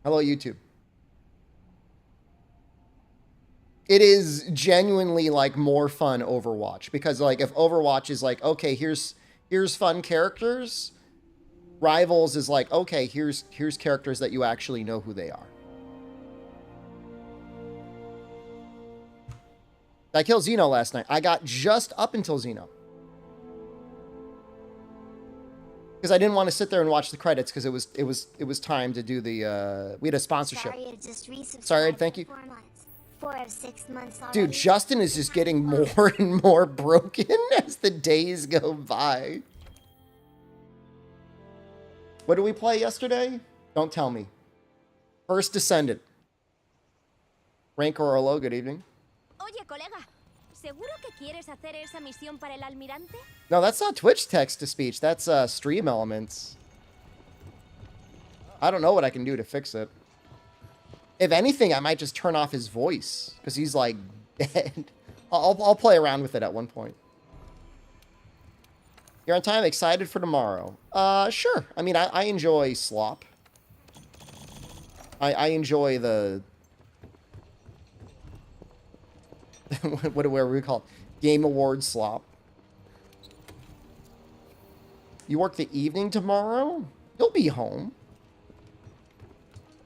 Hello, YouTube. It is genuinely like more fun Overwatch because like if Overwatch is like, okay, here's fun characters, Rivals is like, okay, here's characters that you actually know who they are. I killed Xeno last night. I got just up until Xeno. Because I didn't want to sit there and watch the credits because it was time to do the we had a sponsorship. Sorry, thank you. 4 of 6 months already. Dude, Justin is just getting more and more broken as the days go by. What did we play yesterday? Don't tell me. First Descendant. Rank or low, good evening. Oye, colega, ¿seguro que quieres hacer esa misión para el almirante? No, that's not Twitch text-to-speech. That's stream elements. I don't know what I can do to fix it. If anything, I might just turn off his voice because he's like dead. I'll play around with it at one point. You're on time, excited for tomorrow. Sure. I mean, I enjoy slop. I enjoy the... what do we call it? Game Awards slop. You work the evening tomorrow? You'll be home.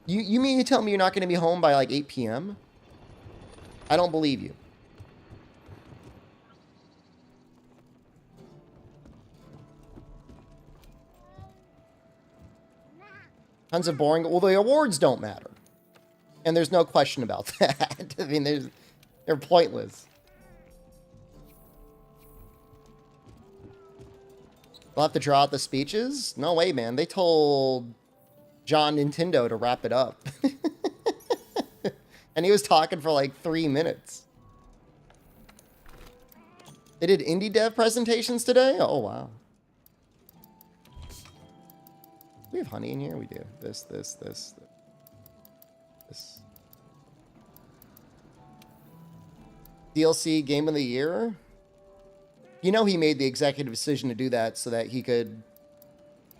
You mean to tell me you're not going to be home by like 8 p.m.? I don't believe you. Tons of boring... Well, the awards don't matter. And there's no question about that. I mean, they're pointless. We'll have to draw out the speeches? No way, man. They told John Nintendo to wrap it up. And he was talking for like 3 minutes. They did indie dev presentations today? Oh, wow. We have honey in here? We do. This. DLC Game of the Year? You know he made the executive decision to do that so that he could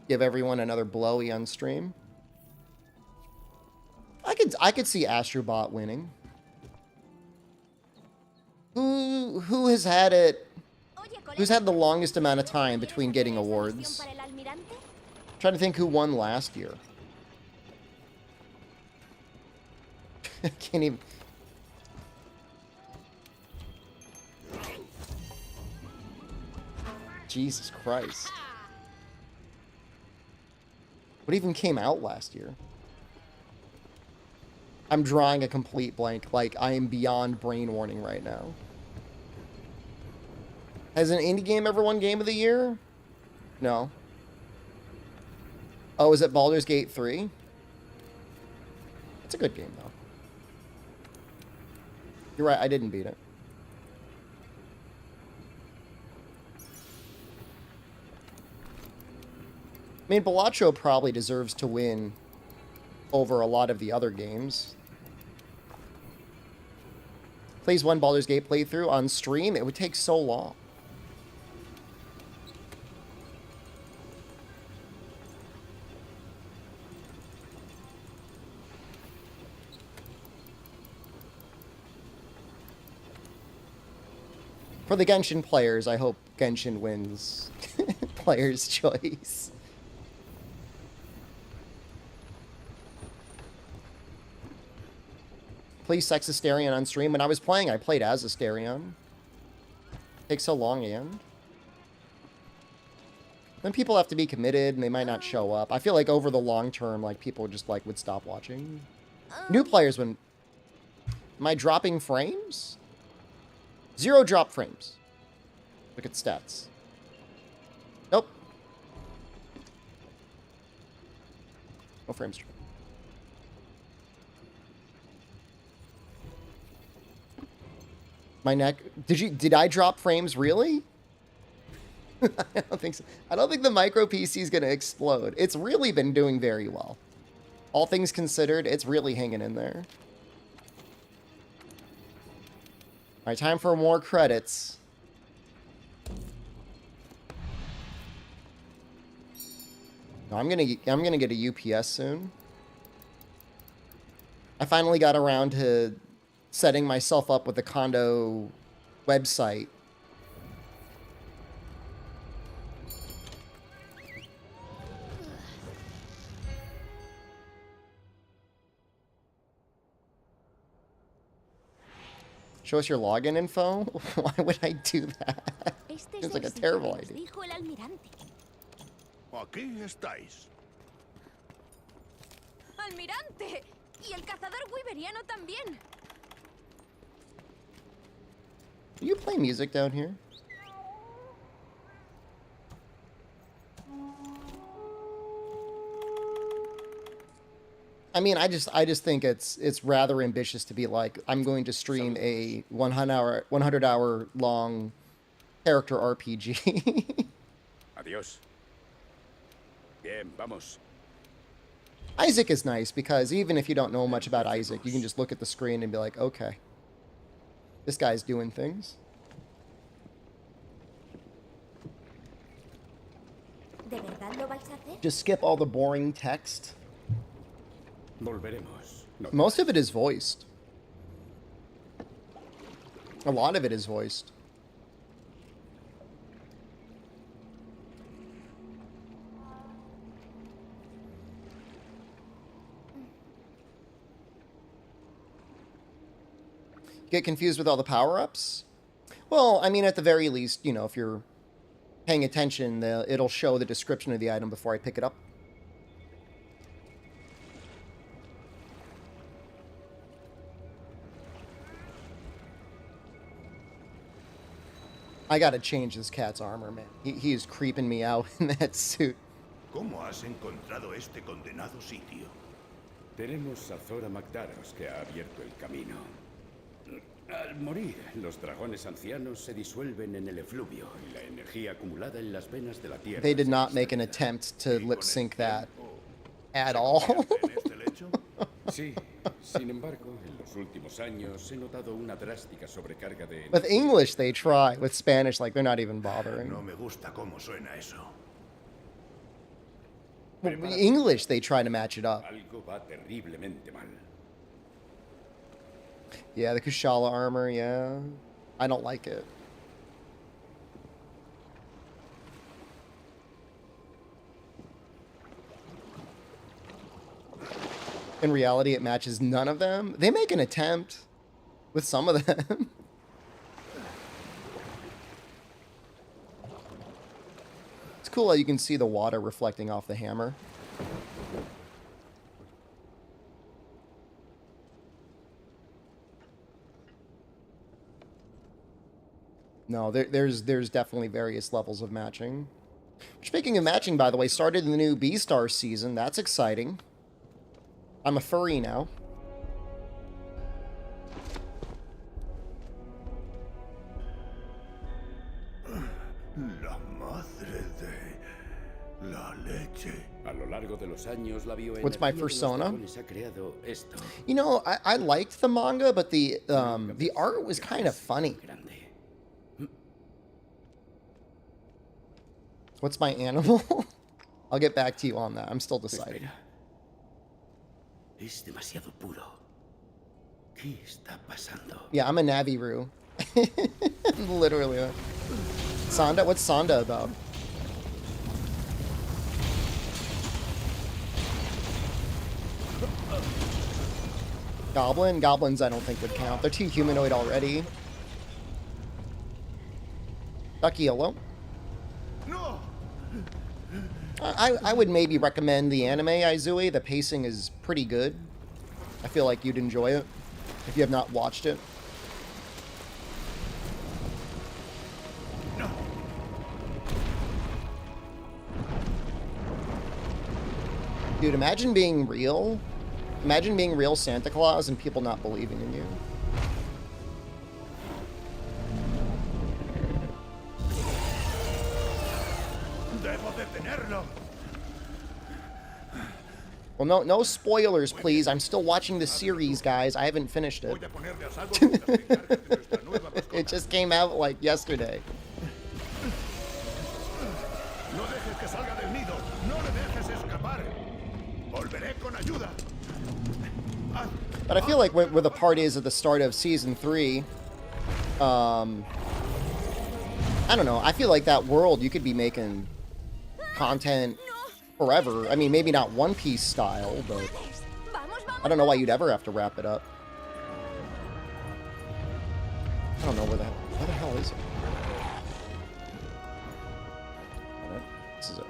give everyone another blowy on stream. I could see Astrobot winning. Who has had it? Who's had the longest amount of time between getting awards? I'm trying to think who won last year. Can't even... Jesus Christ. What even came out last year? I'm drawing a complete blank. Like, I am beyond brain warning right now. Has an indie game ever won Game of the Year? No. Oh, is it Balers Gate 3? It's a good game, though. You're right, I didn't beat it. I mean, Balatro probably deserves to win over a lot of the other games. Plays one Baldur's Gate playthrough on stream, it would take so long. For the Genshin players, I hope Genshin wins player's choice. Play Sex Asterion on stream. When I was playing, I played as Asterion. Takes so long, and then people have to be committed, and they might not show up. I feel like over the long term, like people just like would stop watching. New players when... Am I dropping frames? 0 drop frames. Look at stats. Nope. No frames dropped. My neck... Did I drop frames, really? I don't think so. I don't think the micro PC is going to explode. It's really been doing very well. All things considered, it's really hanging in there. All right, time for more credits. No, I'm gonna get a UPS soon. I finally got around to setting myself up with a condo website. Show us your login info? Why would I do that? Seems like a terrible idea. Aquí estáis. ¡Almirante! Y el cazador wiberiano también. Do you play music down here? I mean, I just think it's rather ambitious to be like, I'm going to stream a 100 hour long character RPG. Adiós. Bien, vamos. Isaac is nice because even if you don't know much about Isaac, you can just look at the screen and be like, okay, this guy's doing things. ¿De verdad lo vais a hacer? Just skip all the boring text. Volveremos. No. Most of it is voiced. A lot of it is voiced. Get confused with all the power-ups? Well, I mean, at the very least, you know, if you're paying attention, it'll show the description of the item before I pick it up. I gotta change this cat's armor, man. He is creeping me out in that suit. ¿Cómo has encontrado este condenado sitio? Tenemos a Zora Magdaros que ha abierto el camino. Al morir, los dragones ancianos se disuelven en el efluvio y la energía acumulada en las venas de la tierra. They did not make an attempt to lip sync that at all. Sí, sin embargo, en los últimos años he notado una drástica sobrecarga de... With English, they try. With Spanish, like, they're not even bothering. No me gusta cómo suena eso. With English, they try to match it up. Algo va terriblemente mal. Yeah, the Kushala armor, yeah. I don't like it. In reality, it matches none of them. They make an attempt with some of them. It's cool how you can see the water reflecting off the hammer. No, there's definitely various levels of matching. Speaking of matching, by the way, started in the new Beastars season. That's exciting. I'm a furry now. La madre de la leche. A lo largo de los años, la What's my bioenergía de los persona? dragones ha creado esto. You know, I liked the manga, but the art was kind of funny. Grande. What's my animal? I'll get back to you on that. I'm still deciding. Espera. Es demasiado puro. ¿Qué está pasando? Yeah, I'm a Naviru. Literally. Sonda? What's Sonda about? Goblin? Goblins I don't think would count. They're too humanoid already. Ducky yellow. No. I would maybe recommend the anime Aizui. The pacing is pretty good. I feel like you'd enjoy it if you have not watched it. No. Dude, imagine being real. Imagine being real Santa Claus and people not believing in you. Debo detenerlo. Well, no spoilers, please. I'm still watching the series, guys. I haven't finished it. Voy a ponerle a salvo mientras te encargues de nuestra nueva mascota. It just came out like yesterday. No dejes que salga del nido. No le dejes escapar. Volveré con ayuda. But I feel like where the part is at the start of Season 3, I don't know, I feel like that world, you could be making content forever. I mean, maybe not One Piece style, but I don't know why you'd ever have to wrap it up. I don't know where the hell is it? Alright, this is it.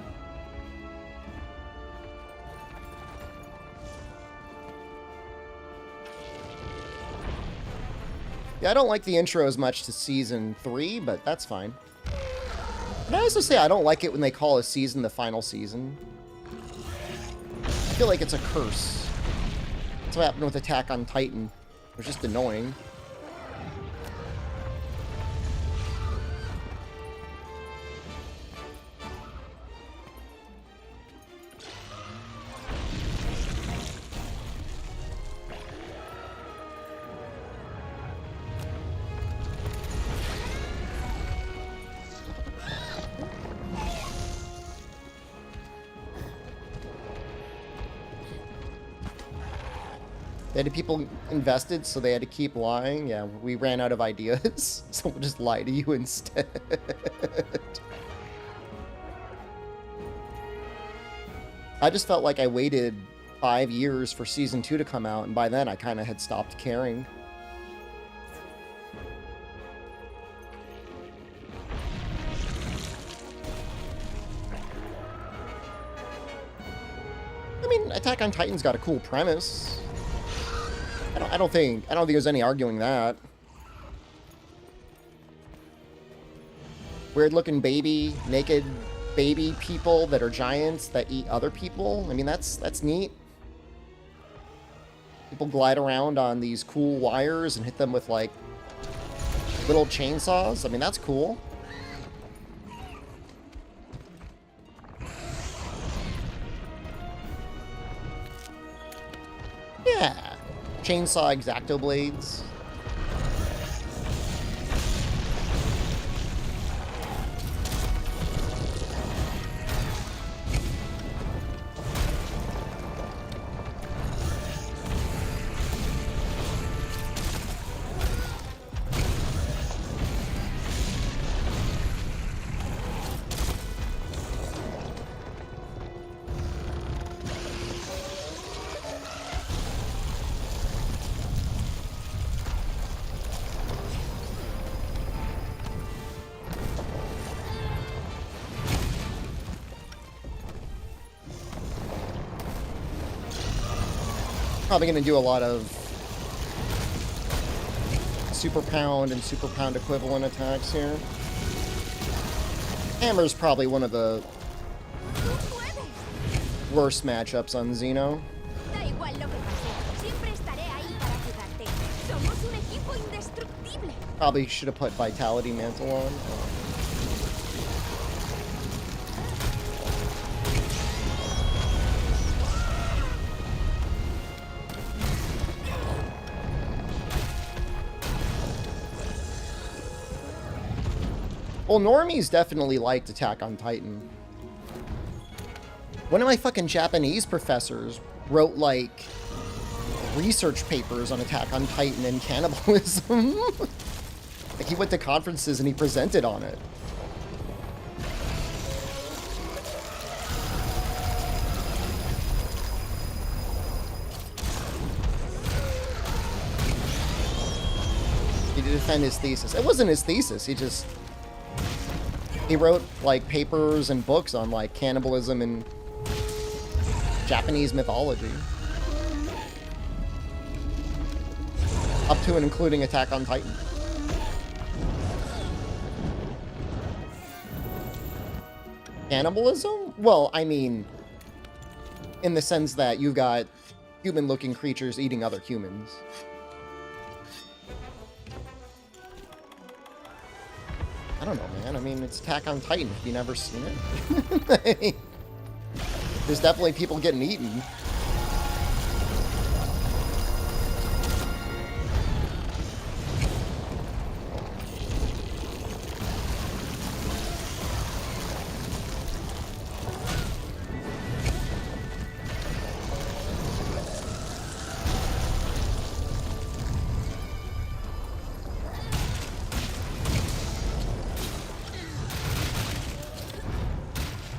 Yeah, I don't like the intro as much to Season 3, but that's fine. But I also say I don't like it when they call a season the final season. I feel like it's a curse. That's what happened with Attack on Titan. It was just annoying. They had people invested, so they had to keep lying. Yeah, we ran out of ideas, so we'll just lie to you instead. I just felt like I waited 5 years for Season 2 to come out, and by then I kind of had stopped caring. I mean, Attack on Titan's got a cool premise. I don't think there's any arguing that. Weird-looking naked baby people that are giants that eat other people. I mean, that's neat. People glide around on these cool wires and hit them with, like, little chainsaws. I mean, that's cool. Yeah. Chainsaw X-Acto blades. Probably going to do a lot of super pound and super pound equivalent attacks here. Hammer's probably one of the worst matchups on Xeno. Probably should have put Vitality Mantle on. Well, normies definitely liked Attack on Titan. One of my fucking Japanese professors wrote, like, research papers on Attack on Titan and cannibalism. Like, he went to conferences and he presented on it. He did defend his thesis. It wasn't his thesis, he wrote, like, papers and books on, like, cannibalism and Japanese mythology. Up to and including Attack on Titan. Cannibalism? Well, I mean, in the sense that you've got human-looking creatures eating other humans. I don't know, man. I mean, it's Attack on Titan. Have you never seen it? There's definitely people getting eaten.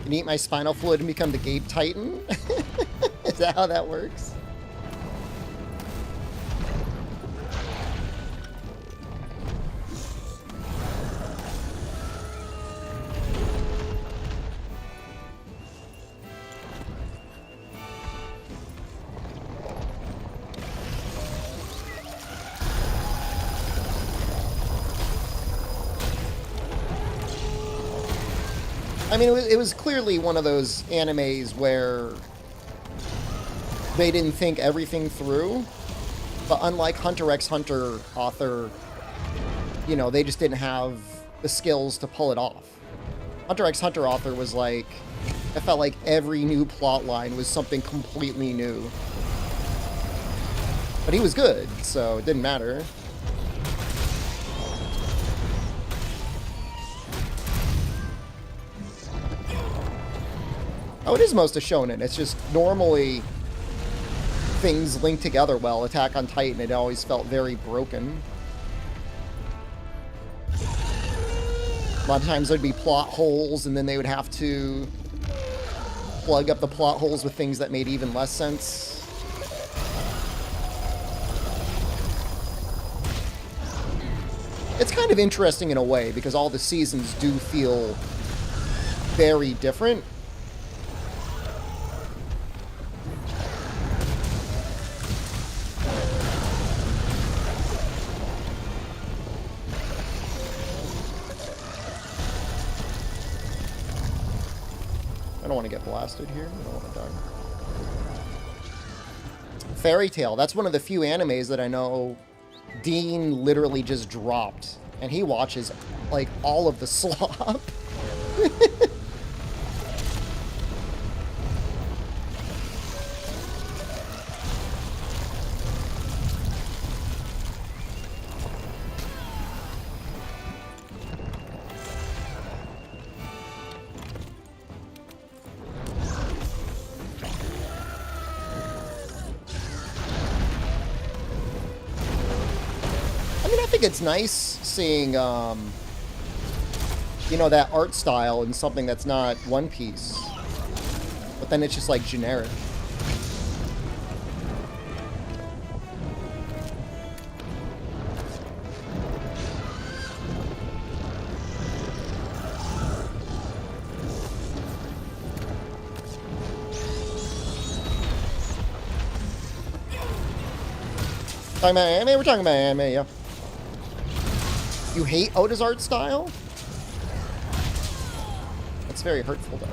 And eat my spinal fluid and become the Gate Titan? Is that how that works? I mean, it was clearly one of those animes where they didn't think everything through, but unlike Hunter x Hunter author, you know, they just didn't have the skills to pull it off. Hunter x Hunter author was like, I felt like every new plot line was something completely new. But he was good, so it didn't matter. Oh, it is most a shonen. It's just normally things link together well. Attack on Titan, it always felt very broken. A lot of times there'd be plot holes, and then they would have to plug up the plot holes with things that made even less sense. It's kind of interesting in a way, because all the seasons do feel very different. I don't want to get blasted here. I don't want to die. Fairy Tail. That's one of the few animes that I know Dean literally just dropped. And he watches, like, all of the slop. It's nice seeing, you know, that art style in something that's not One Piece. But then it's just, like, generic. Talking about anime? We're talking about anime, yeah. You hate Oda's art style? That's very hurtful, though.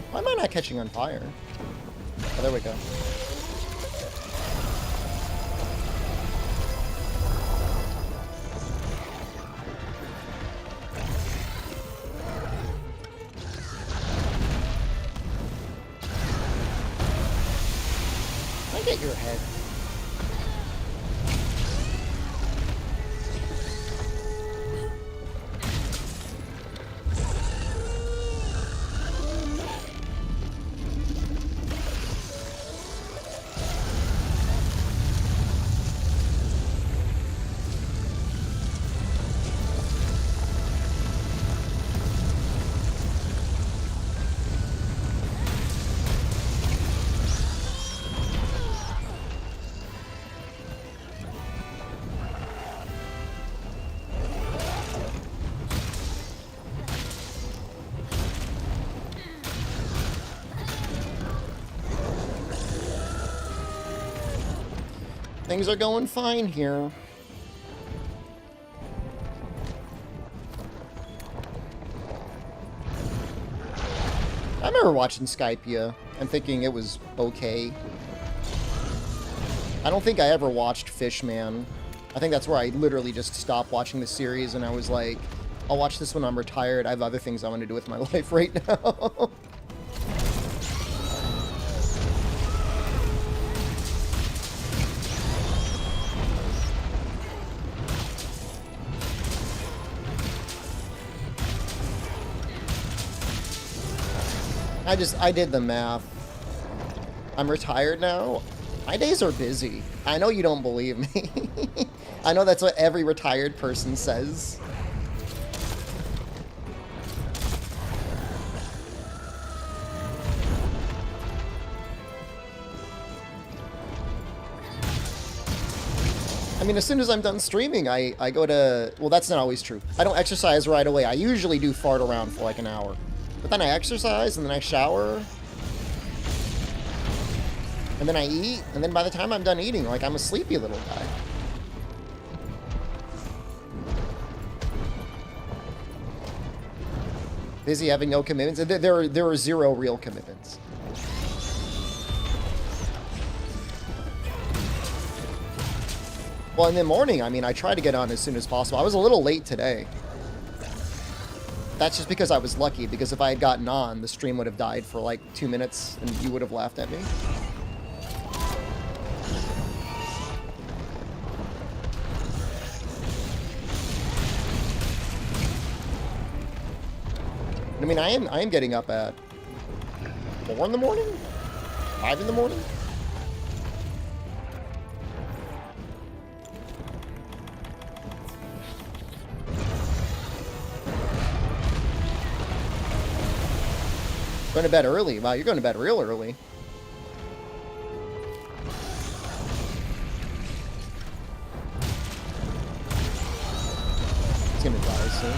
Why am I not catching on fire? Oh, there we go. Get your head. Things are going fine here. I remember watching Skypia and thinking it was okay. I don't think I ever watched Fishman. I think that's where I literally just stopped watching the series and I was like, I'll watch this when I'm retired. I have other things I want to do with my life right now. I did the math. I'm retired now. My days are busy. I know you don't believe me. I know that's what every retired person says. I mean, as soon as I'm done streaming, I go to... Well, that's not always true. I don't exercise right away. I usually do fart around for like an hour. But then I exercise, and then I shower. And then I eat. And then by the time I'm done eating, like, I'm a sleepy little guy. Busy having no commitments. There are 0 real commitments. Well, in the morning, I mean, I try to get on as soon as possible. I was a little late today. That's just because I was lucky, because if I had gotten on, the stream would have died for like 2 minutes, and you would have laughed at me. I mean, I am getting up at 4 in the morning? 5 in the morning? Going to bed early. Wow, you're going to bed real early. It's going to die soon.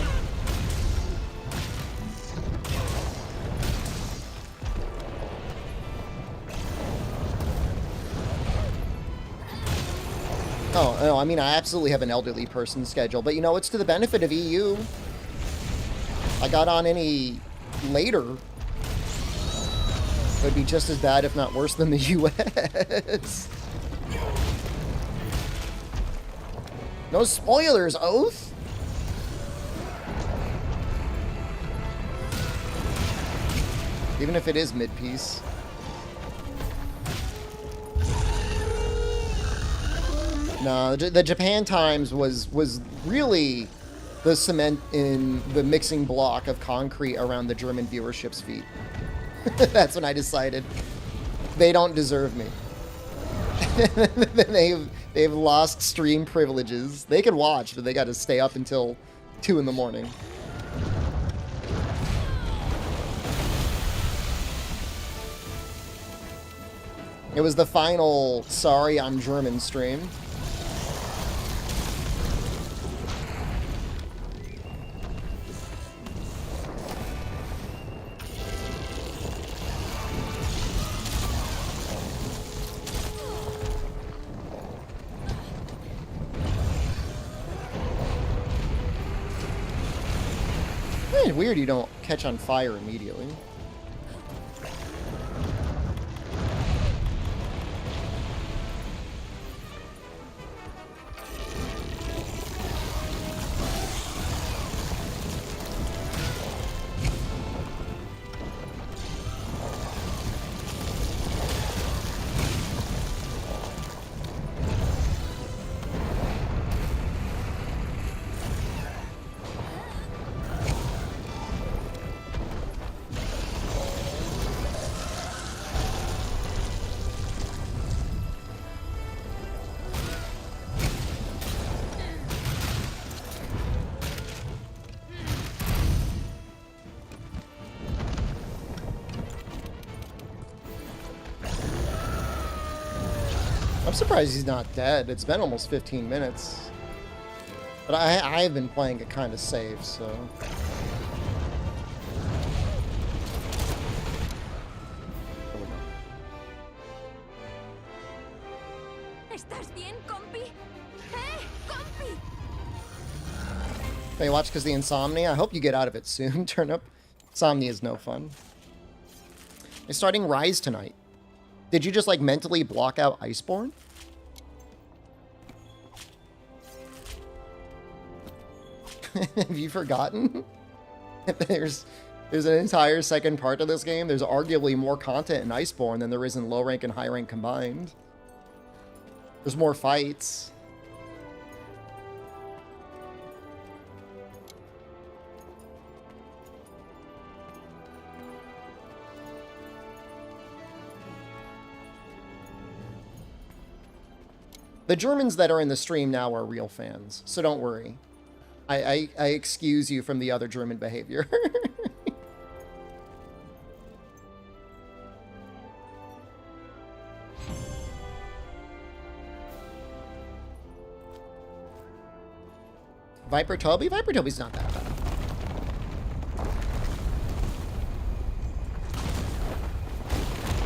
Oh, no, I mean, I absolutely have an elderly person schedule, but you know, it's to the benefit of EU. If I got on any later, it would be just as bad, if not worse, than the US. No spoilers, Oath? Even if it is mid-piece. No, the Japan Times was really the cement in the mixing block of concrete around the German viewership's feet. That's when I decided they don't deserve me. they've lost stream privileges. They can watch, but they got to stay up until 2 in the morning. It was the final "Sorry, I'm German" stream. Weird you don't catch on fire immediately. I'm surprised he's not dead. It's been almost 15 minutes. But I've been playing it kind of safe, so... ¿Estás bien, compi? Compi! Hey, watch because the insomnia. I hope you get out of it soon, Turnip. Insomnia is no fun. I'm starting Rise tonight. Did you just, like, mentally block out Iceborne? Have you forgotten? There's an entire second part to this game. There's arguably more content in Iceborne than there is in low rank and high rank combined. There's more fights. The Germans that are in the stream now are real fans, so don't worry. I excuse you from the other German behavior. Viper Toby? Viper Toby's not that bad.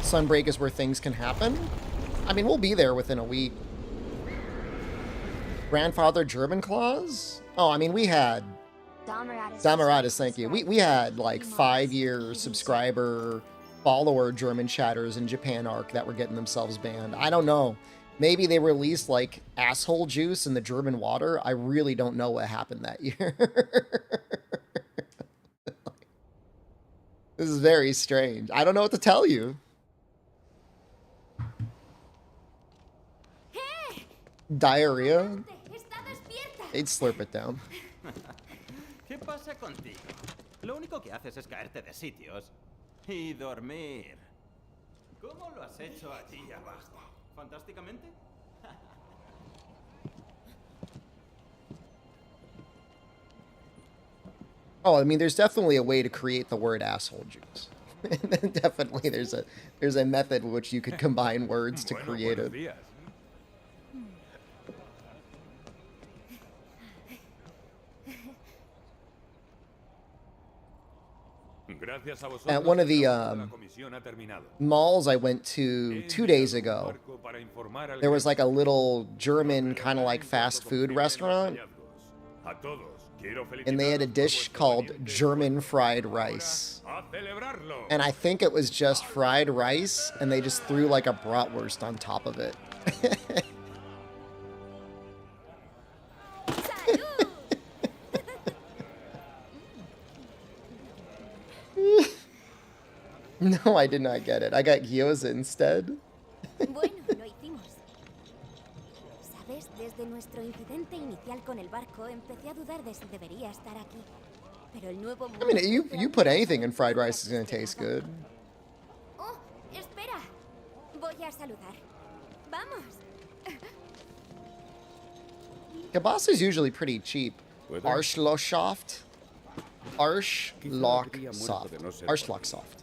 Sunbreak is where things can happen. I mean, we'll be there within a week. Grandfather German clause? Oh, I mean, we had... Damaratus, thank you. We had, like, 5-year subscriber, follower German chatters in Japan arc that were getting themselves banned. I don't know. Maybe they released, like, asshole juice in the German water. I really don't know what happened that year. This is very strange. I don't know what to tell you. Diarrhea? They'd slurp it down. ¿Qué pasa contigo? Lo único que haces es caerte de sitios y dormir. ¿Cómo lo has hecho allí abajo? ¿Fantásticamente? Oh, I mean, there's definitely a way to create the word asshole juice. Definitely, there's a method in which you could combine words to create it. At one of the malls I went to 2 days ago, there was like a little German kind of like fast food restaurant, and they had a dish called German fried rice. And I think it was just fried rice, and they just threw like a bratwurst on top of it. No, I did not get it. I got gyoza instead. Bueno, lo hicimos. Sabes, desde nuestro incidente inicial con el barco, empecé a dudar de si debería estar aquí. Pero el nuevo I mean, you put anything in fried rice is gonna taste good. Oh, espera. Voy a saludar. Vamos. Kibasa is usually pretty cheap. Arschlochsoft. Arschlochsoft. Arschlochsoft.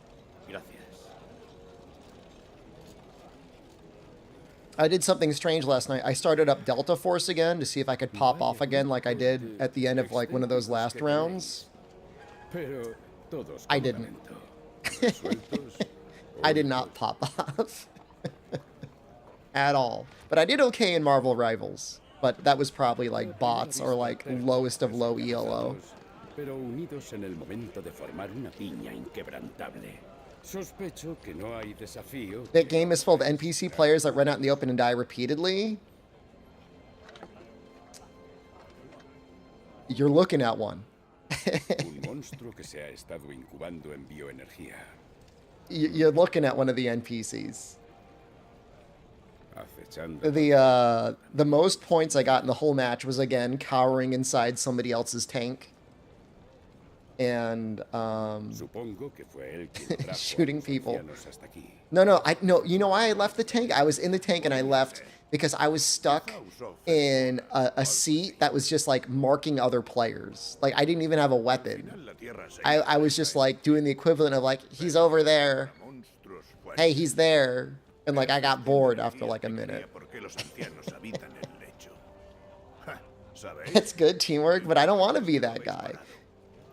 I did something strange last night. I started up Delta Force again to see if I could pop off again like I did at the end of like one of those last rounds. I didn't. I did not pop off. At all. But I did okay in Marvel Rivals. But that was probably like bots or like lowest of low ELO. That game is full of NPC players that run out in the open and die repeatedly. You're looking at one. You're looking at one of the NPCs. The most points I got in the whole match was again cowering inside somebody else's tank. And shooting people. No, you know why I left the tank? I was in the tank and I left because I was stuck in a seat that was just like marking other players. Like I didn't even have a weapon. I was just like doing the equivalent of like, he's over there. Hey, he's there. And like I got bored after like a minute. It's good teamwork, but I don't want to be that guy.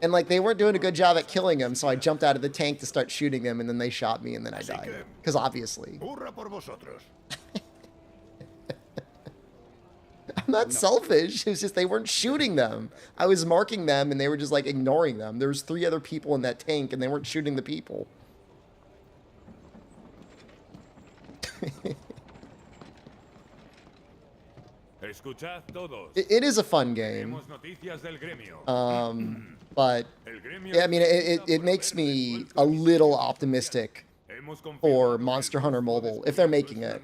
And like they weren't doing a good job at killing him, so I jumped out of the tank to start shooting them, and then they shot me, and then I died. Because obviously. I'm not selfish. It was just they weren't shooting them. I was marking them, and they were just like ignoring them. There was 3 other people in that tank, and they weren't shooting the people. It is a fun game. But yeah, I mean, it makes me a little optimistic for Monster Hunter Mobile if they're making it,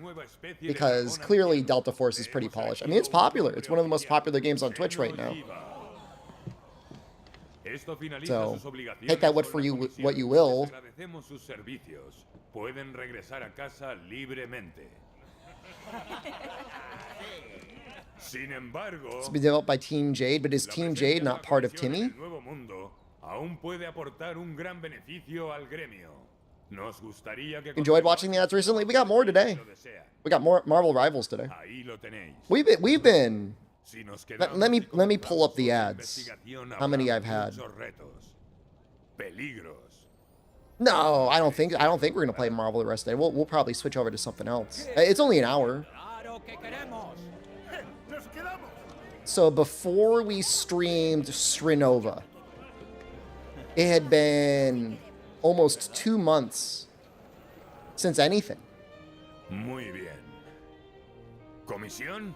because clearly Delta Force is pretty polished. I mean, it's popular. It's one of the most popular games on Twitch right now. So take that what you will. Sin embargo, It's been developed by Team Jade, but is la Team presencia Jade de la not part of comisión en Timmy? el Nuevo Mundo aún puede aportar un gran beneficio al gremio. Nos gustaría que Enjoyed watching the ads recently? We got more today. lo desean. We got more Marvel Rivals today. Ahí lo tenéis. We've been. Si nos Let quedamos me y pull up the comenzamos ads. con la investigación, How many habrá I've had. muchos retos, peligros. No, I don't think we're gonna play Marvel the rest of the day. We'll probably switch over to something else. It's only an hour. Nos quedamos. So before we streamed Srinova, it had been almost 2 months since anything. Muy bien. ¿Comisión?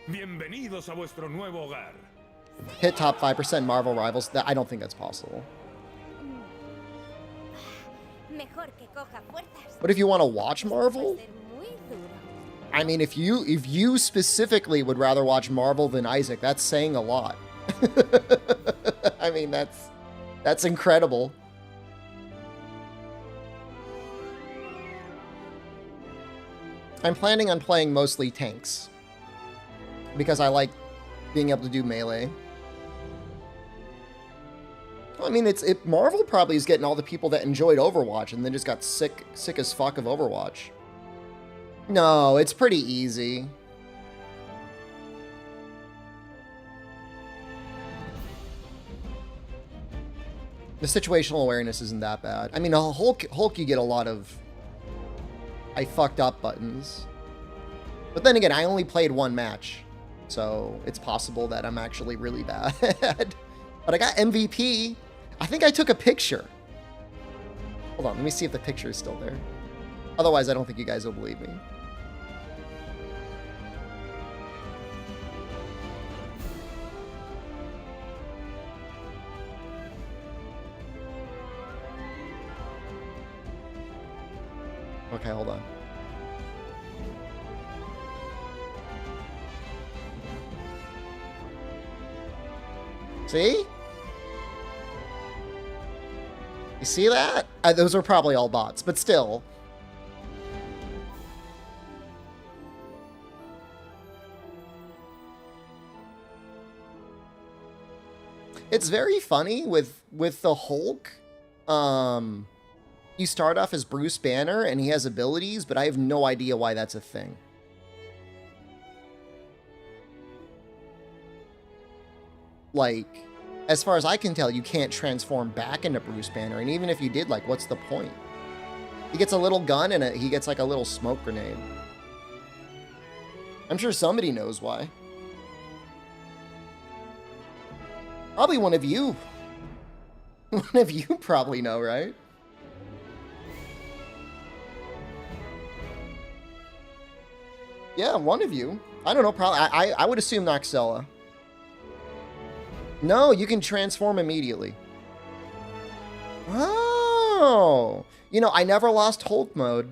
Bienvenidos a vuestro nuevo hogar. Hit top 5% Marvel Rivals. I don't think that's possible. Mejor que coja fuerzas. But if you want to watch Marvel, Va a ser muy duro. I mean, if you specifically would rather watch Marvel than Isaac, that's saying a lot. I mean, that's incredible. I'm planning on playing mostly tanks because I like being able to do melee. I mean, Marvel probably is getting all the people that enjoyed Overwatch and then just got sick as fuck of Overwatch. No, it's pretty easy. The situational awareness isn't that bad. I mean, a Hulk you get a lot of I fucked up buttons. But then again, I only played one match. So it's possible that I'm actually really bad. But I got MVP. I think I took a picture. Hold on, let me see if the picture is still there. Otherwise, I don't think you guys will believe me. Okay, hold on. See? You see that? Those are probably all bots, but still. It's very funny with the Hulk. You start off as Bruce Banner and he has abilities, but I have no idea why that's a thing. Like, as far as I can tell, you can't transform back into Bruce Banner, and even if you did, like, what's the point? He gets a little gun and he gets like a little smoke grenade. I'm sure somebody knows why. Probably one of you. One of you probably know, right? Yeah, one of you. I don't know, probably. I would assume Noxella. No, you can transform immediately. Oh. You know, I never lost Hulk mode.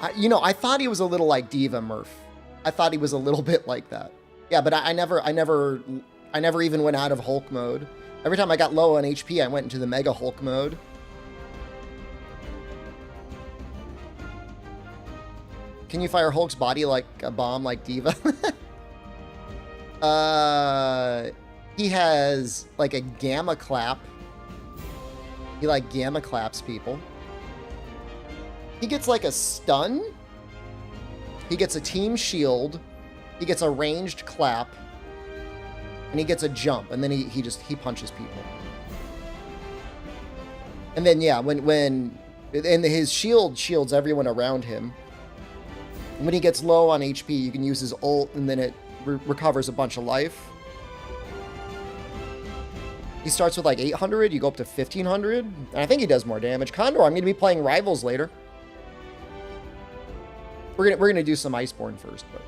I thought he was a little like Diva Murph. I thought he was a little bit like that. Yeah, but I never even went out of Hulk mode. Every time I got low on HP, I went into the Mega Hulk mode. Can you fire Hulk's body like a bomb like Diva? He has like a gamma clap. He like gamma claps people. He gets like a stun. He gets a team shield. He gets a ranged clap. And he gets a jump. And then he punches people. And then yeah, when his shield shields everyone around him. And when he gets low on HP, you can use his ult and then it recovers a bunch of life. He starts with like 800, you go up to 1500, and I think he does more damage. Condor, I'm going to be playing Rivals later. We're gonna do some Iceborne first, but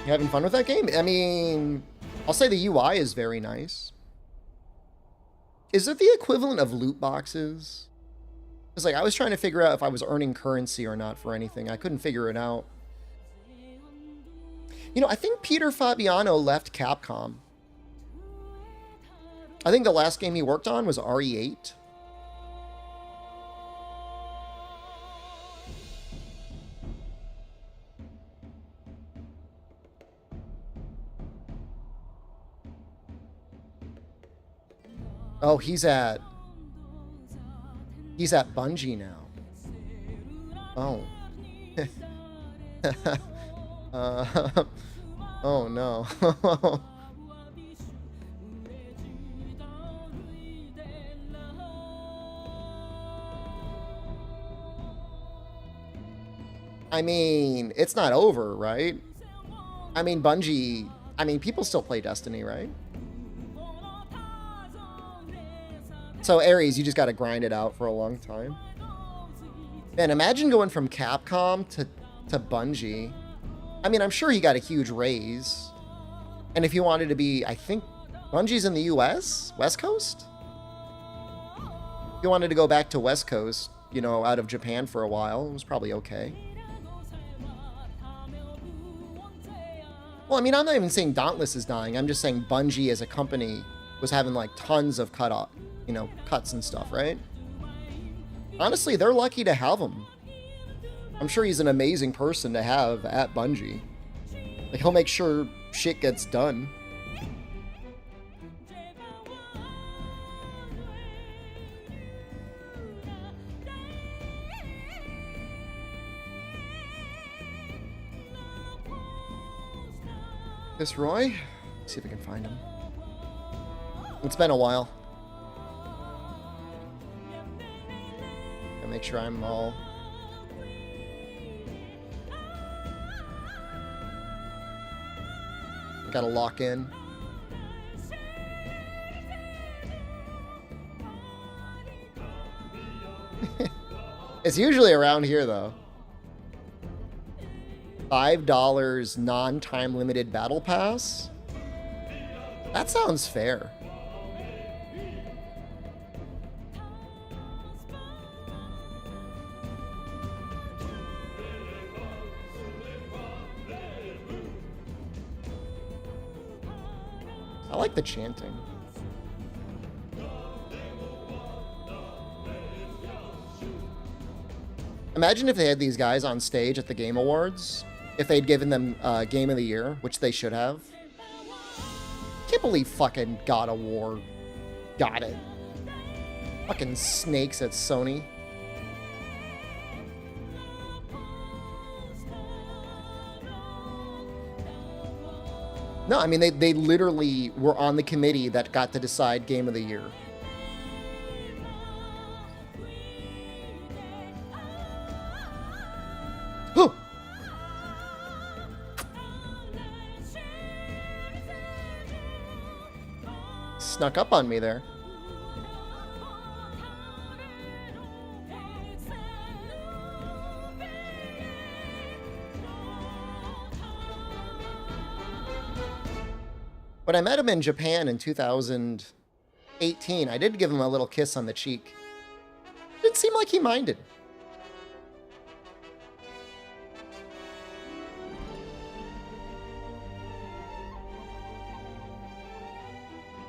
you having fun with that game? I mean, I'll say the UI is very nice. Is it the equivalent of loot boxes? It's like I was trying to figure out if I was earning currency or not for anything. I couldn't figure it out. You know, I think Peter Fabiano left Capcom. I think the last game he worked on was RE8. Oh, he's at Bungie now. Oh. Oh no. I mean, it's not over, right? I mean, Bungie, I mean, people still play Destiny, right? So Ares, you just got to grind it out for a long time. Man, imagine going from Capcom to Bungie. I mean, I'm sure he got a huge raise. And if you wanted to be, I think Bungie's in the US? West Coast? If you wanted to go back to West Coast, you know, out of Japan for a while, it was probably okay. Well, I mean, I'm not even saying Dauntless is dying. I'm just saying Bungie as a company was having like tons of cuts and stuff, right? Honestly, they're lucky to have him. I'm sure he's an amazing person to have at Bungie. Like, he'll make sure shit gets done. This Roy? Let's see if I can find him. It's been a while. Gotta make sure I'm all... Gotta lock in. It's usually around here, though. $5 non-time limited battle pass? That sounds fair. I like the chanting. Imagine if they had these guys on stage at the Game Awards. If they'd given them Game of the Year, which they should have. Can't believe fucking God of War got it. Fucking snakes at Sony. No, I mean, they literally were on the committee that got to decide Game of the Year. Snuck up on me there. When I met him in Japan in 2018, I did give him a little kiss on the cheek. Didn't seem like he minded.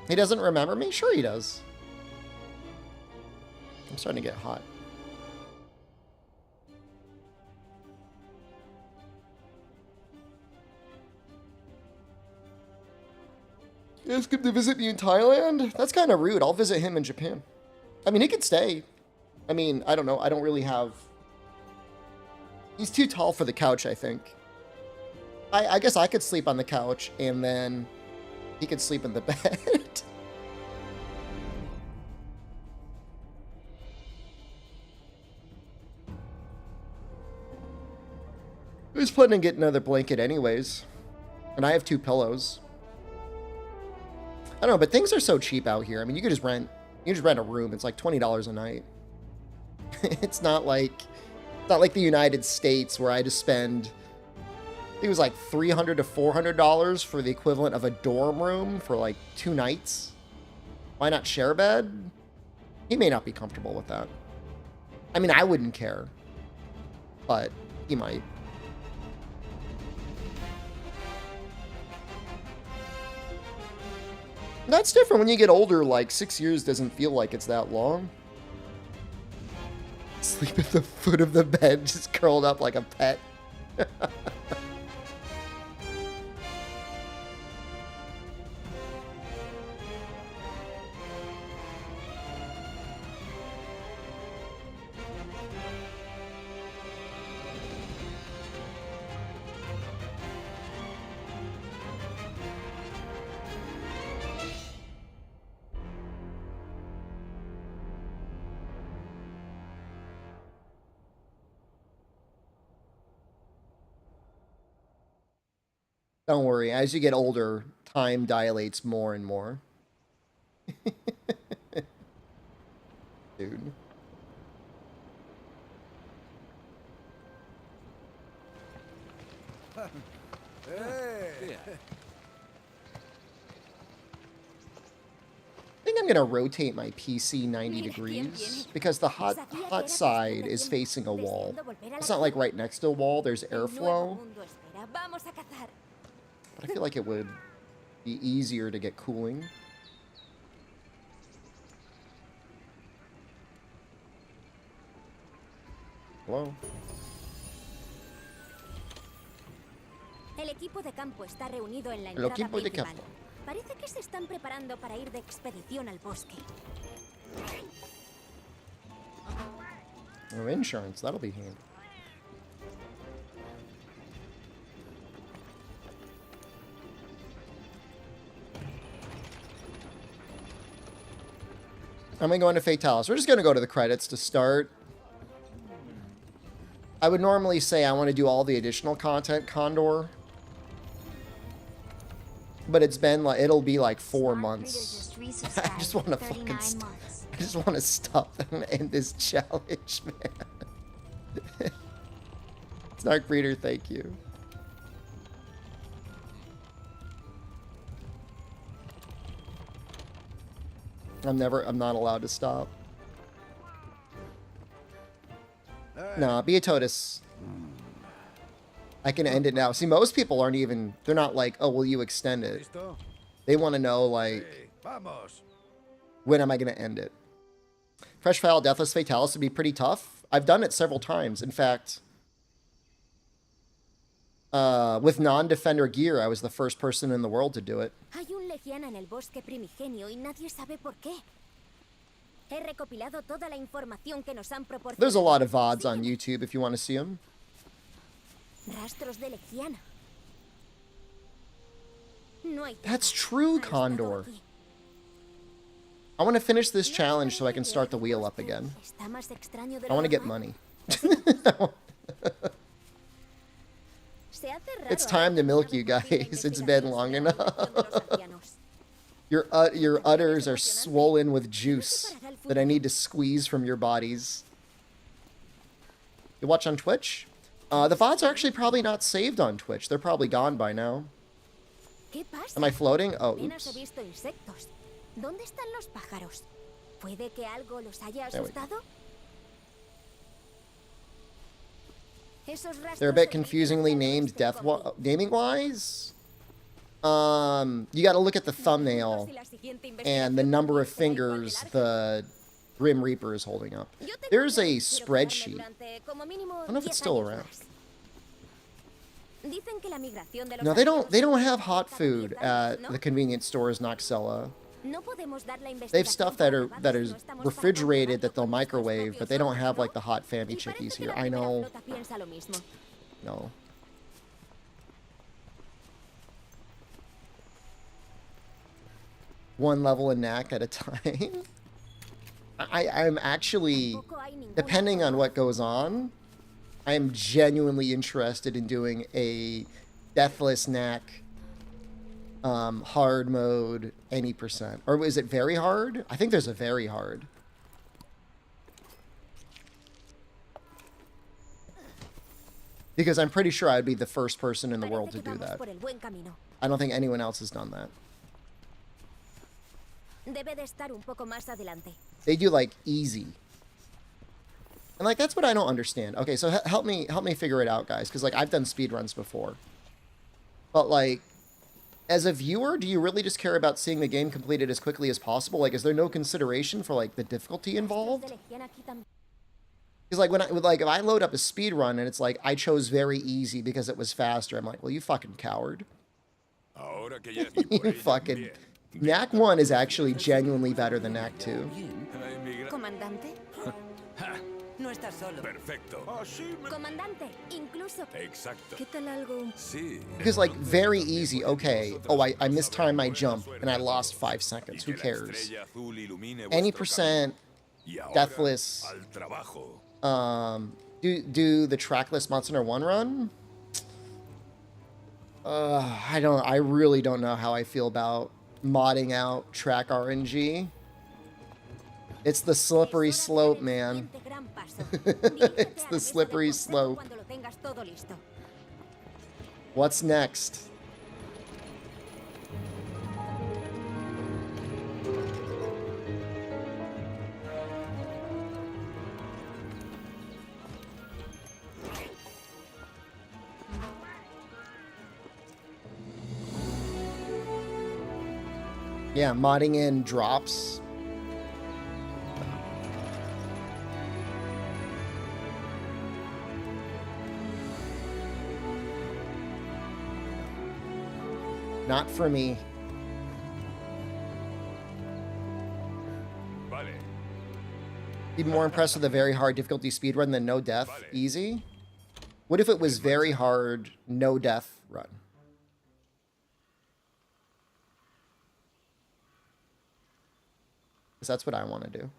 He doesn't remember me? Sure he does. I'm starting to get hot. Ask him to visit me in Thailand? That's kind of rude. I'll visit him in Japan. I mean, he could stay. I mean, I don't know. I don't really have... He's too tall for the couch, I think. I guess I could sleep on the couch, and then he could sleep in the bed. I was planning to get another blanket anyways. And I have 2 pillows. I don't know, but things are so cheap out here. I mean, you can just rent a room. It's like $20 a night. It's not like the United States where I had to spend, I think it was like $300 to $400 for the equivalent of a dorm room for like 2 nights. Why not share a bed? He may not be comfortable with that. I mean, I wouldn't care, but he might. That's different when you get older. Like 6 years doesn't feel like it's that long. Sleep at the foot of the bed, just curled up like a pet. Don't worry, as you get older, time dilates more and more. Dude. Hey. I think I'm gonna rotate my PC 90 degrees because the hot side is facing a wall. It's not like right next to a wall, there's airflow. But I feel like it would be easier to get cooling. Hello? El equipo de campo está reunido en la El entrada equipo de principal. campo. Parece que se están preparando para ir de expedición al bosque. Oh, insurance, that'll be handy. I'm gonna go into Fatalis. We're just gonna go to the credits to start. I would normally say I want to do all the additional content, Condor. But it's been like, it'll be like 4 months. I just want to fucking I just want to stop and end this challenge, man. Snark Breeder, thank you. I'm not allowed to stop. Nah, Beatotus. I can end it now. See, most people aren't even, they're not like, oh, will you extend it? They want to know, like, when am I going to end it? Fresh File Deathless Fatalis would be pretty tough. I've done it several times. In fact, with non-defender gear, I was the first person in the world to do it. Hay un legiana en el bosque primigenio y nadie sabe por qué. He recopilado toda la información que nos han proporcionado. There's a lot of VODs on YouTube if you want to see them. Rastros de legiana. No hay That's nada. true, Ha estado Condor. aquí. I want to finish this challenge so I can start the wheel up again. Está más extraño de I lo want to get normal. money. Se hace raro It's time to milk you guys. It's been long enough. Your udders are swollen with juice that I need to squeeze from your bodies. You watch on Twitch? The VODs are actually probably not saved on Twitch. They're probably gone by now. ¿Qué pasa? Am I floating? Oh, Apenas he oops. visto insectos. ¿Dónde están los pájaros? ¿Puede que algo los haya There we go. asustado? Esos They're a rastros bit se confusingly dirigen named hacia el bosque. naming-wise. You got to look at the thumbnail Si la siguiente and the investigación number of será igual de fingers larga. the Grim Reaper is holding up. Yo tengo There's a plan, quiero quedarme spreadsheet. durante como mínimo I don't know if it's 10 still años around. más. Dicen que la migración de los No, they aldeanos don't se have produce hot cada food 10 at años, the ¿no? convenience stores Noxella. No podemos dar la They have investigación stuff por that grabados, is no estamos para refrigerated that they'll comprobarlo con nuestros microwave, but propios they don't ojos, have ¿no? like the hot fammy Y chickies parece que here. la I primera know. flota piensa lo mismo. No. One level in knack at a time. I'm actually, Tampoco hay ninguna depending on forma. what goes on, I am genuinely interested in doing a Deathless knack hard mode any percent. Or is it very hard? I think there's a very hard. Because I'm pretty sure I'd be the first person in the world to Parece que do vamos that. por el buen camino. I don't think anyone else has done that. Debe de estar un poco más adelante. They do like easy. And like that's what I don't understand. Okay, so help me figure it out, guys, cuz like I've done speedruns before. But like as a viewer, do you really just care about seeing the game completed as quickly as possible? Like, is there no consideration for, like, the difficulty involved? Because, like, if I load up a speed run and it's like, I chose very easy because it was faster, I'm like, well, you fucking coward. You fucking... Knack 1 is actually genuinely better than Knack 2. Comandante. No estás solo. Perfecto. Comandante, incluso. Exacto. ¿Qué tal algo? Sí. Because, like, very easy. Okay. Oh, I mistimed my jump and I lost 5 seconds. Who cares? Any percent, Deathless. Do the trackless Monster Hunter 1 run? I really don't know how I feel about modding out track RNG. It's the slippery slope, man. It's the slippery slope. What's next? Yeah, modding in drops. Not for me. Be more impressed with a very hard difficulty speedrun than no death easy? What if it was very hard, no death run? Because that's what I want to do.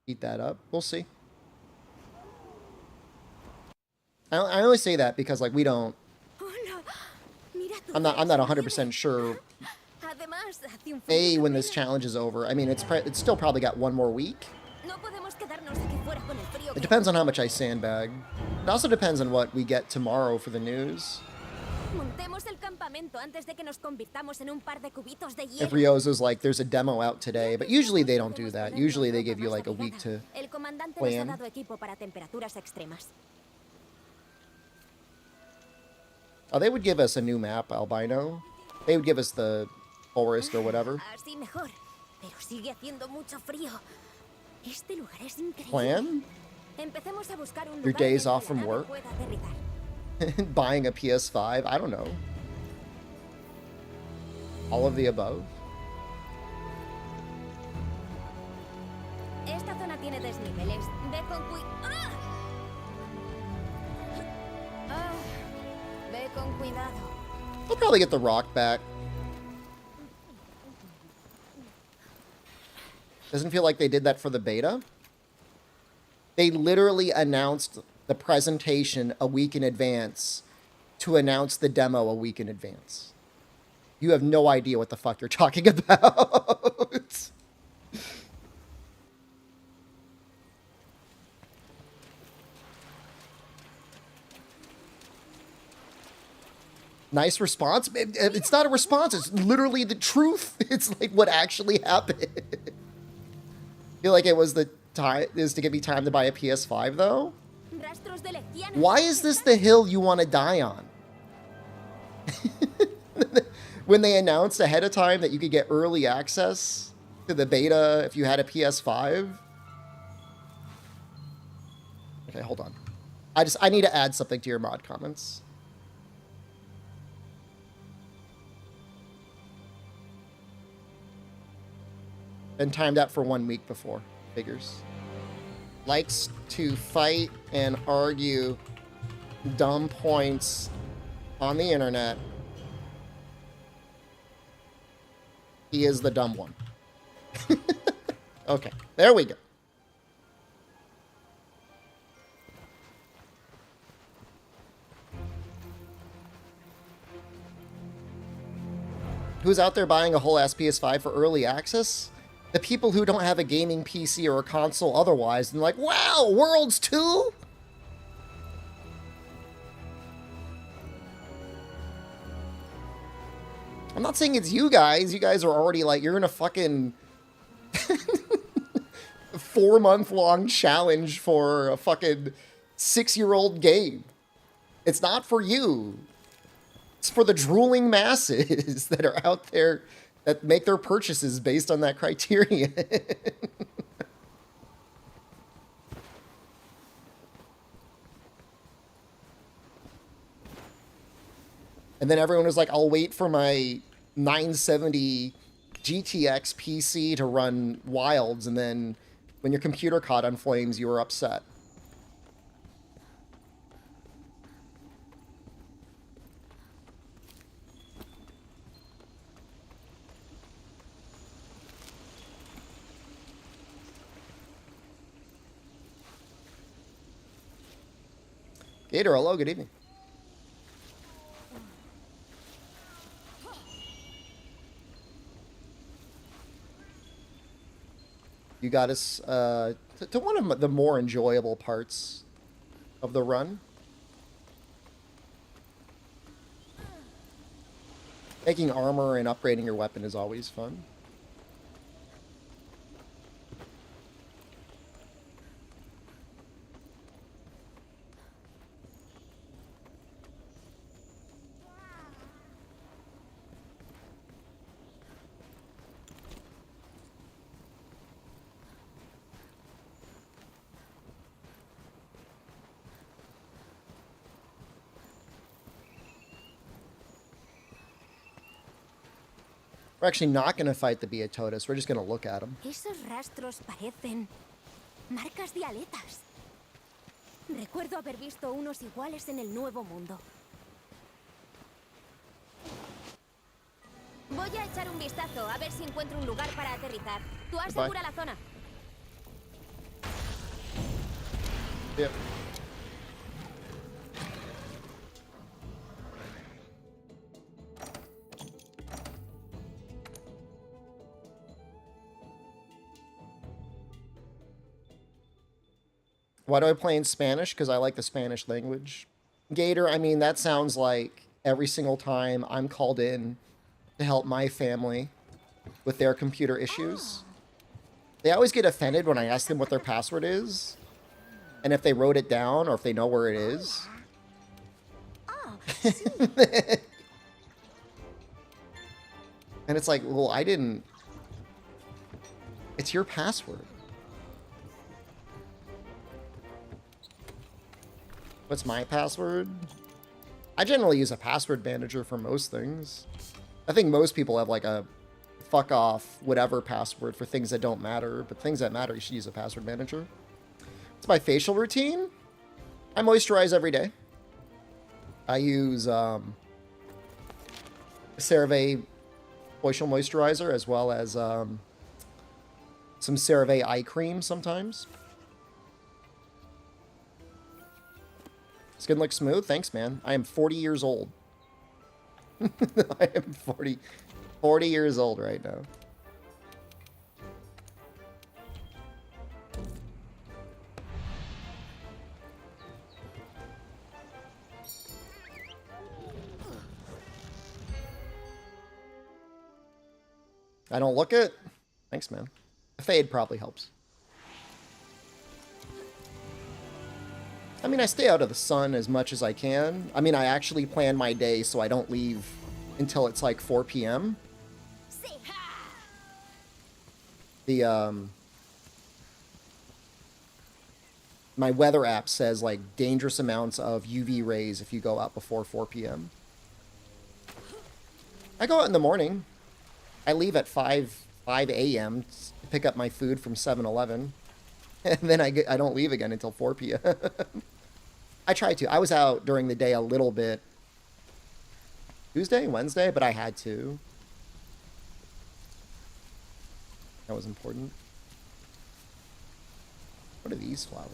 Eat that up. We'll see. I only say that because, like, we don't... I'm not 100% sure, A, when this challenge is over. I mean, it's still probably got one more week. It depends on how much I sandbag. It also depends on what we get tomorrow for the news. If Riozo's like, there's a demo out today, but usually they don't do that. Usually they give you like a week to plan. Oh, they would give us a new map, Albino. They would give us the forest or whatever. Plan? Your days off from work? Buying a PS5? I don't know. All of the above? I'll probably get the rock back. Doesn't feel like they did that for the beta. They literally announced the presentation a week in advance to announce the demo a week in advance. You have no idea what the fuck you're talking about. Nice response. It's not a response. It's literally the truth. It's like what actually happened. I feel like it was the time is to give me time to buy a PS5 though. Why is this the hill you want to die on? When they announced ahead of time that you could get early access to the beta if you had a PS5. Okay, hold on. I need to add something to your mod comments. Been timed out for 1 week before. Figures. Likes to fight and argue dumb points on the internet. He is the dumb one. Okay, there we go. Who's out there buying a whole ass PS5 for early access? The people who don't have a gaming PC or a console otherwise, and like, wow, Worlds 2? I'm not saying it's you guys. You guys are already like, you're in a fucking 4-month-long challenge for a fucking 6-year-old game. It's not for you. It's for the drooling masses that are out there that make their purchases based on that criterion. And then everyone was like, I'll wait for my 970 GTX PC to run Wilds, and then when your computer caught on flames, you were upset. Gator, hello, good evening. You got us to one of the more enjoyable parts of the run. Making armor and upgrading your weapon is always fun. We're actually not going to fight the Beatotus. We're just going to look at them. Esos rastros parecen marcas de aletas. Recuerdo haber visto unos iguales en el Nuevo Mundo. Voy a echar un vistazo a ver si encuentro un lugar para aterrizar. Tú asegura la zona. Yep. Why do I play in Spanish? Because I like the Spanish language. Gator, I mean, that sounds like every single time I'm called in to help my family with their computer issues. They always get offended when I ask them what their password is, and if they wrote it down, or if they know where it is. And it's like, well, I didn't... It's your password. What's my password? I generally use a password manager for most things. I think most people have like a fuck off whatever password for things that don't matter, but things that matter, you should use a password manager. What's my facial routine? I moisturize every day. I use CeraVe facial moisturizer as well as some CeraVe eye cream sometimes. Skin looks smooth. Thanks, man. I am 40 years old. I am 40 years old right now. I don't look it. Thanks, man. A fade probably helps. I mean, I stay out of the sun as much as I can. I mean, I actually plan my day so I don't leave until it's like 4 p.m. My weather app says like dangerous amounts of UV rays if you go out before 4 p.m. I go out in the morning. I leave at 5 a.m. to pick up my food from 7-Eleven. And then I don't leave again until 4 p.m. I try to. I was out during the day a little bit. Tuesday, Wednesday, but I had to. That was important. What are these flowers?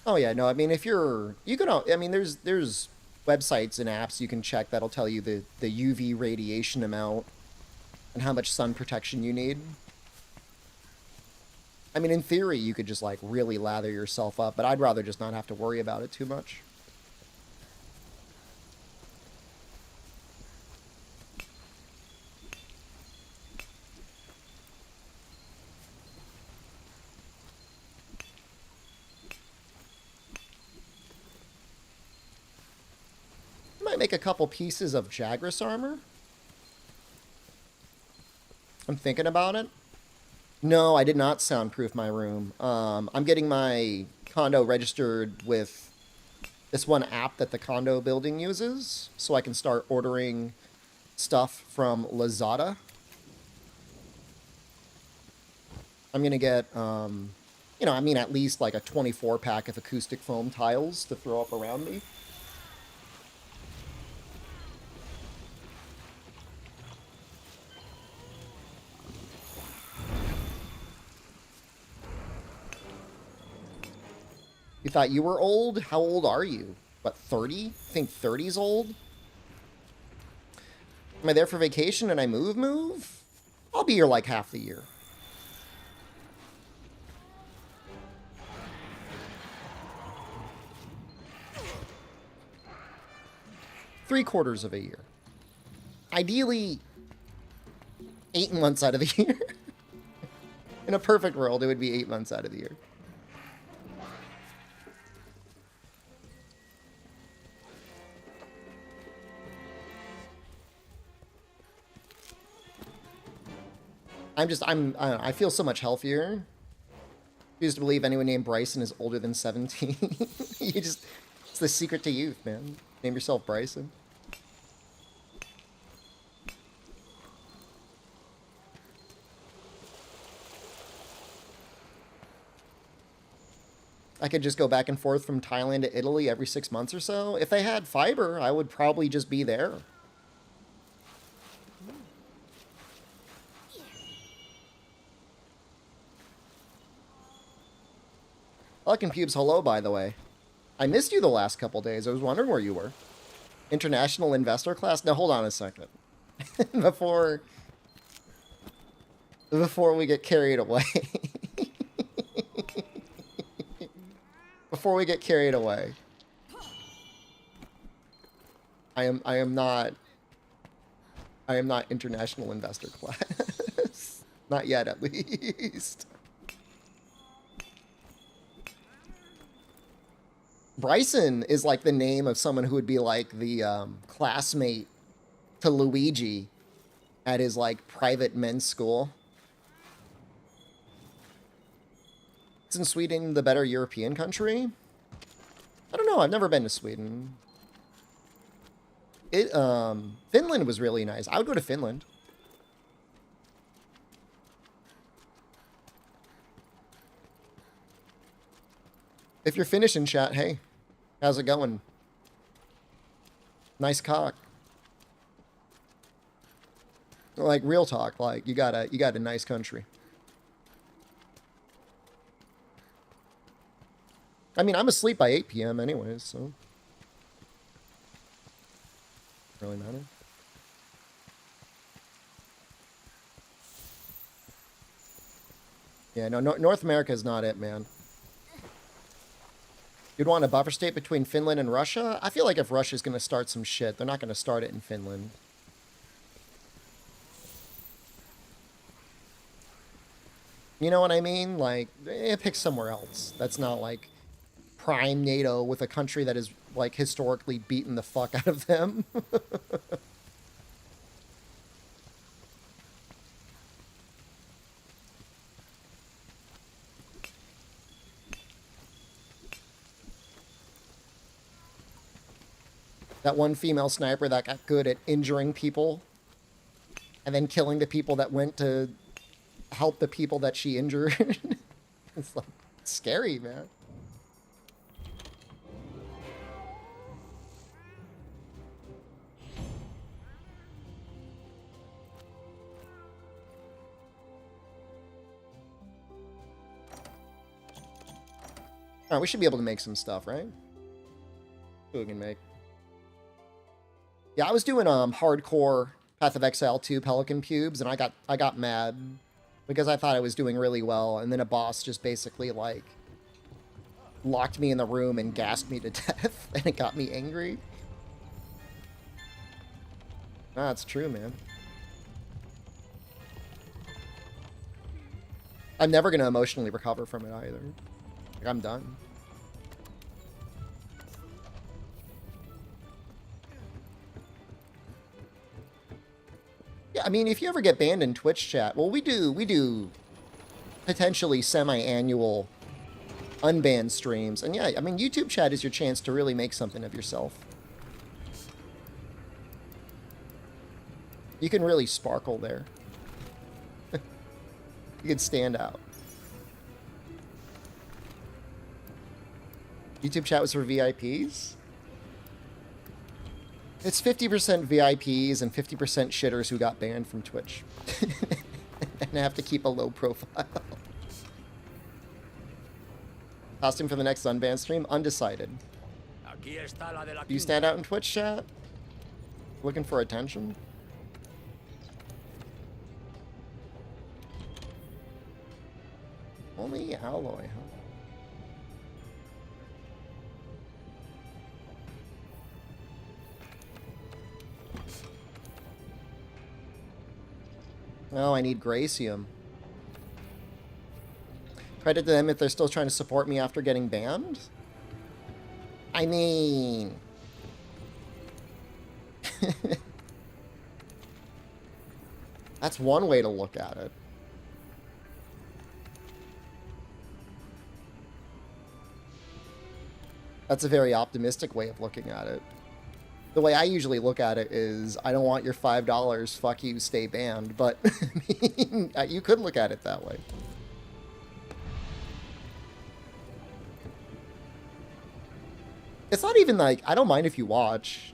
Oh yeah, no, I mean, if you can, I mean, there's websites and apps you can check that'll tell you the UV radiation amount and how much sun protection you need. I mean, in theory, you could just, like, really lather yourself up, but I'd rather just not have to worry about it too much. I might make a couple pieces of Jagras armor. I'm thinking about it. No, I did not soundproof my room. I'm getting my condo registered with this one app that the condo building uses, so I can start ordering stuff from Lazada. I'm gonna get, you know, I mean, at least like a 24 pack of acoustic foam tiles to throw up around me. You thought you were old? How old are you? What, 30? Think 30's old? Am I there for vacation and I move? I'll be here like half the year. Three-quarters of a year. Ideally, 8 months out of the year. In a perfect world, it would be 8 months out of the year. I feel so much healthier. I used to believe anyone named Bryson is older than 17. It's the secret to youth, man. Name yourself Bryson. I could just go back and forth from Thailand to Italy every 6 months or so. If they had fiber, I would probably just be there. Pelican Pubes, hello, by the way. I missed you the last couple days. I was wondering where you were. International investor class? No, hold on a second. Before we get carried away. Before we get carried away. I am not international investor class. Not yet, at least. Bryson is like the name of someone who would be like the classmate to Luigi at his like private men's school. Isn't Sweden the better European country? I don't know. I've never been to Sweden. Finland was really nice. I would go to Finland. If you're Finnish in chat, hey, how's it going? Nice cock. Like real talk, like you got a nice country. I mean, I'm asleep by 8 p.m. anyways, so really matter. Yeah, no, North America is not it, man. You'd want a buffer state between Finland and Russia? I feel like if Russia's going to start some shit, they're not going to start it in Finland. You know what I mean? Like, pick somewhere else. That's not, like, prime NATO with a country that is, like, historically beaten the fuck out of them. That one female sniper that got good at injuring people and then killing the people that went to help the people that she injured. It's like scary, man. All right, we should be able to make some stuff, right? See what we can make. Yeah, I was doing hardcore Path of Exile 2 Pelican Pubes, and I got mad because I thought I was doing really well, and then a boss just basically, like, locked me in the room and gassed me to death, and it got me angry. Nah, it's true, man. I'm never gonna emotionally recover from it either. Like, I'm done. Yeah, I mean, if you ever get banned in Twitch chat, well, we do potentially semi-annual unbanned streams. And yeah, I mean, YouTube chat is your chance to really make something of yourself. You can really sparkle there. You can stand out. YouTube chat was for VIPs? It's 50% VIPs and 50% shitters who got banned from Twitch. And have to keep a low profile. Costume for the next unbanned stream? Undecided. Do you stand out in Twitch chat? Looking for attention? Only alloy, huh? Oh, I need Gracium. Credit to them if they're still trying to support me after getting banned. I mean... That's one way to look at it. That's a very optimistic way of looking at it. The way I usually look at it is, I don't want your $5, fuck you, stay banned. But, I mean, you could look at it that way. It's not even like, I don't mind if you watch.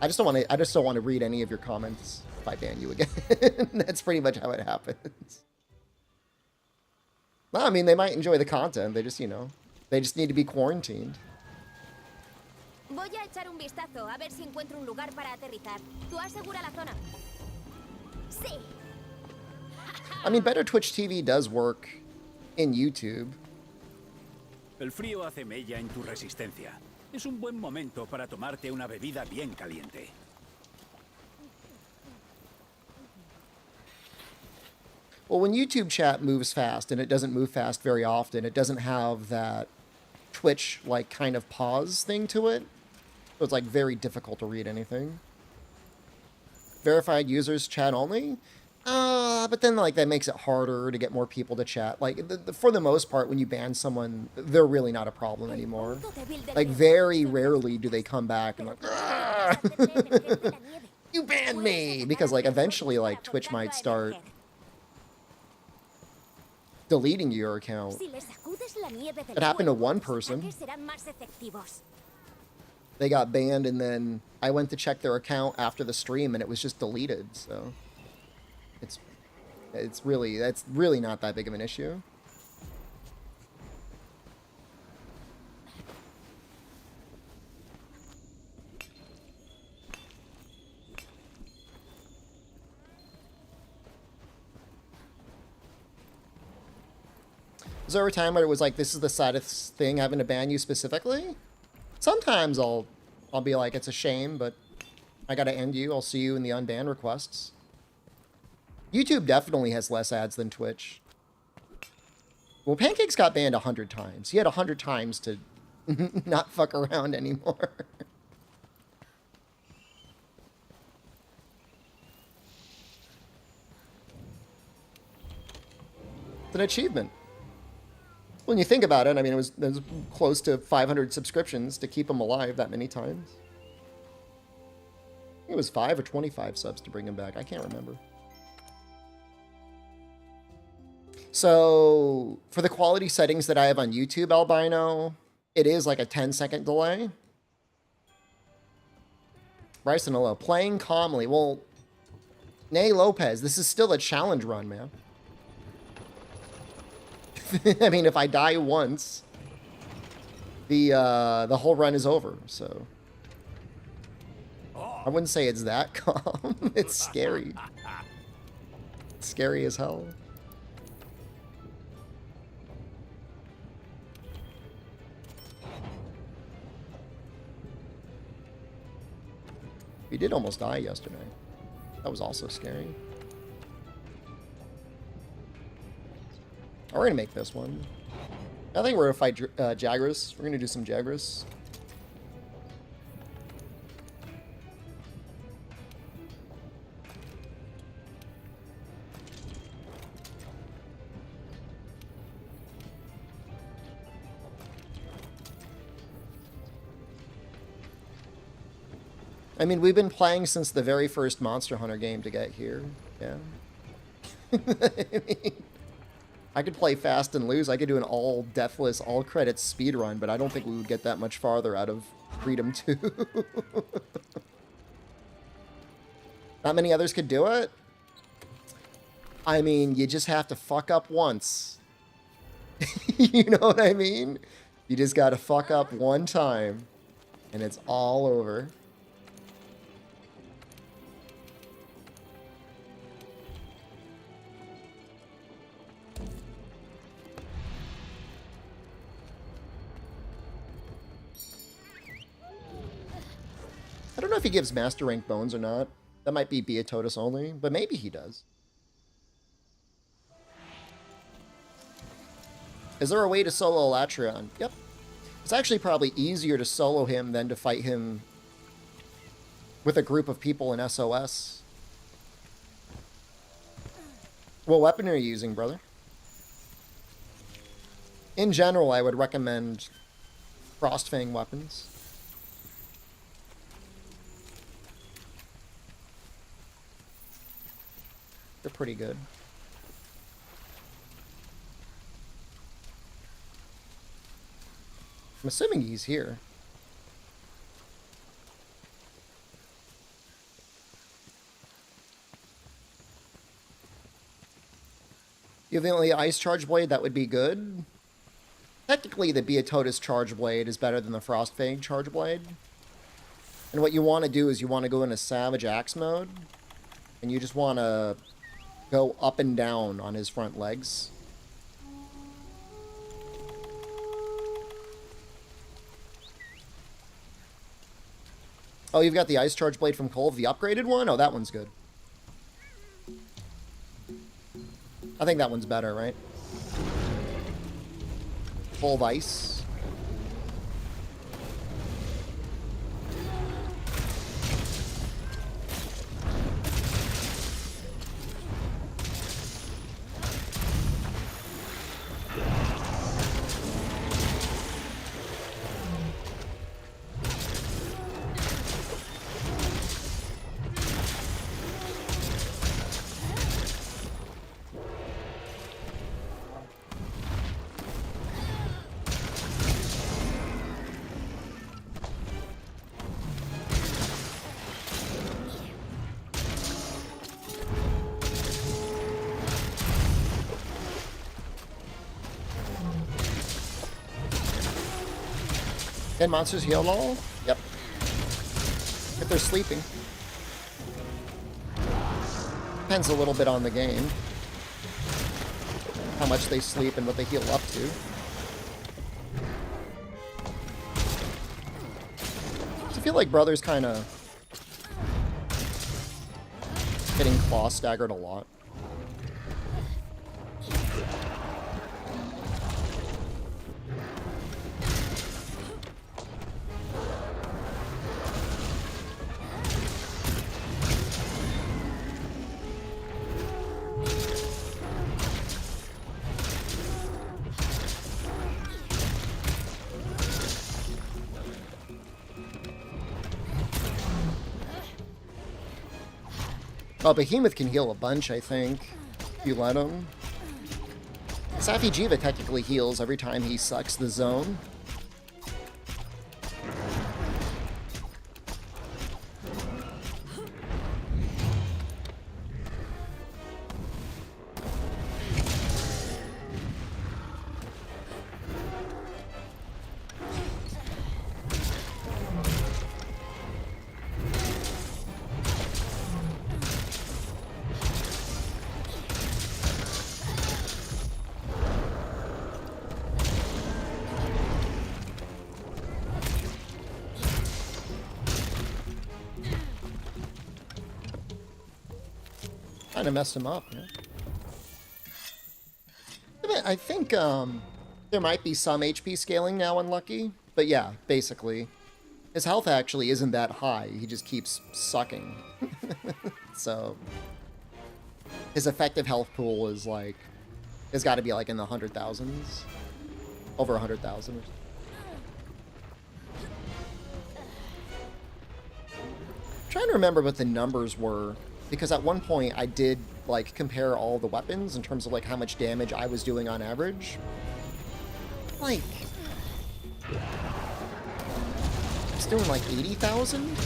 I just don't want to read any of your comments if I ban you again. That's pretty much how it happens. No, I mean, they might enjoy the content. They just, you know, they just need to be quarantined. Voy a echar un vistazo a ver si encuentro un lugar para aterrizar. Tú asegura la zona. Sí. I mean, better Twitch TV does work in YouTube. El frío hace mella en tu resistencia. Es un buen momento para tomarte una bebida bien caliente. Well, when YouTube chat moves fast, and it doesn't move fast very often, it doesn't have that Twitch, like, kind of pause thing to it. So it's, like, very difficult to read anything. Verified users chat only? But then, like, that makes it harder to get more people to chat. Like, for the most part, when you ban someone, they're really not a problem anymore. Like, very rarely do they come back and, like, you banned me! Because, like, eventually, like, Twitch might start deleting your account. It happened to one person. They got banned, and then I went to check their account after the stream, and it was just deleted. So that's really not that big of an issue. Was there a time where it was like, this is the saddest thing, having to ban you specifically? Sometimes I'll be like, it's a shame, but I gotta end you. I'll see you in the unban requests. YouTube definitely has less ads than Twitch. Well, Pancakes got banned 100 times. He had 100 times to not fuck around anymore. It's an achievement. When you think about it, I mean, it was close to 500 subscriptions to keep him alive that many times. It was 5 or 25 subs to bring him back. I can't remember. So, for the quality settings that I have on YouTube, Albino, it is like a 10-second delay. Bryson Hello, playing calmly. Well, Nay Lopez, this is still a challenge run, man. I mean, if I die once, the whole run is over, so I wouldn't say it's that calm. It's scary. It's scary as hell. He did almost die yesterday. That was also scary. Oh, we're gonna make this one. I think we're gonna fight Jagras. We're gonna do some Jagras. I mean, we've been playing since the very first Monster Hunter game to get here. Yeah. I mean, I could play fast and lose. I could do an all Deathless, all credits speedrun, but I don't think we would get that much farther out of Freedom 2. Not many others could do it? I mean, you just have to fuck up once. You know what I mean? You just gotta fuck up one time, and it's all over. I don't know if he gives Master Rank bones or not. That might be Beatotus only, but maybe he does. Is there a way to solo Latreon? Yep. It's actually probably easier to solo him than to fight him with a group of people in SOS. What weapon are you using, brother? In general, I would recommend Frostfang weapons. They're pretty good. I'm assuming he's here. You have the only Ice Charge Blade, that would be good. Technically, the Beatotus Charge Blade is better than the Frostfang Charge Blade. And what you want to do is you want to go into Savage Axe mode, and you just want to go up and down on his front legs. Oh, you've got the Ice Charge Blade from Kolv, the upgraded one? Oh, that one's good. I think that one's better, right? Full of ice. Can monsters heal all? Yep. If they're sleeping. Depends a little bit on the game. How much they sleep and what they heal up to. So I feel like Brother's kind of getting claw staggered a lot. Oh, Behemoth can heal a bunch, I think, if you let him. Safi Jiva technically heals every time he sucks the zone. Kind of messed him up, yeah. I think there might be some HP scaling now on Lucky, but yeah, basically. His health actually isn't that high, he just keeps sucking. So, his effective health pool is like, it's got to be like in the 100,000s. Over 100,000. Trying to remember what the numbers were, because at one point I did like compare all the weapons in terms of like how much damage I was doing on average. Like, it's doing like 80,000.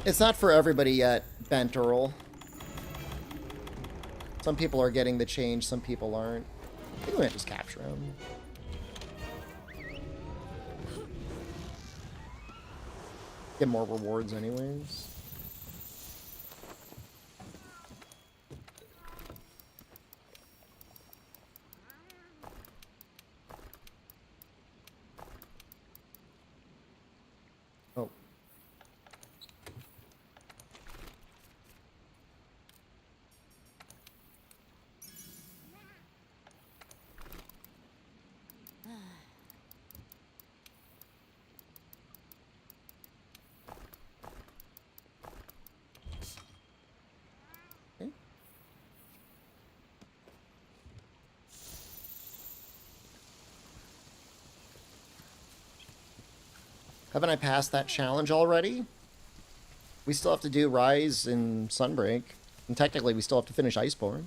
It's not for everybody yet, Bent Earl. Some people are getting the change, some people aren't. I think we might just capture him. Get more rewards anyways. Oh. Haven't I passed that challenge already? We still have to do Rise and Sunbreak. And technically, we still have to finish Iceborne.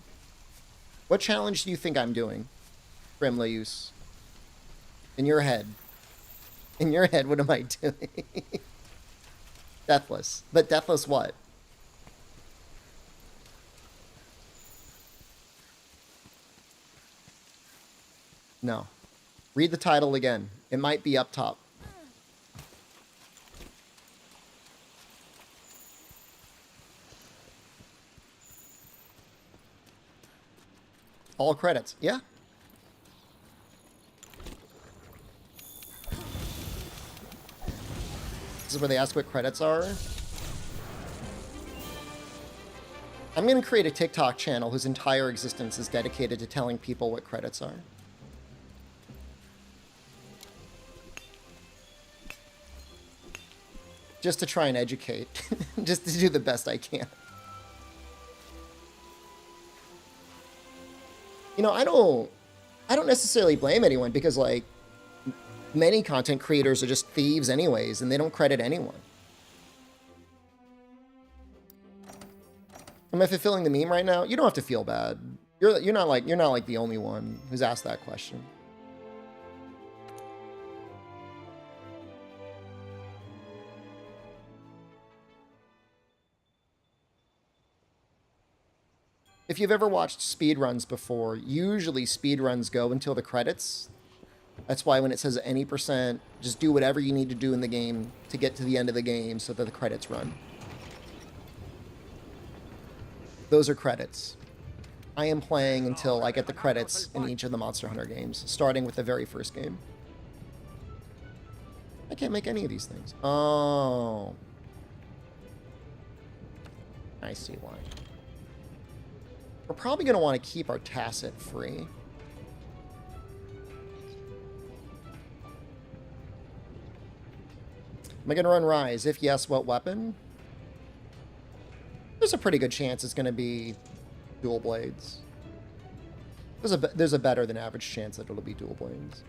What challenge do you think I'm doing, Grimleus? In your head. In your head, what am I doing? Deathless. But Deathless what? No. Read the title again. It might be up top. All credits. Yeah. This is where they ask what credits are. I'm going to create a TikTok channel whose entire existence is dedicated to telling people what credits are. Just to try and educate. Just to do the best I can. You know, I don't necessarily blame anyone because, like, many content creators are just thieves anyways, and they don't credit anyone. Am I fulfilling the meme right now? You don't have to feel bad. You're not like the only one who's asked that question. If you've ever watched speedruns before, usually speedruns go until the credits. That's why when it says any percent, just do whatever you need to do in the game to get to the end of the game so that the credits run. Those are credits. I am playing until I get the credits in each of the Monster Hunter games, starting with the very first game. I can't make any of these things. Oh. I see why. We're probably going to want to keep our tacit free. Am I going to run Rise? If yes, what weapon? There's a pretty good chance it's going to be dual blades. There's a better than average chance that it'll be dual blades.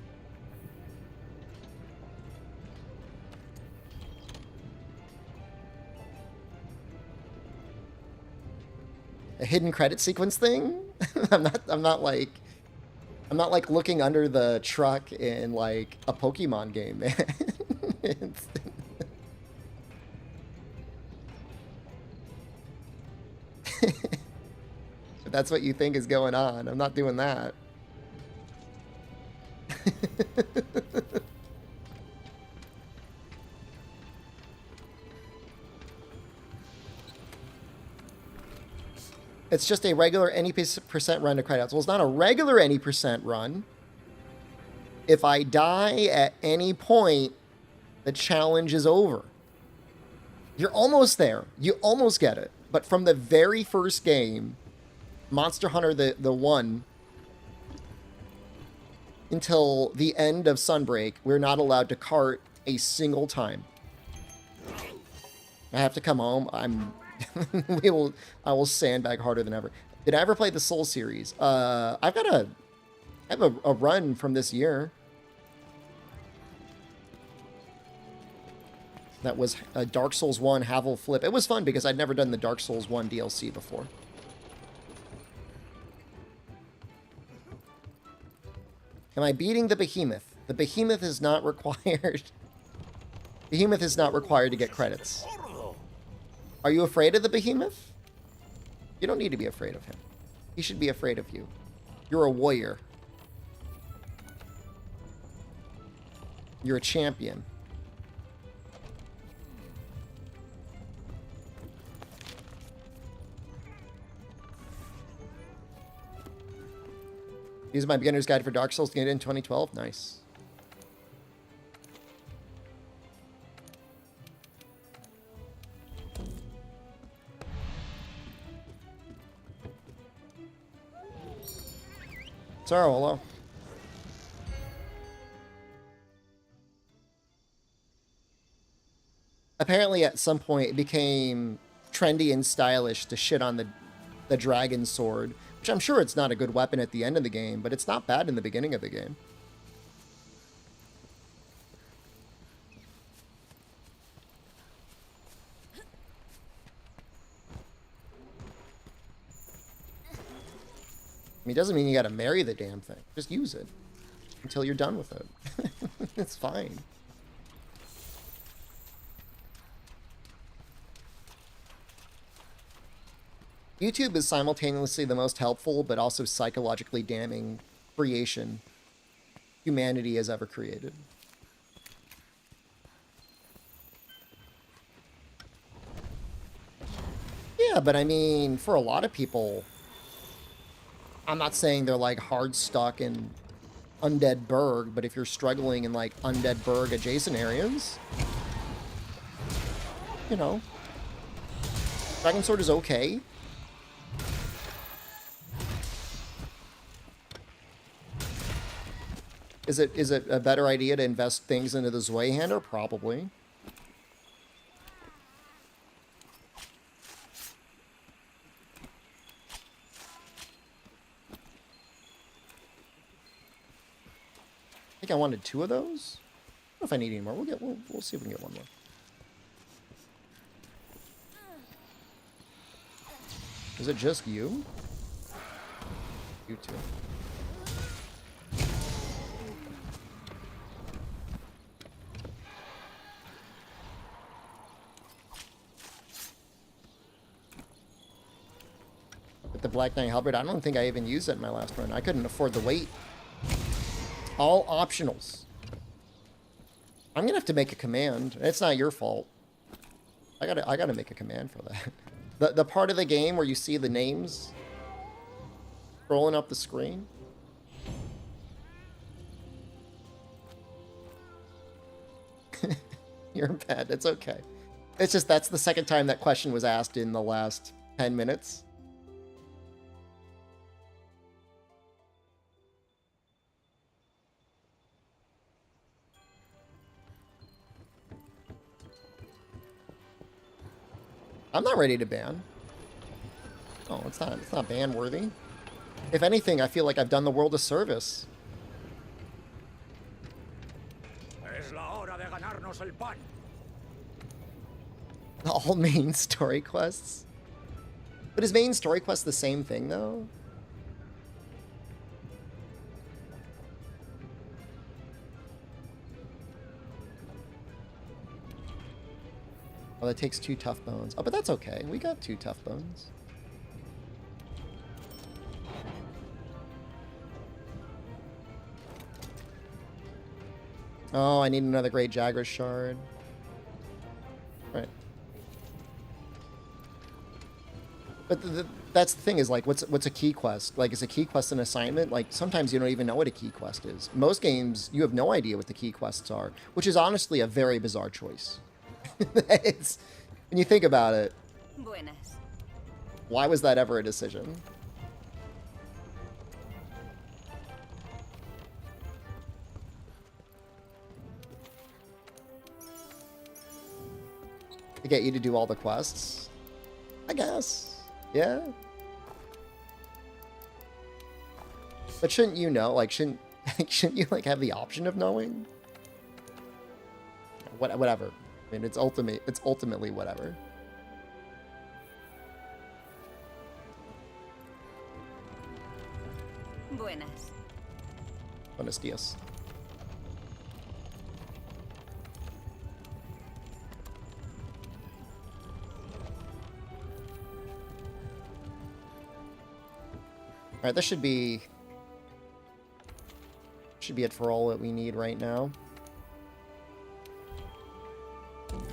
A hidden credit sequence thing? I'm not like I'm not like looking under the truck in like a Pokemon game, man. It's... If that's what you think is going on, I'm not doing that. It's just a regular any percent run to credits. Well, it's not a regular any percent run. If I die at any point, the challenge is over. You're almost there. You almost get it. But from the very first game, Monster Hunter the one, until the end of Sunbreak, we're not allowed to cart a single time. I have to come home. I will sandbag harder than ever. Did I ever play the Soul series? I have a run from this year. That was Dark Souls 1 Havel Flip. It was fun because I'd never done the Dark Souls 1 DLC before. Am I beating the Behemoth? The Behemoth is not required. Behemoth is not required to get credits. Are you afraid of the Behemoth? You don't need to be afraid of him. He should be afraid of you. You're a warrior. You're a champion. Use my beginner's guide for Dark Souls to get it in 2012. Nice. Sorry, hello. Apparently at some point it became trendy and stylish to shit on the dragon sword, which I'm sure it's not a good weapon at the end of the game, but it's not bad in the beginning of the game. I mean, it doesn't mean you gotta marry the damn thing. Just use it until you're done with it. It's fine. YouTube is simultaneously the most helpful, but also psychologically damning creation humanity has ever created. Yeah, but I mean, for a lot of people, I'm not saying they're like hard stuck in Undead Burg, but if you're struggling in like Undead Burg adjacent areas, you know, Dragon Sword is okay. Is it a better idea to invest things into the Zweihander? Probably. I think I wanted 2 of those. I don't know if I need any more. We'll see if we can get one more. Is it just you? You too. With the Black Knight Halberd, I don't think I even used it in my last run. I couldn't afford the wait. All optionals. I'm gonna have to make a command. It's not your fault. I gotta make a command for that. The part of the game where you see the names scrolling up the screen. You're bad. It's okay. It's just that's the second time that question was asked in the last 10 minutes. I'm not ready to ban. Oh, it's not ban worthy. If anything, I feel like I've done the world a service. Es la hora de ganarnos el pan. All main story quests. But is main story quest the same thing though? Oh, that takes 2 tough bones. Oh, but that's okay. We got 2 tough bones. Oh, I need another Great Jagras shard. Right. But that's the thing is, like, what's a key quest? Like, is a key quest an assignment? Like, sometimes you don't even know what a key quest is. Most games, you have no idea what the key quests are, which is honestly a very bizarre choice. It's, when you think about it, Buenas. why was that ever a decision? To get you to do all the quests? I guess. Yeah. But shouldn't you know? Like, shouldn't you, like, have the option of knowing? Whatever. I mean, it's ultimately whatever. Buenas. Buenos dias. Alright, this should be it for all that we need right now.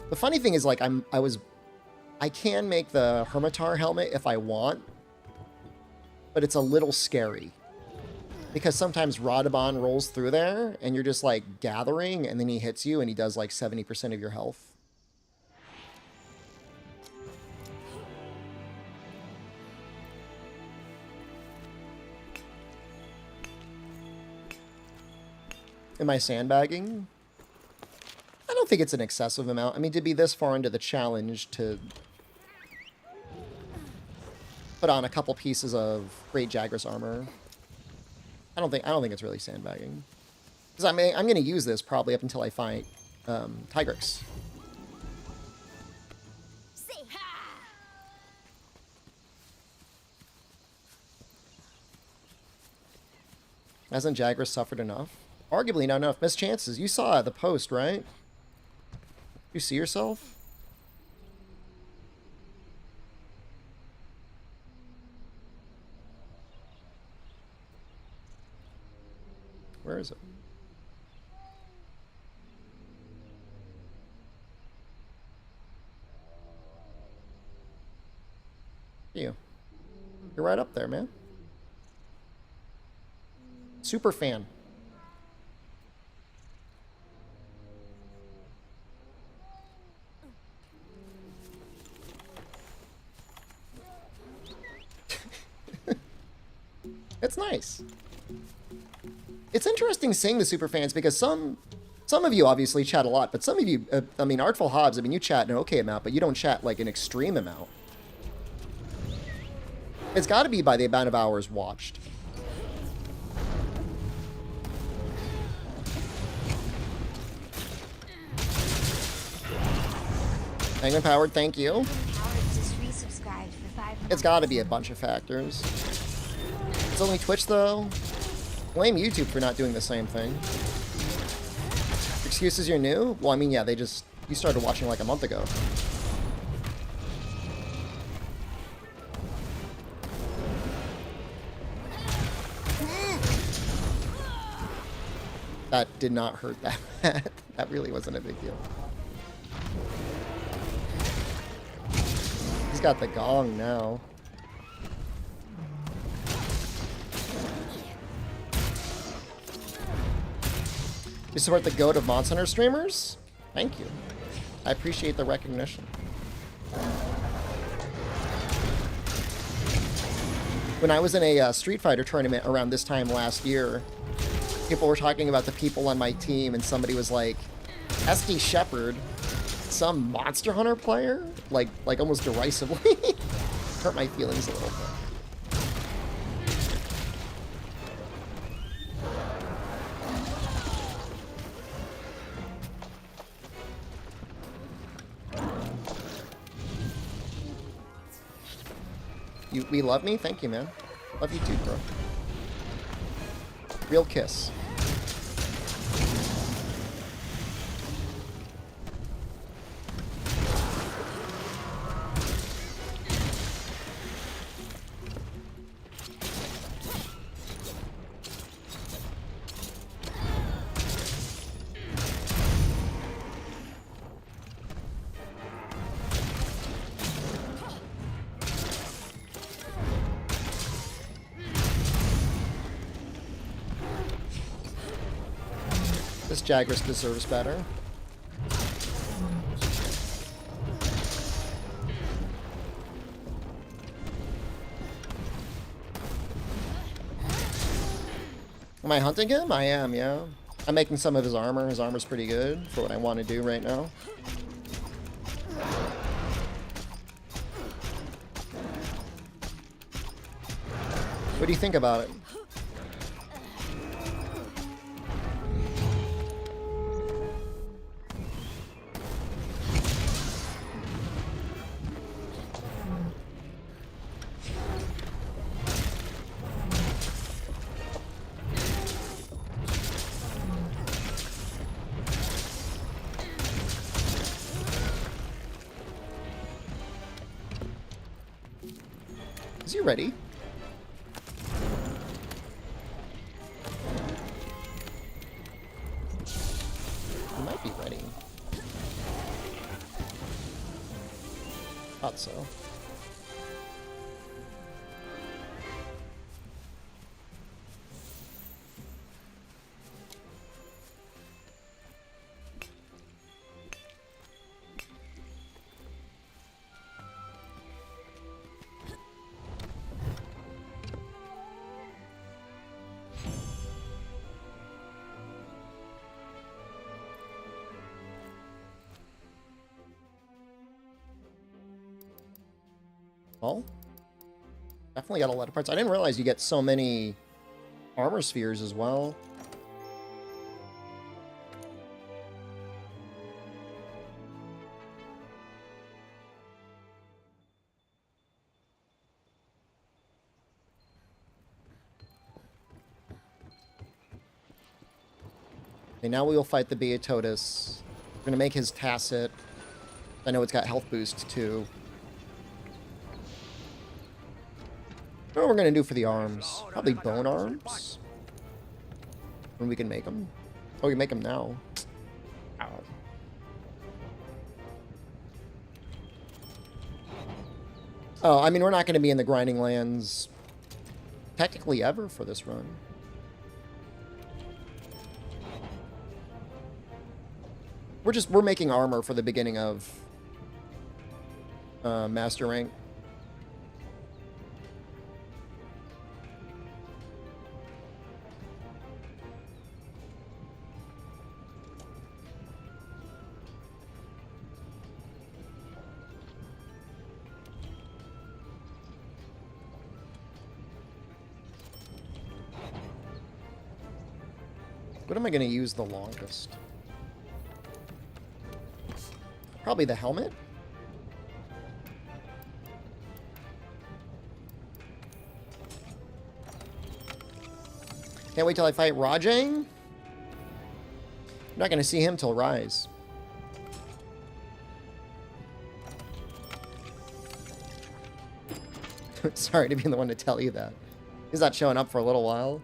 The funny thing is, like, I can make the Hermitar helmet if I want, but it's a little scary. Because sometimes Radabon rolls through there, and you're just, like, gathering, and then he hits you, and he does, like, 70% of your health. Am I sandbagging? I don't think it's an excessive amount. I mean, to be this far into the challenge to put on a couple pieces of Great Jagras armor, I don't think it's really sandbagging. Because I'm going to use this probably up until I fight Tigrex. Hasn't Jagras suffered enough? Arguably not enough. Missed chances. You saw the post, right? You see yourself? Where is it? You. You're right up there, man. Super fan. It's nice. It's interesting seeing the super fans because some of you obviously chat a lot, but some of you, I mean, Artful Hobbs, I mean, you chat an okay amount, but you don't chat like an extreme amount. It's got to be by the amount of hours watched. Hangman Powered, thank you. It's got to be a bunch of factors. It's only Twitch, though. Blame YouTube for not doing the same thing. Excuses you're new? Well, I mean, yeah, you started watching like a month ago. That did not hurt that bad. That really wasn't a big deal. He's got the gong now. You support the GOAT of Monster Hunter streamers? Thank you. I appreciate the recognition. When I was in a Street Fighter tournament around this time last year, people were talking about the people on my team, and somebody was like, SD Shepard, some Monster Hunter player? Like almost derisively. Hurt my feelings a little bit. We love me? Thank you, man. Love you too, bro. Real kiss. This Jagras deserves better. Am I hunting him? I am, yeah. I'm making some of his armor. His armor's pretty good for what I want to do right now. What do you think about it? Is he ready? He might be ready. Thought so. Well, definitely got a lot of parts. I didn't realize you get so many armor spheres as well. Okay, now we will fight the Beatotus. We're gonna make his Tacit. I know it's got health boost too. What are we gonna do for the arms? Probably bone arms. When we can make them. Oh, we can make them now. Ow. Oh, I mean, we're not gonna be in the grinding lands technically ever for this run. We're making armor for the beginning of Master Rank. What am I going to use the longest? Probably the helmet. Can't wait till I fight Rajang. I'm not going to see him till Rise. Sorry to be the one to tell you that. He's not showing up for a little while.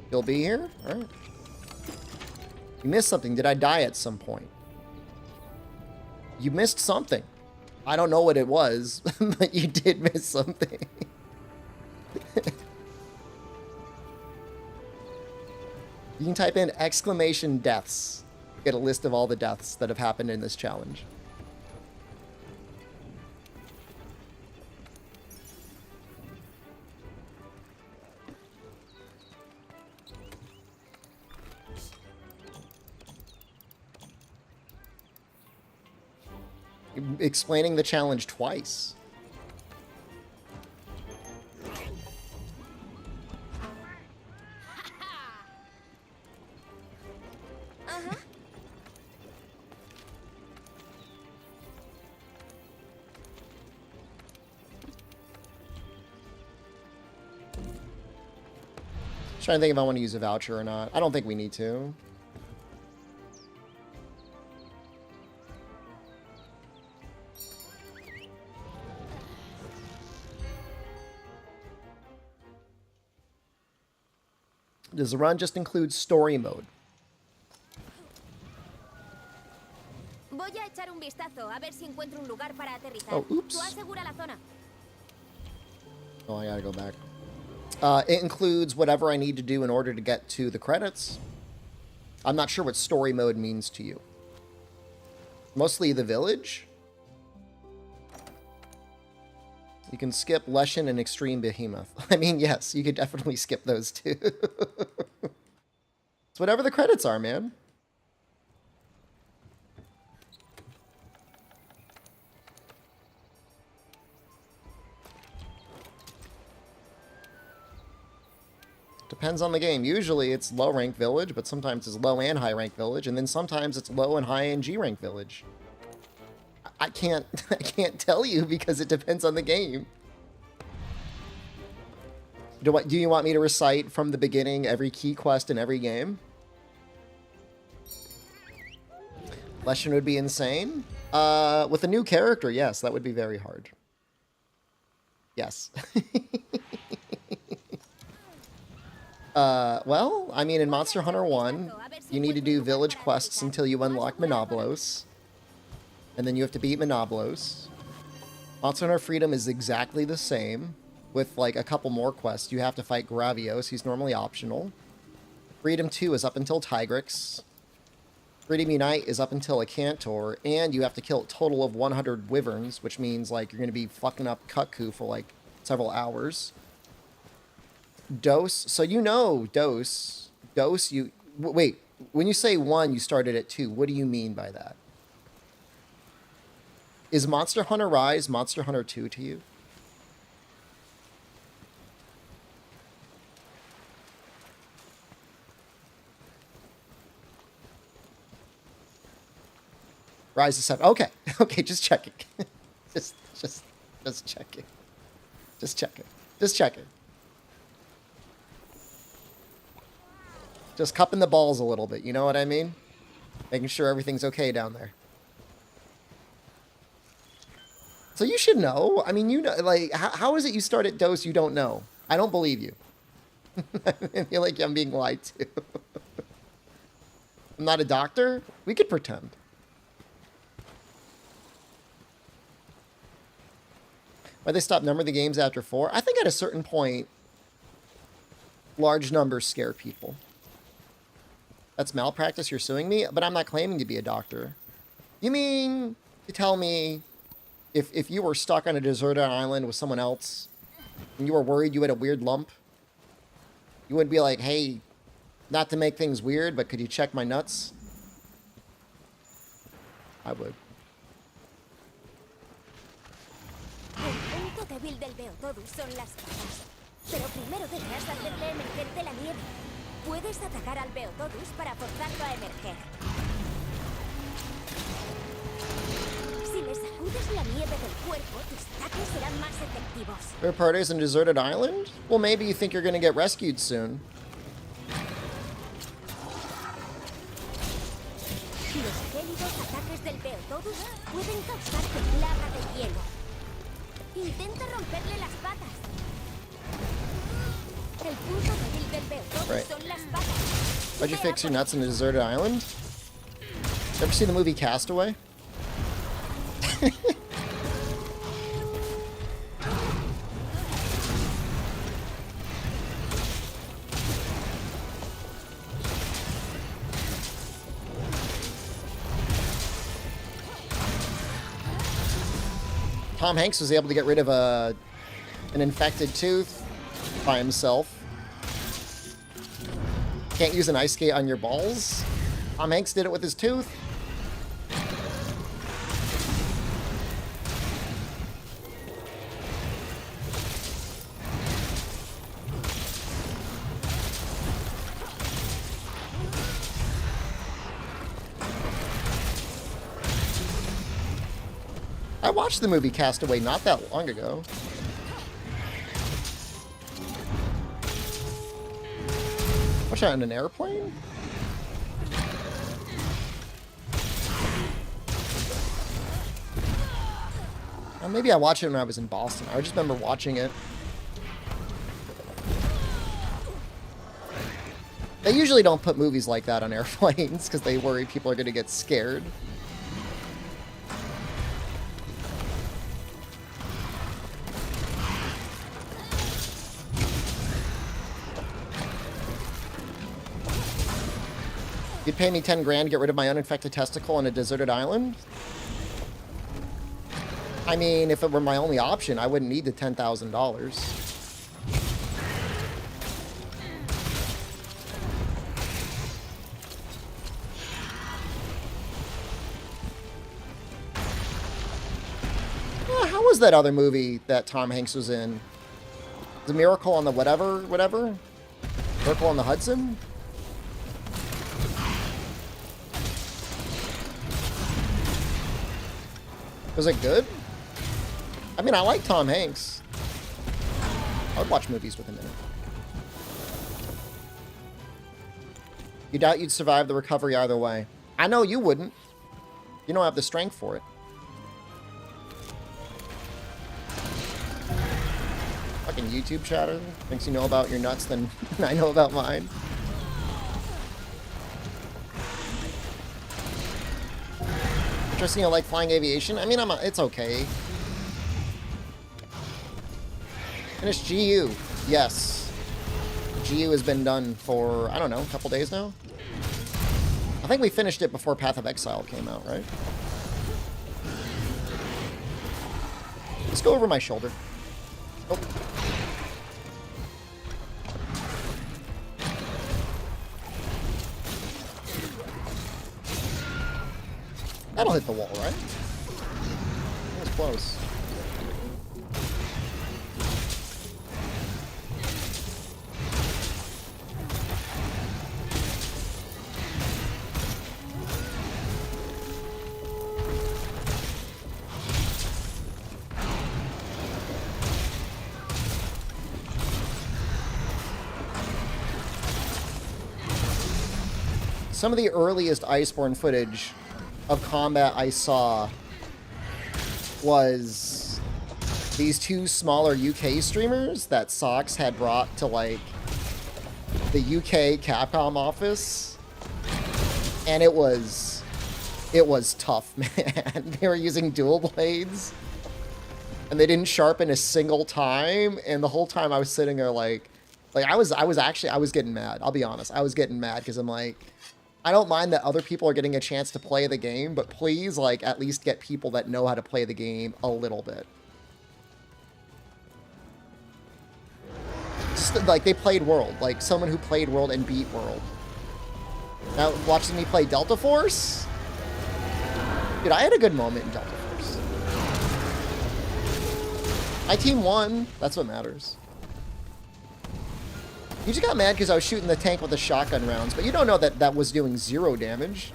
You'll be here? Alright. You missed something. Did I die at some point? You missed something. I don't know what it was, but you did miss something. You can type in exclamation deaths. Get a list of all the deaths that have happened in this challenge. Explaining the challenge twice. Trying to think if I want to use a voucher or not. I don't think we need to. Does the run just include story mode? Voy a echar un vistazo a ver si encuentro un lugar para aterrizar. Oh, oops. Tú asegura la zona. Oh, I gotta go back. It includes whatever I need to do in order to get to the credits. I'm not sure what story mode means to you. Mostly the village. You can skip Leshen and Extreme Behemoth. I mean, yes, you could definitely skip those too. It's whatever the credits are, man. Depends on the game. Usually it's low rank village, but sometimes it's low and high rank village, and then sometimes it's low and high and G rank village. I can't tell you because it depends on the game. Do you want me to recite from the beginning every key quest in every game? Leshen would be insane. With a new character, yes, that would be very hard. Yes. Well, I mean, in Monster Hunter 1, you need to do village quests until you unlock Monoblos. And then you have to beat Monoblos. Monster Hunter Freedom is exactly the same, with like a couple more quests. You have to fight Gravios, he's normally optional. Freedom 2 is up until Tigrex. Freedom Unite is up until a Cantor, and you have to kill a total of 100 Wyverns, which means like you're going to be fucking up Kutku for like several hours. Dose, so you know Dose. Dose, you... Wait, when you say 1, you started at 2. What do you mean by that? Is Monster Hunter Rise Monster Hunter 2 to you? Rise is 7. Okay, okay, just checking. just checking. Just checking. Just checking. Just cupping the balls a little bit, you know what I mean? Making sure everything's okay down there. So you should know. I mean, you know, like, how is it you start at Dose you don't know? I don't believe you. I feel like I'm being lied to. I'm not a doctor. We could pretend. Why they stop numbering the games after 4? I think at a certain point, large numbers scare people. That's malpractice, you're suing me? But I'm not claiming to be a doctor. You mean to tell me if you were stuck on a deserted island with someone else and you were worried you had a weird lump, you wouldn't be like, hey, not to make things weird, but could you check my nuts? I would. El punto débil del Beotodus son las patas. Pero primero deberás hacerle emerger de la nieve. Puedes atacar al Beotodus para forzarlo a emerger. Si le sacudes la nieve del cuerpo, tus ataques serán más efectivos. There are parties on a deserted island? Well, maybe you think you're going to get rescued soon. Los gélidos ataques del Beotodus pueden causarte plaga de hielo. Intenta romperle las patas. El punto débil del Beotodus son las patas. Why'd you fix your nuts on a deserted island? Ever seen the movie Castaway? Tom Hanks was able to get rid of an infected tooth by himself. Can't use an ice skate on your balls. Tom Hanks did it with his tooth. I watched the movie Castaway not that long ago. Watch that on an airplane? Well, maybe I watched it when I was in Boston. I just remember watching it. They usually don't put movies like that on airplanes because they worry people are going to get scared. You'd pay me 10 grand to get rid of my uninfected testicle on a deserted island? I mean, if it were my only option, I wouldn't need the $10,000. How was that other movie that Tom Hanks was in? The Miracle on the whatever? Miracle on the Hudson? Was it good? I mean, I like Tom Hanks. I would watch movies with him in it. You doubt you'd survive the recovery either way. I know you wouldn't. You don't have the strength for it. Fucking YouTube chatter thinks you know about your nuts than I know about mine. Interesting, I like flying aviation. I mean, it's okay. Finished GU. Yes. GU has been done for, I don't know, a couple days now. I think we finished it before Path of Exile came out, right? Let's go over my shoulder. Oh. That'll hit the wall, right? That was close. Some of the earliest Iceborne footage of combat I saw was these two smaller UK streamers that Sox had brought to like the UK Capcom office, and it was tough, man. They were using dual blades and they didn't sharpen a single time, and the whole time I was sitting there like I was getting mad. I'll be honest, I was getting mad because I'm like, I don't mind that other people are getting a chance to play the game, but please, like, at least get people that know how to play the game a little bit. Just, like, they played World. Like, someone who played World and beat World. Now, watching me play Delta Force? Dude, I had a good moment in Delta Force. My team won. That's what matters. You just got mad because I was shooting the tank with the shotgun rounds, but you don't know that that was doing 0 damage.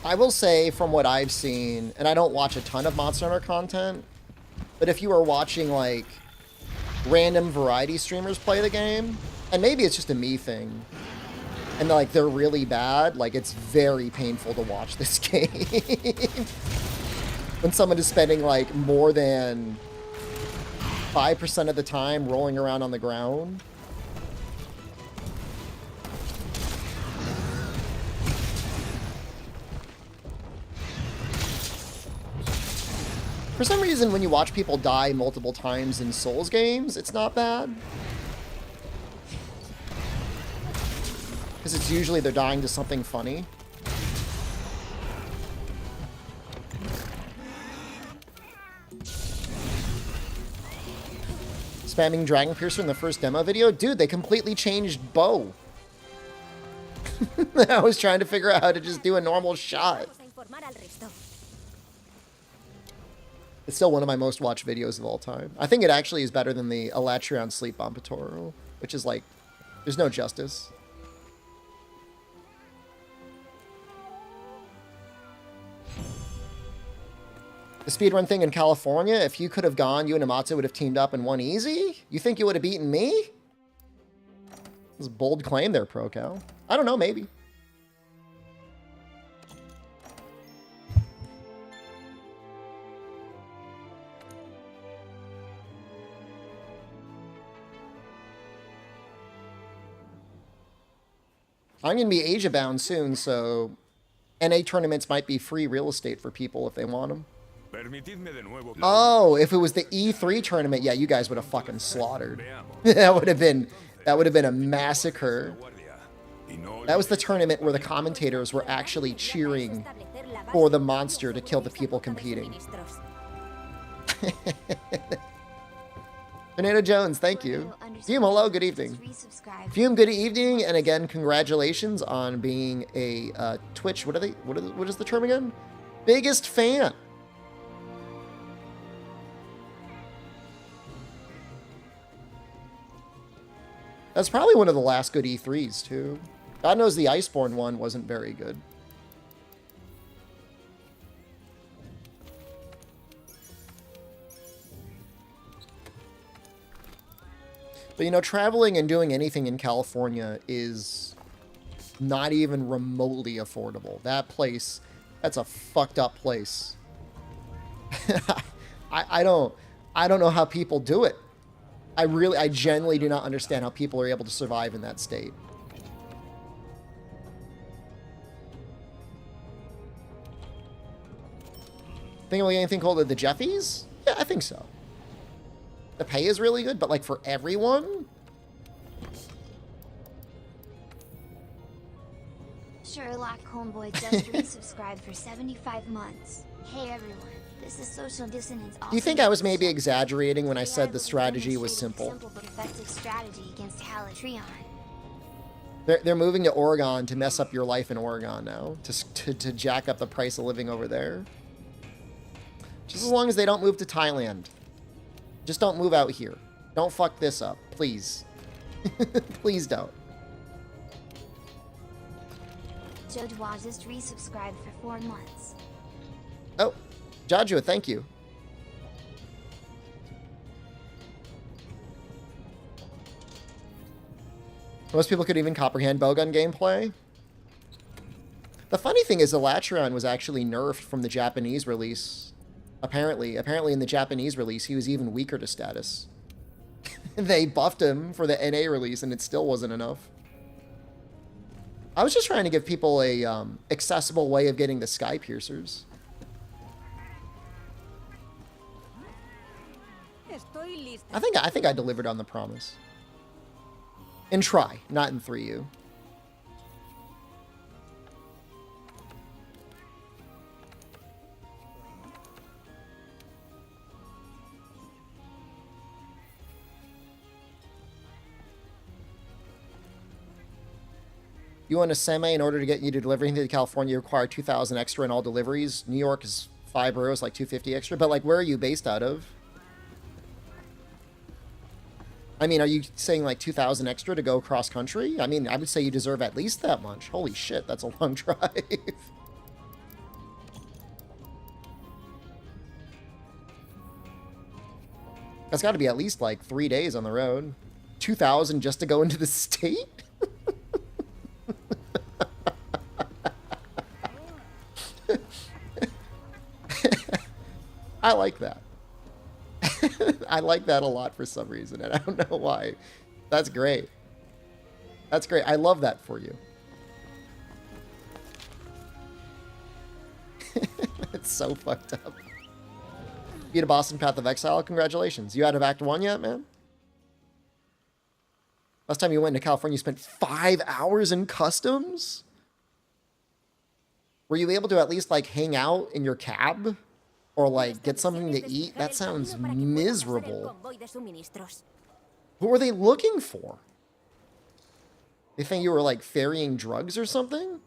I will say, from what I've seen, and I don't watch a ton of Monster Hunter content, but if you are watching, like, random variety streamers play the game, and maybe it's just a me thing, and, like, they're really bad, like, it's very painful to watch this game. When someone is spending, like, more than 5% of the time rolling around on the ground. For some reason, when you watch people die multiple times in Souls games, it's not bad. Because it's usually they're dying to something funny. Spamming Dragon Piercer in the first demo video? Dude, they completely changed bow. I was trying to figure out how to just do a normal shot. It's still one of my most watched videos of all time. I think it actually is better than the Elatrion Sleep Bomb tutorial, which is like, there's no justice. The speedrun thing in California, if you could have gone, you and Amatsu would have teamed up and won easy? You think you would have beaten me? That's a bold claim there, ProCal. I don't know, maybe. I'm going to be Asia bound soon, so NA tournaments might be free real estate for people if they want them. Permitidme de nuevo. Oh, if it was the E3 tournament, yeah, you guys would have fucking slaughtered. that would have been a massacre. That was the tournament where the commentators were actually cheering for the monster to kill the people competing. Fernando Jones, thank you. Fume, hello, good evening. Fume, good evening, and again, congratulations on being a Twitch. What is the term again? Biggest fan. That's probably one of the last good E3s, too. God knows the Iceborne one wasn't very good. But, you know, traveling and doing anything in California is not even remotely affordable. That place, that's a fucked up place. I don't know how people do it. I genuinely do not understand how people are able to survive in that state. Think of anything called the Jeffies? Yeah, I think so. The pay is really good, but like for everyone? Sherlock Homeboy just resubscribed for 75 months. Hey everyone, this is social dissonance. Do you think I was maybe exaggerating when I said the strategy was simple? Simple but effective strategy against Halatrion. They're moving to Oregon to mess up your life in Oregon now, to jack up the price of living over there. Just as long as they don't move to Thailand. Just don't move out here. Don't fuck this up, please. Please don't. Jodwa just resubscribed for 4 months. Oh, Jajua, thank you. Most people could even comprehend bowgun gameplay. The funny thing is, Elatrion was actually nerfed from the Japanese release. Apparently in the Japanese release, he was even weaker to status. They buffed him for the NA release, and it still wasn't enough. I was just trying to give people a accessible way of getting the Sky Piercers. I think I delivered on the promise. In try, not in 3U. You want a semi in order to get you to deliver anything to California, you require 2,000 extra in all deliveries. New York is 5 euros, like 250 extra. But like, where are you based out of? I mean, are you saying like 2,000 extra to go cross country? I mean, I would say you deserve at least that much. Holy shit, that's a long drive. That's got to be at least like 3 days on the road. 2,000 just to go into the state? I like that. I like that a lot for some reason, and I don't know why. That's great. That's great. I love that for you. It's so fucked up. Beat a boss in Path of Exile. Congratulations. You out of Act 1 yet, man? Last time you went to California, you spent 5 hours in customs? Were you able to at least, like, hang out in your cab? Or, like, get something to eat? That sounds miserable. What were they looking for? They think you were, like, ferrying drugs or something?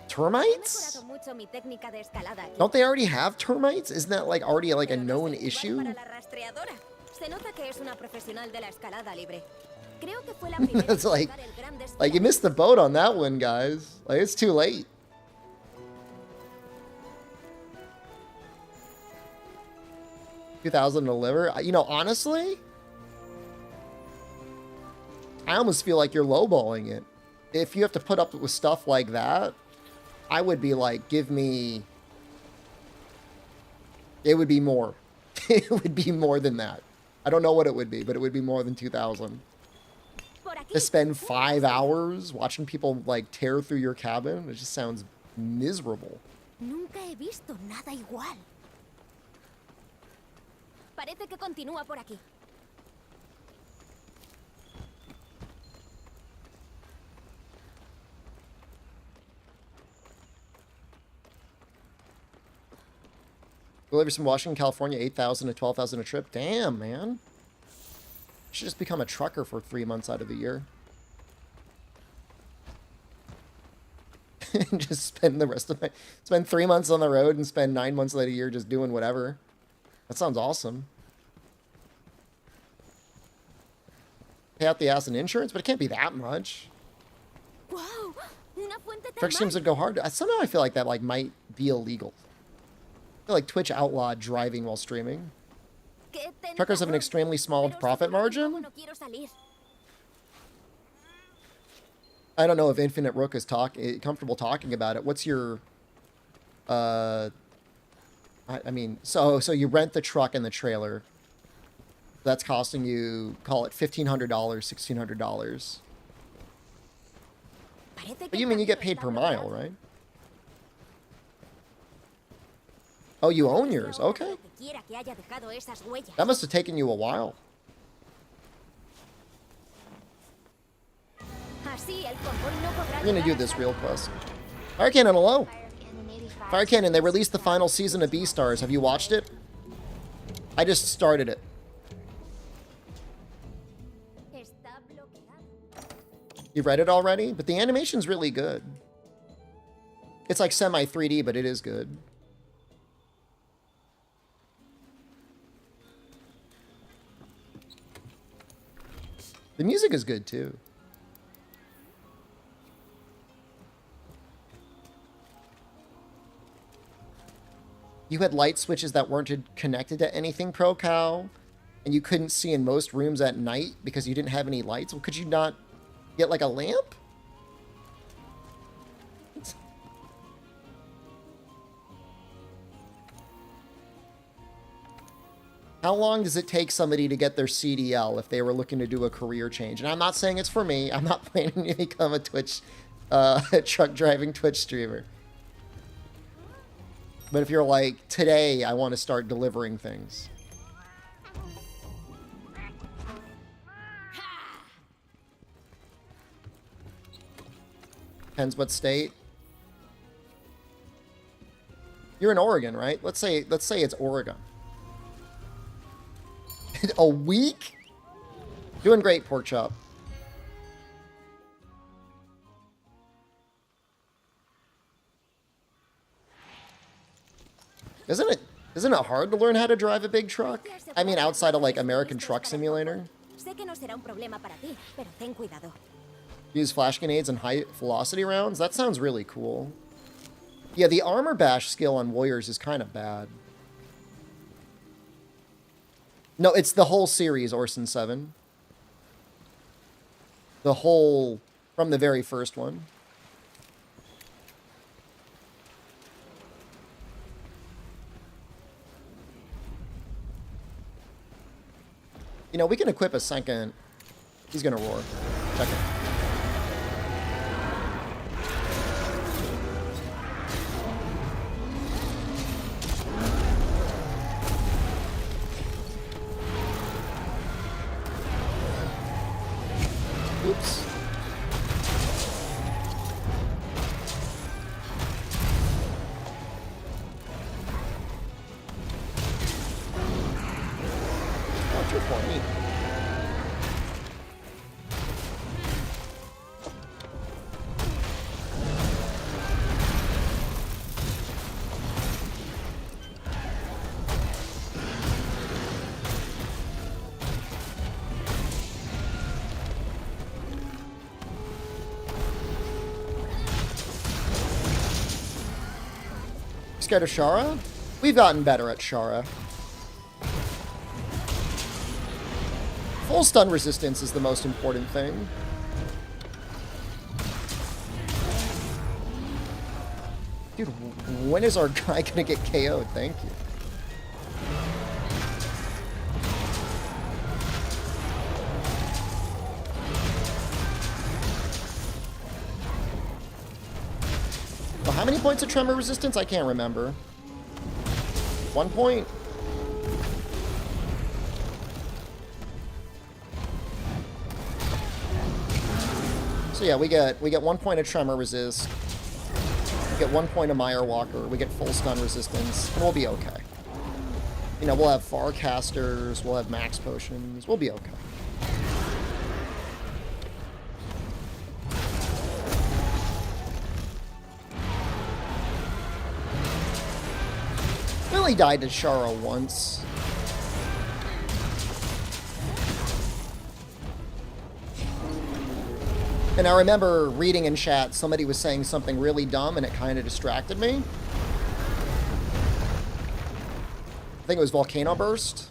Termites? Don't they already have termites? Isn't that, like, already, like, a known issue? That's like you missed the boat on that one, guys. Like, it's too late. $2,000 to deliver. You know, honestly, I almost feel like you're lowballing it. If you have to put up with stuff like that, I would be like, give me. It would be more. It would be more than that. I don't know what it would be, but it would be more than 2,000. Por aquí. To spend 5 hours watching people, like, tear through your cabin, it just sounds miserable. Nunca he visto nada igual. Parece que continúa por aquí. Delivers from Washington, California, 8,000 to 12,000 a trip. Damn, man. Should just become a trucker for 3 months out of the year. And just spend the rest of my... Spend 3 months on the road and spend 9 months of the year just doing whatever. That sounds awesome. Pay out the ass in insurance, but it can't be that much. Wow, una fuente Truck streams would go hard. Somehow I feel like that like might be illegal. I feel like Twitch outlawed driving while streaming. Truckers have an extremely small profit margin. I don't know if Infinite Rook is comfortable talking about it. What's your... I mean, so you rent the truck and the trailer. That's costing you, call it $1,500, $1,600. But you mean you get paid per mile, right? Oh, you own yours. Okay. That must have taken you a while. We're going to do this real quest. Fire Cannon, hello. Fire Cannon, they released the final season of Beastars. Have you watched it? I just started it. You've read it already? But the animation's really good. It's like semi 3D, but it is good. The music is good too. You had light switches that weren't connected to anything, Pro Cow, and you couldn't see in most rooms at night because you didn't have any lights. Well, could you not get like a lamp? How long does it take somebody to get their CDL if they were looking to do a career change? And I'm not saying it's for me. I'm not planning to become a Twitch, truck driving Twitch streamer. But if you're like, today I want to start delivering things. Depends what state. You're in Oregon, right? Let's say it's Oregon. A week? Doing great, Pork Chop. Isn't it hard to learn how to drive a big truck? I mean, outside of like American Truck Simulator. Use flash grenades and high velocity rounds? That sounds really cool. Yeah, the armor bash skill on warriors is kind of bad. No, it's the whole series, Orson 7. The whole, from the very first one. You know, we can equip a second. He's gonna roar. Check it. Oops. Watch your point. Scared of Shara? We've gotten better at Shara. Full stun resistance is the most important thing. Dude, when is our guy gonna get KO'd? Thank you. Well, how many points of tremor resistance? I can't remember. 1 point. So yeah, we get 1 point of tremor resist. We get 1 point of Mire Walker. We get full stun resistance, and we'll be okay. You know, we'll have Farcasters. We'll have max potions. We'll be okay. I only died to Shara once. And I remember reading in chat, somebody was saying something really dumb and it kind of distracted me. I think it was Volcano Burst.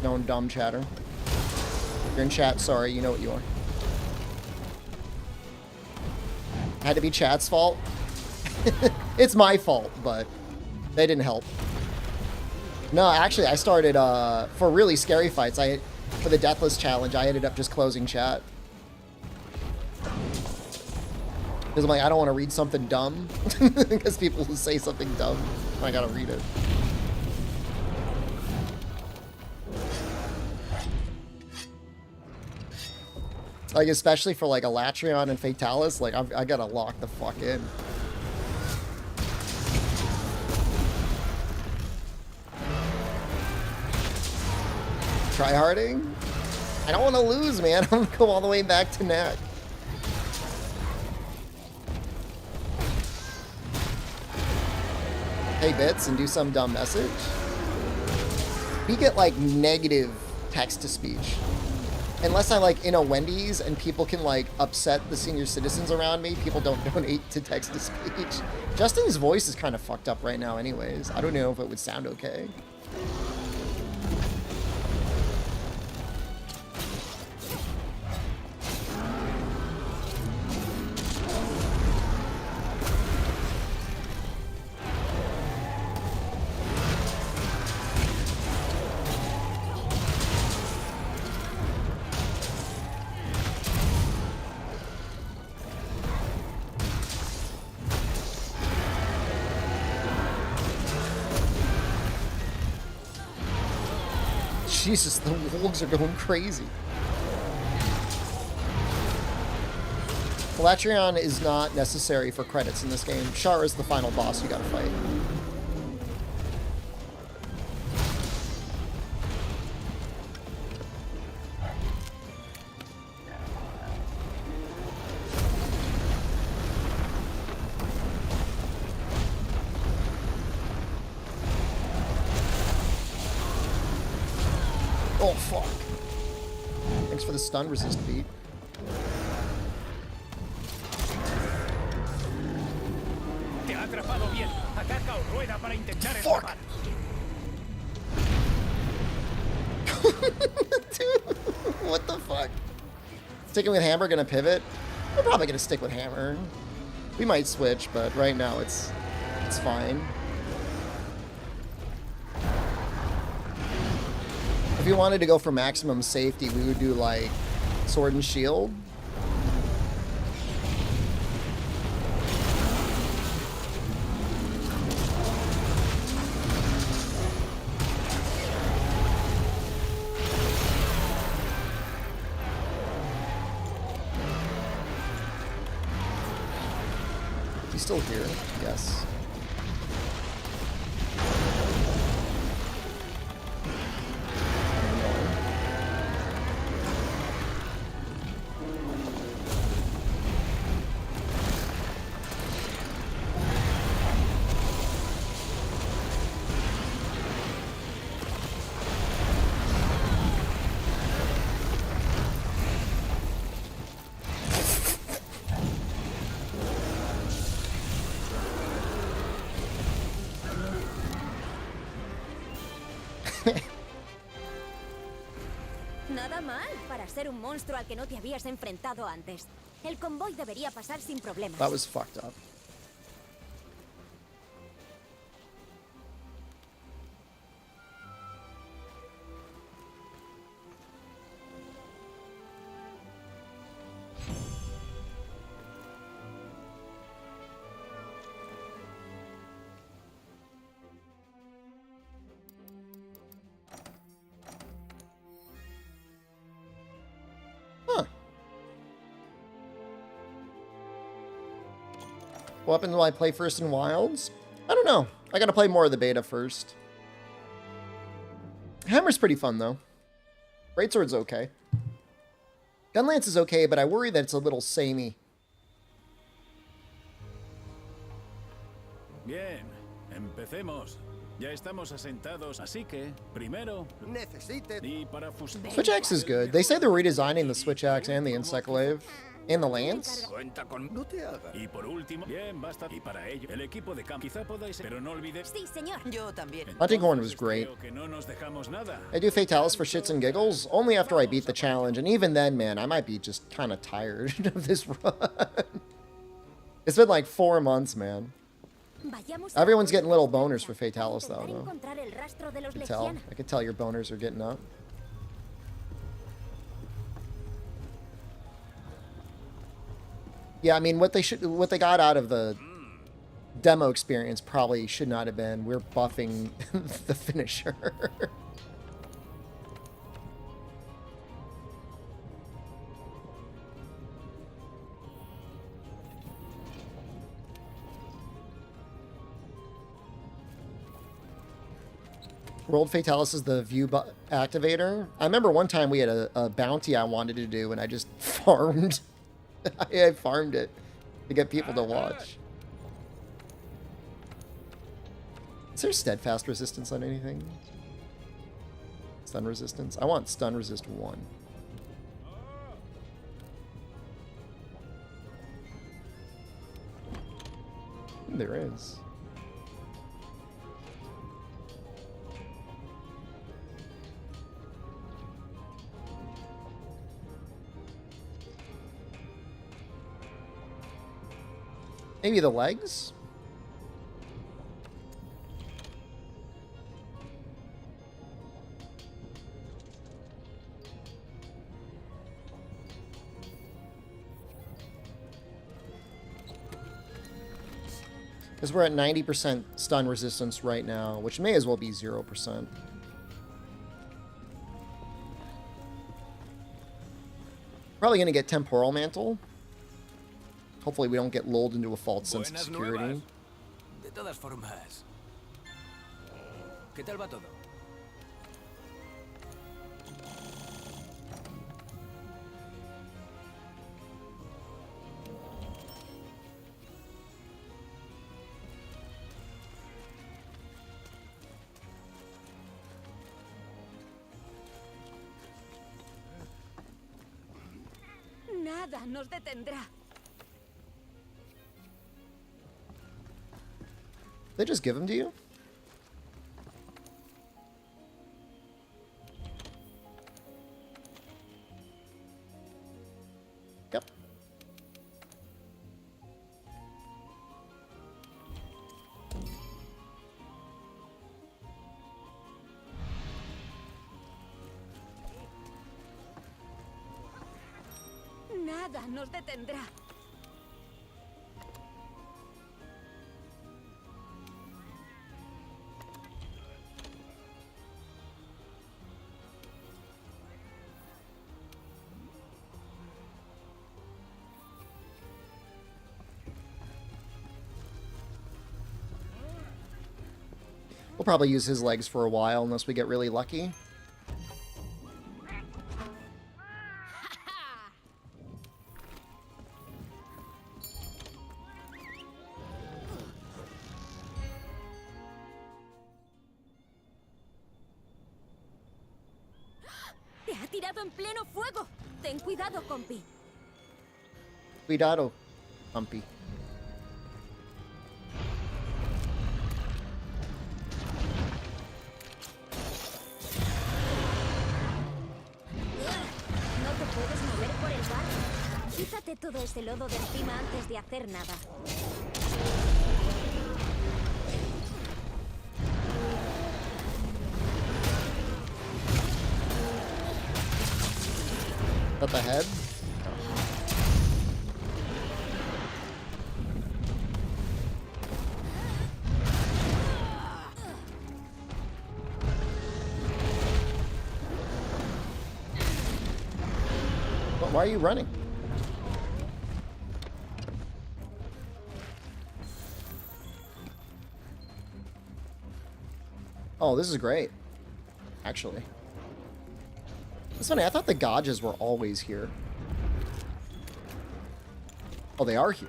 No dumb chatter. If you're in chat, sorry, you know what you are. Had to be chat's fault. It's my fault, but they didn't help. No, actually, I started, for really scary fights, for the Deathless challenge, I ended up just closing chat. Because I'm like, I don't want to read something dumb. Because people will say something dumb. I gotta read it. Like, especially for, like, Elatrion and Fatalis, like, I gotta lock the fuck in. Tryharding? I don't want to lose, man. I'm gonna go all the way back to Knack. Hey, Bits, and do some dumb message. We get, like, negative text-to-speech. Unless I'm, like, in a Wendy's and people can, like, upset the senior citizens around me, people don't donate to text-to-speech. Justin's voice is kind of fucked up right now anyways. I don't know if it would sound okay. Jesus, the wolves are going crazy. Elatrion is not necessary for credits in this game. Shara is the final boss you gotta fight. Oh, fuck. Thanks for the stun resist beat. Fuck! Dude, what the fuck? Sticking with Hammer, gonna pivot? We're probably gonna stick with Hammer. We might switch, but right now it's fine. If we wanted to go for maximum safety, we would do like Sword and Shield. He's still here, yes. Nada mal para ser un monstruo al que no te habías enfrentado antes. El convoy debería pasar sin problemas. That was fucked up. What happens when I play first in Wilds? I don't know. I gotta play more of the beta first. Hammer's pretty fun, though. Greatsword's okay. Gunlance is okay, but I worry that it's a little samey. Bien, empecemos. Ya estamos asentados, así que, primero, y para fusilar. Switch Axe is good. They say they're redesigning the Switch Axe and the Insect Glaive. And the Lance. Cuenta con... No te hagas. Y por último, bien, basta. Y para ello, el equipo de campo. Quizá podáis... Pero no olvidéis... Sí, señor. Yo también. Hunting Horn was great. Que no nos dejamos nada. I do Fatalis for shits and giggles, only after I beat the challenge, and even then, man, I might be just kind of tired of this run. It's been like 4 months, man. Everyone's getting little boners for Fatalis, though. I can tell your boners are getting up. Yeah, I mean, what they got out of the demo experience probably should not have been, we're buffing the finisher. World Fatalis is the view activator. I remember one time we had a bounty I wanted to do, and I just farmed. I farmed it to get people to watch. Is there steadfast resistance on anything? Stun resistance? I want stun resist 1. There is. Maybe the legs? Because we're at 90% stun resistance right now, which may as well be 0%. Probably going to get Temporal Mantle. Hopefully we don't get lulled into a false sense of security. De todas formas. ¿Qué tal va todo? Nada nos detendrá. They just give them to you? Yep. Nada nos detendrá. We'll probably use his legs for a while unless we get really lucky. ¡Te ha tirado en pleno fuego! Ten cuidado, compi. Cuidado, Humpy. No te puedes mover por el barro. Quítate todo ese lodo de encima antes de hacer nada. Up ahead. Why are you running? Oh, this is great. Actually. It's funny, I thought the Gauges were always here. Oh, they are here.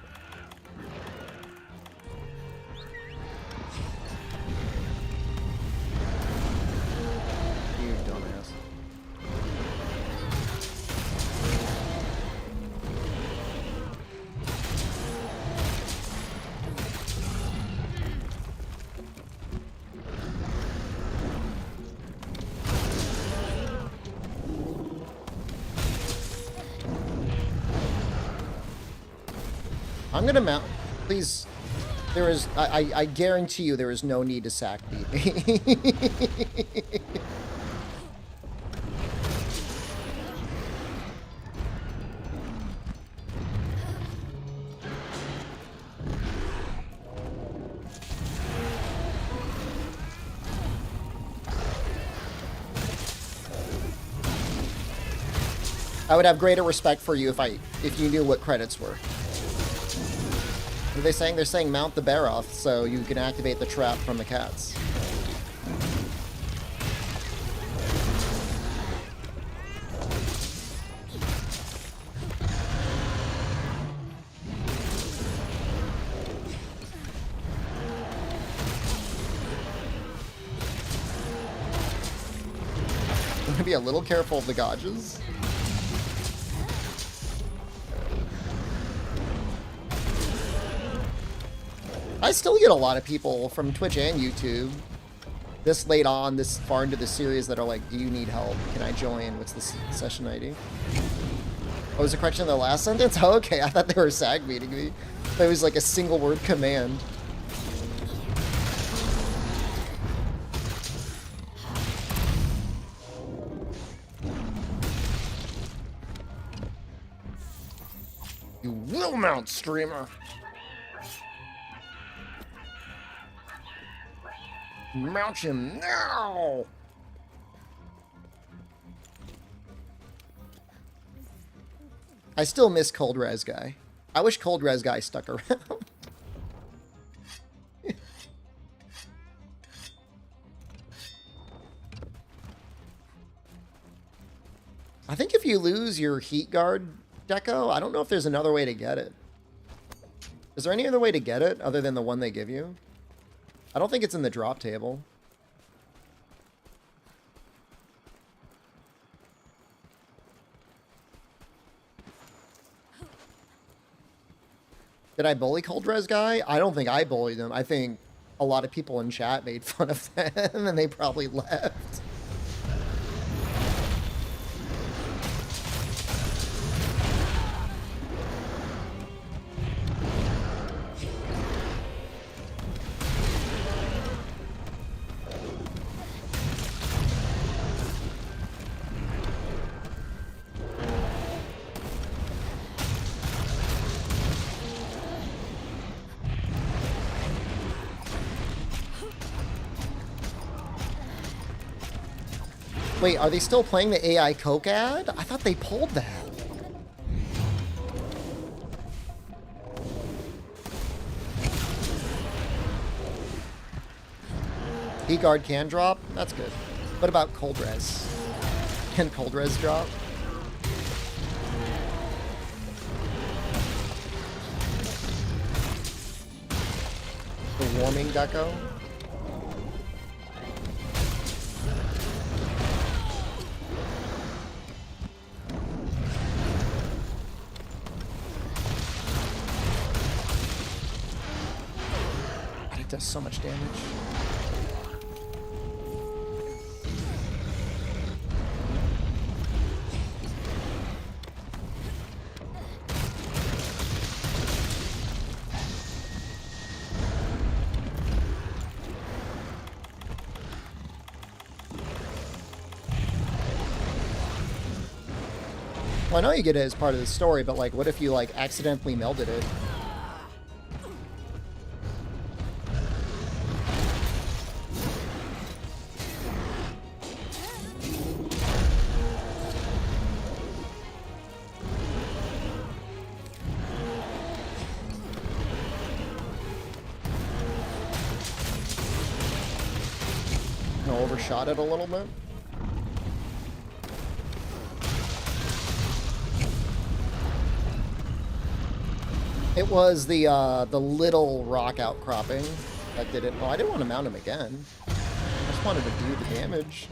You dumbass. I'm gonna mount. Please. There is. I guarantee you there is no need to sack beat me. I would have greater respect for you if you knew what credits were. What are they saying? They're saying mount the Baroth so you can activate the trap from the cats. I'm gonna be a little careful of the Gauges. I still get a lot of people from Twitch and YouTube this late on, this far into the series that are like, do you need help? Can I join? What's the session ID? Oh, was a correction in the last sentence? Oh, okay, I thought they were sag beating me. It was like a single word command. You will mount, streamer. Mount him now! I still miss Cold Res Guy. I wish Cold Res Guy stuck around. I think if you lose your Heat Guard deco, I don't know if there's another way to get it. Is there any other way to get it other than the one they give you? I don't think it's in the drop table. Did I bully Cold Res Guy? I don't think I bullied him. I think a lot of people in chat made fun of them and they probably left. Wait, are they still playing the AI Coke ad? I thought they pulled that. E-Guard can drop? That's good. What about Cold Res? Can Cold Res drop? The warming deco? It does so much damage. Well, I know you get it as part of the story, but like, what if you like accidentally melded it? of overshot it a little bit. It was the little rock outcropping that did it. Oh, I didn't want to mount him again. I just wanted to do the damage.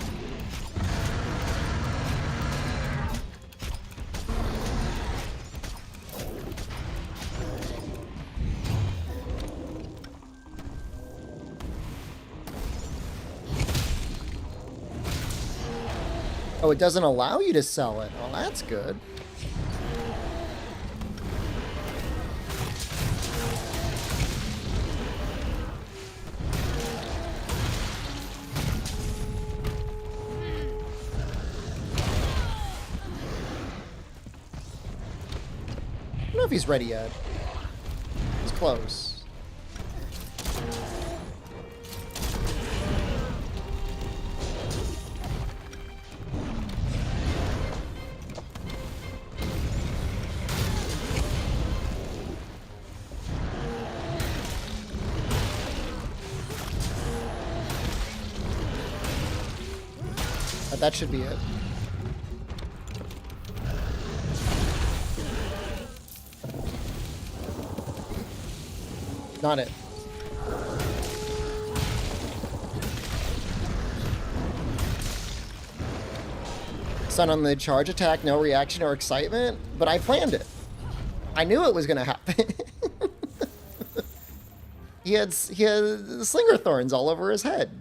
Oh, it doesn't allow you to sell it. Oh, that's good. I don't know if he's ready yet. He's close. That should be it. Not it. Sun on the charge attack, no reaction or excitement, but I planned it. I knew it was going to happen. He had slinger thorns all over his head.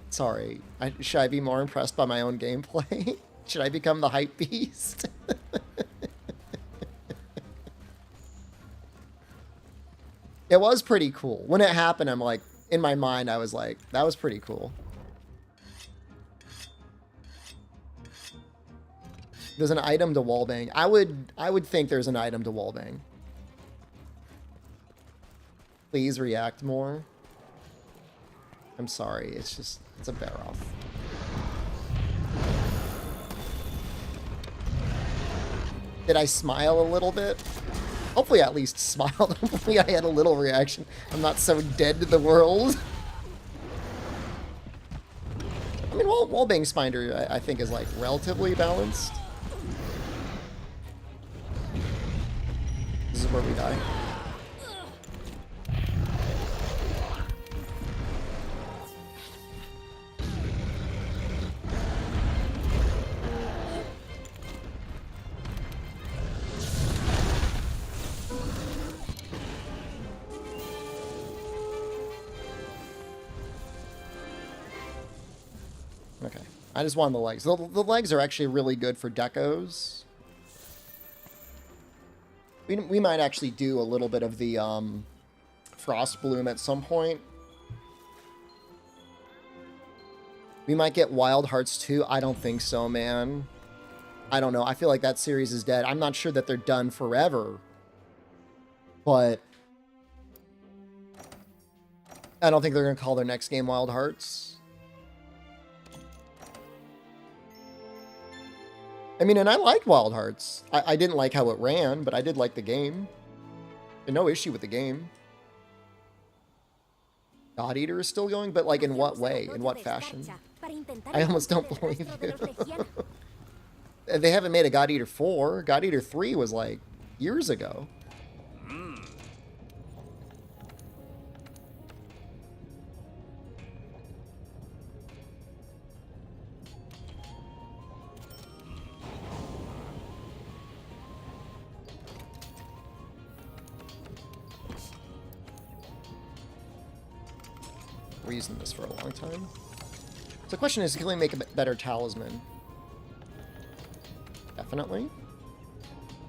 Sorry. Should I be more impressed by my own gameplay? Should I become the hype beast? It was pretty cool. When it happened, I'm like, in my mind, I was like, that was pretty cool. There's an item to wallbang. I would think there's an item to wallbang. Please react more. I'm sorry, it's a bear off. Did I smile a little bit? Hopefully I at least smiled. Hopefully I had a little reaction. I'm not so dead to the world. I mean, wallbang Spinder, I think, is like relatively balanced. This is where we die. Okay, I just want the legs. The legs are actually really good for decos. We might actually do a little bit of the Frost Bloom at some point. We might get Wild Hearts too. I don't think so, man. I don't know. I feel like that series is dead. I'm not sure that they're done forever. But I don't think they're going to call their next game Wild Hearts. I mean, and I liked Wild Hearts. I didn't like how it ran, but I did like the game. And no issue with the game. God Eater is still going, but like in what way? In what fashion? I almost don't believe you. They haven't made a God Eater 4. God Eater 3 was like years ago. We're using this for a long time. So the question is, can we make a better talisman? Definitely.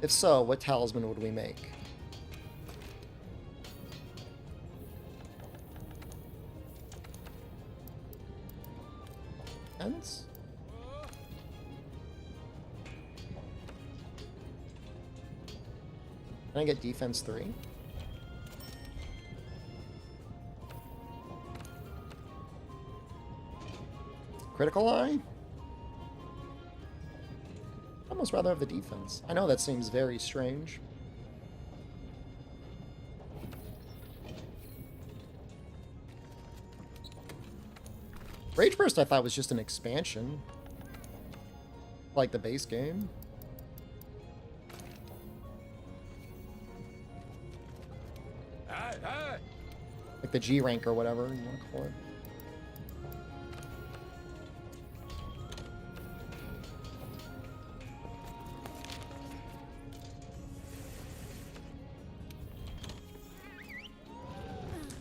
If so, what talisman would we make? Defense? Can I get defense 3? Critical Eye? I'd almost rather have the defense. I know that seems very strange. Rage Burst I thought was just an expansion. Like the base game. Like the G rank or whatever you want to call it.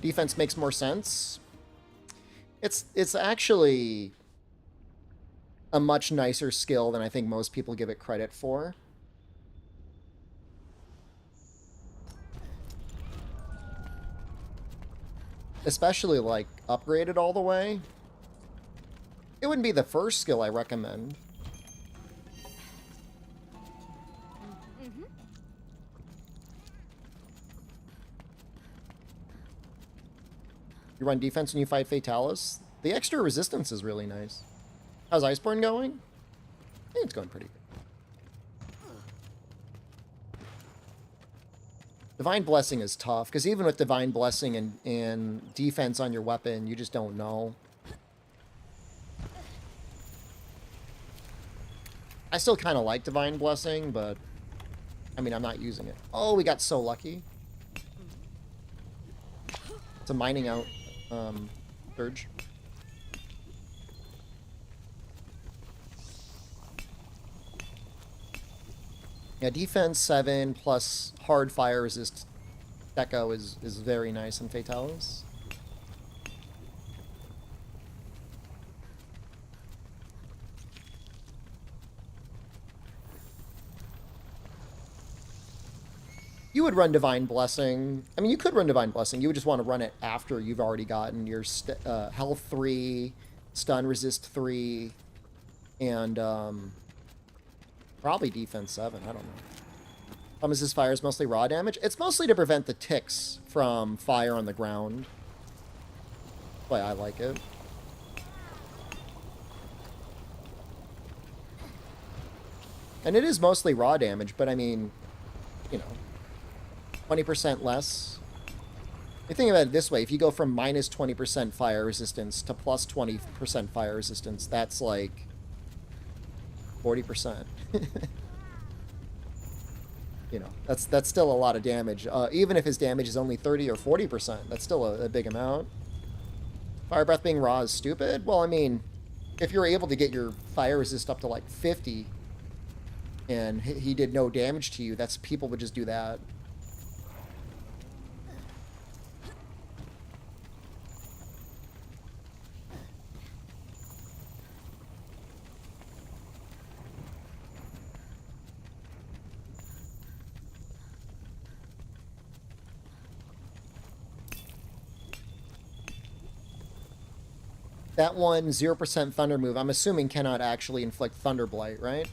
Defense makes more sense. It's actually a much nicer skill than I think most people give it credit for. Especially, like, upgraded all the way. It wouldn't be the first skill I recommend. You run defense when you fight Fatalis. The extra resistance is really nice. How's Iceborne going? I think it's going pretty good. Divine Blessing is tough, because even with Divine Blessing and defense on your weapon, you just don't know. I still kind of like Divine Blessing, but, I mean, I'm not using it. Oh, we got so lucky. It's a mining out surge. Yeah, defense 7 plus hard fire resist deco is very nice in Fatalis. You would run Divine Blessing. I mean, you could run Divine Blessing. You would just want to run it after you've already gotten your health 3, stun resist 3, and probably defense 7. I don't know. This fire is mostly raw damage. It's mostly to prevent the ticks from fire on the ground. That's why I like it. And it is mostly raw damage, but I mean, you know, 20% less. You think about it this way, if you go from minus 20% fire resistance to plus 20% fire resistance, that's like 40%. You know, that's still a lot of damage. Even if his damage is only 30 or 40%, that's still a big amount. Fire Breath being raw is stupid? Well, I mean, if you're able to get your fire resist up to like 50 and he did no damage to you, that's people would just do that. That one 0% Thunder move, I'm assuming cannot actually inflict Thunder Blight, right?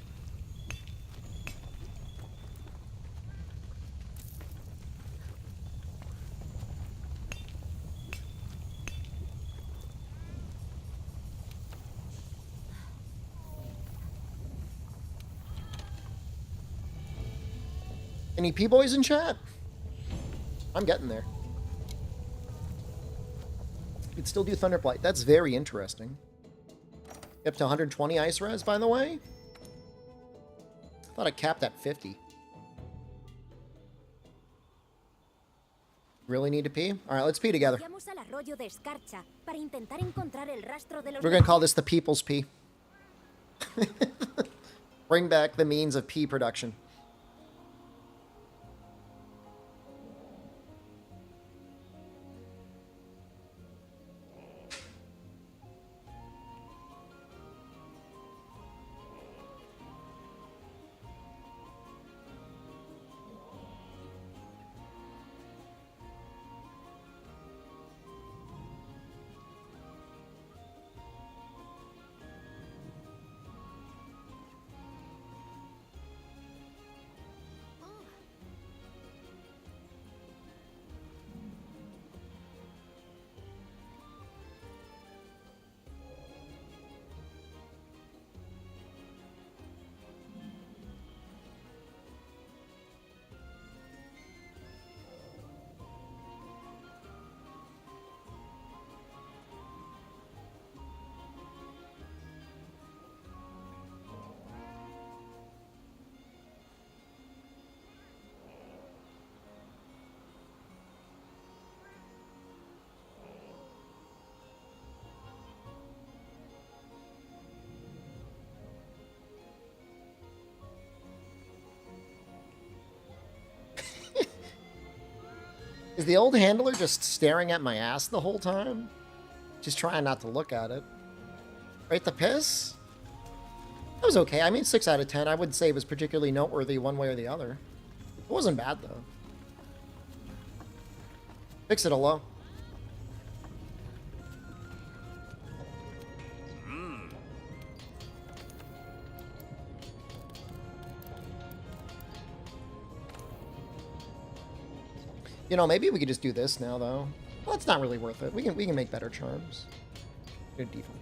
Any P-boys in chat? I'm getting there. You could still do Thunderblight. That's very interesting. Up to 120 ice res, by the way? I thought I capped at 50. Really need to pee? Alright, let's pee together. We're gonna call this the People's Pee. Bring back the means of pee production. Is the old handler just staring at my ass the whole time? Just trying not to look at it. Right, the piss? That was okay. I mean, 6 out of 10. I wouldn't say it was particularly noteworthy one way or the other. It wasn't bad, though. Fix it, hello. You know, maybe we could just do this now, though. Well, it's not really worth it. We can make better charms. Good default.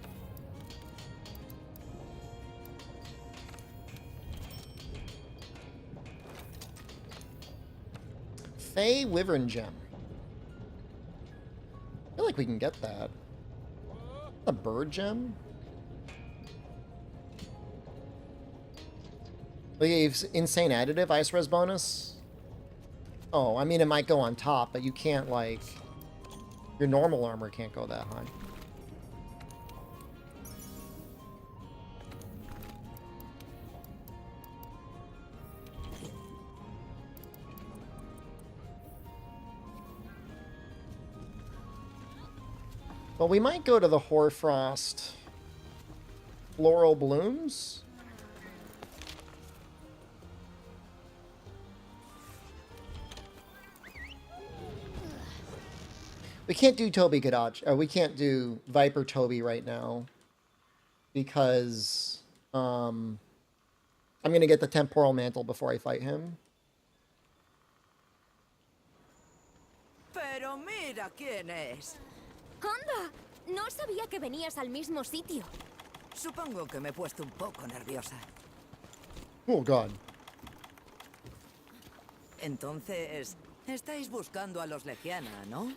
Fey Wyvern Gem. I feel like we can get that. A bird gem? Leaves insane additive ice res bonus. Oh, I mean, it might go on top, but you can't, like... Your normal armor can't go that high. Well, we might go to the Hoarfrost Floral Blooms. We can't do Toby Kadachi. We can't do Viper Toby right now because I'm gonna get the temporal mantle before I fight him. Pero mira quién es. ¡Anda! No sabía que venías al mismo sitio. Supongo que me he puesto un poco nerviosa. Oh, God. Entonces, estáis buscando a los Legiana, ¿no?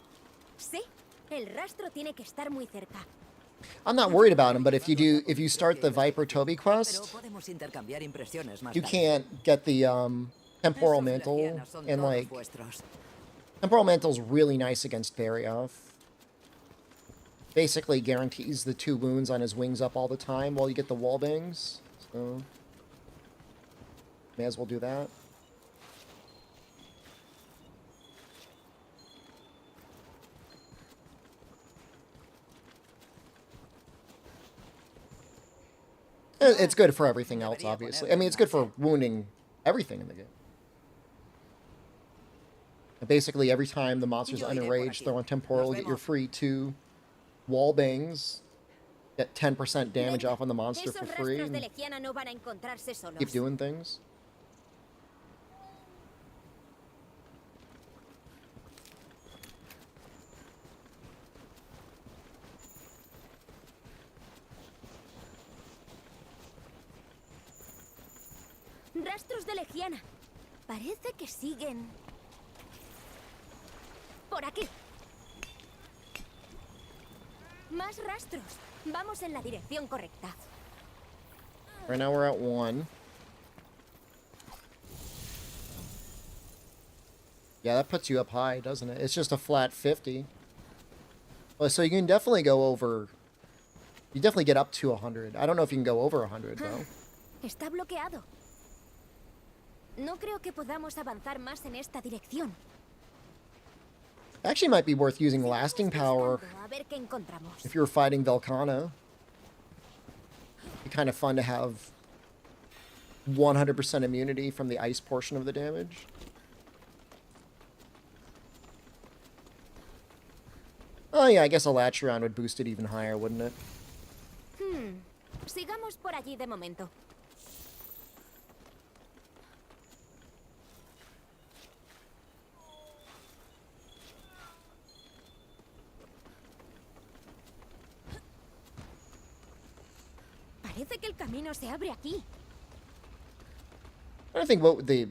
Sí, el rastro tiene que estar muy cerca. I'm not worried about him, but if you start the Viper Toby quest, Podemos intercambiar impresiones más you tarde. can't get the temporal Esos mantle, Legiana son and todos like vuestros. temporal mantle's really nice against Barioth. Basically guarantees the 2 wounds on his wings up all the time while you get the wall bangs. So may as well do that. It's good for everything else, obviously. I mean, it's good for wounding everything in the game. And basically, every time the monster's unenraged, throw on temporal, get your free 2 wall bangs, get 10% damage off on the monster for free, and keep doing things. Rastros de Legiana. Parece que siguen... Por aquí. Más rastros. Vamos en la dirección correcta. Right now we're at 1. Yeah, that puts you up high, doesn't it? It's just a flat 50. Well, so you can definitely go over... You definitely get up to 100. I don't know if you can go over 100, though. Está bloqueado. No creo que podamos avanzar más en esta dirección. Actually might be worth using lasting power A ver qué encontramos. if you're fighting Velkhana. It'd be kind of fun to have 100% immunity from the ice portion of the damage. Oh yeah, I guess a latch round would boost it even higher, wouldn't it? Sigamos por allí de momento. Parece que el camino se abre aquí. I think what the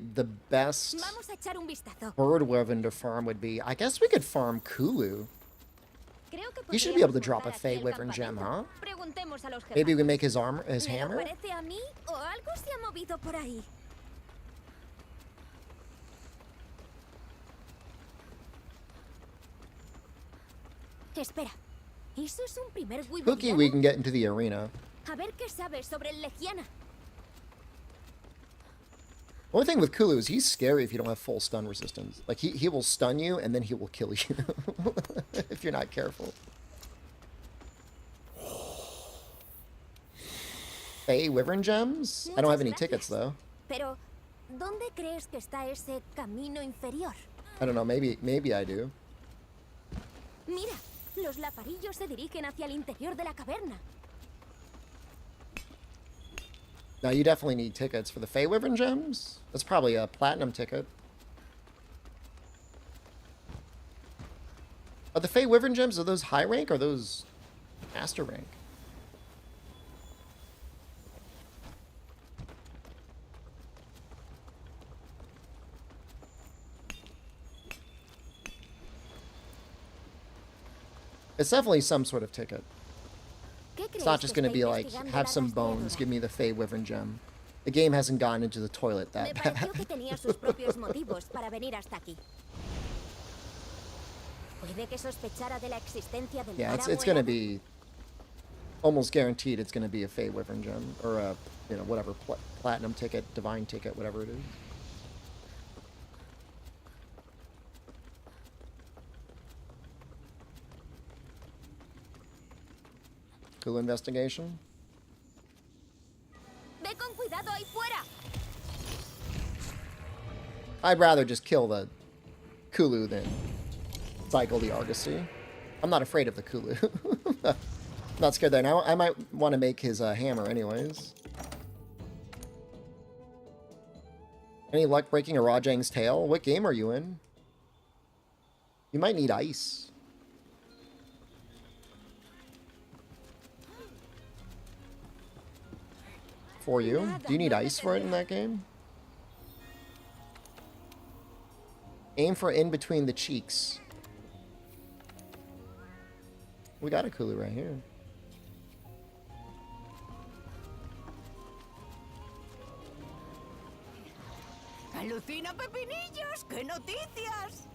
best Vamos a echar un vistazo. bird weapon to farm would be. I guess we could farm Kulu. Creo que You should be able to podríamos drop a montar aquí Fey el Wyvern gem, huh? campamento. Preguntemos a los Maybe we germanos. make his armor, his ¿Me lo hammer. parece a mí o algo se ha movido por ahí? Espera. Eso es un primer Pookie, wyverniano. we can get into the arena. A ver qué sabes sobre el Legiana. Only thing with Kulu is he's scary if you don't have full stun resistance. Like, he will stun you, and then he will kill you if you're not careful. Hey, Wyvern Gems? I don't have any tickets, though. Pero, ¿dónde crees que está ese camino inferior? I don't know, maybe I do. Mira, los laparillos se dirigen hacia el interior de la caverna. Now, you definitely need tickets for the Fey Wyvern Gems. That's probably a platinum ticket. Are the Fey Wyvern Gems, are those high rank or are those master rank? It's definitely some sort of ticket. It's not just going to be like, have some bones, give me the Fey Wyvern Gem. The game hasn't gone into the toilet that bad. Yeah, it's going to be almost guaranteed it's going to be a Fey Wyvern Gem. Or a, you know, whatever, platinum ticket, divine ticket, whatever it is. Cool investigation. Ve con cuidado ahí fuera. I'd rather just kill the Kulu than cycle the Argosy. I'm not afraid of the Kulu. Not scared there. Now I might want to make his hammer anyways. Any luck breaking a Rajang's tail? What game are you in? You might need ice. For you? Do you need ice for it in that game? Aim for in between the cheeks. We got a Kulu right here. ¡Alucina pepinillos! ¡Qué noticias!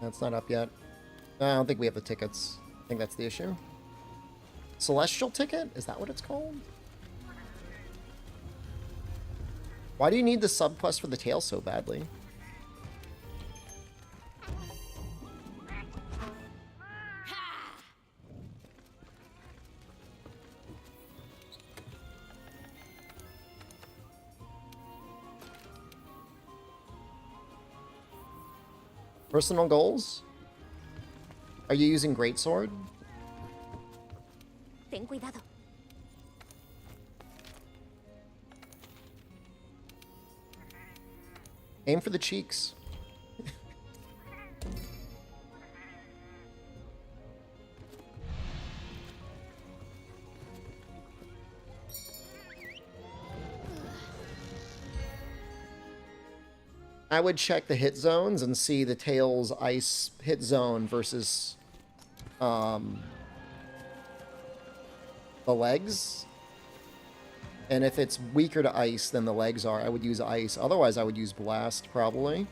That's not up yet. I don't think we have the tickets. I think that's the issue. Celestial ticket? Is that what it's called? Why do you need the subquest for the tail so badly? Personal goals? Are you using Greatsword? Ten cuidado. Aim for the cheeks. I would check the hit zones and see the tail's ice hit zone versus the legs. And if it's weaker to ice than the legs are, I would use ice. Otherwise, I would use blast, probably.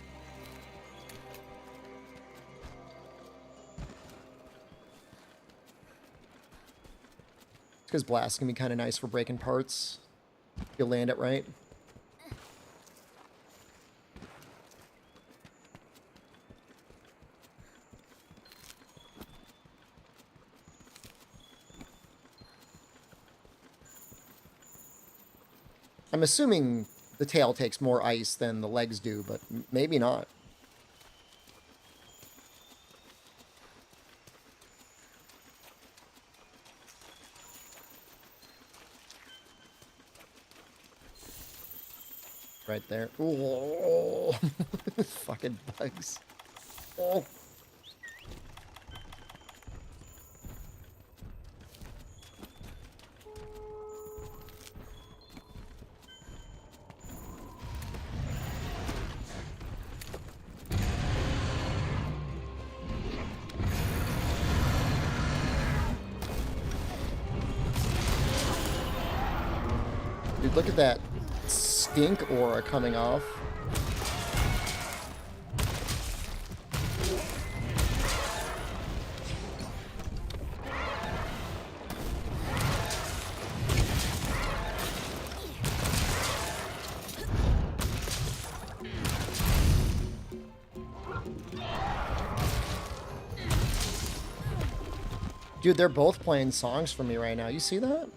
Because blast can be kind of nice for breaking parts. If you land it right. I'm assuming the tail takes more ice than the legs do, but maybe not. Right there. Ooh. Fucking bugs. Oh. Dude, look at that stink aura coming off. Dude, they're both playing songs for me right now. You see that?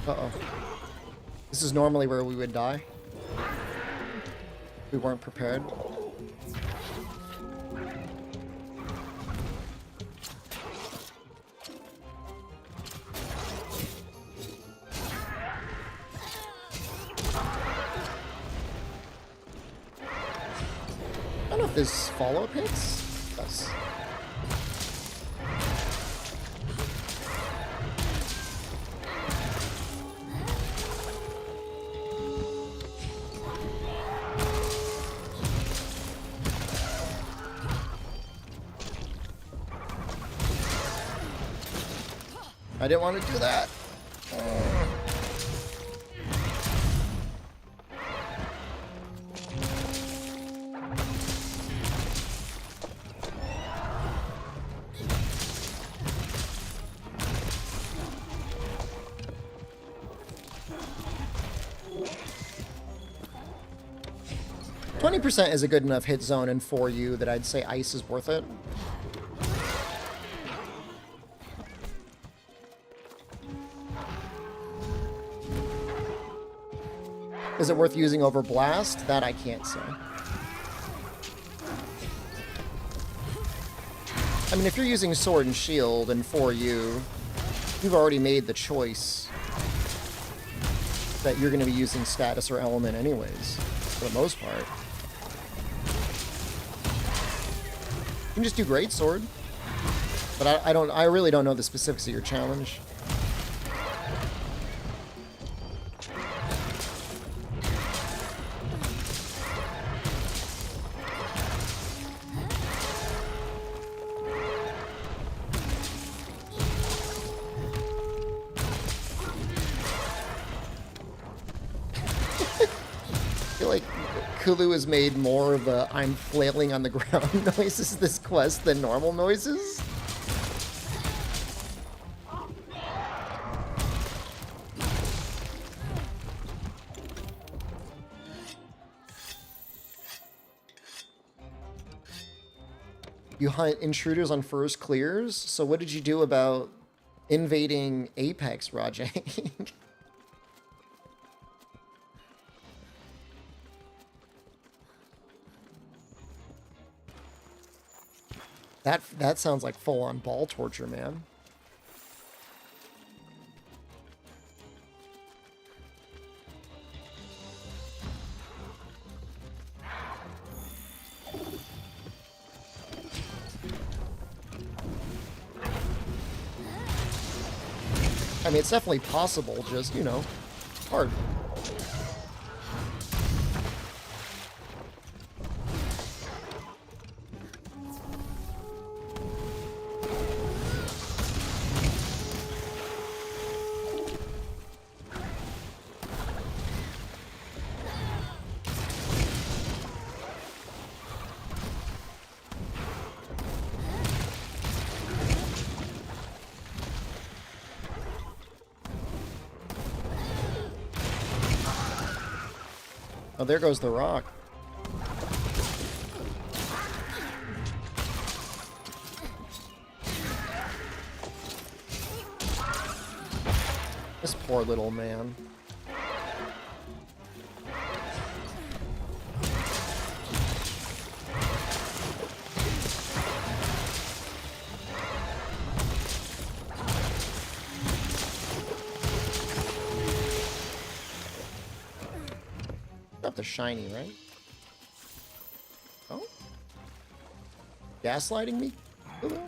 Uh-oh. This is normally where we would die. We weren't prepared. I don't know if this follow-up hits. Yes. I didn't want to do that. 20% is a good enough hit zone and for you that I'd say ice is worth it. Is it worth using over blast? That I can't say. I mean, if you're using sword and shield and for you, you've already made the choice that you're going to be using status or element anyways, for the most part. You can just do great sword, but I really don't know the specifics of your challenge. Kulu has made more of a I'm flailing on the ground noises this quest than normal noises. You hunt intruders on first clears, so what did you do about invading Apex, Rajay? That sounds like full-on ball torture, man. I mean, it's definitely possible, just, you know, hard. Oh, there goes the rock. This poor little man. The shiny, right? Oh? Gaslighting me? Ooh.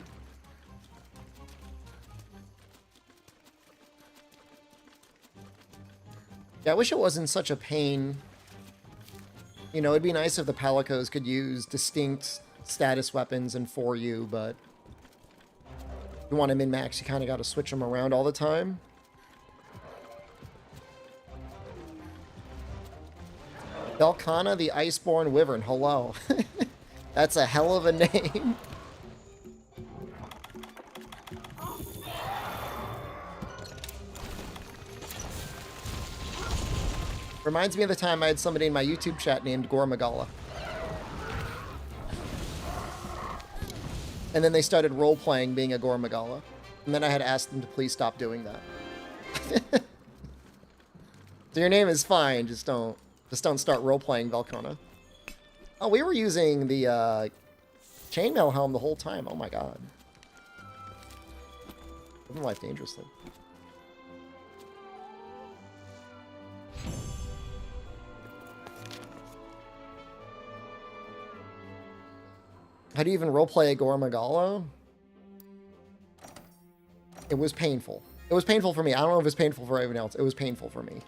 Yeah, I wish it wasn't such a pain. You know, it'd be nice if the Palicos could use distinct status weapons and for you, but if you want to min-max, you kind of got to switch them around all the time. Velkhana the Iceborne Wyvern. Hello. That's a hell of a name. Reminds me of the time I had somebody in my YouTube chat named Gormagala. And then they started role-playing being a Gormagala. And then I had asked them to please stop doing that. So your name is fine, just don't start role-playing Velkhana. Oh, we were using the chainmail helm the whole time. Oh my god. Living life dangerously. How do you even roleplay a Gormagala? It was painful. It was painful for me. I don't know if it was painful for everyone else. It was painful for me.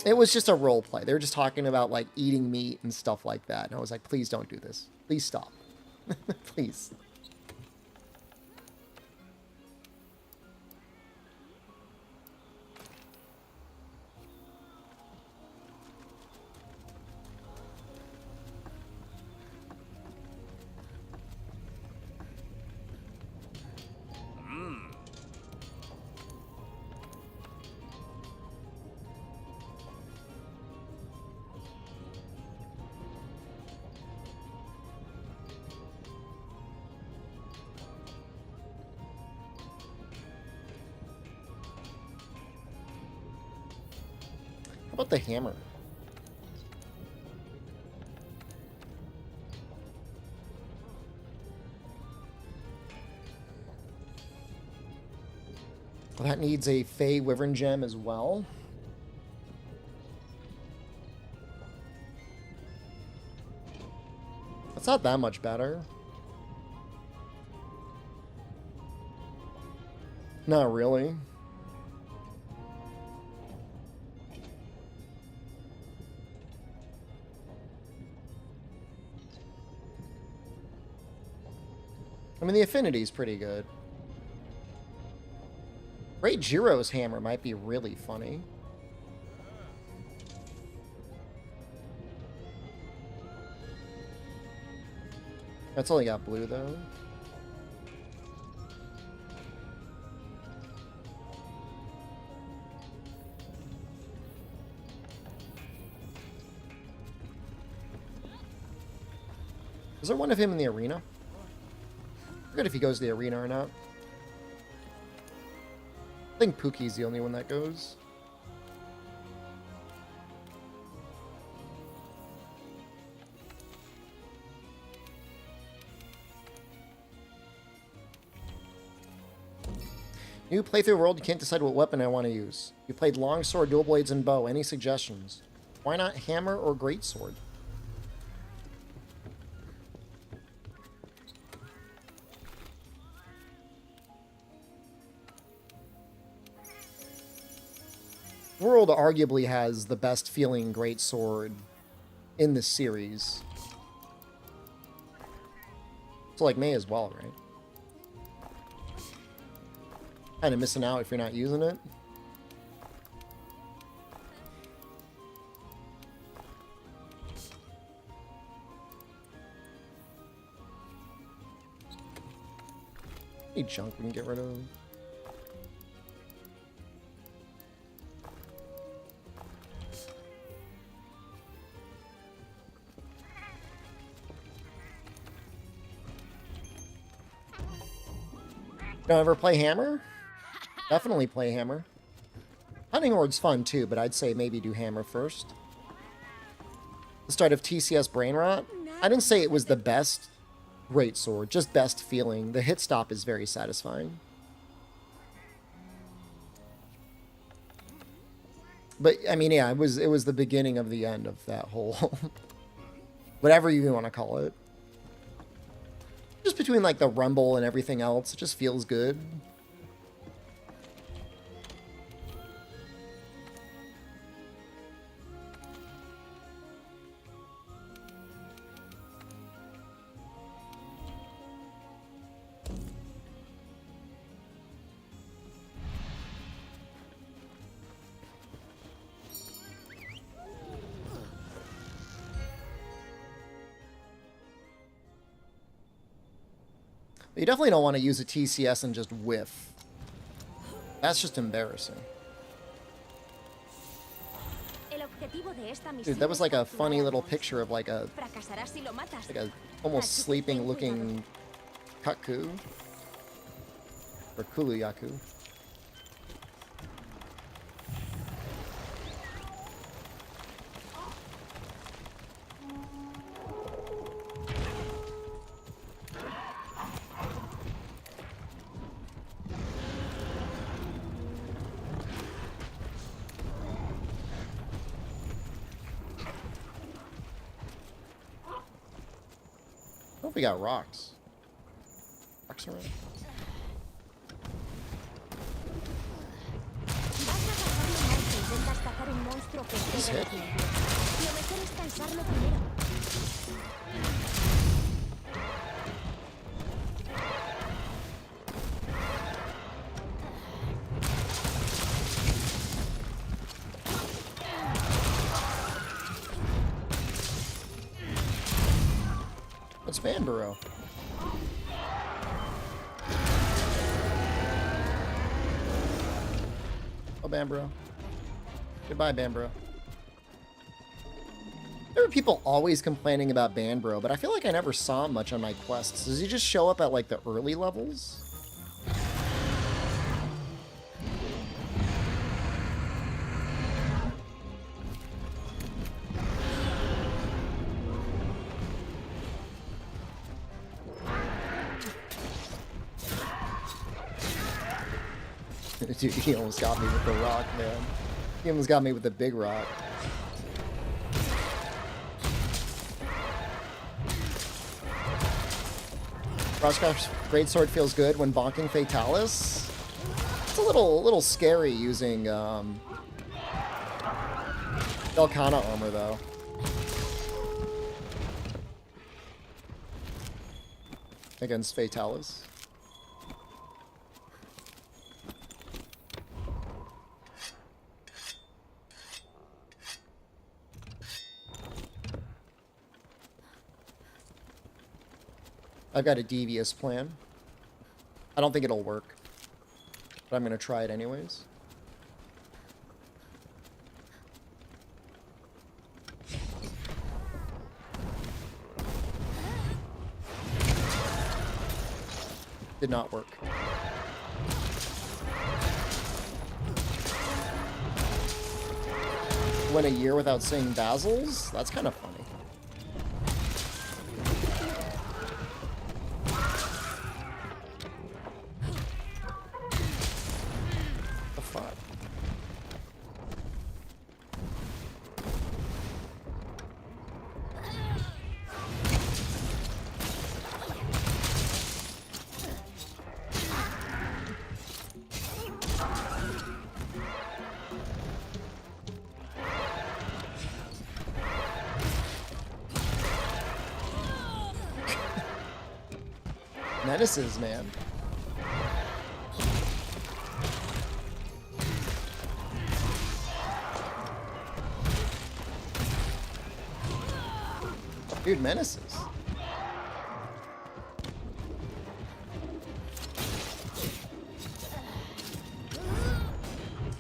It was just a roleplay. They were just talking about, like, eating meat and stuff like that. And I was like, please don't do this. Please stop. Please. How about the hammer? Well, that needs a Fey Wyvern gem as well. That's not that much better. Not really. I mean, the affinity is pretty good. Great Jiro's hammer might be really funny. That's only got blue, though. Is there one of him in the arena? I forget if he goes to the arena or not. I think Pookie's the only one that goes. New playthrough world, you can't decide what weapon I want to use. You played longsword, dual blades, and bow. Any suggestions? Why not hammer or greatsword? World arguably has the best feeling greatsword in this series. So like May as well, right? Kind of missing out if you're not using it. Any junk we can get rid of. Don't ever play Hammer? Definitely play Hammer. Hunting Horde's fun too, but I'd say maybe do Hammer first. The start of TCS Brain Rot. I didn't say it was the best greatsword, just best feeling. The hit stop is very satisfying. But I mean, yeah, it was the beginning of the end of that whole whatever you want to call it. Just between like the rumble and everything else, it just feels good. You definitely don't want to use a TCS and just whiff. That's just embarrassing. Dude, that was like a funny little picture of like a almost sleeping looking Kaku. Or Kuluyaku. I hope we got rocks. Rocks around. He's hit. What's Banburo? Oh, Banburo. Goodbye, Banburo. There are people always complaining about Banburo, but I feel like I never saw him much on my quests. Does he just show up at, like, the early levels? Dude, he almost got me with the rock, man. He almost got me with the big rock. Crosscraft's greatsword feels good when bonking Fatalis. It's a little scary using Velkhana armor though. Against Fatalis. I've got a devious plan. I don't think it'll work, but I'm gonna try it anyways. Did not work. Went a year without seeing Basil's? That's kind of funny. Menaces, man. Dude, menaces.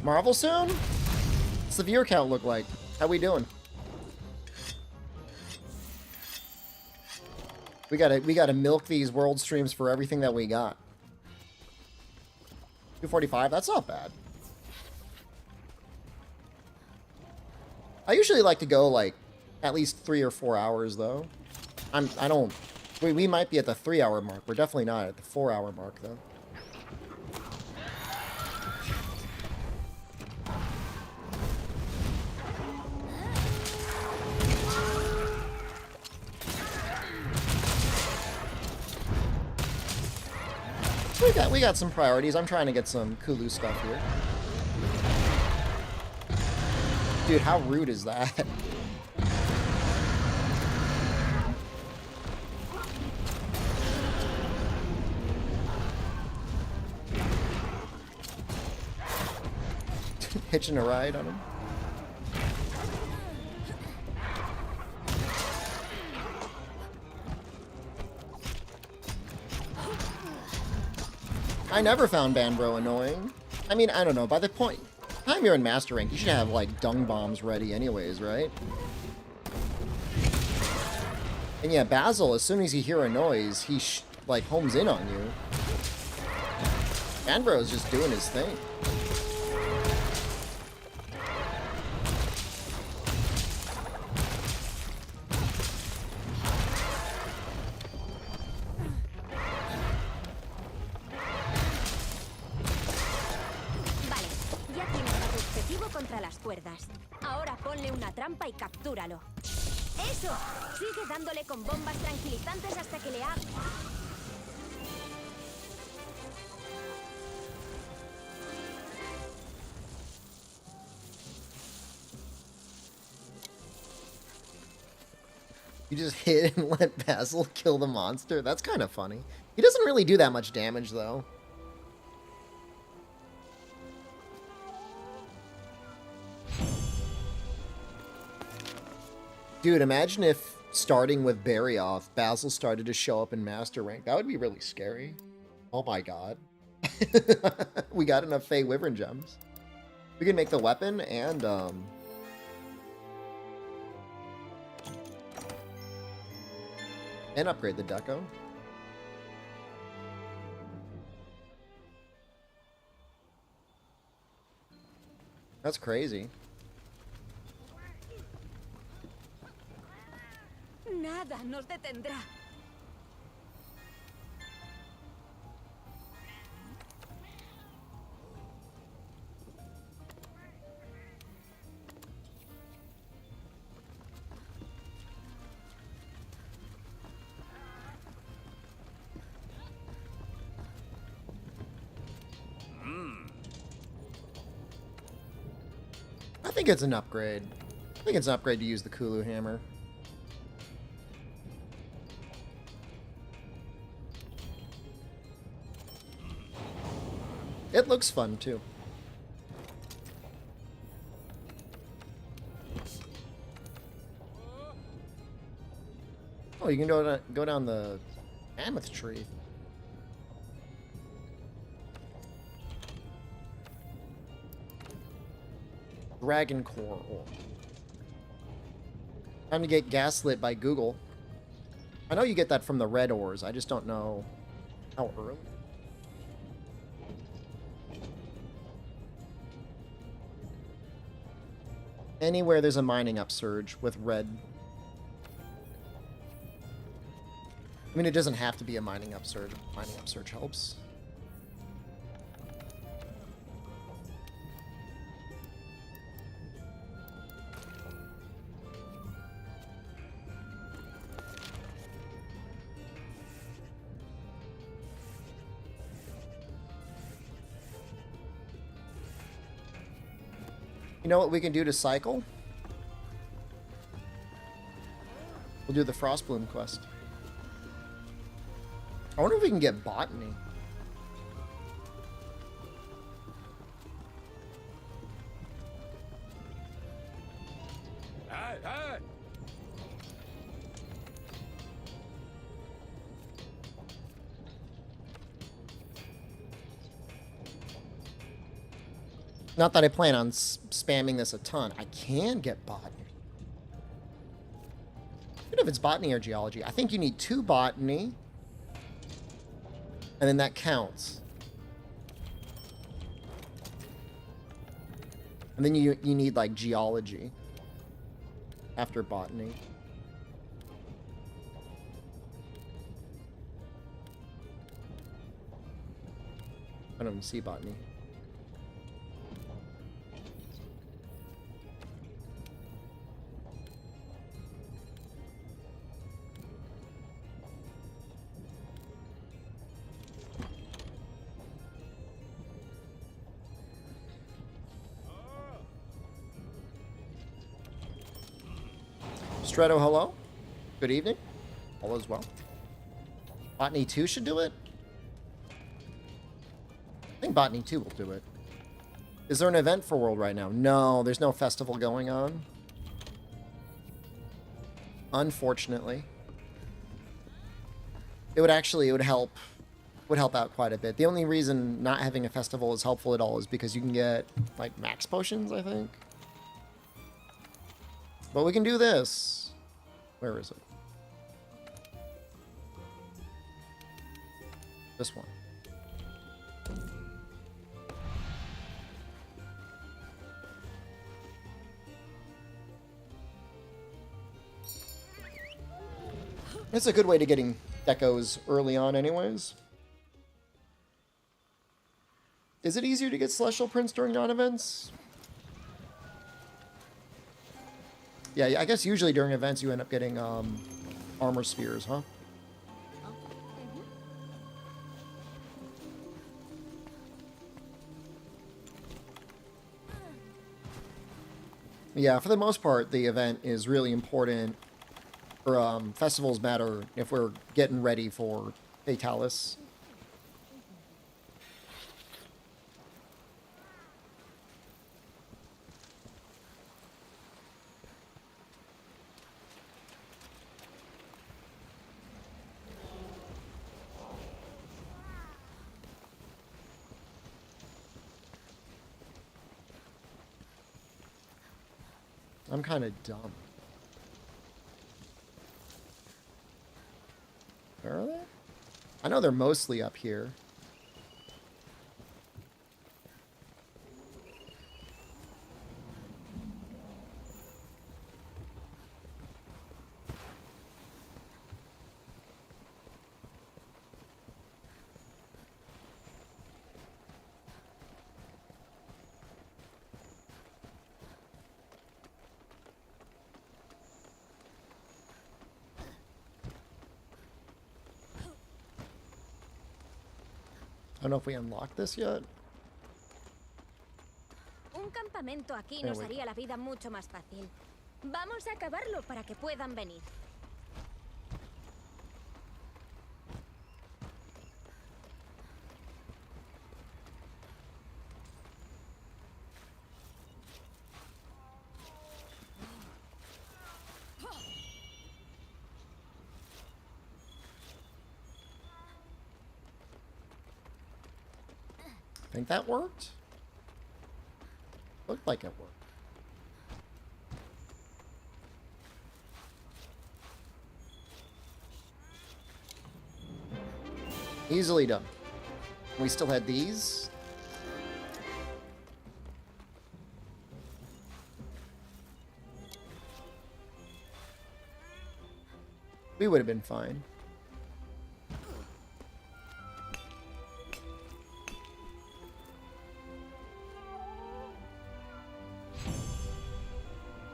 Marvel soon? What's the viewer count look like? How we doing? We gotta milk these world streams for everything that we got. 245, that's not bad. I usually like to go like at least 3 or 4 hours though. We might be at the 3-hour mark. We're definitely not at the 4-hour mark though. We got some priorities. I'm trying to get some Kulu stuff here. Dude, how rude is that? Hitching a ride on him. I never found Banbro annoying. I mean, I don't know. By the time you're in Master Rank, you should have, like, dung bombs ready anyways, right? And yeah, Basil, as soon as you hear a noise, he, like, homes in on you. Banbro's just doing his thing. Ahora ponle una trampa y captúralo. ¡Eso! Sigue dándole con bombas tranquilizantes hasta que le haga. You just hit and let Basil kill the monster? That's kind of funny. He doesn't really do that much damage, though. Dude, imagine if, starting with Barioth, Basil started to show up in Master Rank. That would be really scary. Oh my god. We got enough Fey Wyvern gems. We can make the weapon and, upgrade the deco. That's crazy. Nada nos detendrá. I think it's an upgrade. I think it's an upgrade to use the Kulu hammer. It looks fun, too. Oh, you can go down the mammoth tree. Dragon core ore. Time to get gaslit by Google. I know you get that from the red ores. I just don't know how early. Anywhere there's a mining upsurge with red. I mean, it doesn't have to be a mining upsurge. Mining upsurge helps. You know what we can do to cycle? We'll do the Frostbloom quest. I wonder if we can get botany. Not that I plan on spamming this a ton. I can get botany. Even if it's botany or geology. I think you need 2 botany. And then that counts. And then you need, like, geology. After botany. I don't even see botany. Stretto, hello. Good evening. All is well. Botany 2 should do it. I think Botany 2 will do it. Is there an event for World right now? No, there's no festival going on. Unfortunately. It would help would help out quite a bit. The only reason not having a festival is helpful at all is because you can get, like, max potions, I think. But we can do this. Where is it? This one. It's a good way to getting decos early on anyways. Is it easier to get Celestial Prints during non-events? Yeah, I guess usually during events you end up getting armor spheres, huh? Yeah, for the most part, the event is really important. Or festivals matter if we're getting ready for Fatalis. I'm kind of dumb. Where are they? I know they're mostly up here. I don't know if we unlocked this yet. Un campamento aquí There nos we go. haría la vida mucho más fácil. Vamos a acabarlo para que puedan venir. I think that worked. Looked like it worked. Easily done. We still had these. We would have been fine.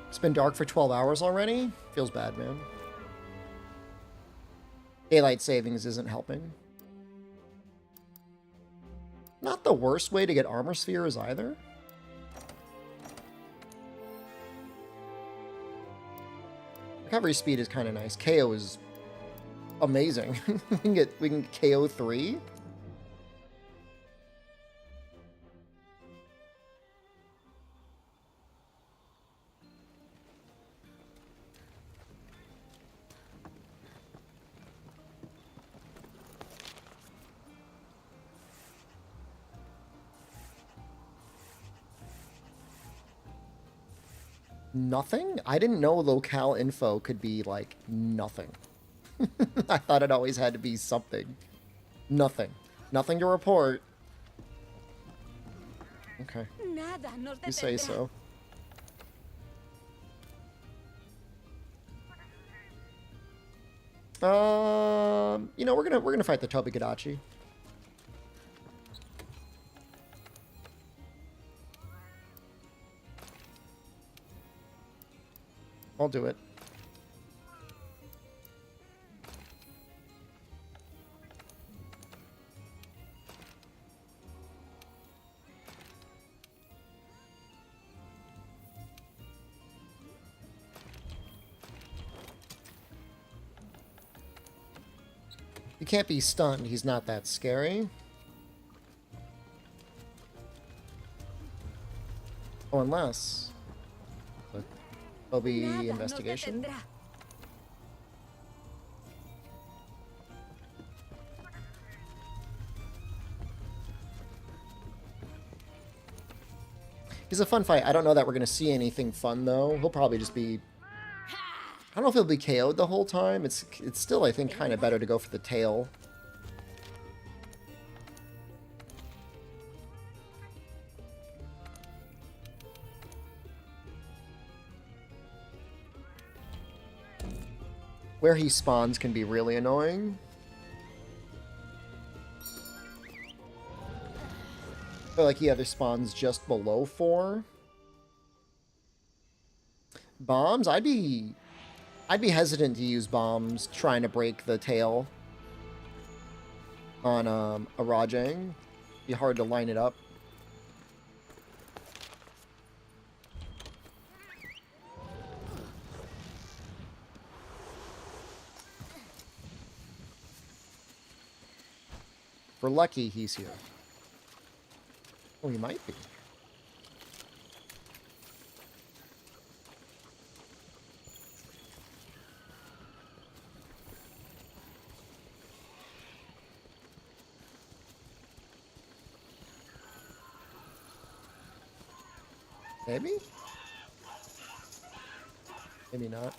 It's been dark for 12 hours already? Feels bad, man. Daylight savings isn't helping. Not the worst way to get armor spheres either. Recovery speed is kind of nice. KO is amazing. we can KO 3. Nothing? I didn't know locale info could be, like, nothing. I thought it always had to be something. Nothing. Nothing to report. Okay. Nada nos You say detendrá. so. You know, we're gonna fight the Tobigadachi. I'll do it. He can't be stunned. He's not that scary. Oh, unless... There'll be Nada nos investigation. detendrá. He's a fun fight. I don't know that we're going to see anything fun, though. He'll probably just be... I don't know if he'll be KO'd the whole time. It's still, I think, kind of better to go for the tail. Where he spawns can be really annoying. I feel like he either spawns just below 4. Bombs? I'd be hesitant to use bombs trying to break the tail on a Rajang. Be hard to line it up. If we're lucky, he's here. Oh, he might be. Maybe? Maybe not.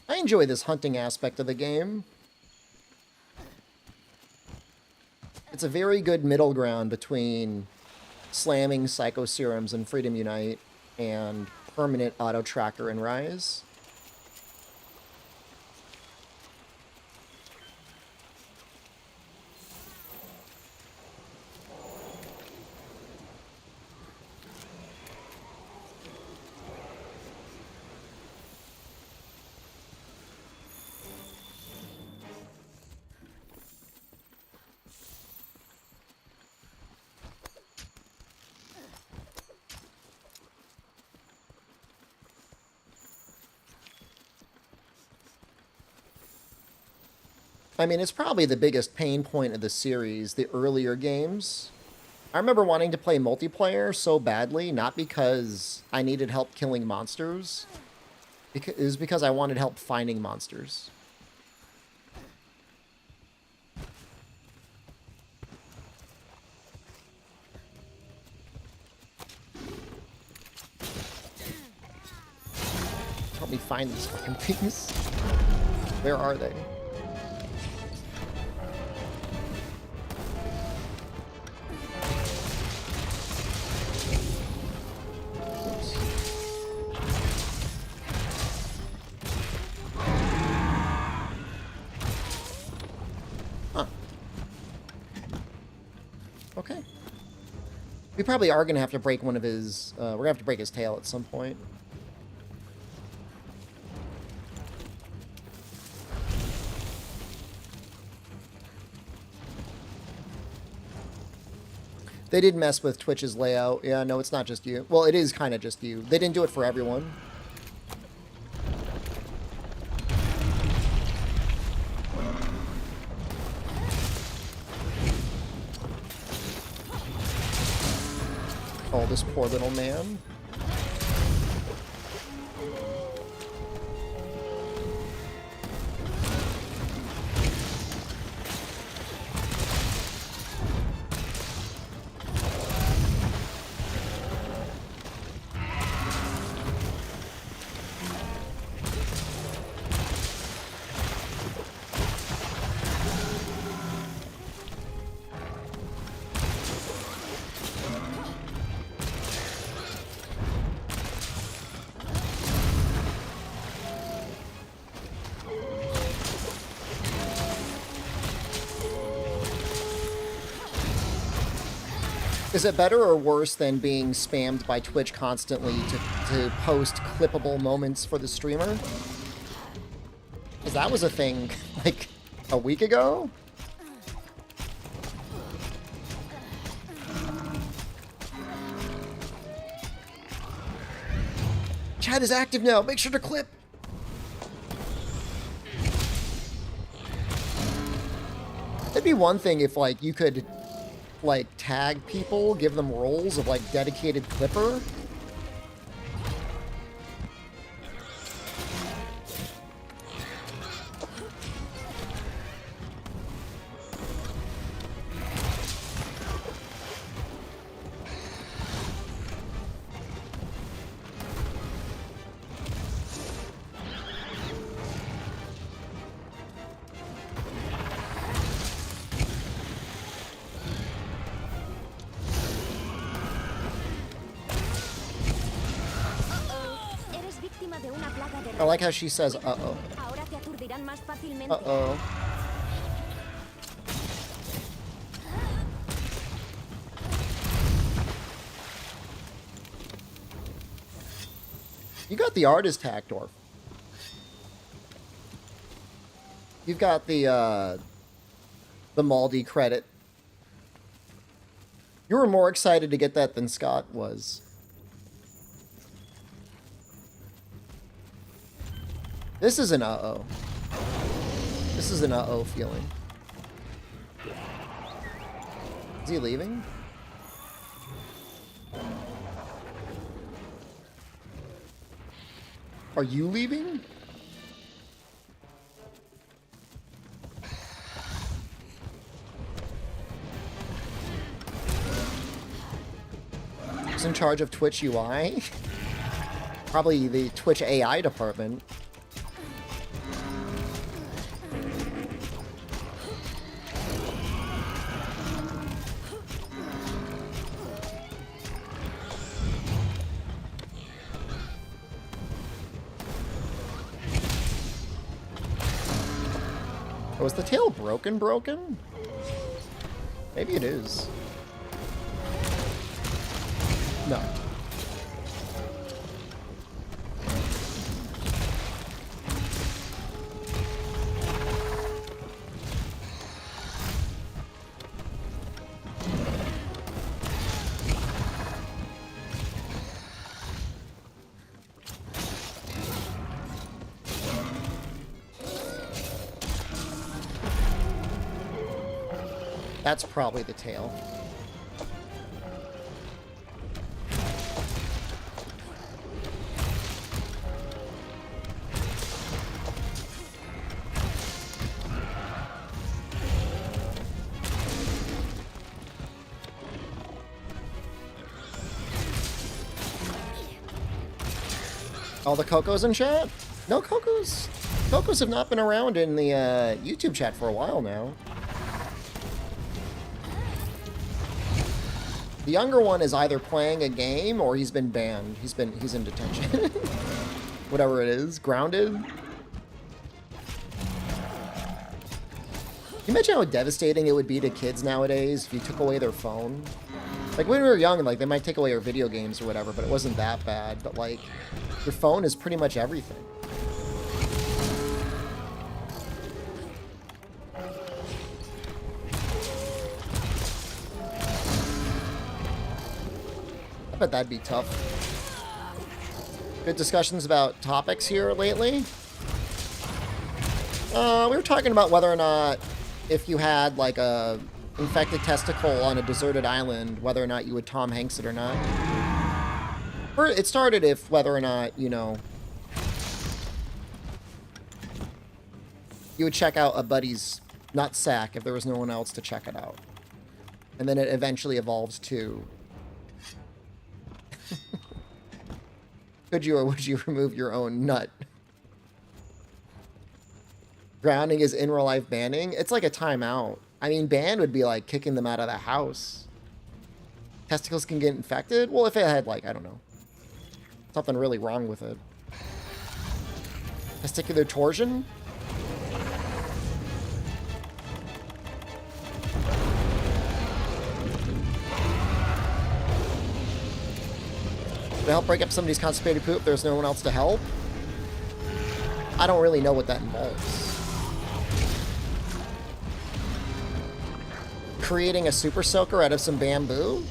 I enjoy this hunting aspect of the game. It's a very good middle ground between slamming Psycho Serums and Freedom Unite and permanent auto tracker and Rise. I mean, it's probably the biggest pain point of the series, the earlier games. I remember wanting to play multiplayer so badly, not because I needed help killing monsters. It was because I wanted help finding monsters. Help me find these fucking things. Where are they? Okay. We probably are going to have to break one of his... we're going to have to break his tail at some point. They did mess with Twitch's layout. Yeah, no, it's not just you. Well, it is kind of just you. They didn't do it for everyone. Oh, this poor little man. Is it better or worse than being spammed by Twitch constantly to post clippable moments for the streamer? Because that was a thing, like, a week ago? Chat is active now, make sure to clip! It'd be one thing if, like, you could like tag people, give them roles of like dedicated clipper. I like how she says, uh-oh. Uh-oh. You got the artist hack, Dorf. You've got the Maldi credit. You were more excited to get that than Scott was. This is an uh-oh. This is an uh-oh feeling. Is he leaving? Are you leaving? Who's in charge of Twitch UI? Probably the Twitch AI department. Was the tail broken? Maybe it is. No. That's probably the tail. All the Cocos in chat? No Cocos. Cocos have not been around in the YouTube chat for a while now. The younger one is either playing a game or he's been banned. He's in detention. Whatever it is. Grounded. Can you imagine how devastating it would be to kids nowadays if you took away their phone? Like when we were young, like they might take away your video games or whatever, but it wasn't that bad. But like, your phone is pretty much everything. I bet that'd be tough. Good discussions about topics here lately. We were talking about whether or not if you had like a infected testicle on a deserted island, whether or not you would Tom Hanks it or not. It started if whether or not, you know, you would check out a buddy's nutsack if there was no one else to check it out. And then it eventually evolves to could you or would you remove your own nut? Grounding is in real life banning. It's like a timeout. I mean, ban would be like kicking them out of the house. Testicles can get infected? Well, if it had like, I don't know, something really wrong with it. Testicular torsion? To help break up somebody's constipated poop, there's no one else to help? I don't really know what that involves. Creating a super soaker out of some bamboo?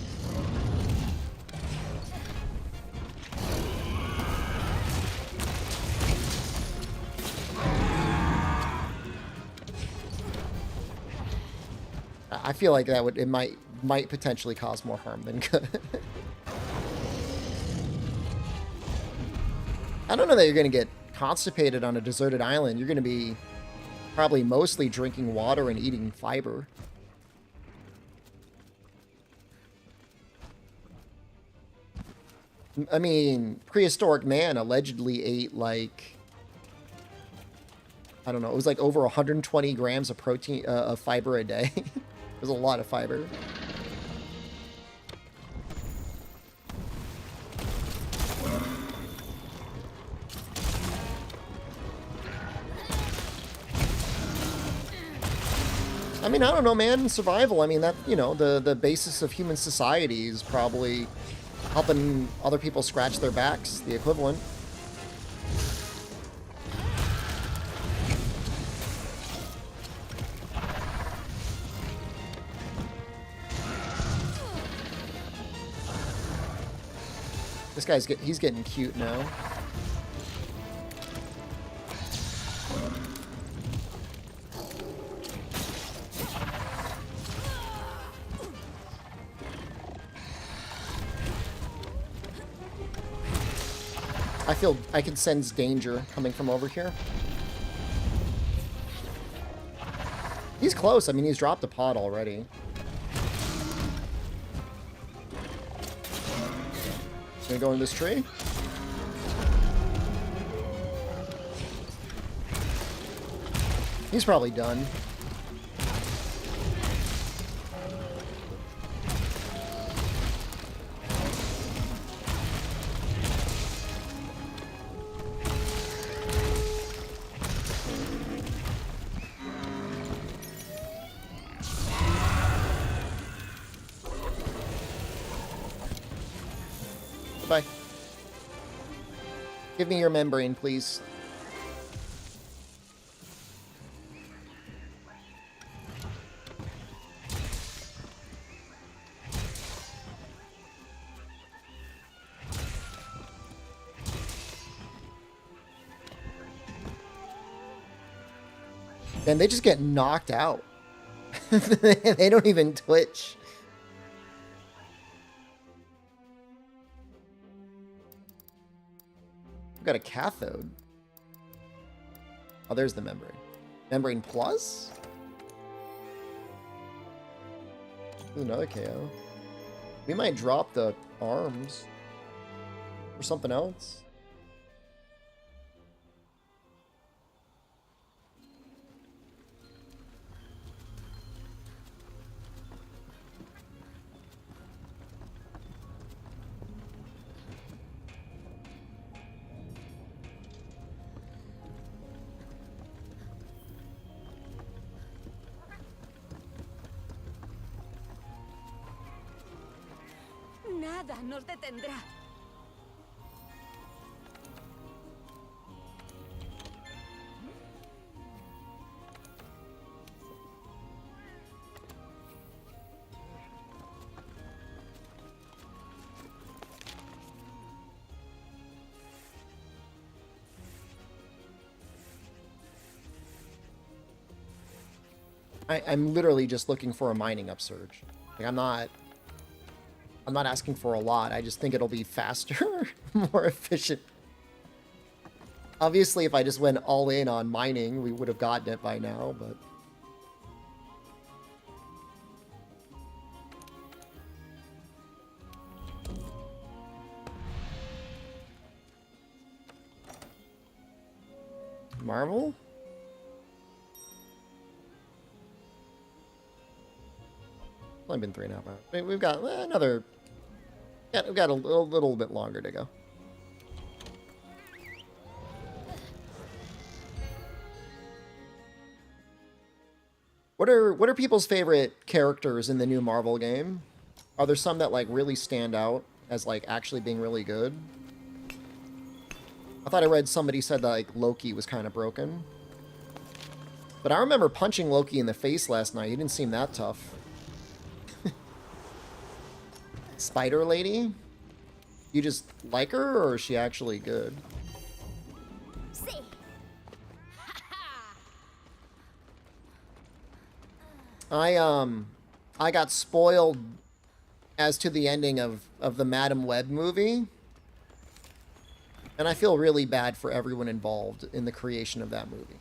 I feel like that would, it might might potentially cause more harm than good. I don't know that you're going to get constipated on a deserted island. You're going to be probably mostly drinking water and eating fiber. I mean, prehistoric man allegedly ate like, I don't know, it was like over 120 grams of protein, of fiber a day. It was a lot of fiber. I mean, I don't know, man. Survival. I mean, that, you know, the basis of human society is probably helping other people scratch their backs, the equivalent. This guy's he's getting cute now. I can sense danger coming from over here. He's close. I mean, he's dropped a pod already. He's gonna go in this tree. He's probably done. Bye. Give me your membrane, please. And they just get knocked out. They don't even twitch. We've got a cathode. Oh, there's the membrane. Membrane plus? Another KO. We might drop the arms. Or something else. Nada nos detendrá. I'm literally just looking for a mining upsurge. Like, I'm not asking for a lot. I just think it'll be faster, more efficient. Obviously, if I just went all in on mining, we would have gotten it by now, but... Marvel? Only been 3.5 hours. We've got another... Yeah, we've got a little bit longer to go. What are people's favorite characters in the new Marvel game? Are there some that like really stand out as like actually being really good? I thought I read somebody said that like Loki was kind of broken. But I remember punching Loki in the face last night. He didn't seem that tough. Spider Lady? You just like her, or is she actually good? Sí. I got spoiled as to the ending of the Madam Web movie. And I feel really bad for everyone involved in the creation of that movie.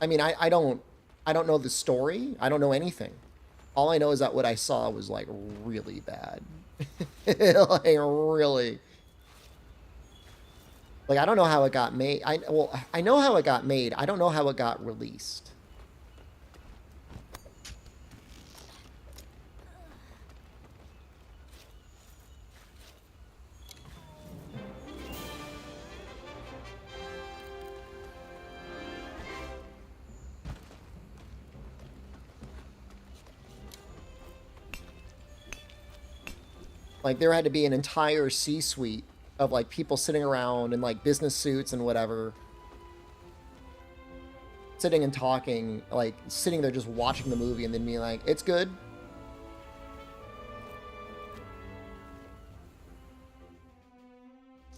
I mean, I don't know the story. I don't know anything. All I know is that what I saw was like really bad. Like really. Like I don't know how it got made. I know how it got made. I don't know how it got released. Like, there had to be an entire C-suite of, like, people sitting around in, like, business suits and whatever. Sitting and talking, like, sitting there just watching the movie and then being like, it's good.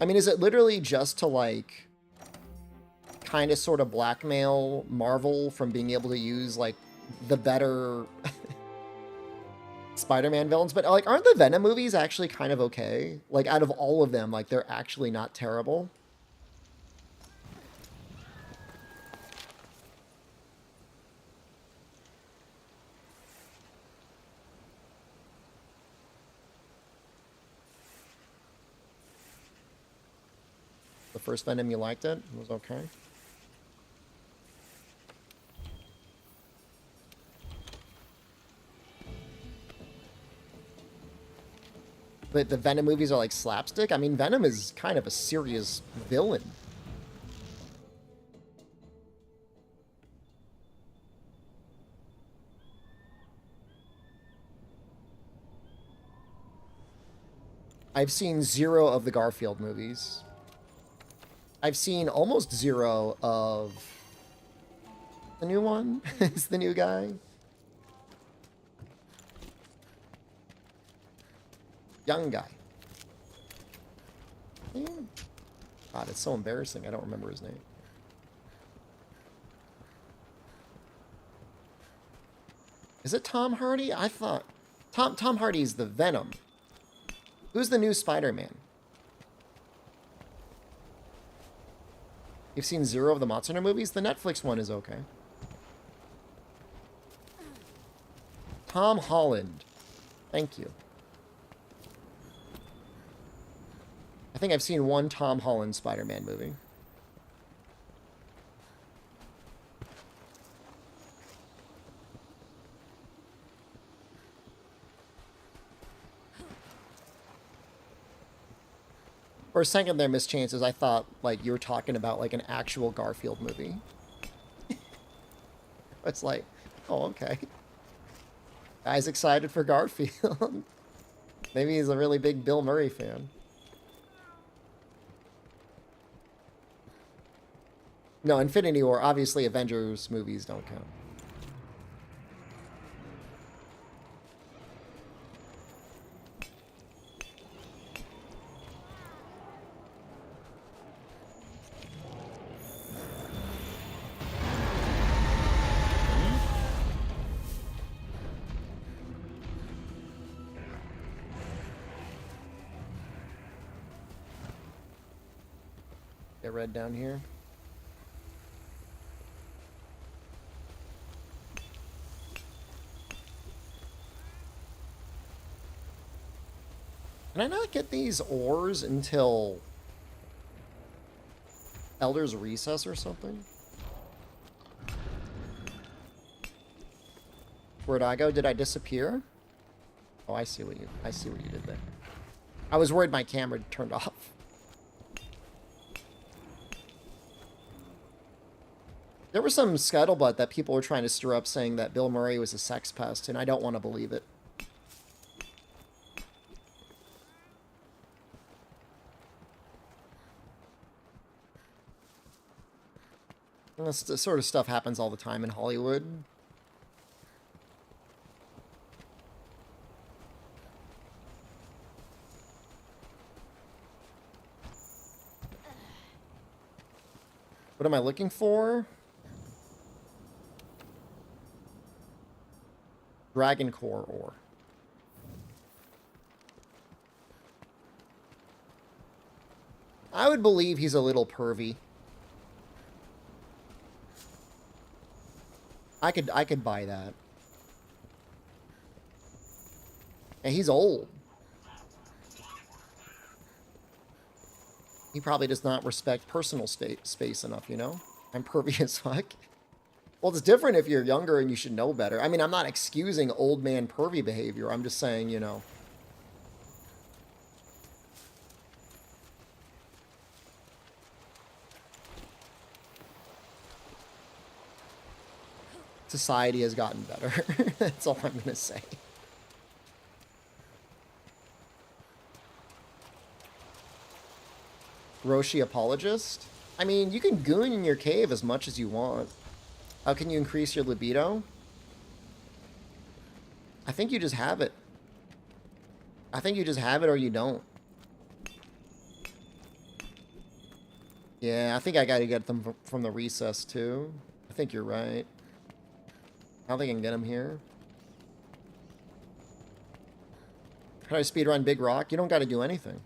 I mean, is it literally just to, like, kind of sort of blackmail Marvel from being able to use, like, the better... Spider-Man villains, but like, aren't the Venom movies actually kind of okay? Like, out of all of them, like, they're actually not terrible. The first Venom, you liked it? It was okay. But the Venom movies are like slapstick. I mean, Venom is kind of a serious villain. I've seen 0 of the Garfield movies. I've seen almost 0 of the new one. It's the new guy. Young guy. God, it's so embarrassing. I don't remember his name. Is it Tom Hardy? I thought... Tom Hardy's the Venom. Who's the new Spider-Man? You've seen 0 of the Monster movies? The Netflix one is okay. Tom Holland. Thank you. I think I've seen 1 Tom Holland Spider-Man movie. For a second there, Miss Chances, I thought, like, you were talking about, like, an actual Garfield movie. It's like, oh, okay. Guy's excited for Garfield. Maybe he's a really big Bill Murray fan. No, Infinity War, obviously Avengers movies don't count. Get red down here. Can I not get these ores until Elder's Recess or something? Where'd I go? Did I disappear? Oh, I see what you did there. I was worried my camera turned off. There was some scuttlebutt that people were trying to stir up saying that Bill Murray was a sex pest, and I don't want to believe it. This sort of stuff happens all the time in Hollywood. What am I looking for? Dragon core ore. I would believe he's a little pervy. I could buy that. And he's old. He probably does not respect personal space enough, you know? I'm pervy as fuck. Well, it's different if you're younger and you should know better. I mean, I'm not excusing old man pervy behavior. I'm just saying, you know. Society has gotten better. That's all I'm going to say. Roshi apologist? I mean, you can goon in your cave as much as you want. How can you increase your libido? I think you just have it. I think you just have it or you don't. Yeah, I think I gotta get them from the recess too. I think you're right. I don't think I can get them here. How do I speedrun Big Rock? You don't gotta do anything.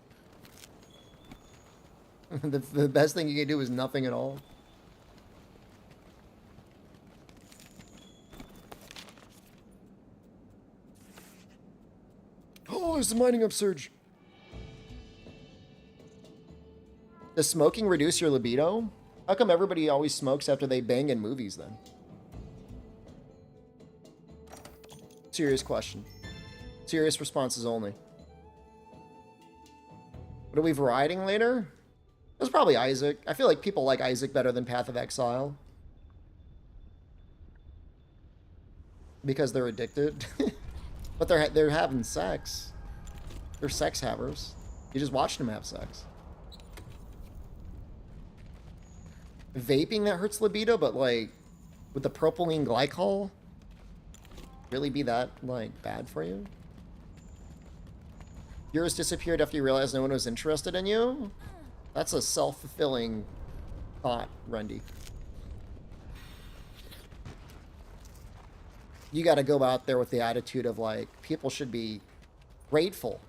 The best thing you can do is nothing at all. Oh, there's a mining upsurge. Does smoking reduce your libido? How come everybody always smokes after they bang in movies then? Serious question. Serious responses only. What are we varieding later? It was probably Isaac. I feel like people like Isaac better than Path of Exile. Because they're addicted. But they're having sex. They're sex havers. You just watched them have sex. Vaping that hurts libido, but like with the propylene glycol, really be that like bad for you? Yours disappeared after you realized no one was interested in you? That's a self-fulfilling thought, Rundy. You gotta go out there with the attitude of like, people should be grateful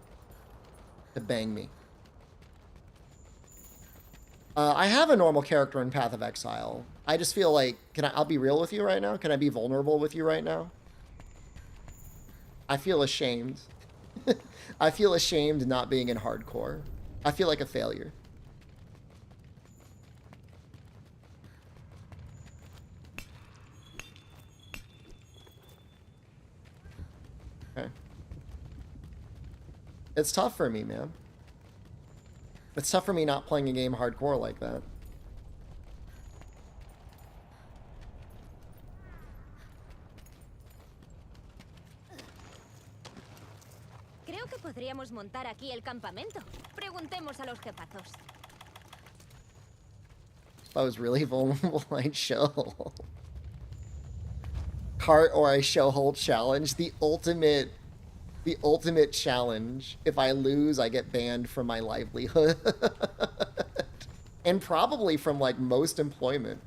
to bang me. I have a normal character in Path of Exile. I just feel like, I'll be real with you right now? Can I be vulnerable with you right now? I feel ashamed. I feel ashamed not being in hardcore. I feel like a failure. Okay. It's tough for me, man. It's tough for me not playing a game hardcore like that. Creo que podríamos montar aquí el campamento. Preguntemos a los jefazos. If I was really vulnerable, I'd show. Cart or I show hold challenge. The ultimate challenge. If I lose, I get banned from my livelihood. And probably from like most employment.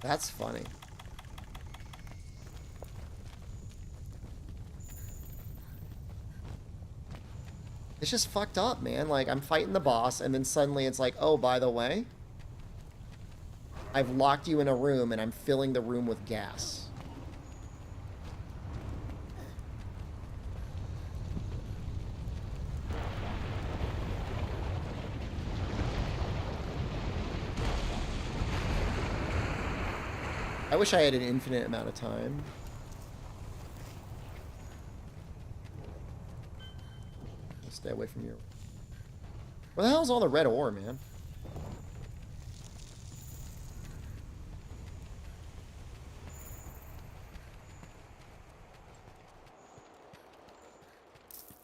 That's funny. It's just fucked up, man. Like, I'm fighting the boss, and then suddenly it's like, oh, by the way, I've locked you in a room, and I'm filling the room with gas. I wish I had an infinite amount of time. Stay away from you. Where the hell's all the red ore, man?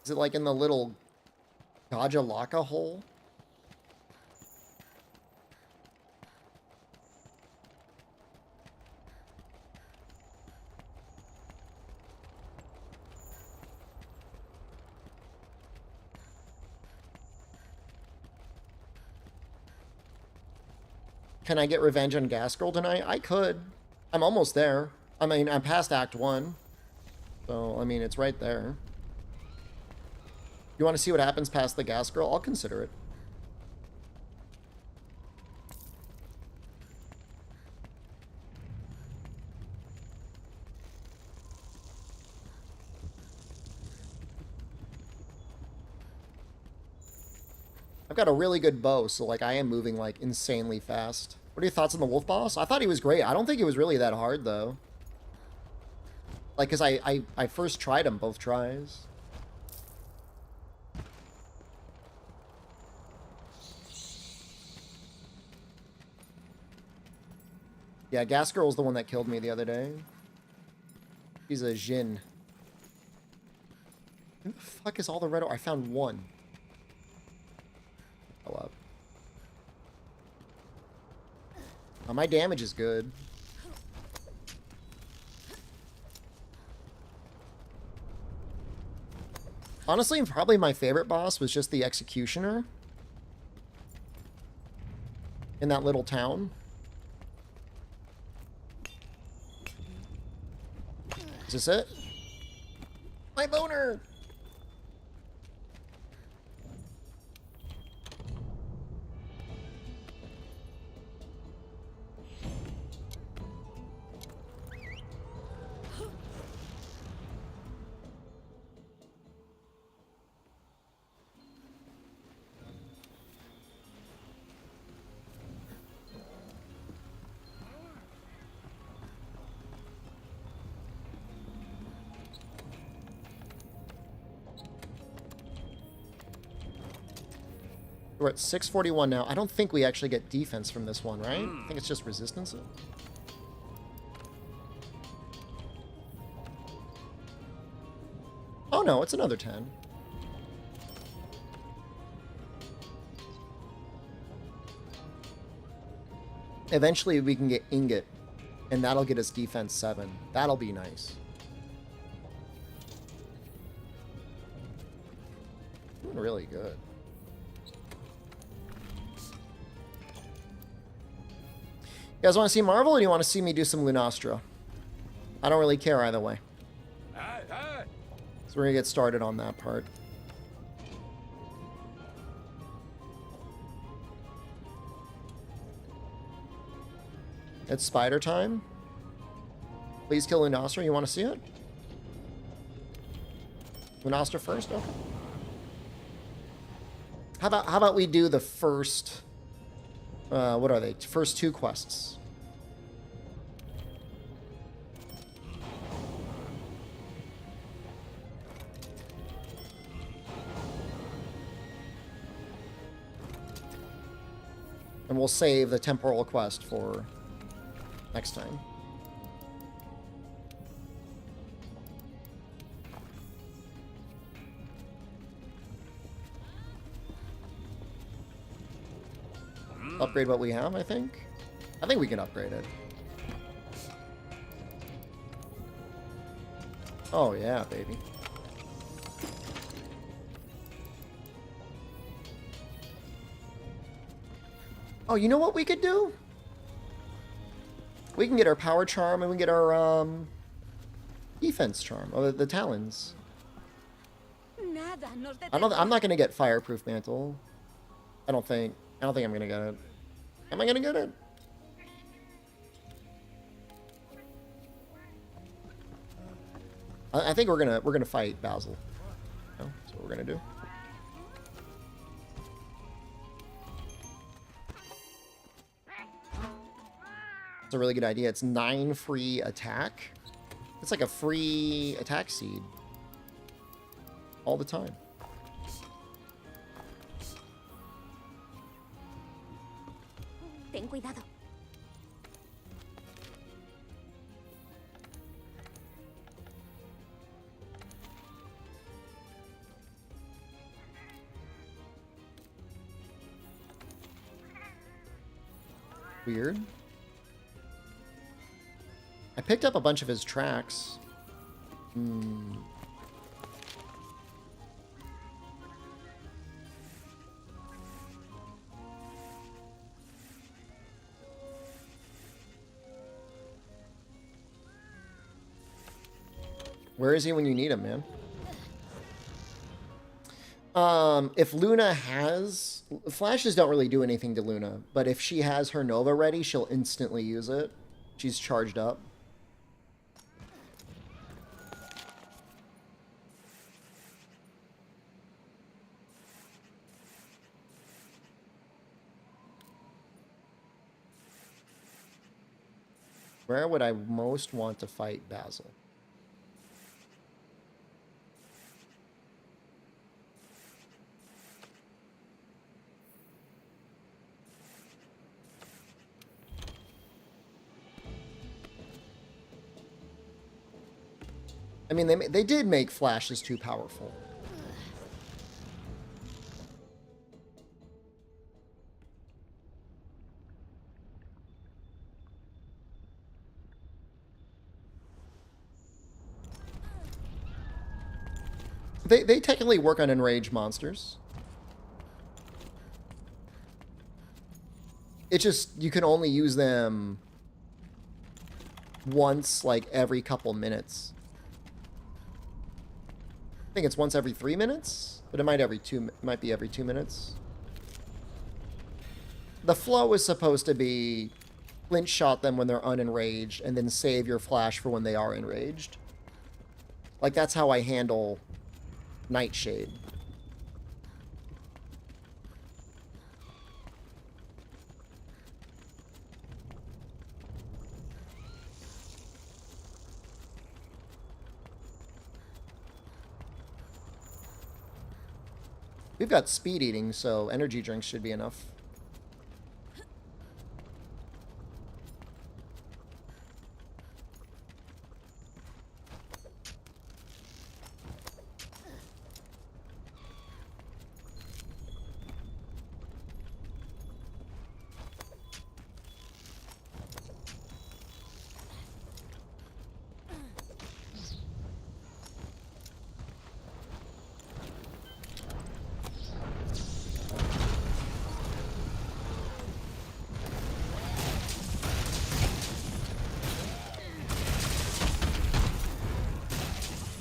Is it like in the little Gajalaka hole? Can I get revenge on Gas Girl tonight? I could. I'm almost there. I mean, I'm past Act 1. So, I mean, it's right there. You want to see what happens past the Gas Girl? I'll consider it. I've got a really good bow, so, like, I am moving, like, insanely fast. What are your thoughts on the wolf boss? I thought he was great. I don't think it was really that hard, though. Like, because I first tried him both tries. Yeah, Gas Girl's the one that killed me the other day. She's a Jin. Who the fuck is all the red ore? I found one. Oh, up. Oh, my damage is good. Honestly, probably my favorite boss was just the Executioner. In that little town. Is this it? My boner! We're at 641 now. I don't think we actually get defense from this one, right? I think it's just resistance. Oh no, it's another 10. Eventually we can get Ingot, and that'll get us defense 7. That'll be nice. Doing really good. You guys want to see Marvel, or do you want to see me do some Lunastra? I don't really care either way. So we're going to get started on that part. It's spider time. Please kill Lunastra. You want to see it? Lunastra first? Okay. How about we do the first... what are they? First 2 quests. And we'll save the temporal quest for next time. Upgrade what we have, I think. I think we can upgrade it. Oh yeah, baby. Oh, you know what we could do? We can get our power charm and we can get our defense charm, or the talons. I'm not gonna get fireproof mantle. I don't think I'm gonna get it. Am I gonna get it? I think we're gonna fight Basil. No? That's what we're gonna do. It's a really good idea. It's 9 free attack. It's like a free attack seed. All the time. Ten cuidado. Weird. I picked up a bunch of his tracks. Where is he when you need him, man? If Luna has... Flashes don't really do anything to Luna, but if she has her Nova ready, she'll instantly use it. She's charged up. Where would I most want to fight Basil? I mean, they did make flashes too powerful. They technically work on enraged monsters. It's just, you can only use them once, like, every couple minutes. I think it's once every 3 minutes, but it might be every 2 minutes. The flow is supposed to be flinch shot them when they're unenraged, and then save your flash for when they are enraged. Like, that's how I handle Nightshade. We've got speed eating, so energy drinks should be enough.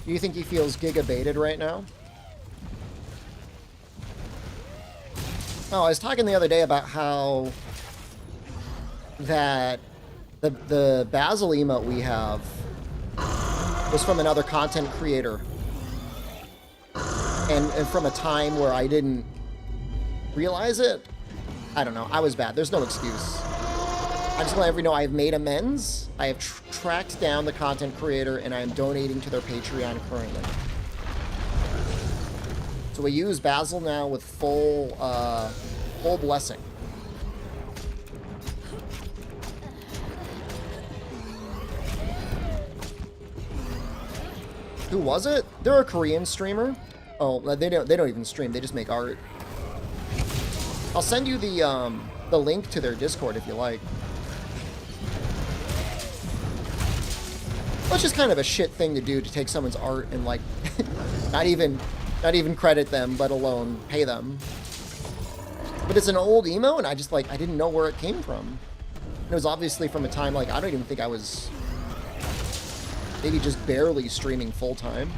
Do you think he feels giga-baited right now? Oh, I was talking the other day about how that the Basil emote we have was from another content creator. And from a time where I didn't realize it. I don't know. I was bad. There's no excuse. I just want everyone to know I've made amends. I have tracked down the content creator, and I am donating to their Patreon currently. So we use Basil now with full blessing. Who was it? They're a Korean streamer. Oh, they don't even stream. They just make art. I'll send you the link to their Discord if you like. Well, it's just kind of a shit thing to do, to take someone's art and, like, not even credit them, let alone pay them. But it's an old emo, and I didn't know where it came from. It was obviously from a time, like, I don't even think I was maybe just barely streaming full time.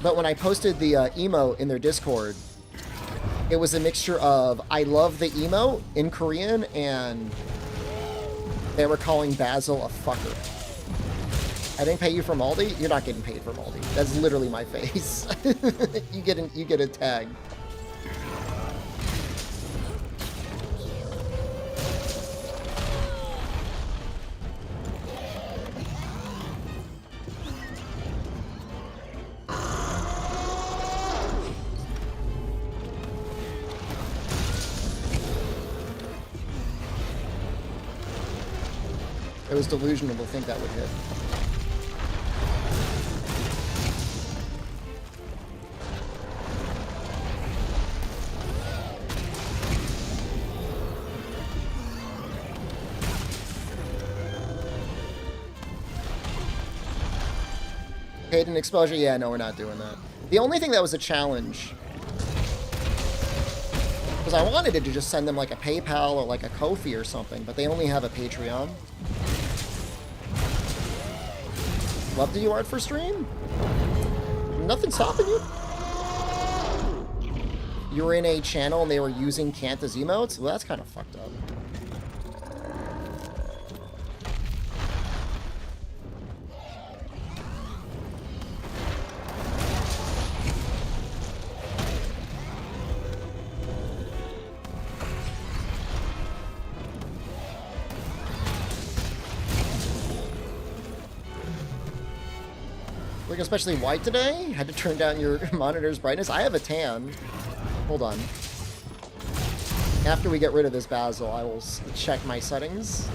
But when I posted the emo in their Discord, it was a mixture of I love the emo in Korean, and they were calling Basil a fucker. I didn't pay you for Maldi? You're not getting paid for Maldi. That's literally my face. you get a tag. It was delusional to think that would hit. Paid an exposure? Yeah, no, we're not doing that. The only thing that was a challenge Because I wanted to just send them like a PayPal or like a Ko-fi or something, but they only have a Patreon. Love to do art for stream? Nothing stopping you. You were in a channel and they were using Cant as emotes? Well, that's kind of fucked up. Looking especially white today? Had to turn down your monitor's brightness? I have a tan. Hold on. After we get rid of this Basil, I will check my settings.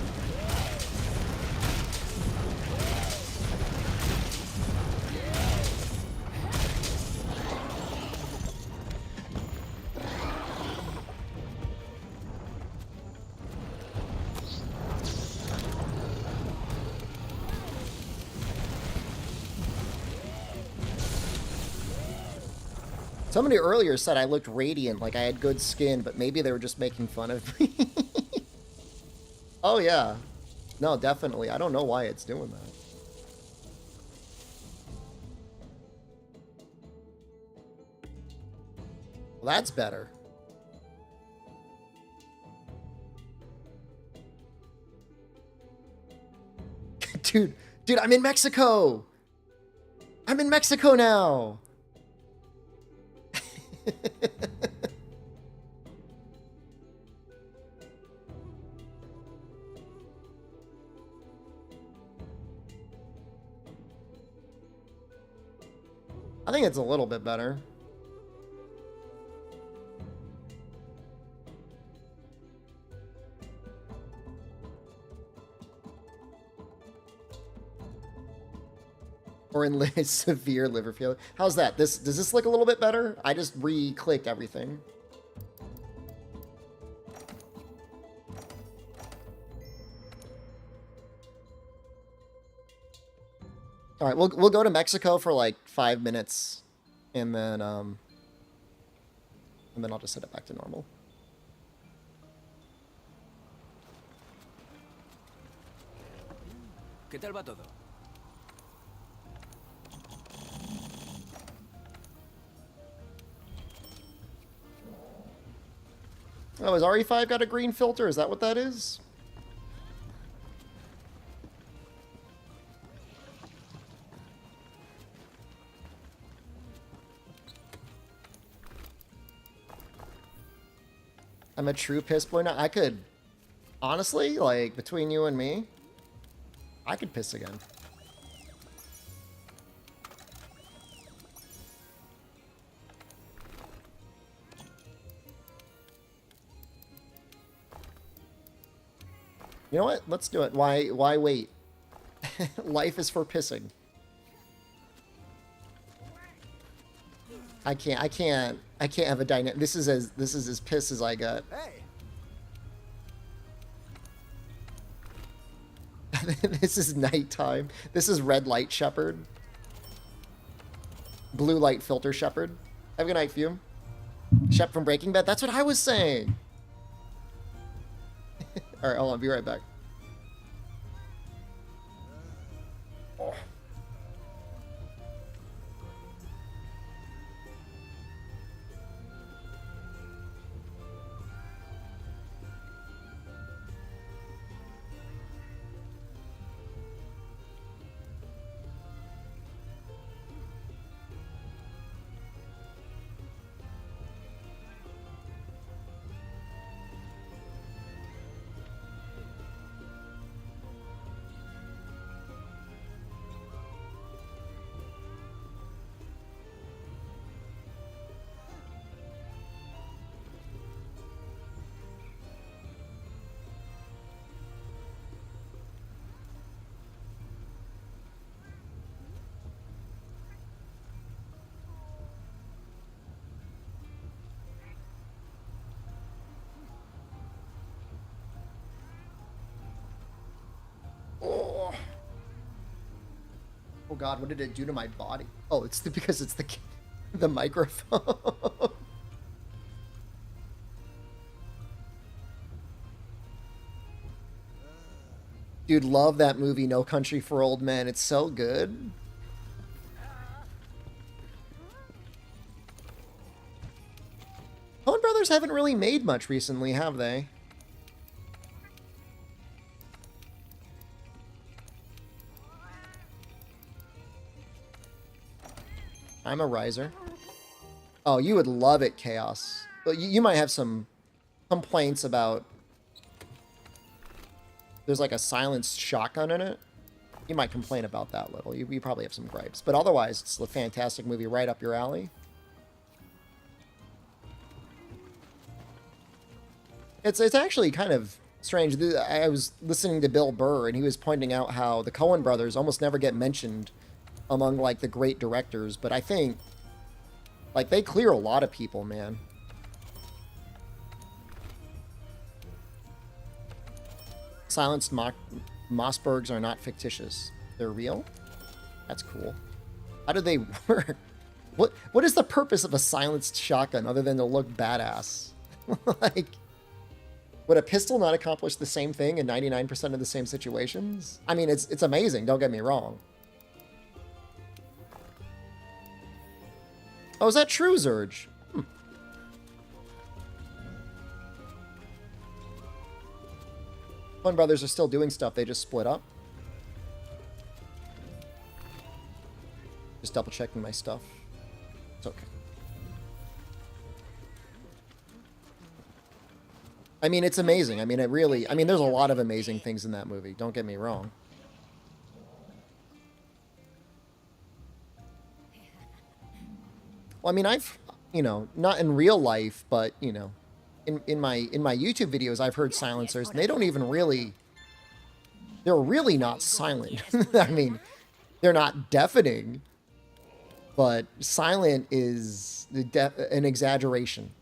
Somebody earlier said I looked radiant, like I had good skin, but maybe they were just making fun of me. Oh yeah. No, definitely. I don't know why it's doing that. Well, that's better. Dude, I'm in Mexico! I'm in Mexico now! I think it's a little bit better. Or in severe liver failure. How's that? Does this look a little bit better? I just re-clicked everything. All right, we'll go to Mexico for like 5 minutes, and then I'll just set it back to normal. ¿Qué tal va todo? Oh, has RE5 got a green filter? Is that what that is? I'm a true piss boy now. I could, honestly, like, between you and me, I could piss again. You know what? Let's do it. Why wait? Life is for pissing. I can't have a dynamic. This is as piss as I got. Hey. This is nighttime. This is red light shepherd. Blue light filter shepherd. Have a good night, Fume. Shep from Breaking Bad. That's what I was saying. All right, hold on. Be right back. Oh. Oh God, what did it do to my body? Oh, it's because it's the microphone. Dude, love that movie, No Country for Old Men. It's so good. Coen Brothers haven't really made much recently, have they? I'm a riser. Oh, you would love it, Chaos. But you might have some complaints about... There's like a silenced shotgun in it. You might complain about that a little. You probably have some gripes. But otherwise, it's a fantastic movie right up your alley. It's actually kind of strange. I was listening to Bill Burr, and he was pointing out how the Coen brothers almost never get mentioned among, like, the great directors. But I think, like, they clear a lot of people, man. Silenced Mossbergs are not fictitious. They're real? That's cool. How do they work? What is the purpose of a silenced shotgun other than to look badass? Like, would a pistol not accomplish the same thing in 99% of the same situations? I mean, it's amazing, don't get me wrong. Oh, is that true, Zurge? Coen Brothers are still doing stuff, they just split up. Just double checking my stuff. It's okay. I mean, it's amazing. I mean, it really... I mean, there's a lot of amazing things in that movie. Don't get me wrong. Well, I mean, I've... You know, not in real life, but, you know... In my YouTube videos, I've heard silencers, and they don't even really... They're really not silent. I mean, they're not deafening, but silent is an exaggeration.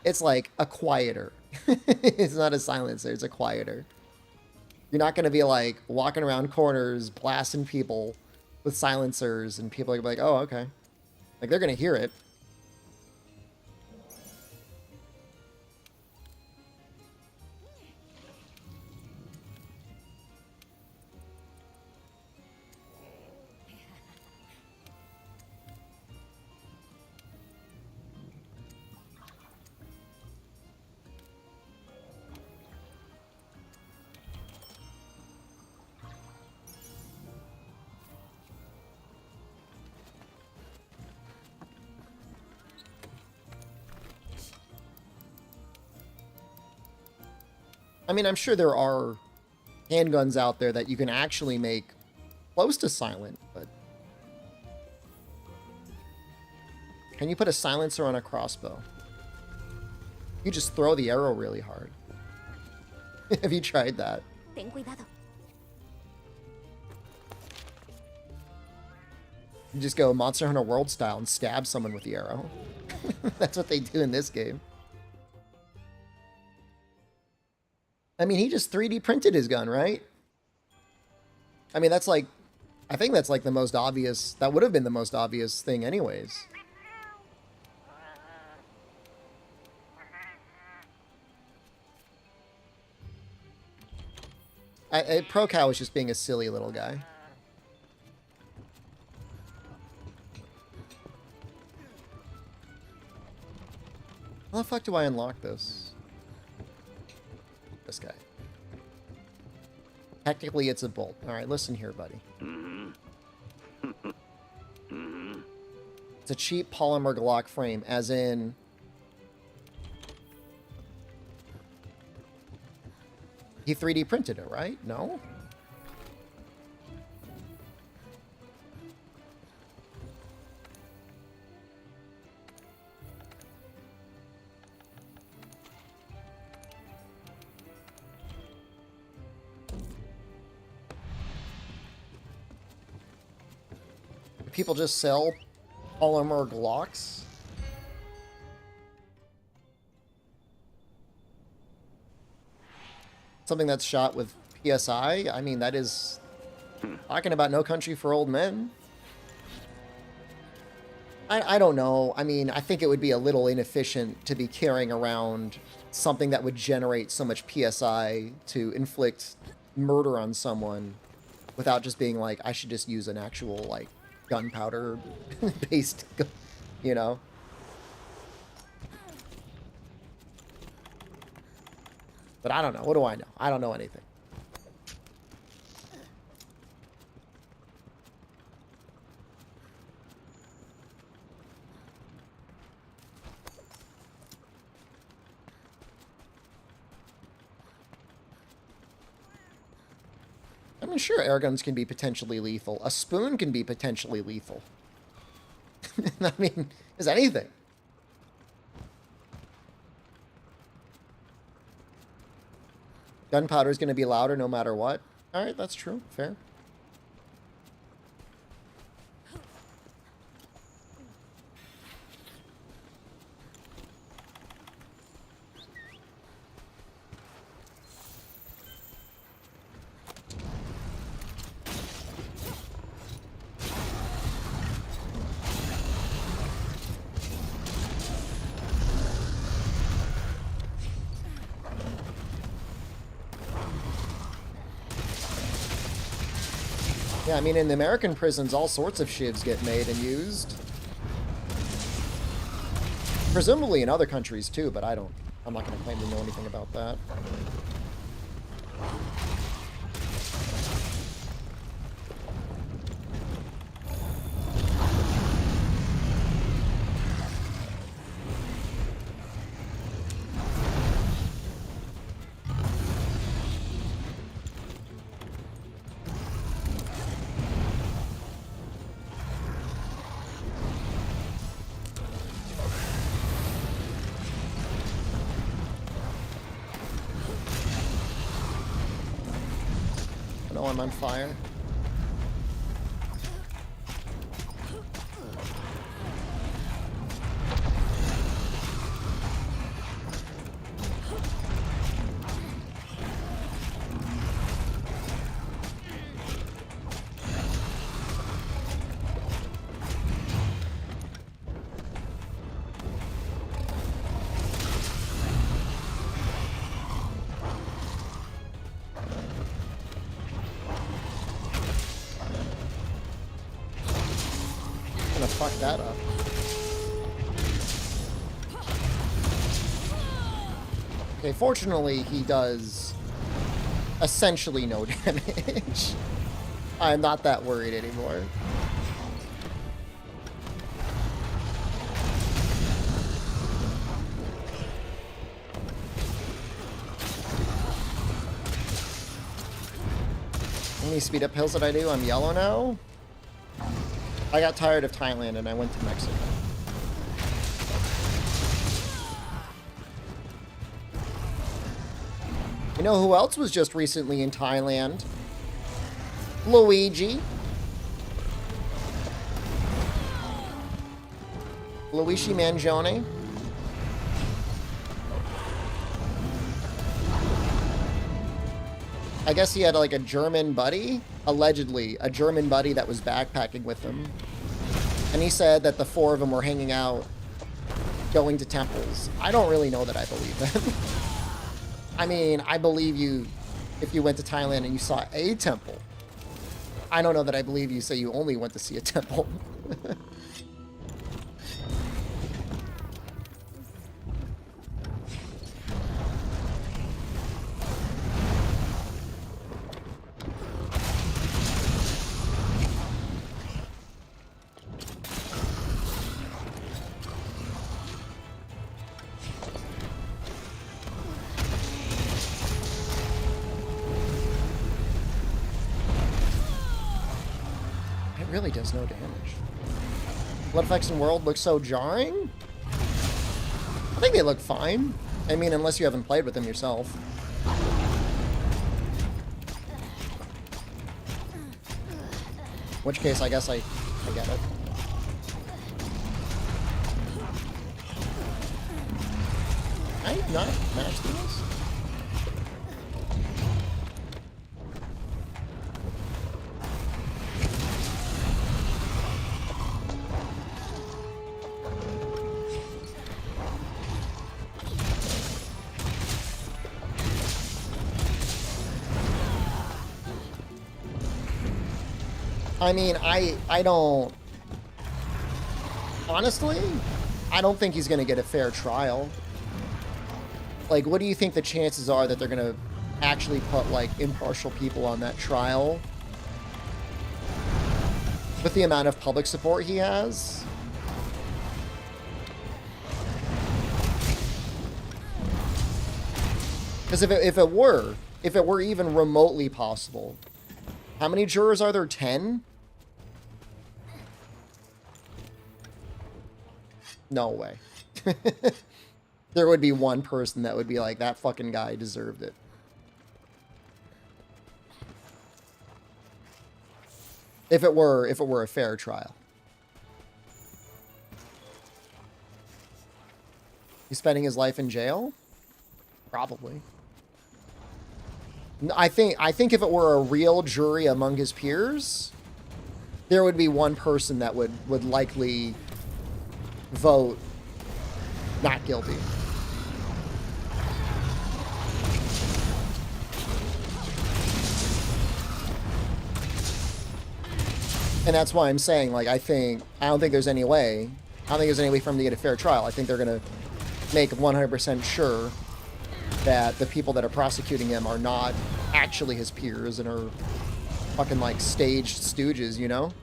It's like a quieter. It's not a silencer, it's a quieter. You're not going to be like walking around corners, blasting people with silencers, and people are like, oh, okay. Like, they're going to hear it. I mean, I'm sure there are handguns out there that you can actually make close to silent, but... Can you put a silencer on a crossbow? You just throw the arrow really hard. Have you tried that? Ten cuidado. You just go Monster Hunter World style and stab someone with the arrow. That's what they do in this game. I mean, he just 3D printed his gun, right? I mean, that's like... I think that's like the most obvious... That would have been the most obvious thing anyways. Pro Cow was just being a silly little guy. How the fuck do I unlock this? This guy. Technically, it's a bolt. Alright, listen here, buddy. It's a cheap polymer Glock frame, as in... He 3D printed it, right? No? People just sell polymer Glocks? Something that's shot with PSI? I mean, that is... Talking about No Country for Old Men. I don't know. I mean, I think it would be a little inefficient to be carrying around something that would generate so much PSI to inflict murder on someone without just being like, I should just use an actual, like, gunpowder based, you know? But I don't know. What do I know? I don't know anything. I mean, sure, air guns can be potentially lethal. A spoon can be potentially lethal. I mean, is anything. Gunpowder is going to be louder no matter what. All right, that's true. Fair. Yeah, I mean, in the American prisons, all sorts of shivs get made and used. Presumably in other countries too, but I'm not going to claim to know anything about that. I'm on fire. Fuck that up. Okay, fortunately, he does essentially no damage. I'm not that worried anymore. How many speed up hills did I do? I'm yellow now. I got tired of Thailand and I went to Mexico. You know who else was just recently in Thailand? Luigi. Luigi Mangione. I guess he had like a German buddy, allegedly a German buddy that was backpacking with him. And he said that the four of them were hanging out, going to temples. I don't really know that I believe that. I mean, I believe you if you went to Thailand and you saw a temple. I don't know that I believe you say you only went to see a temple. Really does no damage. Blood effects in World look so jarring? I think they look fine. I mean, unless you haven't played with them yourself. In which case, I guess I get it. I not match these? I mean, I don't... Honestly, I don't think he's going to get a fair trial. Like, what do you think the chances are that they're going to actually put, like, impartial people on that trial? With the amount of public support he has? Because if it were even remotely possible, how many jurors are there? 10? No way. There would be one person that would be like, that fucking guy deserved it. If it were a fair trial. He's spending his life in jail? Probably. I think if it were a real jury among his peers, there would be one person that would likely vote not guilty. And that's why I'm saying, like, I don't think there's any way. I don't think there's any way for him to get a fair trial. I think they're going to make 100% sure that the people that are prosecuting him are not actually his peers and are fucking, like, staged stooges, you know?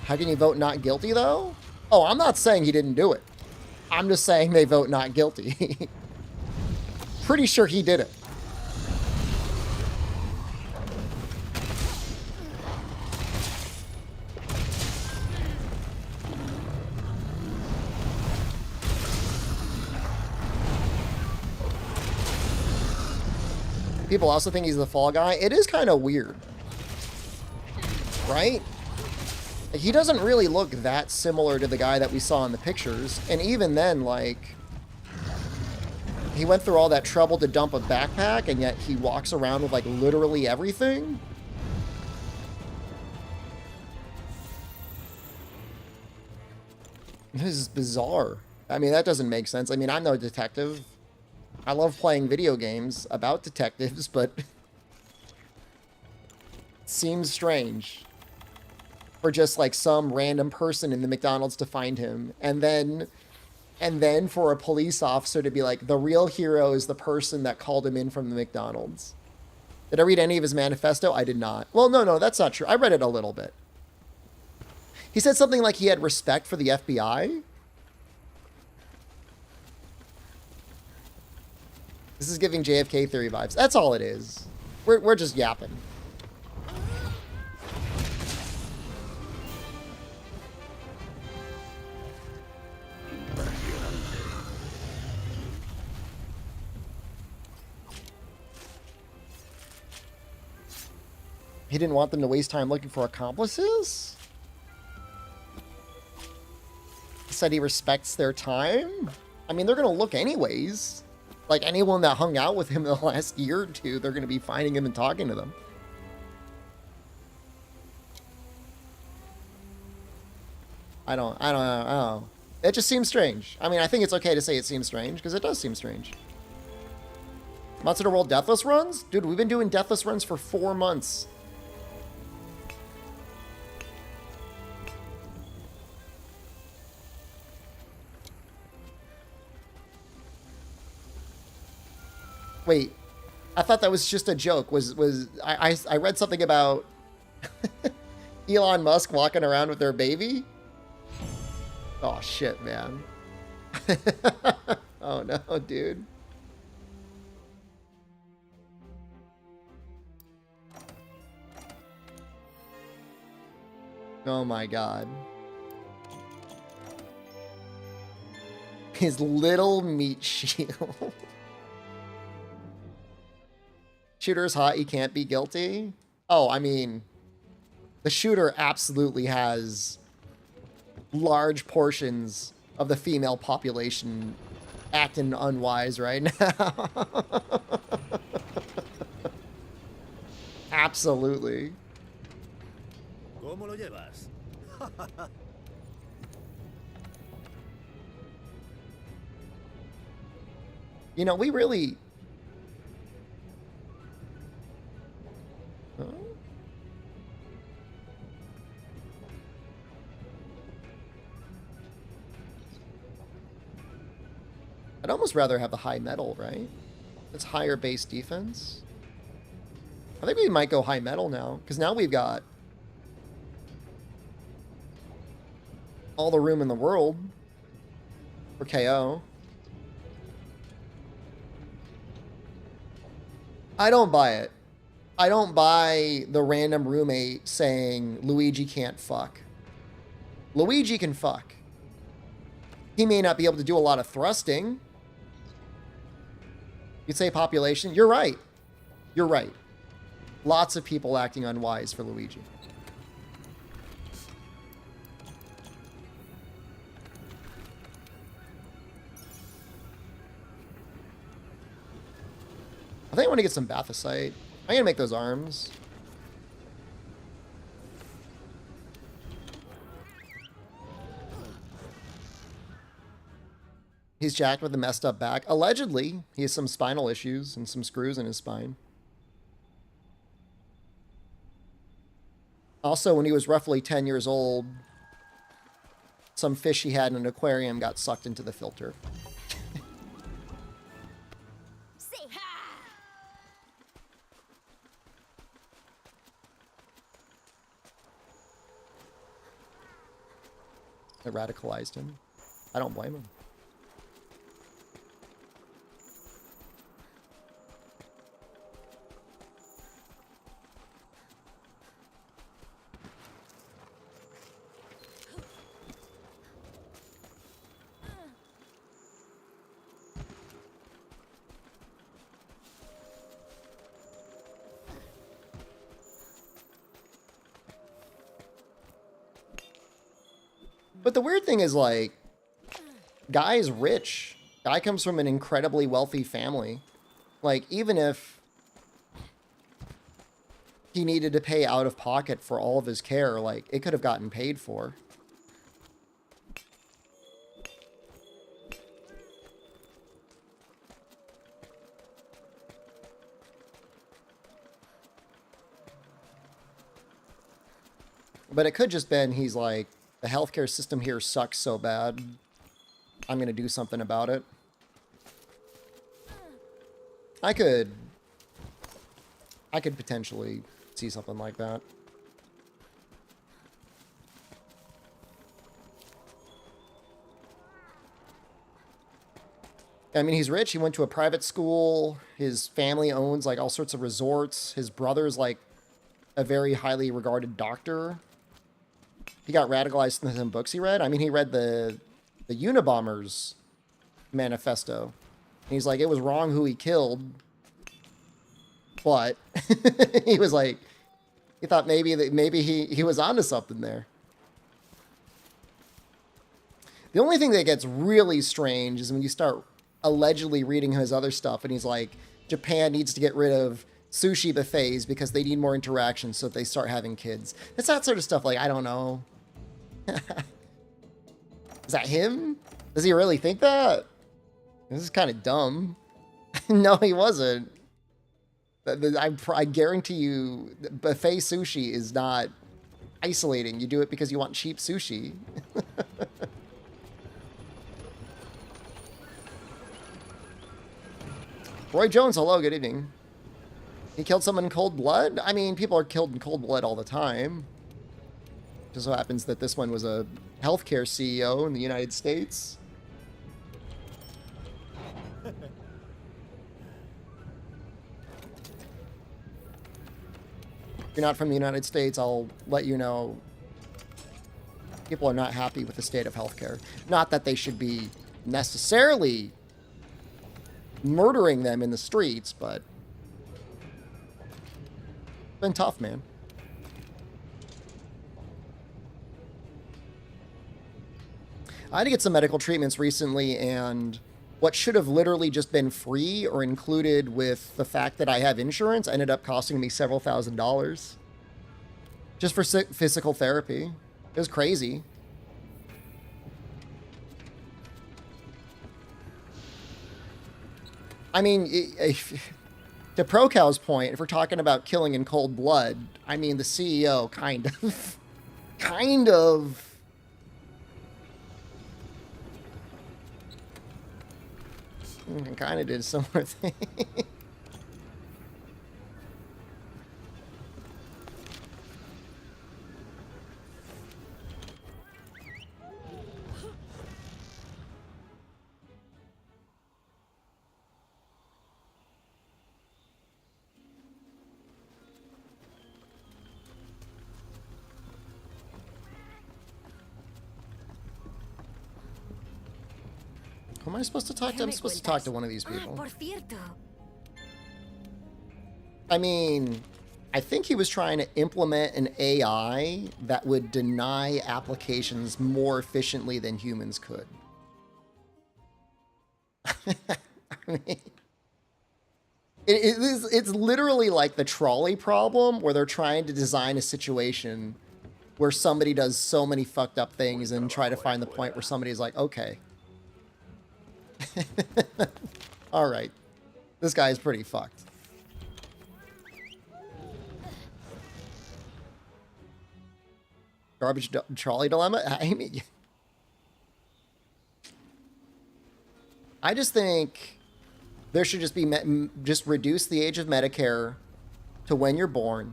How can you vote not guilty, though? Oh, I'm not saying he didn't do it. I'm just saying they vote not guilty. Pretty sure he did it. People also think he's the fall guy. It is kind of weird. Right? He doesn't really look that similar to the guy that we saw in the pictures. And even then, like, he went through all that trouble to dump a backpack, and yet he walks around with, like, literally everything. This is bizarre. I mean, that doesn't make sense. I mean, I'm no detective. I love playing video games about detectives, but it seems strange for just like some random person in the McDonald's to find him, and then for a police officer to be like, the real hero is the person that called him in from the McDonald's. Did I read any of his manifesto? I did not. Well, no, that's not true. I read it a little bit. He said something like he had respect for the FBI. This is giving JFK theory vibes. That's all it is. We're just yapping. He didn't want them to waste time looking for accomplices? He said he respects their time? I mean, they're going to look anyways. Like, anyone that hung out with him in the last year or two, they're going to be finding him and talking to them. I don't know. It just seems strange. I mean, I think it's okay to say it seems strange, because it does seem strange. Monster World Deathless runs? Dude, we've been doing Deathless runs for 4 months. Wait, I thought that was just a joke. I read something about Elon Musk walking around with their baby? Oh, shit, man. Oh, no, dude. Oh, my God. His little meat shield. Shooter's hot, he can't be guilty? Oh, I mean, the shooter absolutely has large portions of the female population acting unwise right now. Absolutely. ¿Cómo lo llevas? You know, we really... Huh? I'd almost rather have the high metal, right? It's higher base defense. I think we might go high metal now, because now we've got all the room in the world for KO. I don't buy it. I don't buy the random roommate saying Luigi can't fuck. Luigi can fuck. He may not be able to do a lot of thrusting. You'd say population. You're right. You're right. Lots of people acting unwise for Luigi. I think I want to get some Bathosite. I'm gonna make those arms. He's jacked with a messed up back. Allegedly, he has some spinal issues and some screws in his spine. Also, when he was roughly 10 years old, some fish he had in an aquarium got sucked into the filter. It radicalized him. I don't blame him. But the weird thing is, like, Guy's rich. Guy comes from an incredibly wealthy family. Like, even if he needed to pay out of pocket for all of his care, like, it could have gotten paid for. But it could just been he's like, the healthcare system here sucks so bad, I'm going to do something about it. I could potentially see something like that. I mean, he's rich. He went to a private school. His family owns, like, all sorts of resorts. His brother's, like, a very highly regarded doctor. He got radicalized in some books he read. I mean, he read the Unabomber's manifesto. And he's like, it was wrong who he killed. But he was like, he thought maybe he was onto something there. The only thing that gets really strange is when you start allegedly reading his other stuff and he's like, Japan needs to get rid of sushi buffets because they need more interaction so that they start having kids. It's that sort of stuff. Like, I don't know. Is that him? Does he really think that? This is kind of dumb. No, he wasn't. I guarantee you, buffet sushi is not isolating. You do it because you want cheap sushi. Roy Jones, hello, good evening. He killed someone in cold blood? I mean, people are killed in cold blood all the time. Just so happens that this one was a healthcare CEO in the United States. If you're not from the United States, I'll let you know people are not happy with the state of healthcare. Not that they should be necessarily murdering them in the streets, but it's been tough, man. I had to get some medical treatments recently, and what should have literally just been free or included with the fact that I have insurance ended up costing me several $1,000s just for physical therapy. It was crazy. I mean, to ProCal's point, if we're talking about killing in cold blood, I mean, the CEO kind of I kind of did a similar thing. Who am I supposed to talk to? I'm supposed to talk to one of these people. Por cierto. I mean, I think he was trying to implement an AI that would deny applications more efficiently than humans could. I mean, it's literally like the trolley problem, where they're trying to design a situation where somebody does so many fucked up things and try to find the point where somebody's like, okay. All right. This guy is pretty fucked. Garbage trolley dilemma? I mean, I just think there should just be just reduce the age of Medicare to when you're born,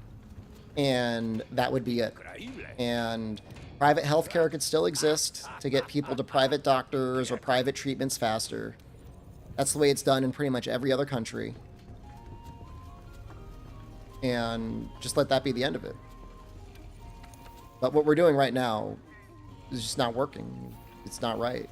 and that would be it. And private healthcare could still exist to get people to private doctors or private treatments faster. That's the way it's done in pretty much every other country. And just let that be the end of it. But what we're doing right now is just not working. It's not right.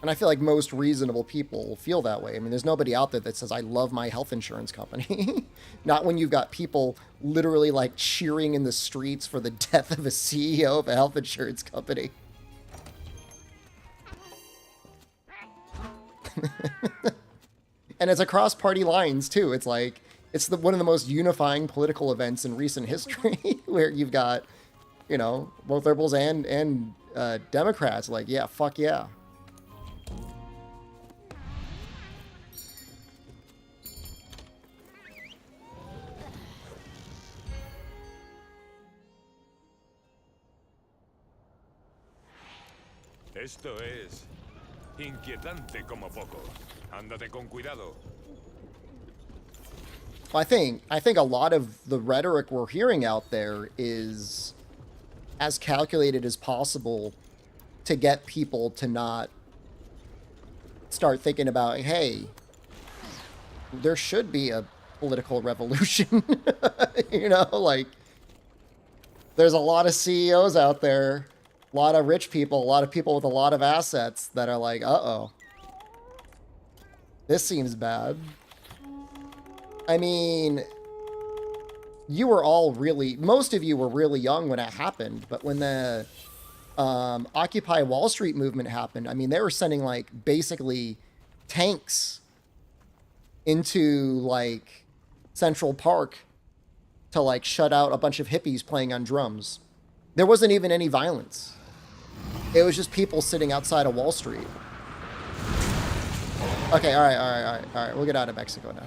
And I feel like most reasonable people feel that way. I mean, there's nobody out there that says, I love my health insurance company. Not when you've got people literally like cheering in the streets for the death of a CEO of a health insurance company. And it's across party lines too. It's like, it's one of the most unifying political events in recent history where you've got, you know, both liberals and Democrats like, yeah, fuck yeah. Esto es inquietante como poco. Ándate con cuidado. Well, I think a lot of the rhetoric we're hearing out there is as calculated as possible to get people to not start thinking about, hey, there should be a political revolution. You know, like, there's a lot of CEOs out there, a lot of rich people, a lot of people with a lot of assets that are like, uh-oh, this seems bad. I mean, you were all really, most of you were really young when it happened, but when the Occupy Wall Street movement happened, I mean, they were sending, like, basically tanks into, like, Central Park to, like, shut out a bunch of hippies playing on drums. There wasn't even any violence. It was just people sitting outside of Wall Street. Okay, all right. We'll get out of Mexico now.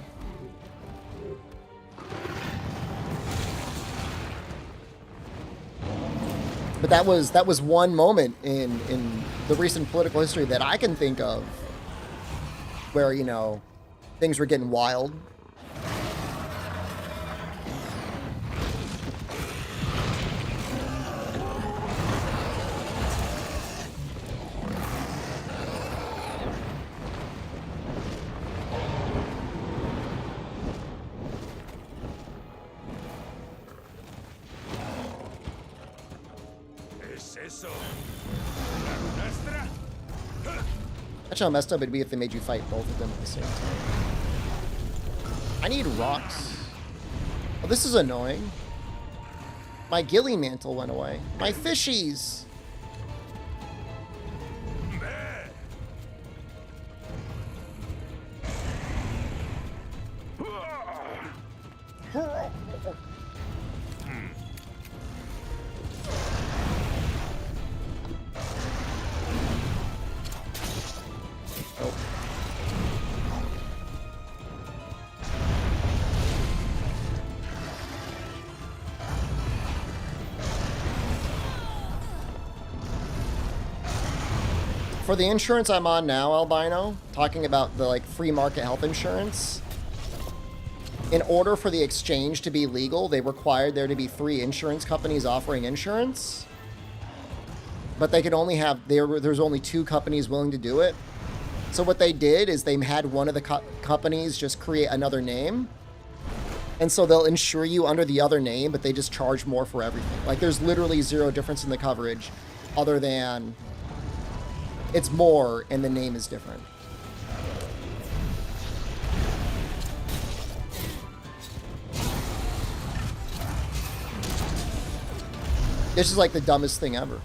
But that was one moment in the recent political history that I can think of where, you know, things were getting wild. That's how messed up it'd be if they made you fight both of them at the same time. I need rocks. Oh, this is annoying. My ghillie mantle went away. My fishies! for the insurance I'm on now, Albino, talking about the like free market health insurance, in order for the exchange to be legal, they required there to be 3 insurance companies offering insurance. But they could only have, there's only 2 companies willing to do it. So what they did is they had one of the companies just create another name. And so they'll insure you under the other name, but they just charge more for everything. Like there's literally 0 difference in the coverage other than it's more and the name is different. This is like the dumbest thing ever.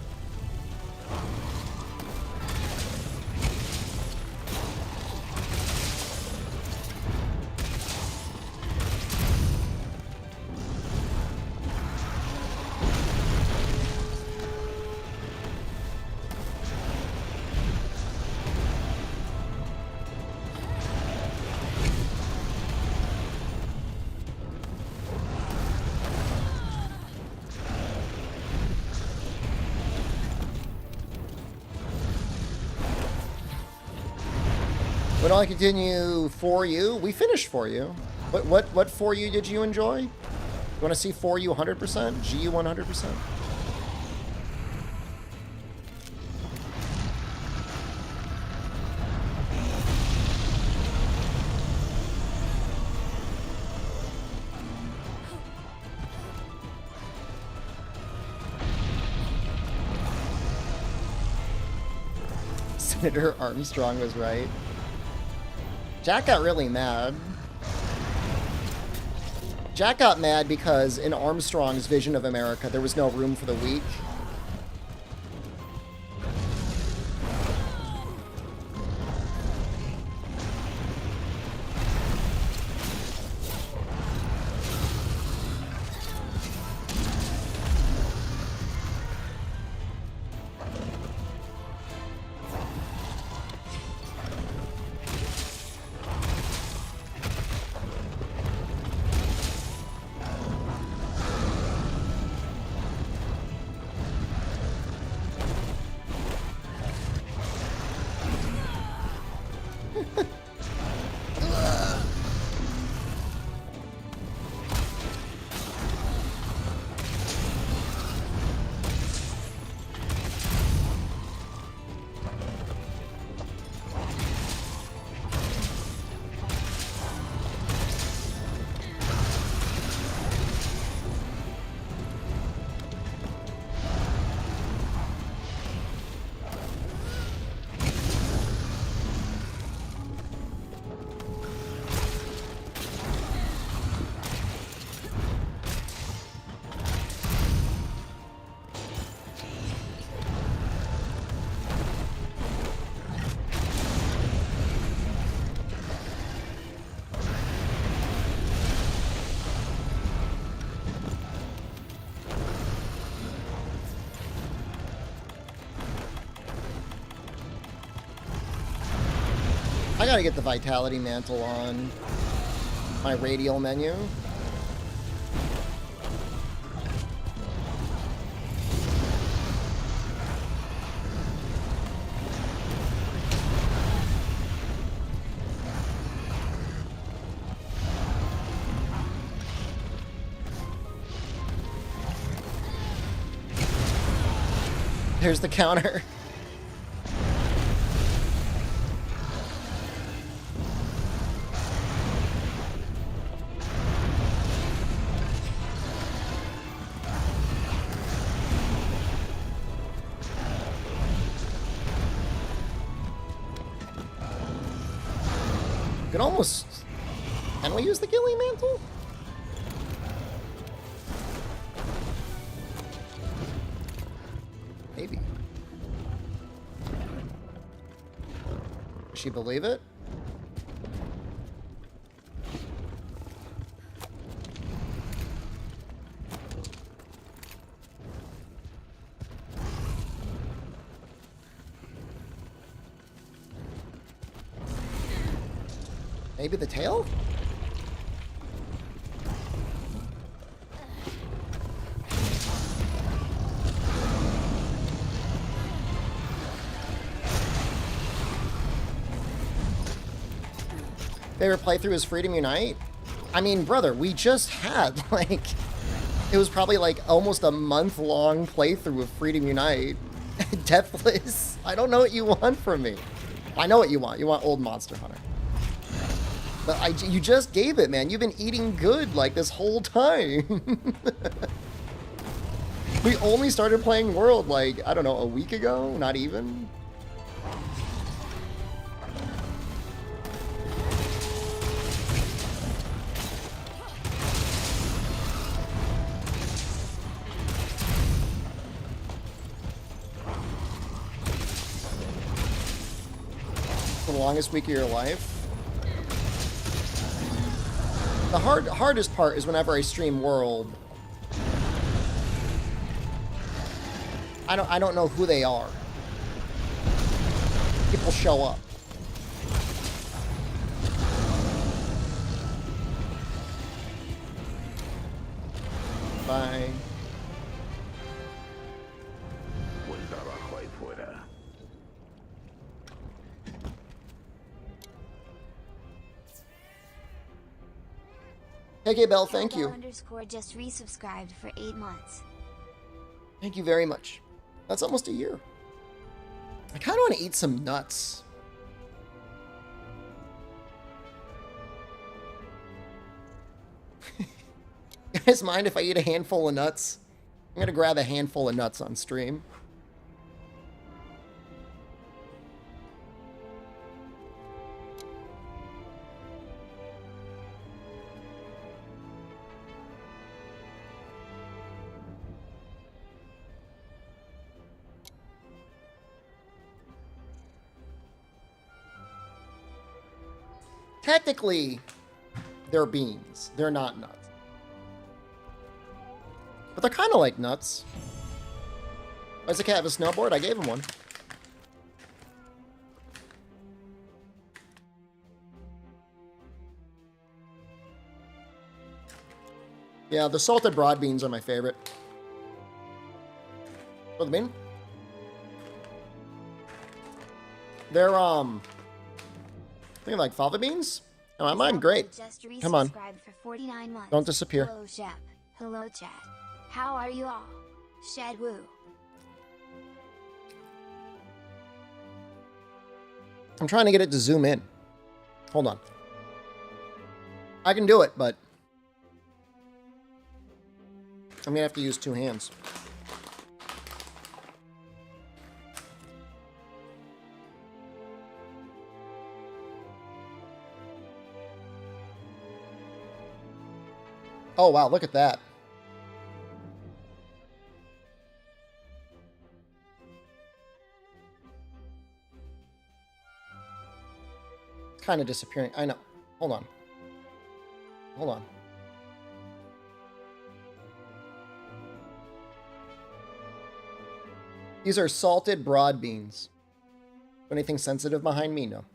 When I continue for you, we finished for you. What for you did you enjoy? You want to see for you 100%? GU 100%? Senator Armstrong was right. Jack got really mad. Jack got mad because in Armstrong's vision of America, there was no room for the weak. I gotta get the Vitality Mantle on my radial menu. There's the counter. Can almost... Can we use the Gilly Mantle? Maybe. Does she believe it? Maybe the tail? Favorite playthrough is Freedom Unite? I mean, brother, we just had, like, it was probably like almost a month-long playthrough of Freedom Unite. Deathless. I don't know what you want from me. I know what you want. You want old Monster Hunter. But you just gave it, man. You've been eating good, like, this whole time. We only started playing World, like, I don't know, a week ago? Not even? The longest week of your life? The hardest part is whenever I stream World. I don't know who they are. People show up. Bye. Buen trabajo ahí fuera. KK Bell, thank you. _ just resubscribed for 8 months. Thank you very much. That's almost a year. I kind of want to eat some nuts. You guys mind if I eat a handful of nuts? I'm going to grab a handful of nuts on stream. Technically, they're beans. They're not nuts. But they're kind of like nuts. Why does the cat have a snowboard? I gave him one. Yeah, the salted broad beans are my favorite. What do you mean? They're, I think like fava beans? Oh, I'm great. Come on. For 49 months. Don't disappear. Hello, Shep. Hello, chat. How are you all? Shed woo. I'm trying to get it to zoom in. Hold on. I can do it, but I'm gonna have to use 2 hands. Oh, wow, look at that. It's kind of disappearing. I know. Hold on. Hold on. These are salted broad beans. Anything sensitive behind me? No.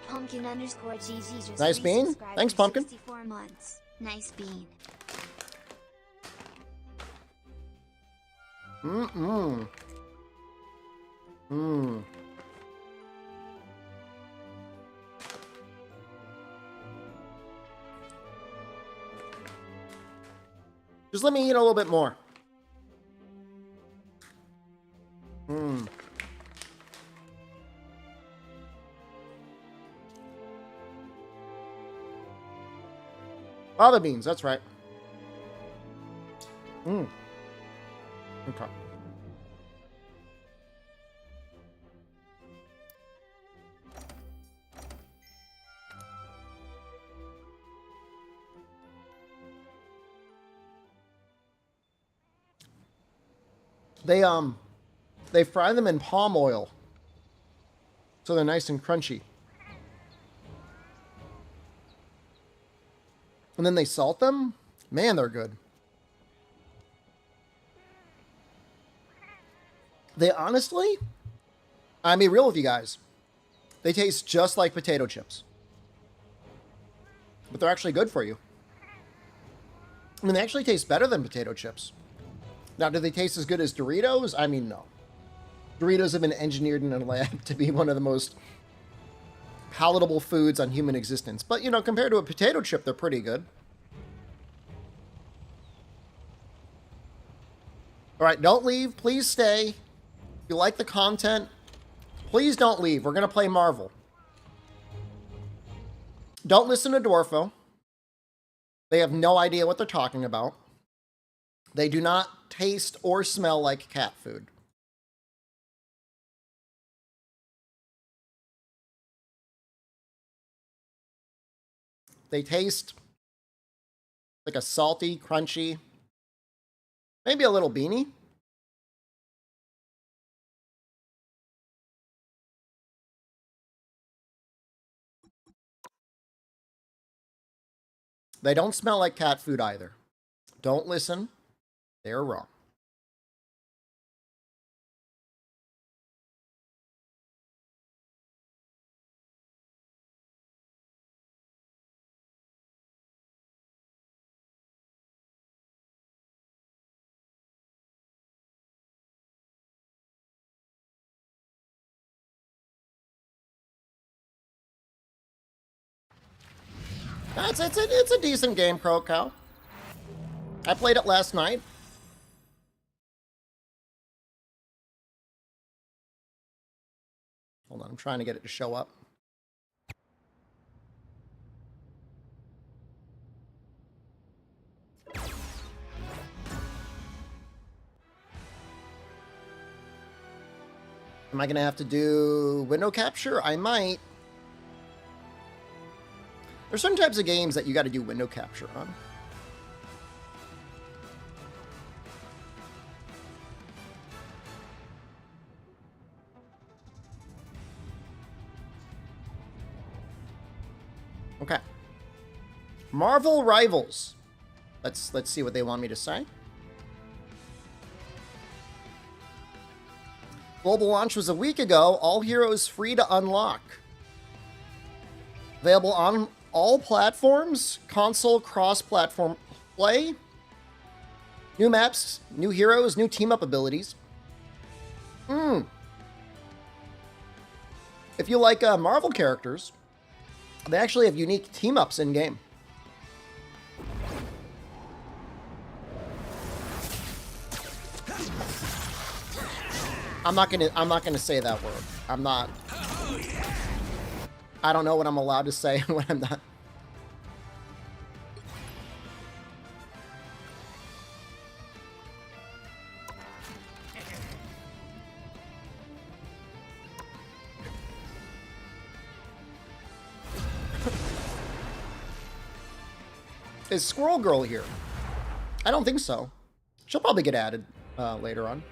Pumpkin _ GG just Nice bean. resubscribed Thanks, for Pumpkin. 64 months. Nice bean. Mm-mm. Mmm. Just let me eat a little bit more. Mmm. Fava beans, that's right. Mmm. Okay. They fry them in palm oil, so they're nice and crunchy. And then they salt them. Man, they're good. They honestly, I'll be real with you guys. They taste just like potato chips. But they're actually good for you. I mean, they actually taste better than potato chips. Now, do they taste as good as Doritos? I mean, no. Doritos have been engineered in a lab to be one of the most palatable foods on human existence. But, you know, compared to a potato chip, they're pretty good. All right, don't leave. Please stay. If you like the content, please don't leave. We're going to play Marvel. Don't listen to Dwarfo. They have no idea what they're talking about. They do not taste or smell like cat food. They taste like a salty, crunchy, maybe a little beanie. They don't smell like cat food either. Don't listen. They're wrong. It's a decent game, Crow Cow. I played it last night. Hold on, I'm trying to get it to show up. Am I gonna have to do window capture? I might. There's certain types of games that you got to do window capture on. Okay. Marvel Rivals. Let's see what they want me to say. Global launch was a week ago. All heroes free to unlock. Available on all platforms, console cross-platform play, new maps, new heroes, new team-up abilities. If you like Marvel characters, they actually have unique team-ups in-game. I'm not gonna say that word. I don't know what I'm allowed to say and what I'm not. Is Squirrel Girl here? I don't think so. She'll probably get added later on.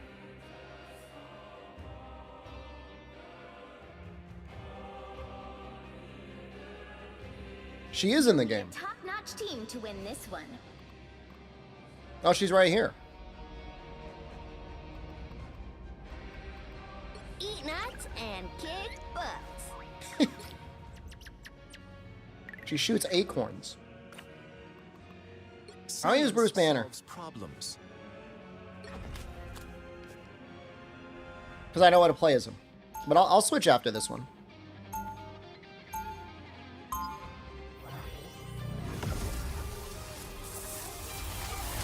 She is in the game. Top-notch team to win this one. Oh, she's right here. Eat nuts and kick butts. She shoots acorns. I'll use Bruce Banner. Problems. Because I know how to play as him. But I'll switch after this one.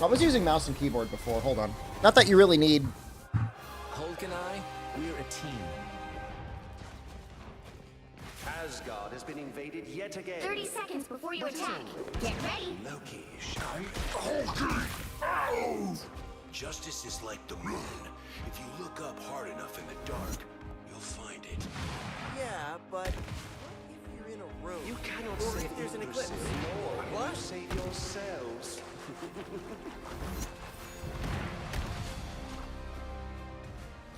I was using mouse and keyboard before. Hold on. Not that you really need. Hulk and I, we're a team. Asgard has been invaded yet again. 30 seconds before you attack. Get ready. Loki, Loki! Justice is like the moon. If you look up hard enough in the dark, you'll find it. Yeah, but if you're in a room, You cannot or save if there's an yourself. eclipse. What? Save yourselves.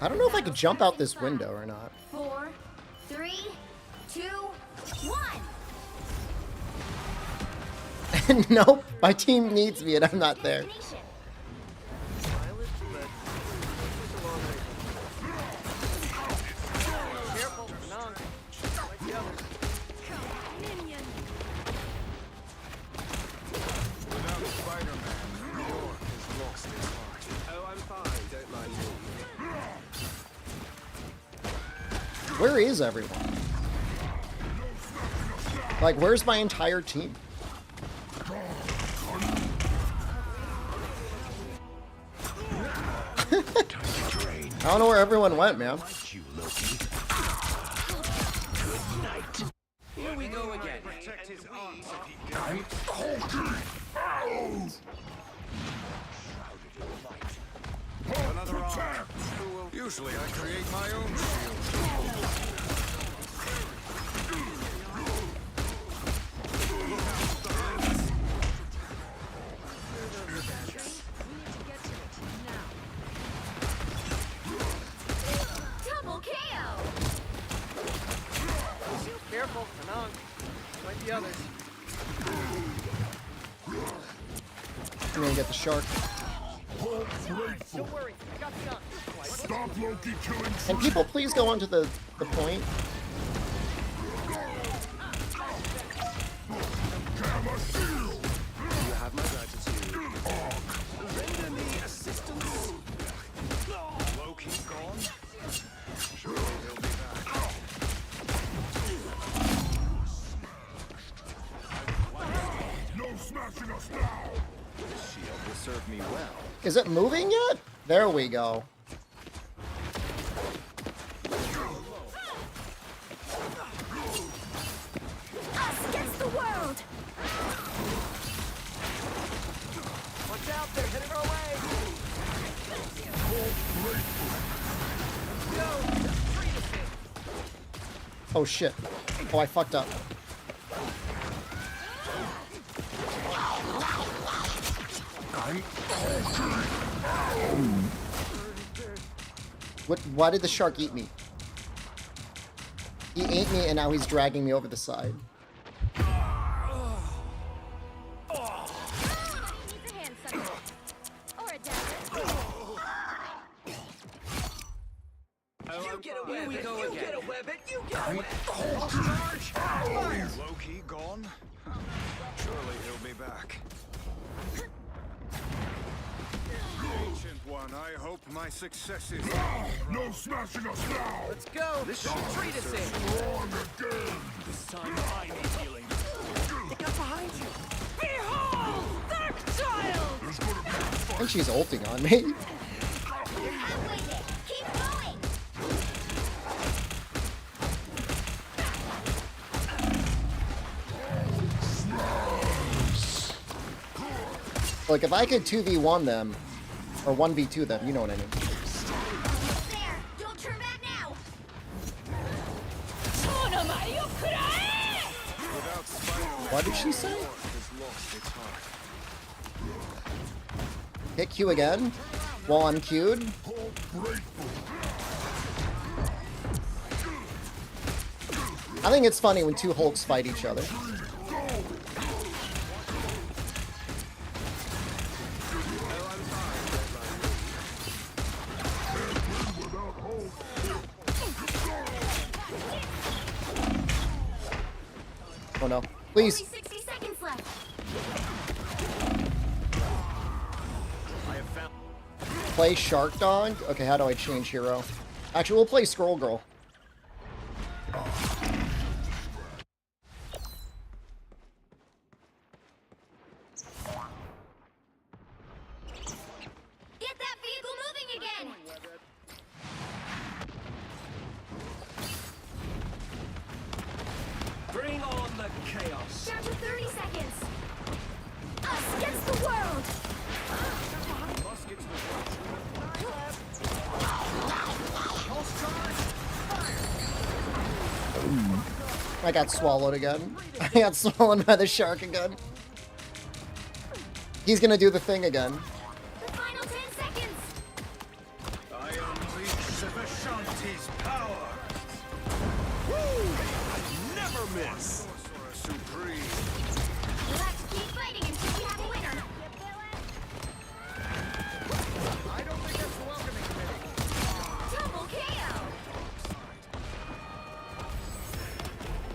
I don't know if I could jump out this window or not. 4, 3, 2, 1. Nope. My team needs me and I'm not there. Careful, no. Like the others. Without Spider-Man, Where is everyone? Like, where's my entire team? I don't know where everyone went, man. Here we go again. I'm Another arm. Usually I create my own shield. Double KO! Careful, Anong. Might be others. I'm gonna get the shark. Don't worry, I got the gun. Stop Loki killing. And people, please go on to the point. You have my gratitude. Render me assistance. Loki gone. Surely he'll be back. No smashing us now. This shield will serve me well. Is it moving yet? There we go. Us against the world! Watch out, they're headed our way. Oh shit. Oh, I fucked up. What? Why did the shark eat me? He ate me and now he's dragging me over the side. Needs a hand sucker. Or a dagger. You get a webbit, you get a webbit, you get a webbit. Loki gone? Surely he'll be back. Ancient One, I hope my success is... No smashing us now. Let's go. This should Treat us in. Wrong again. This time I need healing. They got behind you. Behold! Dark child! There's gonna be a I fight. think she's ulting on me. You're halfway there. Keep going! Like, if I could 2v1 them, or 1v2 them, you know what I mean. There! Don't turn back now! Without Spider-Man, What did she say? has lost its heart. Hit Q again, while I'm queued. I think it's funny when two Hulks fight each other. Oh no. Please. Only 60 seconds left. Play Shark Dog? Okay, how do I change hero? Actually, we'll play Scroll Girl. Get that vehicle moving again! Bring on the chaos. Down to 30 seconds! Us against the world! I got swallowed again. I got swallowed by the shark again. He's gonna do the thing again. The final 10 seconds! I unleash Sebashanti's power. Never miss. Sorcerer Supreme. We'll have to keep fighting until we have a winner. I don't think that's the welcoming committee. Double KO!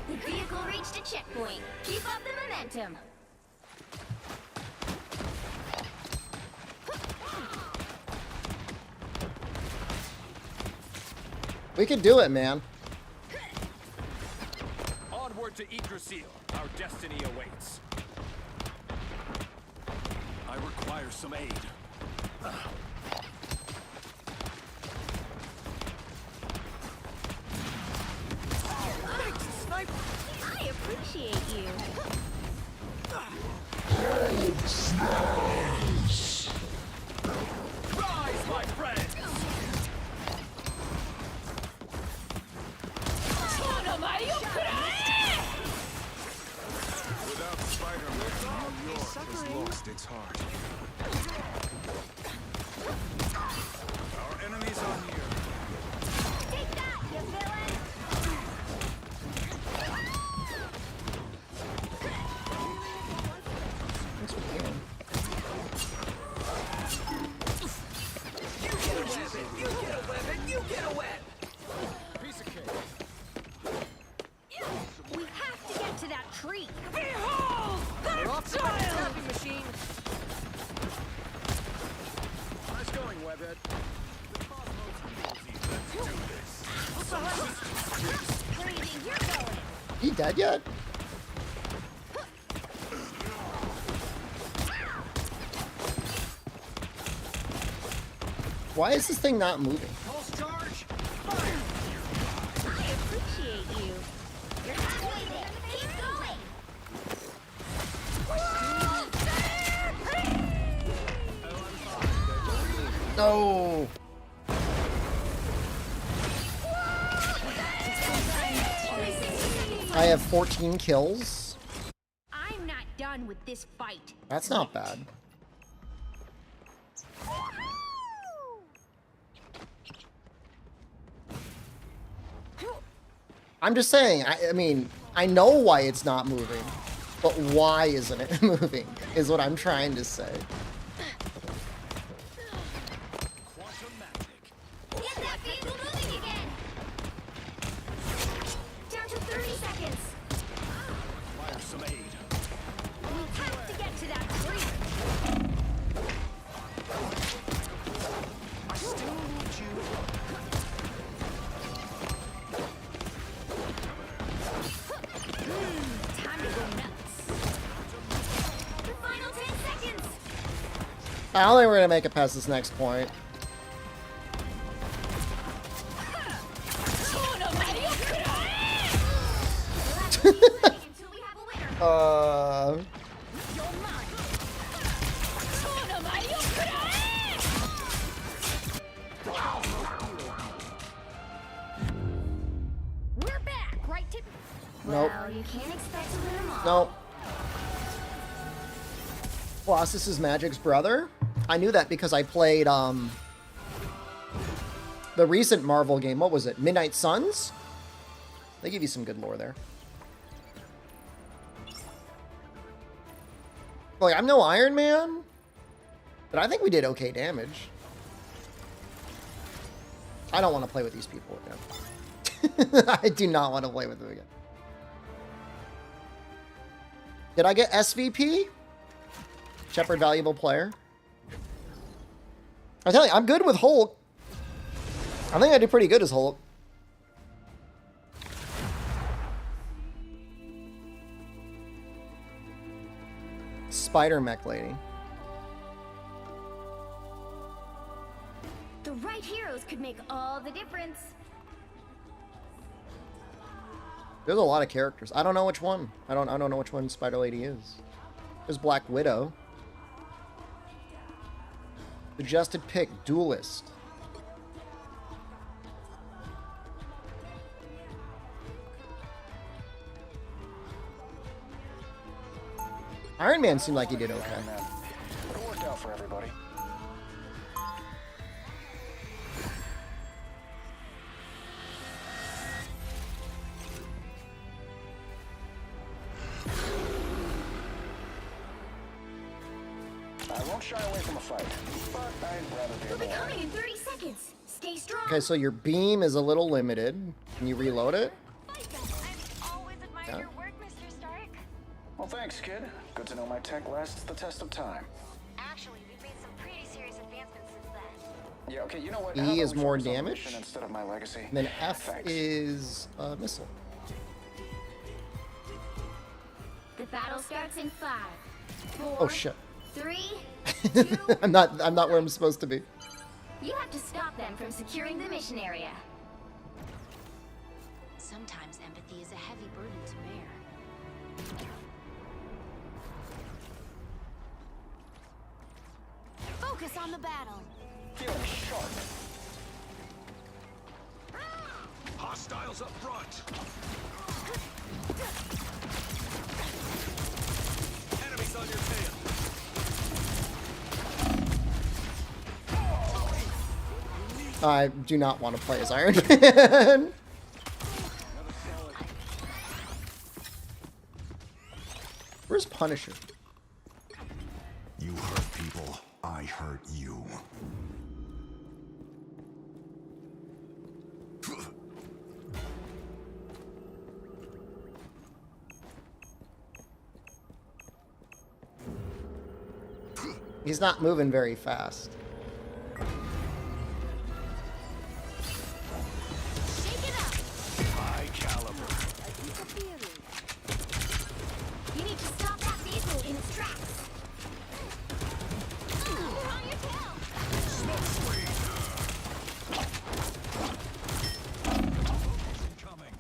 The vehicle reached a checkpoint. Keep up the momentum. We can do it, man. Onward to Yggdrasil. Our destiny awaits. I require some aid. I appreciate you. Rise, my friends! Without Spider-Man, New York has lost its heart. Our enemies are near. Take that, you villain! Thanks for healing. You get a weapon! You get a weapon! Piece of cake. We have to get to that tree. Behold! The child! Machine! Nice going, Webhead. Crazy, you're going. He dead yet? Why is this thing not moving? Pulse charge! I appreciate you. You're halfway there. Keep going. No. I have 14 kills. I'm not done with this fight. That's not bad. I'm just saying, I mean, I know why it's not moving, but why isn't it moving, is what I'm trying to say. Get that vehicle moving again. Down to 30 seconds. Fire some aid. We have to get to that tree. I still need you. Time to go nuts. The final 10 seconds. I don't think we're gonna make it past this next point. We're back, right to... Nope. Well, you can't expect to win them all. Nope. Colossus is Magic's brother? I knew that because I played, the recent Marvel game. What was it? Midnight Suns? They give you some good lore there. Like, I'm no Iron Man, but I think we did okay damage. I don't want to play with these people again. I do not want to play with them again. Did I get SVP? Shepherd Valuable Player. I tell you, I'm good with Hulk. I think I did pretty good as Hulk. Spider Mech Lady. The right heroes could make all the difference. There's a lot of characters. I don't know which one. I don't know which one Spider Lady is. There's Black Widow. Suggested pick, Duelist. Iron Man seemed like he did okay. It worked out for everybody. I won't shy away from a fight, but I'd rather We'll be be alone. coming in 30 seconds. Stay strong. Okay, so your beam is a little limited. Can you reload it? I've always admired Yeah. your work, Mr. Stark. Well, thanks, kid. Good to know my tech lasts the test of time. Actually, we've made some pretty serious advancements since then. Yeah, okay, you know what? E How about is we more focus on the damage. mission instead of my legacy? And then F Thanks. is missile. The battle starts in 5, 4, Oh shit. 3, I'm not where I'm supposed to be. You have to stop them from securing the mission area. Sometimes empathy is a heavy burden to bear. Focus on the battle. Feeling sharp. Hostiles up front. Enemies on your tail. I do not want to play as Iron Man. Where's Punisher? You hurt people, I hurt you. He's not moving very fast. Shake it up. High caliber. You need to stop that vehicle in its tracks. On your tail. Smoke screen. Incoming.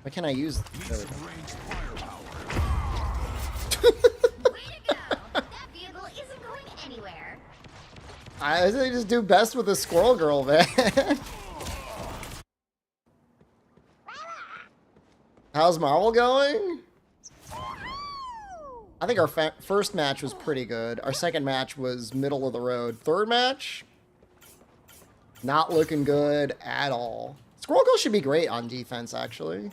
Why can't I use the... Range firepower. Way to go. That vehicle isn't going anywhere. I think they just do best with the squirrel girl, man. How's Marvel going? I think our first match was pretty good. Our second match was middle of the road. Third match, not looking good at all. Squirrel girl should be great on defense, actually.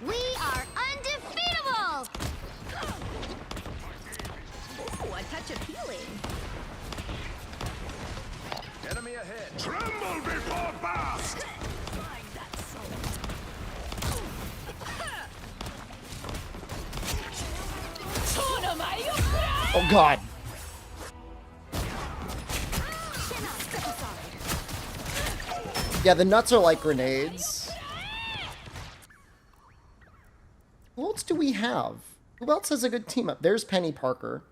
We are undefeatable! Ooh, a touch of healing. Enemy ahead. Tremble before blast! Oh god. Yeah, the nuts are like grenades. Who else do we have? Who else has a good team up? There's Penny Parker.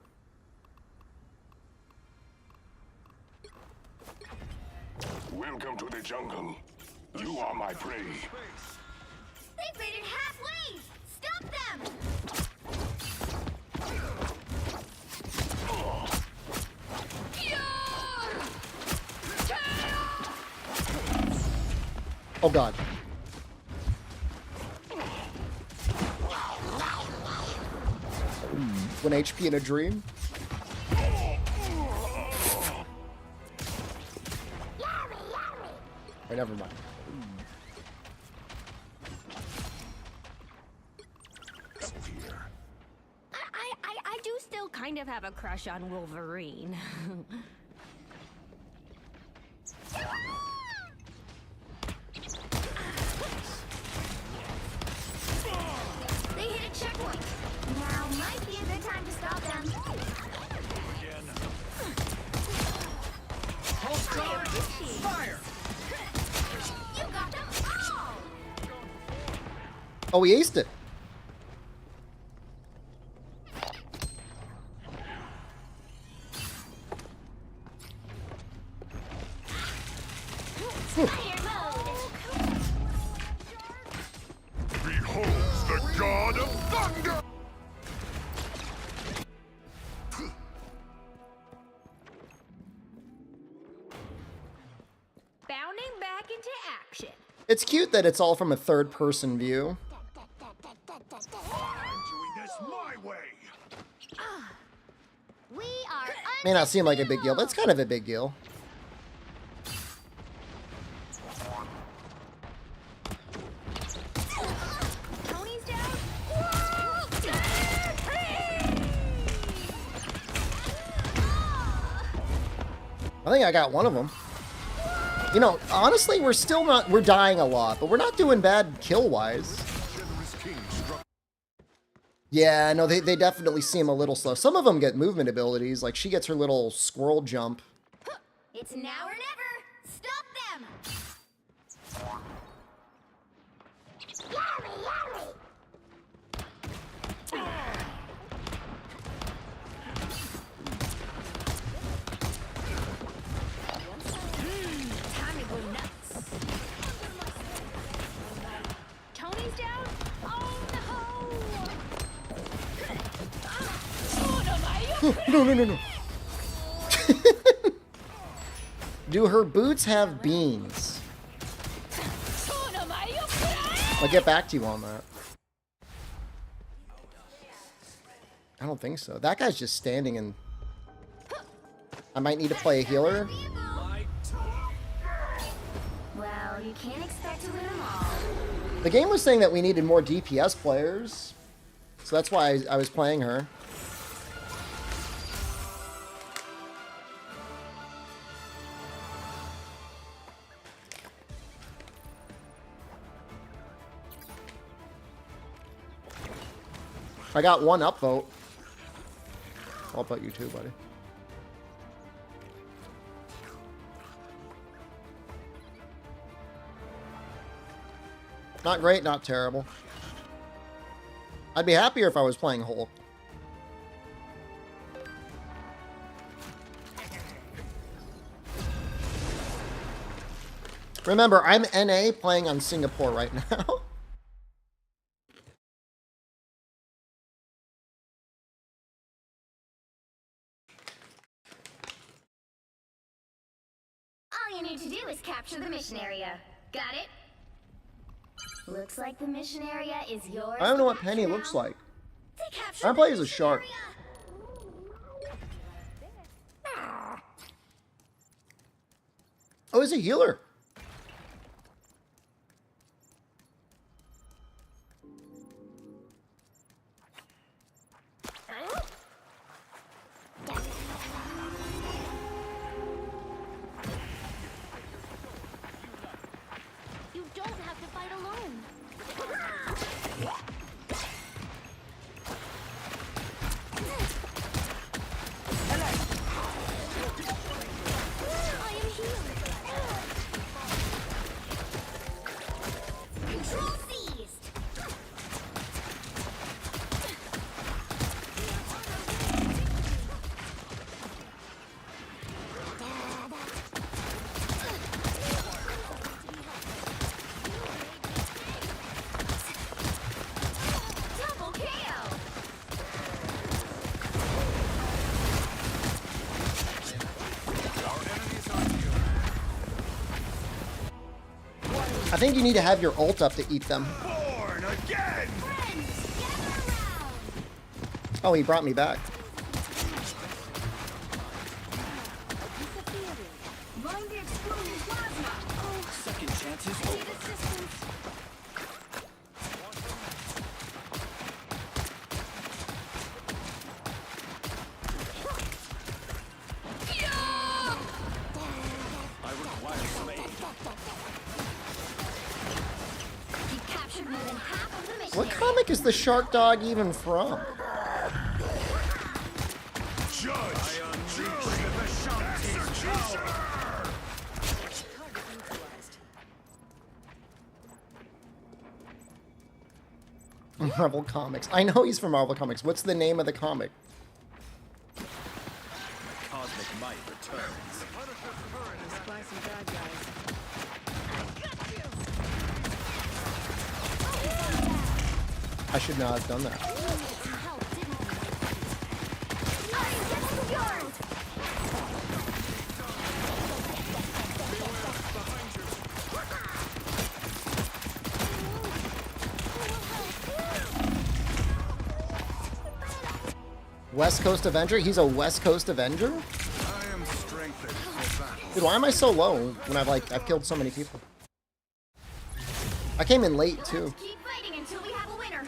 Welcome to the jungle. You are my prey. They've made it halfway! Stop them! Oh god. One HP in a dream. Or never mind. I do still kind of have a crush on Wolverine. They hit a checkpoint. Now might be a good time to stop them. Fire! You got them all! Oh, he aced it. Beholds the god of thunder! Bounding back into action. It's cute that it's all from a third-person view. Doing this my way! We are May not seem like a big deal, but it's kind of a big deal. Tony's down. I think I got one of them. You know, honestly, we're still not... We're dying a lot, but we're not doing bad kill-wise. Yeah, no, they definitely seem a little slow. Some of them get movement abilities. Like, she gets her little squirrel jump. It's now or never. Stop them. Time to go nuts. Tony's down. Oh no! No. Do her boots have beans? I'll get back to you on that. I don't think so. That guy's just standing and... I might need to play a healer. Well, you can't expect to win them all. The game was saying that we needed more DPS players. So that's why I was playing her. I got one upvote. I'll upvote you too, buddy. Not great, not terrible. I'd be happier if I was playing Hulk. Remember, I'm NA playing on Singapore right now. All you need to do is capture the mission area. Got it? Looks like the mission area is yours. I don't know what Penny looks like. I play as a shark. Oh, he's a healer. You don't have to fight alone. I am healed. Control seized. Double KO. I think you need to have your ult up to eat them. Born again! Oh, he brought me back. Mind the exploding plasma. Oh, Second chances need over. assistance. I require some aid. You captured more than half of the mission What area. comic is the shark dog even from? Judge! I unleash the Shanti's power! Marvel Comics. I know he's from Marvel Comics. What's the name of the comic? Cosmic might returns. I should not have done that. West Coast Avenger? He's a West Coast Avenger? I am strengthened for battle. Dude, why am I so low when I've killed so many people? I came in late too. Keep fighting until we have a winner.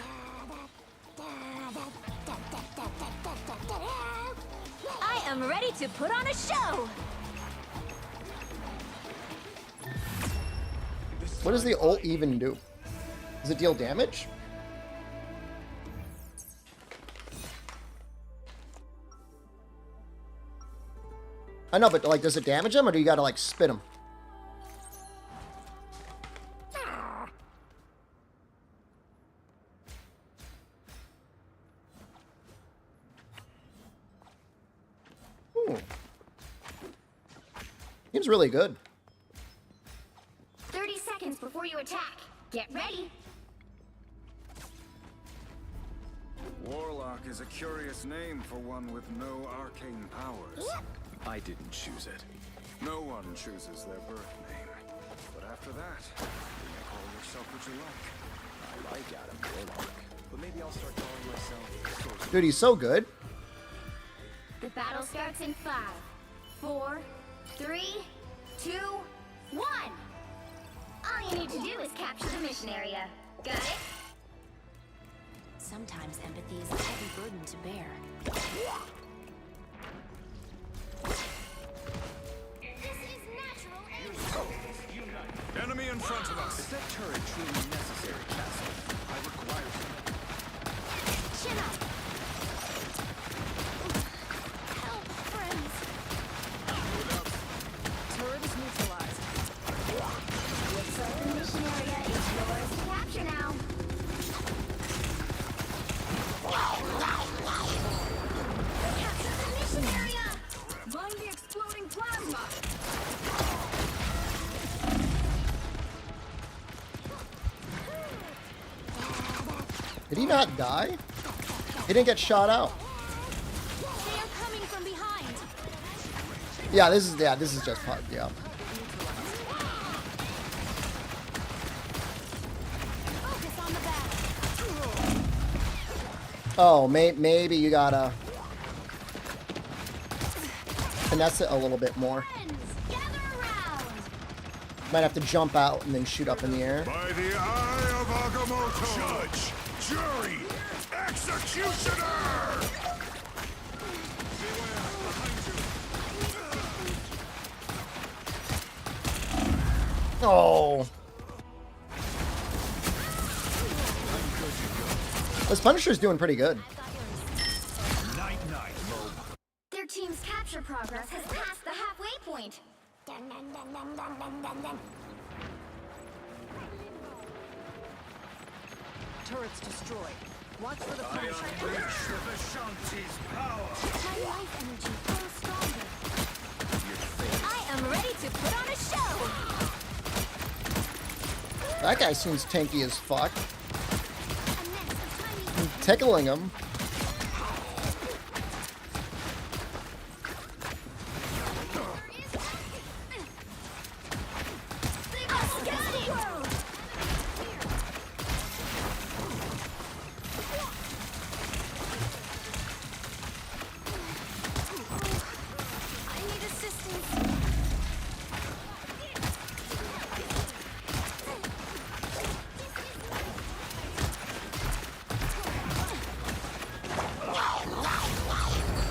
I am ready to put on a show. What does the ult even do? Does it deal damage? I know, but like, does it damage him, or do you gotta like spit him? Ooh. Seems really good. 30 seconds before you attack. Get ready. Warlock is a curious name for one with no arcane powers. I didn't choose it. No one chooses their birth name. But after that, you may call yourself what you like. I like Adam Warlock, but maybe I'll start calling myself... Dude, he's so good. The battle starts in 5, 4, 3, 2, 1. All you need to do is capture the mission area. Got it? Sometimes empathy is a heavy burden to bear. This is natural and... Enemy in front of us! Is that turret truly necessary, Castle? I require it. Chin up! Help, friends! Turret is neutralized. Looks like the mission area is yours to capture now. Capture the mission area! Find the exploding plasma! Did he not die? He didn't get shot out. They are coming from behind. Yeah, this is just part. Yeah. Focus on the battle. Oh, maybe you gotta finesse it a little bit more. Friends, gather around! Might have to jump out and then shoot up in the air. By the eye of Agamotto! Judge! Jury! Executioner! Oh. This Punisher's doing pretty good. Their team's capture progress has passed the halfway point. Dun, dun, dun, dun, dun, dun, dun, dun. Turrets destroyed. Watch for the I flash. unleash the Vishanti's power! My life energy grows stronger. I am ready to put on a show. That guy seems tanky as fuck. A nest of tiny I'm tickling him. They must get the world! I need assistance.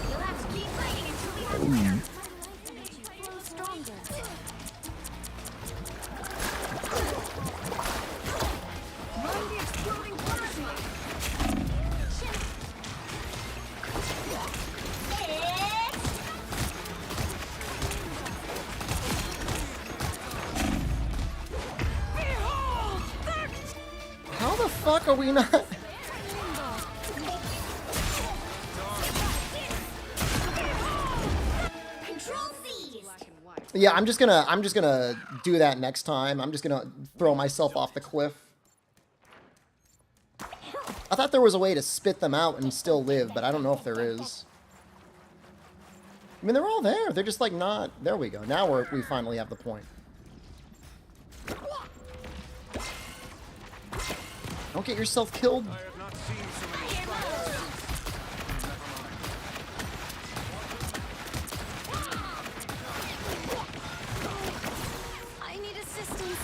You'll have to keep fighting until we have the Energy grows stronger. Run the exploding plasma! How the fuck are we not? Control these! Yeah, I'm just gonna do that next time. I'm just gonna throw myself off the cliff. I thought there was a way to spit them out and still live, but I don't know if there is. I mean, they're all there. They're just like not. There we go. Now we finally have the point. Don't get yourself killed. I have not seen so many spiders. I need assistance.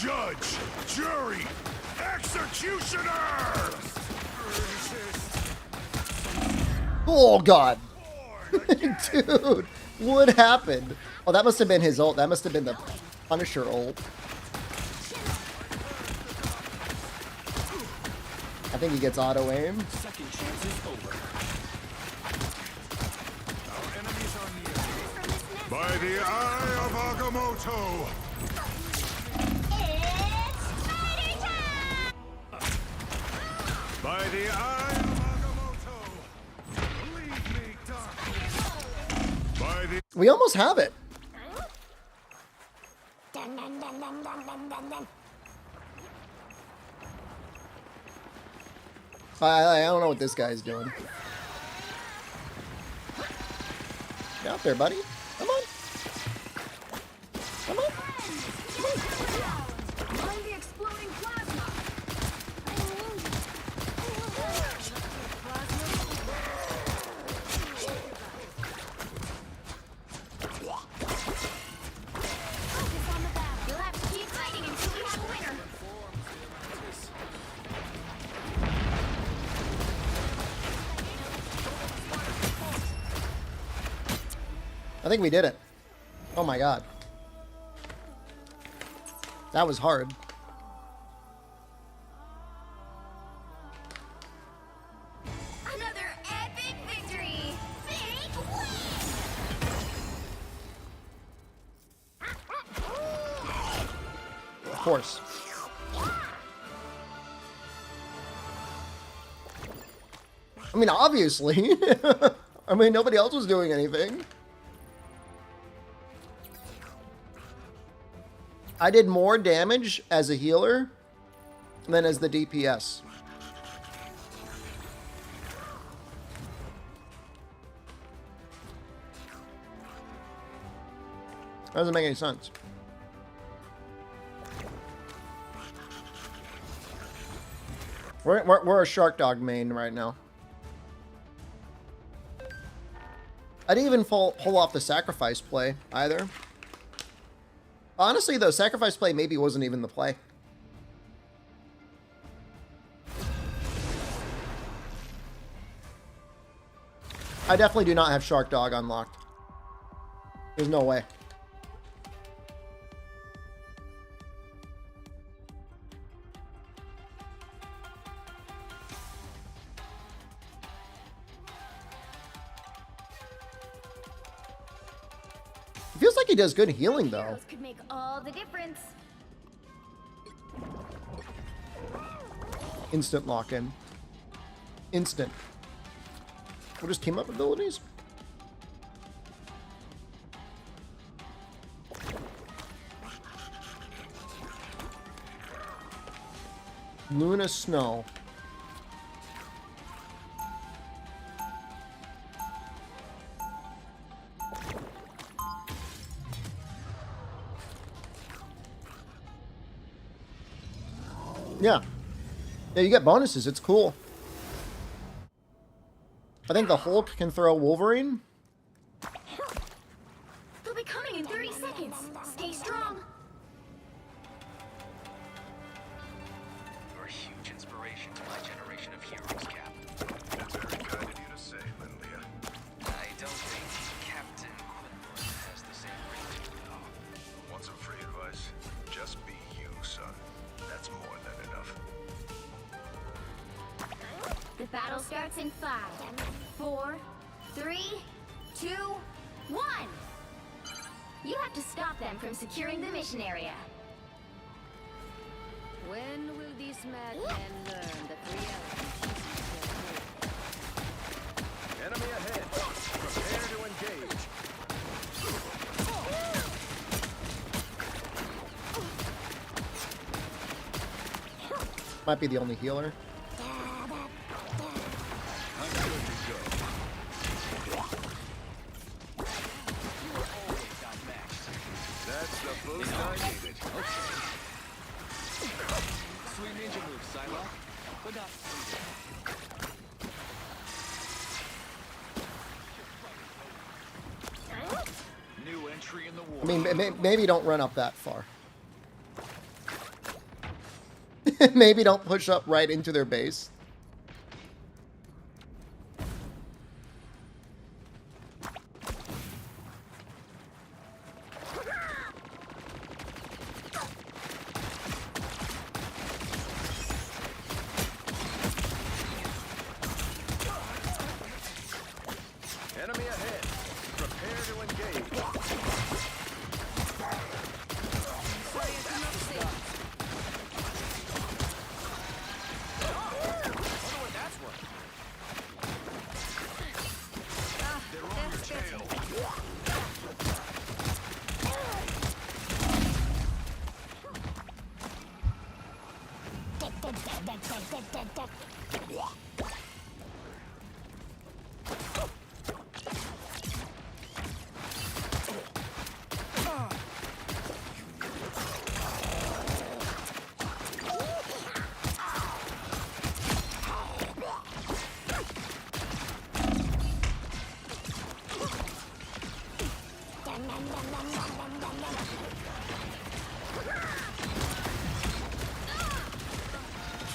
Judge! Jury! Executioner! Oh god. Dude, what happened? Oh, that must have been his ult. That must have been the Punisher ult. I think he gets auto aim. Second chance is over. By the eye of Agamotto! It's spider time! By the eye of Agamotto! Leave me, dark! By the... We almost have it. I don't know what this guy's doing. Get out there, buddy. Come on. Come on. Find the exploding plasma! Focus on the battle. You'll have to keep fighting until we have a winner. I think we did it. Oh my god. That was hard. Another epic victory! Big win! Of course. I mean, obviously. I mean, nobody else was doing anything. I did more damage as a healer than as the DPS. That doesn't make any sense. We're a Shark Dog main right now. I didn't even pull off the sacrifice play either. Honestly, though, sacrifice play maybe wasn't even the play. I definitely do not have Shark Dog unlocked. There's no way. It feels like he does good healing, though. Heroes could make all the difference. Instant lock-in. Instant. What is team-up abilities? Luna Snow. Yeah. Yeah, you get bonuses. It's cool. I think the Hulk can throw Wolverine. They'll be coming in 30 seconds. Stay strong. You're a huge inspiration to my generation of heroes, Cap. That's very kind of you to say, Linlia. I don't think Captain Quinlan has the same ring to it all. Want some free advice? Just be you, son. That's more than enough. The battle starts in 5, 4, 3, 2, 1. You have to stop them from securing the mission area. When will these madmen learn that reality Enemy ahead. Prepare to engage. Might be the only healer. That's the boost I needed. Sweet ninja move, Psylocke. But not new entry in the war. I mean, maybe don't run up that far. Maybe don't push up right into their base. Enemy ahead. Prepare to engage.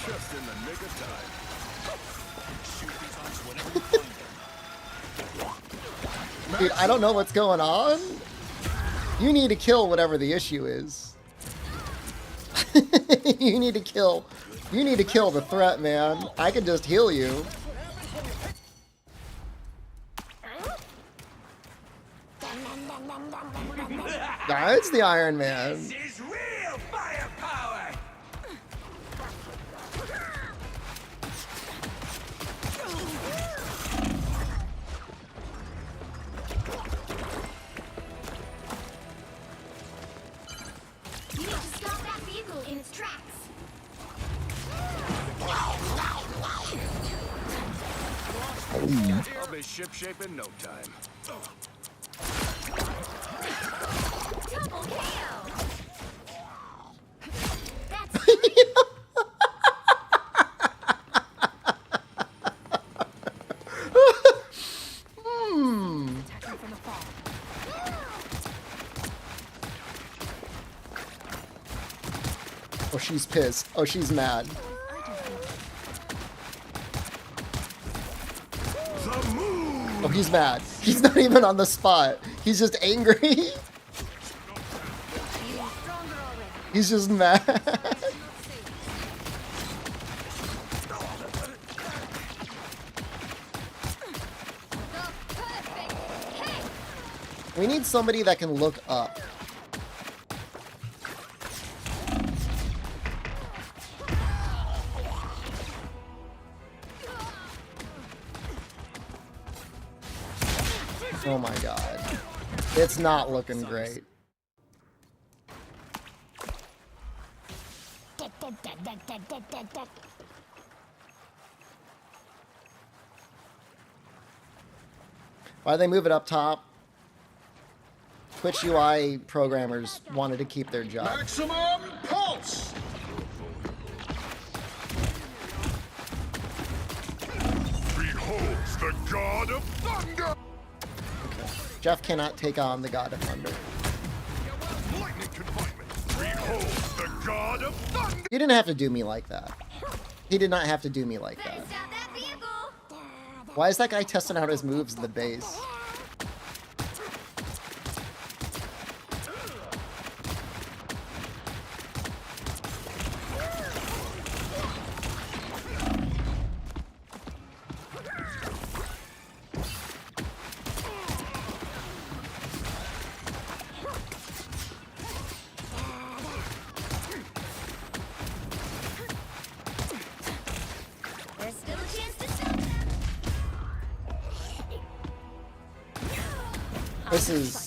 Just in the nick of time. Dude, I don't know what's going on. You need to kill whatever the issue is. You need to kill the threat, man. I can just heal you. That's the Iron Man. This is real firepower. You need to stop that vehicle in its tracks. I'll be shipshape in no time. Double kill. Oh, she's pissed. Oh, she's mad. Oh, he's mad. He's not even on the spot. He's just angry. He's just mad. We need somebody that can look up. Oh my god. It's not looking great. Why'd they move it up top? Twitch UI programmers wanted to keep their job. Maximum pulse. Beholds the God of Thunder! Jeff cannot take on the God of Thunder. Lightning confinement. Beholds the God of Thunder! He didn't have to do me like that. He did not have to do me like that. Why is that guy testing out his moves in the base?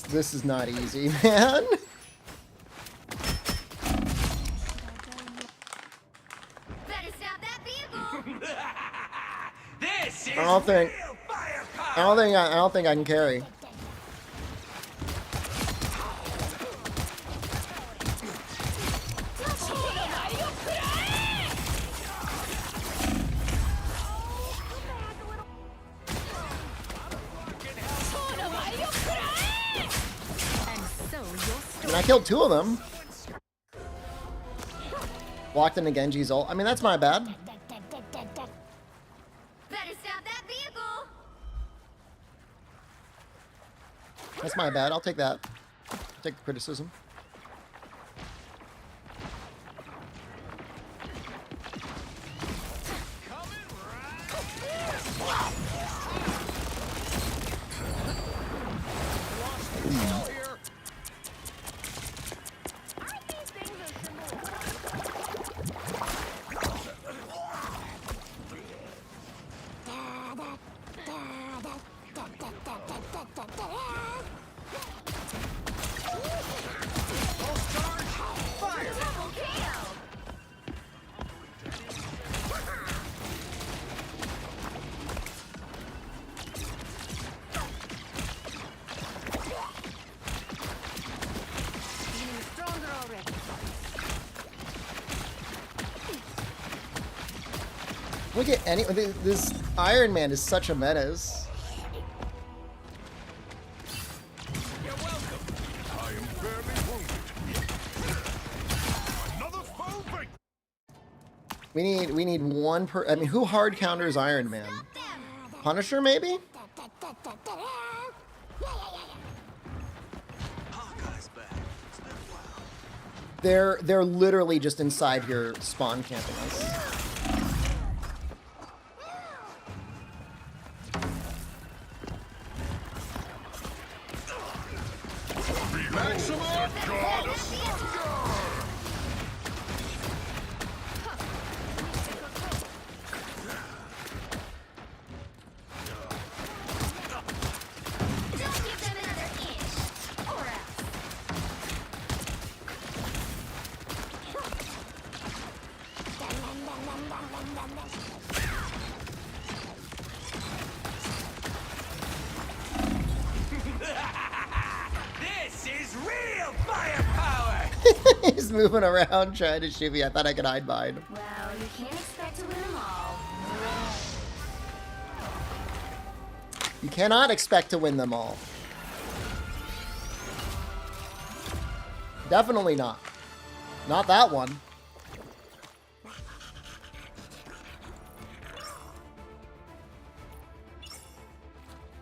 This is not easy, man. I don't think I can carry. I killed two of them. Walked into Genji's ult. I mean, that's my bad. That's my bad. I'll take that. I'll take the criticism. Look at any. This Iron Man is such a menace. You're welcome. I am barely wounded. Another foe break. We need one per. I mean, who hard counters Iron Man? Punisher, maybe? They're literally just inside here spawn camping us. He's moving around trying to shoot me. I thought I could hide behind him. Well, you can't expect to win them all. You cannot expect to win them all. Definitely not. Not that one.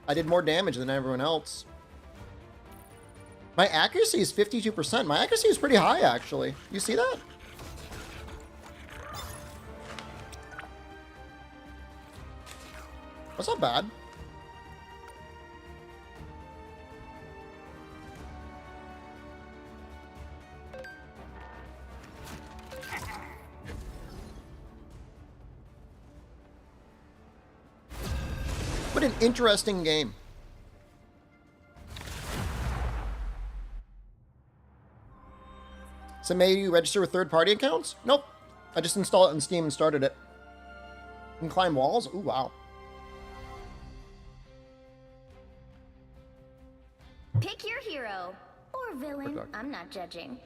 I did more damage than everyone else. My accuracy is 52%. My accuracy is pretty high, actually. You see that? That's not bad. What an interesting game. So maybe you register with third-party accounts? Nope. I just installed it on Steam and started it. You can climb walls? Ooh, wow. Pick your hero. Or villain. I'm not judging.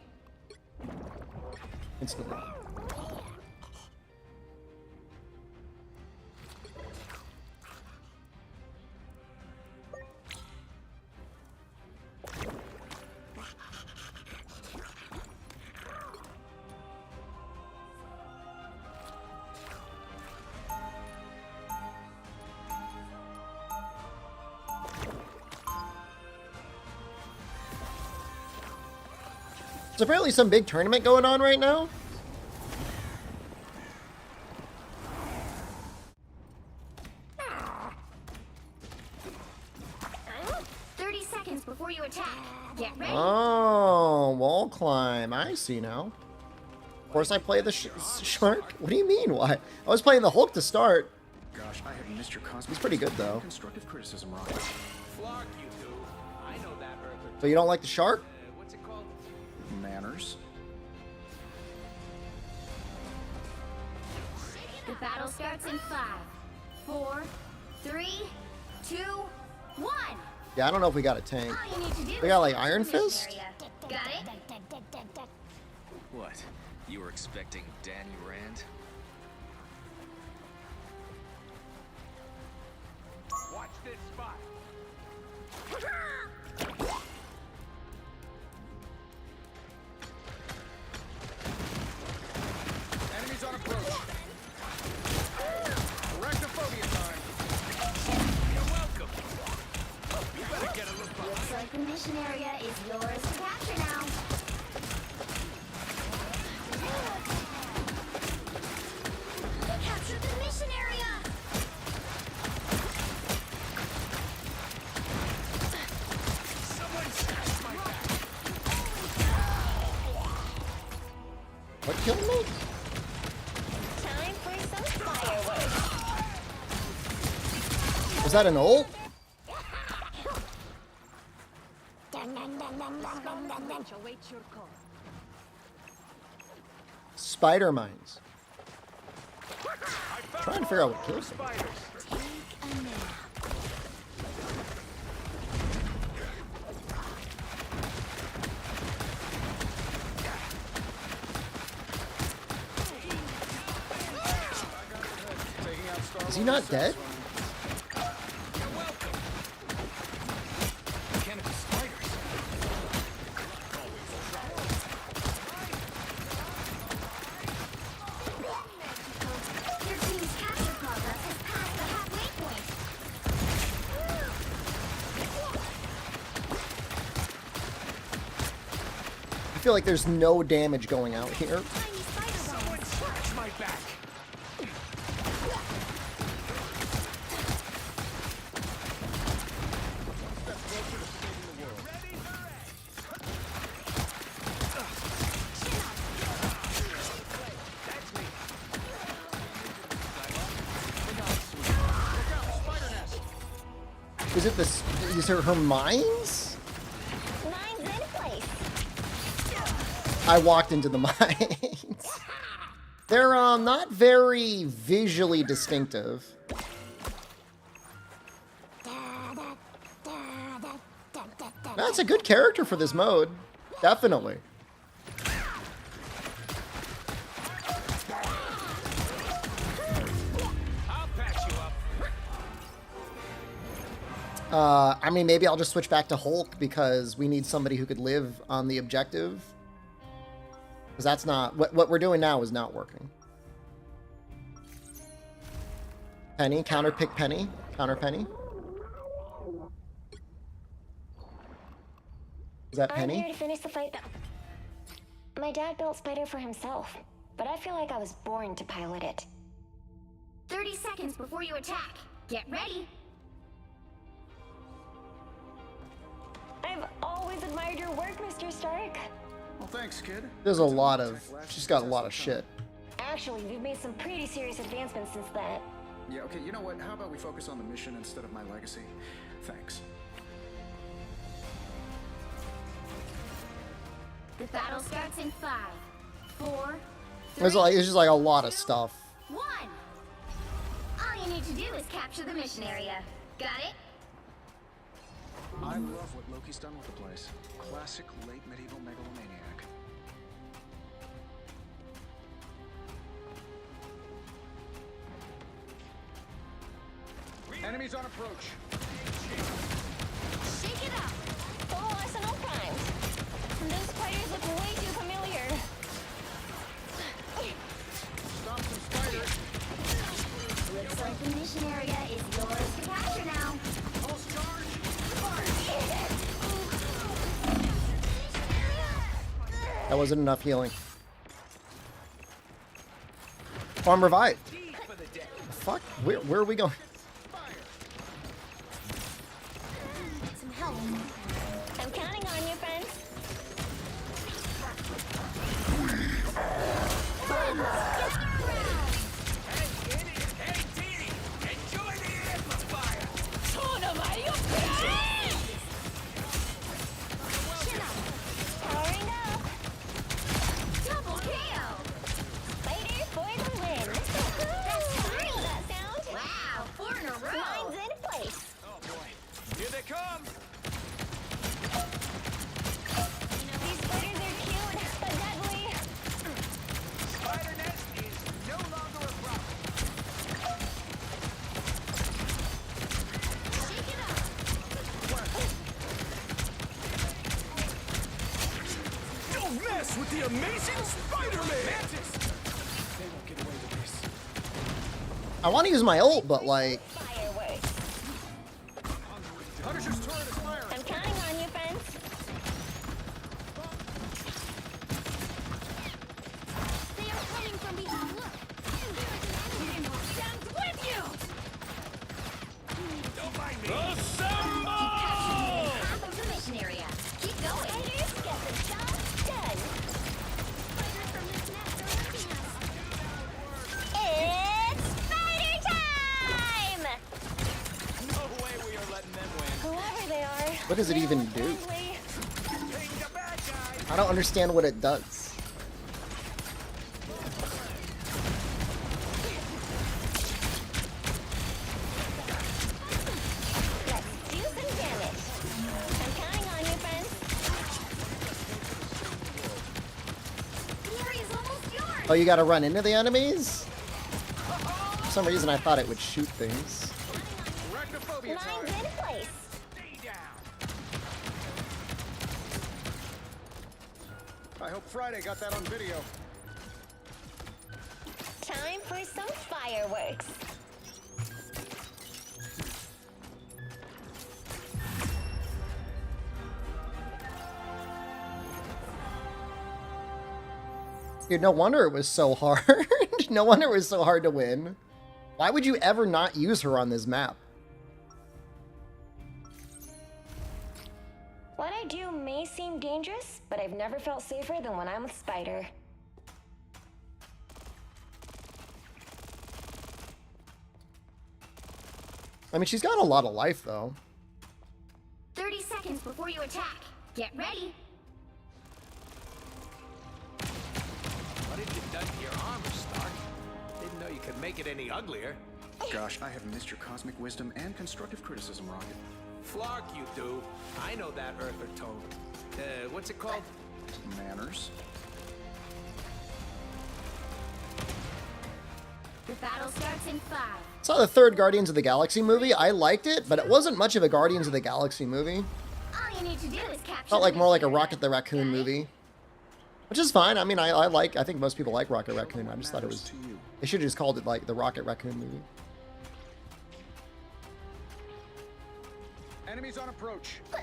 Instantly. There's apparently some big tournament going on right now. Before you attack. Get ready. Oh, wall climb. I see now. Of course I play the shark. What do you mean? Why? I was playing the Hulk to start. Gosh, I have missed your cosmic. He's pretty good though. Constructive criticism, Rock. Flock you two. I know that urban. So you don't like the shark? What's it called? Manners. The battle starts in 5, 4, 3, 2, 1. Yeah, I don't know if we got a tank. All you need to do We got like Iron Fist? Got it? What? You were expecting Danny Rand? Watch this spot. Enemies on approach. Arachnophobia time. You're welcome. You better get a look behind. Looks like the mission area is yours to capture now. Capture the mission area. Someone snatched my back. What killed me? Time for some fireworks. Was that an ult? Awaits your call. Spider mines. Trying to figure out what kills them. Take a nap. Is he not dead? Your team's capture progress has passed the halfway point. I feel like there's no damage going out here. Someone scratch my back. Is it this? Is it her mines? Mine's in place. I walked into the mines. They're not very visually distinctive. That's a good character for this mode. Definitely. I'll patch you up. I mean, maybe I'll just switch back to Hulk because we need somebody who could live on the objective. Because that's not... What we're doing now is not working. Penny. Counter pick Penny. Counter Penny. Is that I'm Penny? here to finish the fight. My dad built Spider for himself, but I feel like I was born to pilot it. 30 seconds before you attack. Get ready. I've always admired your work, Mr. Stark. Well, thanks, kid. There's a lot of... She's got a lot of shit. Actually, we've made some pretty serious advancements since then. Yeah, okay, you know what? How about we focus on the mission instead of my legacy? Thanks. The battle starts in 5, 4, There's just like a lot of stuff. 1. All you need to do is capture the mission area. Got it? I love what Loki's done with the place. Classic late medieval megalomaniac. Enemies on approach. Shake it up. Full arsenal primed. Those spiders look way too familiar. Stop some spiders. Looks like the mission area is yours to capture now. Pulse charge. That wasn't enough healing. Oh, I'm revived. Fuck? Where are we going? Some help. I'm counting on you, friends. Powering up. Double KO. Fighter for the win. That's fine, that sound. Wow, 4 in a row. Mine's in place. Oh boy. Here they come. These spiders are cute, but deadly. Spider nest is no longer a problem. Shake it up. Don't mess with the amazing Spider-Man! They won't get away with this. I want to use my ult, but like... Fireworks. Punisher's turret is firing. I'm counting on you, friends. They are coming from behind. Look. Stand with you. Don't mind me. Keep capturing half of the mission area. Keep going. Fighters get the job done. Fighters from this nest are looking at us. It's spider time! No way we are letting them win. Whoever they are. What does it even do? Friendly. I don't understand what it does. Do some damage. I'm counting on you, friends. Glory is almost yours. Oh, you gotta run into the enemies? For some reason I thought it would shoot things. Mine's in place. I hope Friday got that on video. Time for some fireworks. Dude, no wonder it was so hard. No wonder it was so hard to win. Why would you ever not use her on this map? What I do may seem dangerous, but I've never felt safer than when I'm with Spider. I mean, she's got a lot of life, though. 30 seconds before you attack. Get ready. What have you done to your armor, Stark? Didn't know you could make it any uglier. Gosh, I have missed your cosmic wisdom and constructive criticism, Rocket. Flark you do. I know that Earther tone. What's it called? Manners. The battle starts in 5. Saw the third Guardians of the Galaxy movie. I liked it, but it wasn't much of a Guardians of the Galaxy movie. All you need to do is capture. Felt like more like a Rocket the Raccoon movie. Which is fine. I mean, I think most people like Rocket Raccoon. I just thought it was... They should have just called it, like, the Rocket Raccoon movie. Enemies on approach. I'm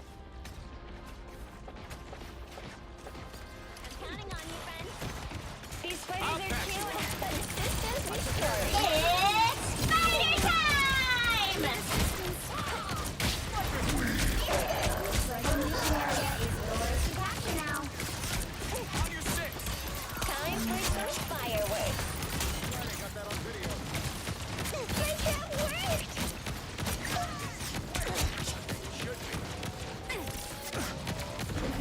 counting on you, friends. These spiders are cute, but assistance is scary. It's spider time! Looks like the mission area is yours to capture now. On your 6. Time for some fireworks. Got that on video. Good job, worked!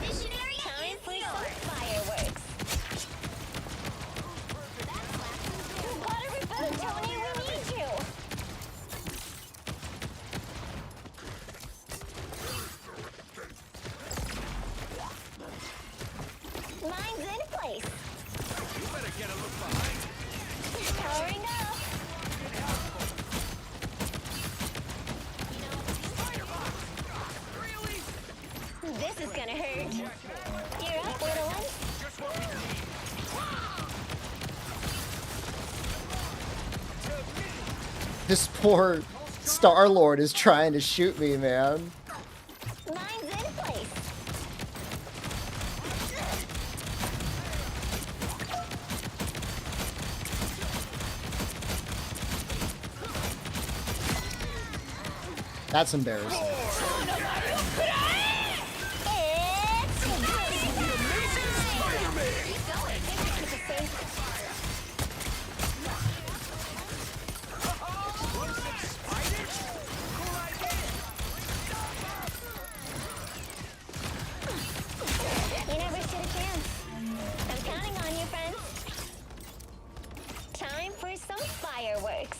Mission area time for some fireworks. Water reboot, Tony, we need you. Mine's in place. You better get a look behind you. Powering up. Really? This is gonna hurt. You're up, little one. Just what we need. This poor Star-Lord is trying to shoot me, man. Mine's in place. That's embarrassing. You never stood a chance. I'm counting on you, friends. Time for some fireworks.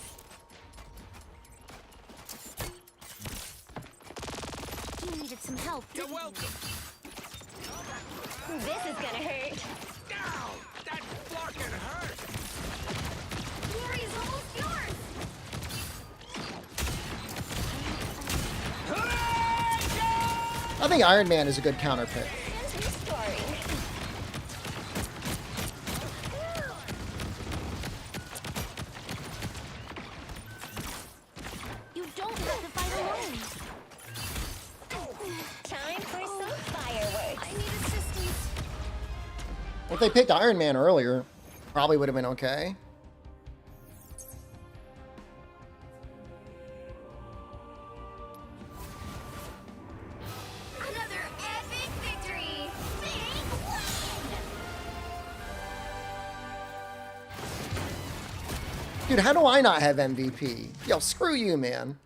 You needed some help. You're welcome. This is gonna hurt. Ow! That fucking hurt! Glory is almost yours. I think Iron Man is a good counter pick. And restoring. You don't have to fight alone. Time for some fireworks. I need assistance. If they picked Iron Man earlier, probably would have been okay. Another epic victory. Big win. Dude, how do I not have MVP? Yo, screw you, man.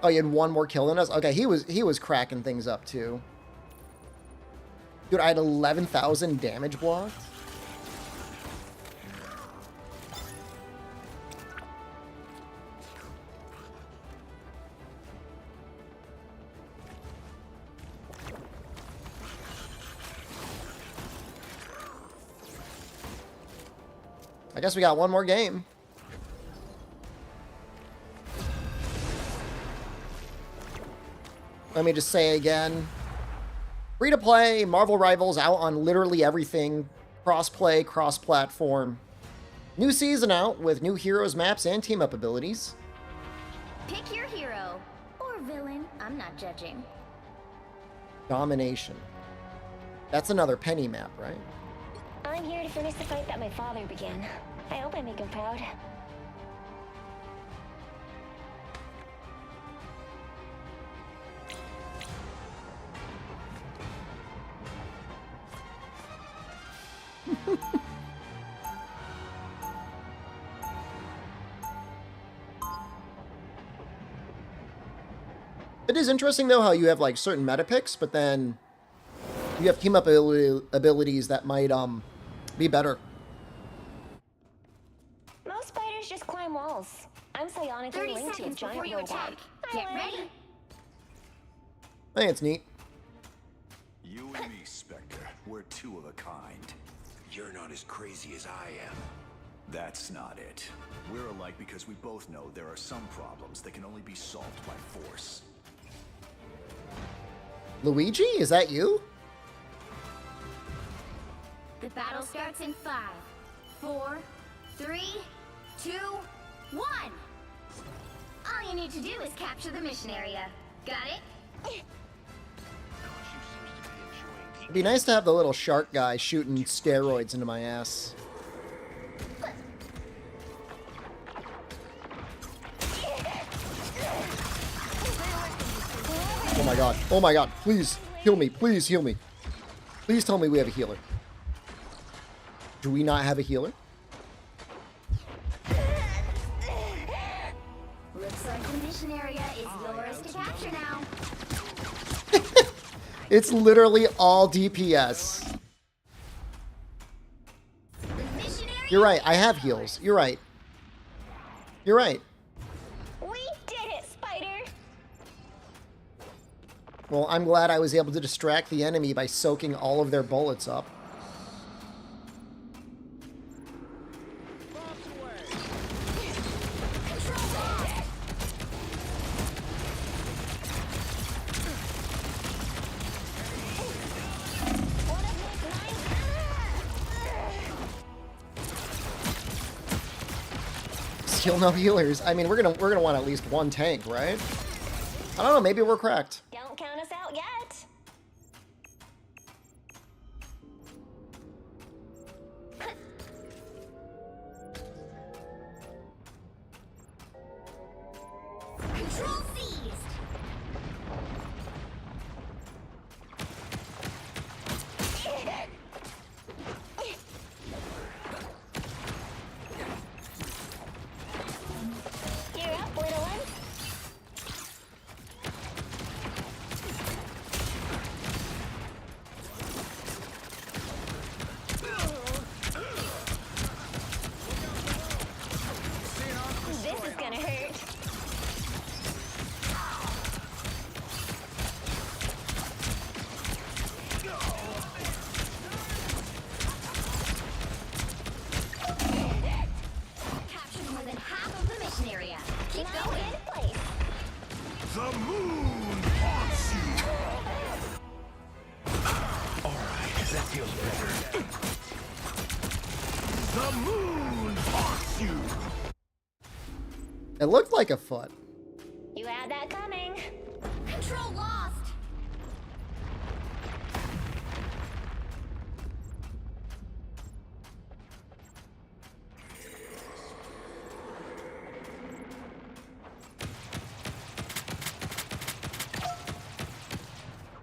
Oh, you had one more kill than us? Okay, he was cracking things up too. Dude, I had 11,000 damage blocked. I guess we got one more game. Let me just say again. Free to play, Marvel Rivals out on literally everything. Cross-play, cross-platform. New season out with new heroes, maps, and team-up abilities. Pick your hero. Or villain. I'm not judging. Domination. That's another Penny map, right? I'm here to finish the fight that my father began. I hope I make him proud. It is interesting, though, how you have, like, certain meta picks, but then you have team-up abilities that might, be better. Most spiders just climb walls. I'm psionically linked to a giant before you robot. attack. Get ready. I think it's neat. You and me, Spectre, we're two of a kind. You're not as crazy as I am. That's not it. We're alike because we both know there are some problems that can only be solved by force. Luigi, is that you? The battle starts in 5, 4, 3, 2, 1. All you need to do is capture the mission area. Got it? It'd be nice to have the little shark guy shooting steroids into my ass. Oh my god. Oh my god. Please heal me. Please heal me. Please tell me we have a healer. Do we not have a healer? Looks like the mission area is yours to capture now. It's literally all DPS. You're right. I have heals. You're right. You're right. We did it, Spider! Well, I'm glad I was able to distract the enemy by soaking all of their bullets up. Still no healers. I mean, we're gonna want at least one tank, right? I don't know. Maybe we're cracked. Don't count us out yet. Control seized. You're up, little one. This is gonna hurt. Captured more than half of the mission area. Keep going. Get in place. The moon haunts you. Alright, that feels better. The moon haunts you. It looked like a foot. You had that coming. Control lost.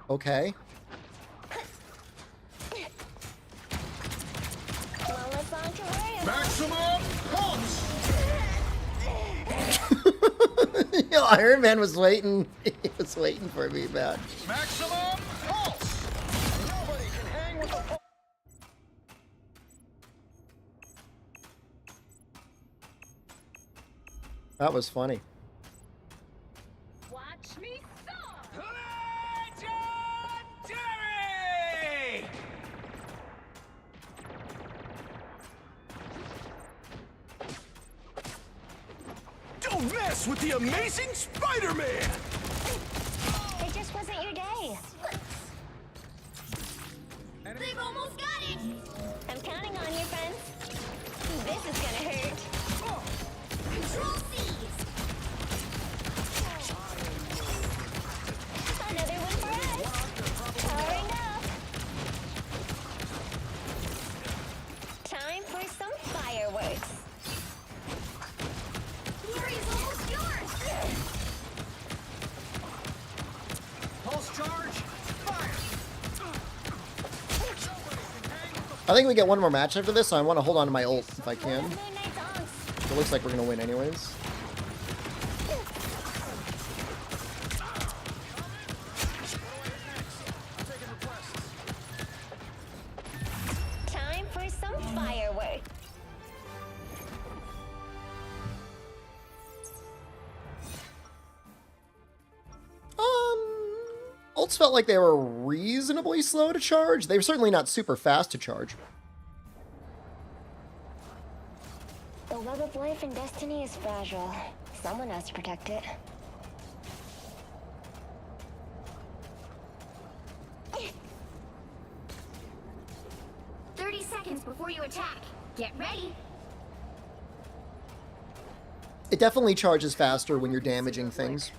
Okay. One less song to worry about. Maximum punch. Yo, Iron Man was waiting. He was waiting for me, man. Maximum pulse. Nobody can hang with the pulse. That was funny. Watch me soar! Legendary! Don't mess with the amazing Spider-Man! It just wasn't your day. They've almost got it! I'm counting on you, friends. This is gonna hurt. Control C's! Another one for us! Powering up! Time for some fireworks. Glory is almost yours! Pulse charge, fire! I think we get one more match after this, so I want to hold on to my ult if I can. It looks like we're gonna win anyways. Time for some fireworks. Ults felt like they were reasonably slow to charge. They were certainly not super fast to charge. The web of life and destiny is fragile. Someone has to protect it. Seconds before you attack. Get ready. It definitely charges faster when you're damaging things.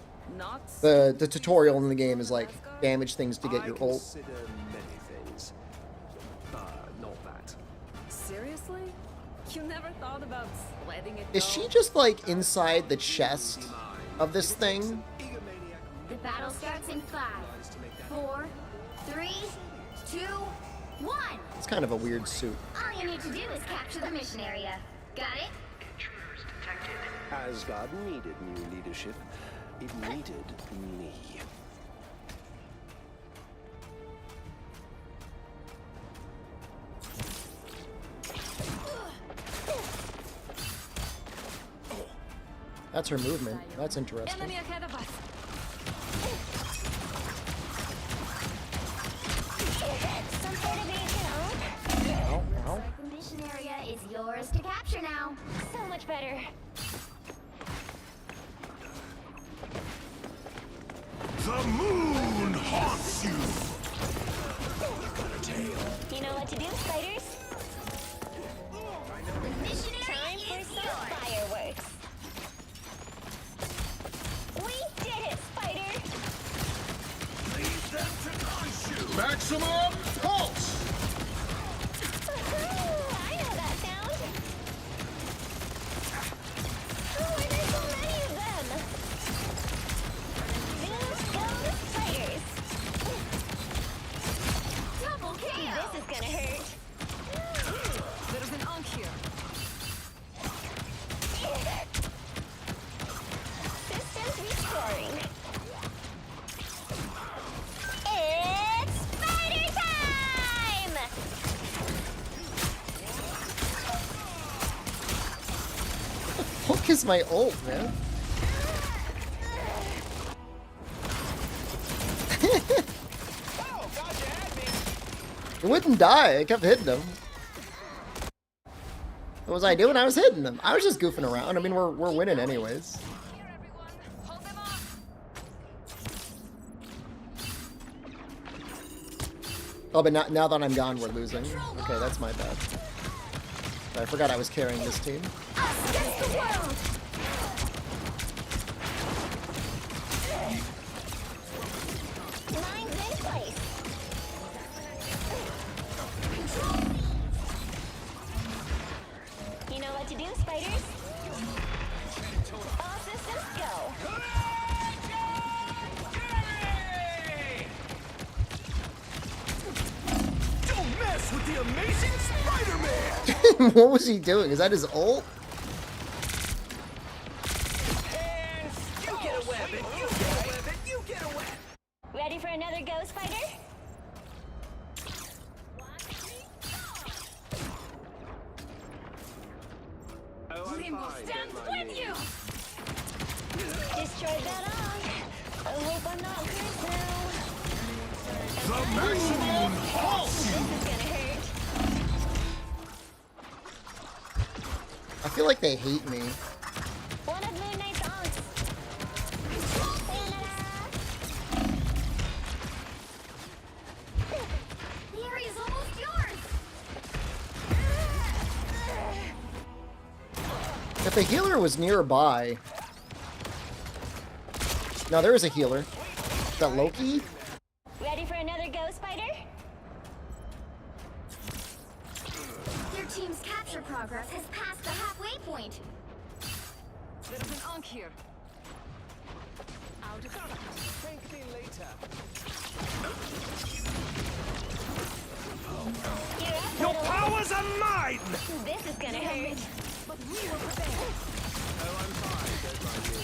The tutorial in the game is like damage things to get your ult. Consider many things. Not that. Seriously? You never thought about letting it Is she just like inside the chest of this thing? The battle starts in 5, 4, 3, 2, 1. It's kind of a weird suit. All you need to do is capture the mission area. Got it? Asgard needed new leadership. It needed me. That's her movement. That's interesting. Enemy ahead of us. Some sort of agent, Ow, ow. The mission area is yours to capture now. So much better. The moon haunts you! You know what to do, spiders? The mission area Time for some fireworks. We did it, spider! Leave them to consume! Maximum pulse! I know that sound. Why are there so many of them? Those go spiders. Double kill! This is gonna hurt. There's an unk here. Systems restoring. It's spider time! Fuck is my ult, man? It wouldn't die. I kept hitting him. What was I doing? I was hitting him. I was just goofing around. I mean, we're winning anyways. Oh, but now that I'm gone, we're losing. Okay, that's my bad. I forgot I was carrying this team. Mine's in place. You know what to do, spiders? All systems go. Don't mess with the amazing Spider-Man! What was he doing? Is that his ult? And you get symbol stands with you! Destroy that arc. I hope I'm not hurt now. The maximum haunts you! This is gonna hurt. I feel like they hate me. One of Moon Knight's aunts. The area's almost yours! If a healer was nearby... No, there is a healer. Is that Loki? Ready for another go, Spider? Your team's capture progress has passed the halfway point. There's an Ankh here. Out of sight. Thank me later. Your powers are mine! This is gonna hurt. But we were prepared. Oh, I'm fine. Don't mind me.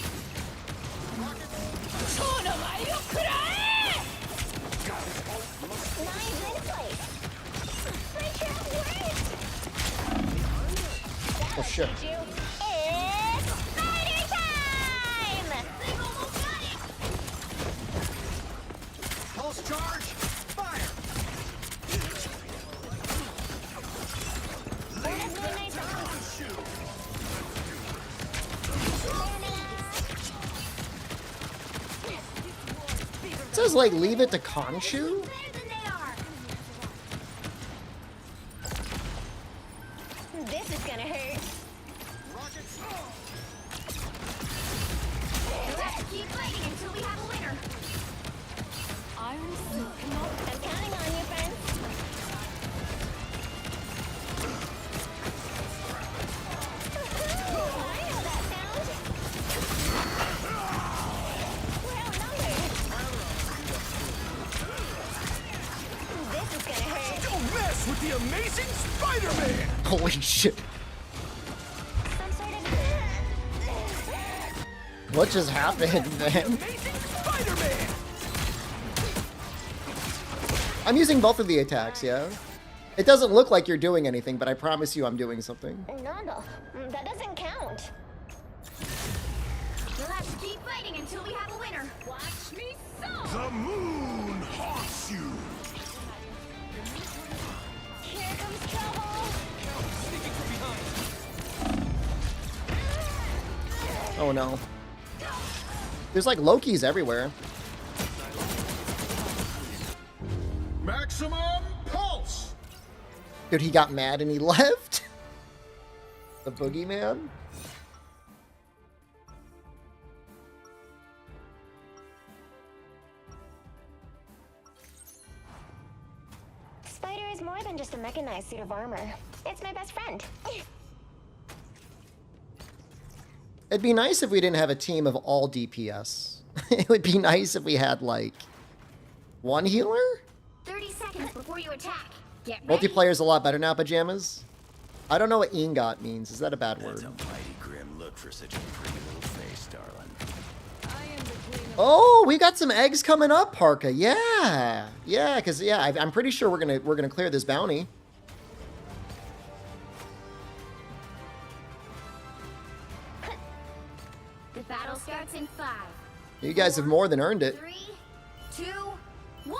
Knives in place. Break your words. Oh shit. It's spider time! They've almost got it! Pulse charge! Fire! One of Moon Knight's arms. It says like leave it to Khonshu? This is gonna hurt. Let's keep fighting until we have a winner. Iron Suit cannot. I'm counting on you, friends. I know that sound. We're outnumbered. This is gonna hurt. Don't mess with the amazing Spider-Man! Holy shit. Some sort of... What just happened, man? Amazing Spider-Man! I'm using both of the attacks, yeah? It doesn't look like you're doing anything, but I promise you I'm doing something. No, that doesn't count. Let's keep fighting until we have a winner. Watch me so! The moon haunts you! Here comes trouble! Sneaking from behind. Oh no. There's like Lokis everywhere. Maximum pulse! Dude, he got mad and he left? The boogeyman? Spider is more than just a mechanized suit of armor. It's my best friend. It'd be nice if we didn't have a team of all DPS. It would be nice if we had, like, one healer? 30 seconds before you attack. Get ready. Multiplayer's a lot better now, Pajamas. I don't know what Ingot means. Is that a bad word? That's a mighty grim look for such a pretty little face, darling. Oh, we got some eggs coming up, Parka. Yeah. Yeah, because, yeah, I'm pretty sure we're gonna clear this bounty. The battle starts in 5. You guys have more than earned it. 3, 2, 1.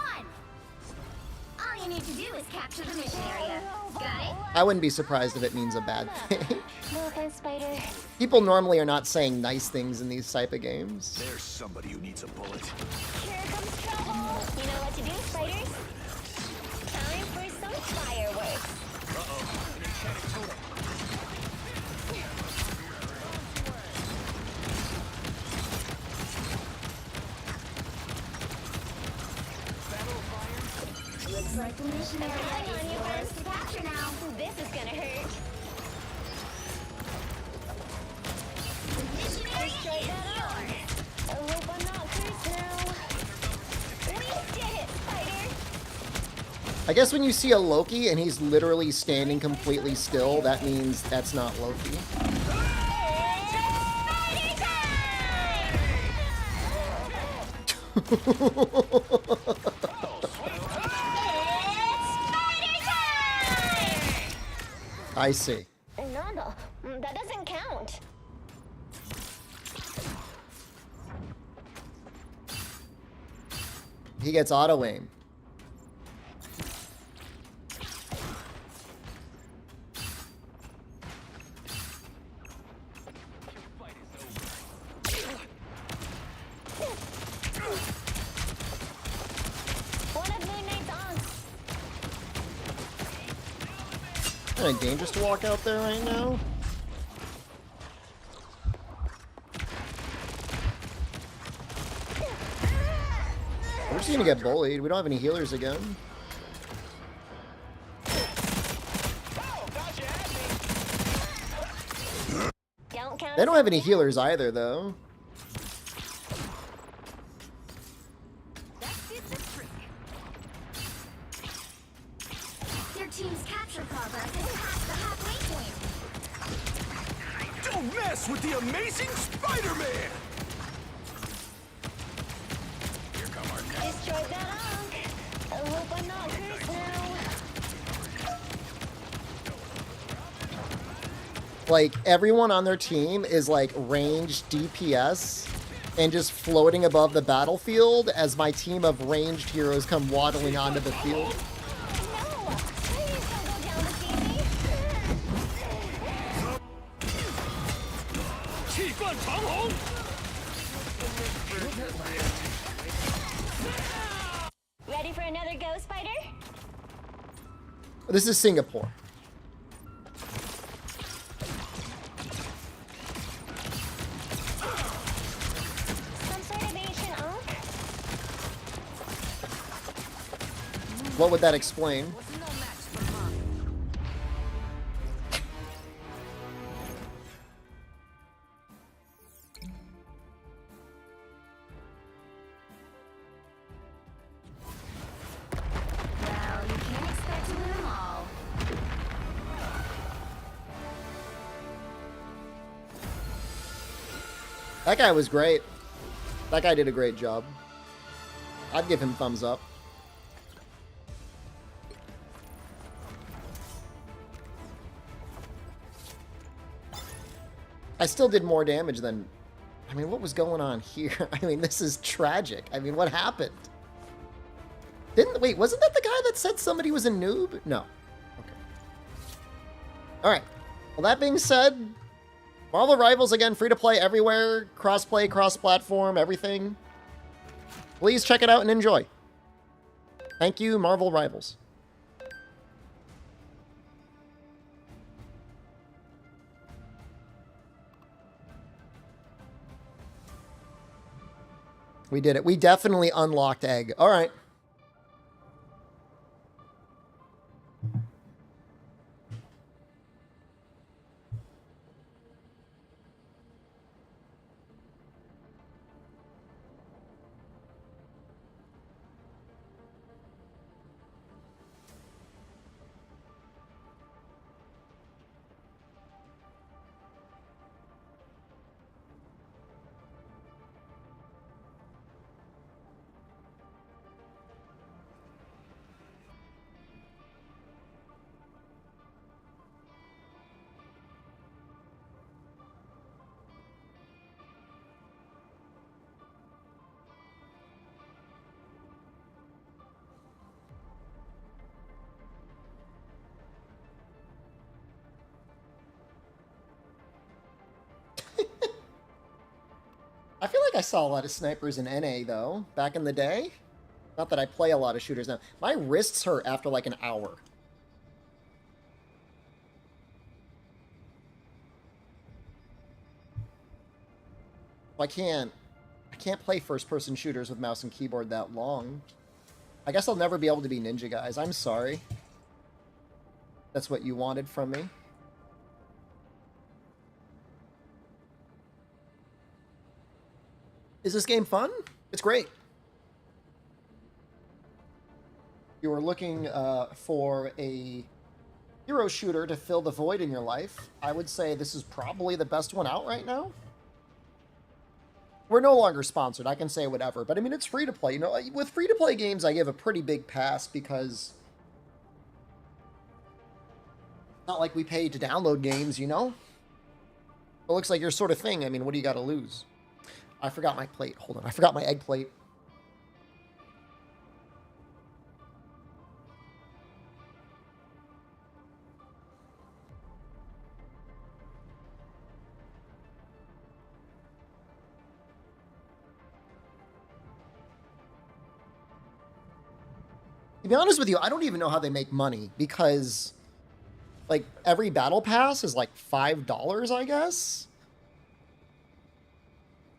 All you need to do is capture the mission area. Got it? I wouldn't be surprised if it means a bad thing. No offense, Spider. People normally are not saying nice things in these type of games. There's somebody who needs a bullet. Here comes trouble. You know what to do, Spiders? Time for some fireworks. Looks like the mission area is yours to capture now. This is gonna hurt. The mission area is yours. I hope I'm not cursed now. We did it, Spider! I guess when you see a Loki and he's literally standing completely still, that means that's not Loki. I see. No, bundle. That doesn't count. He gets auto aim. Kind of dangerous to walk out there right now. We're just gonna get bullied. We don't have any healers again. They don't have any healers either, though. Your team's capture progress is past the halfway point. Don't mess with the amazing Spider-Man! Here come our guys. Destroy that Ankh. I hope I'm not cursed now. Like, everyone on their team is, like, ranged DPS and just floating above the battlefield as my team of ranged heroes come waddling onto the field. Ready for another go, Spider? This is Singapore. Some sort of ancient Ankh? What would that explain? Well, you can't expect to win them all. That guy was great. That guy did a great job. I'd give him thumbs up. I still did more damage than... I mean, what was going on here? I mean, this is tragic. I mean, what happened? Wait, wasn't that the guy that said somebody was a noob? No. Okay. Alright. Well, that being said, Marvel Rivals, again, free to play everywhere. Cross-play, cross-platform, everything. Please check it out and enjoy. Thank you, Marvel Rivals. We did it. We definitely unlocked Egg. All right. I feel like I saw a lot of snipers in NA, though, back in the day. Not that I play a lot of shooters now. My wrists hurt after, like, an hour. I can't play first-person shooters with mouse and keyboard that long. I guess I'll never be able to be ninja, guys. I'm sorry. That's what you wanted from me. Is this game fun? It's great. You are looking for a hero shooter to fill the void in your life. I would say this is probably the best one out right now. We're no longer sponsored. I can say whatever. But, I mean, it's free to play. You know, with free-to-play games, I give a pretty big pass because Not like we pay to download games, you know? It looks like your sort of thing. I mean, what do you got to lose? I forgot my plate. Hold on. I forgot my egg plate. To be honest with you, I don't even know how they make money because, like, every battle pass is like $5, I guess.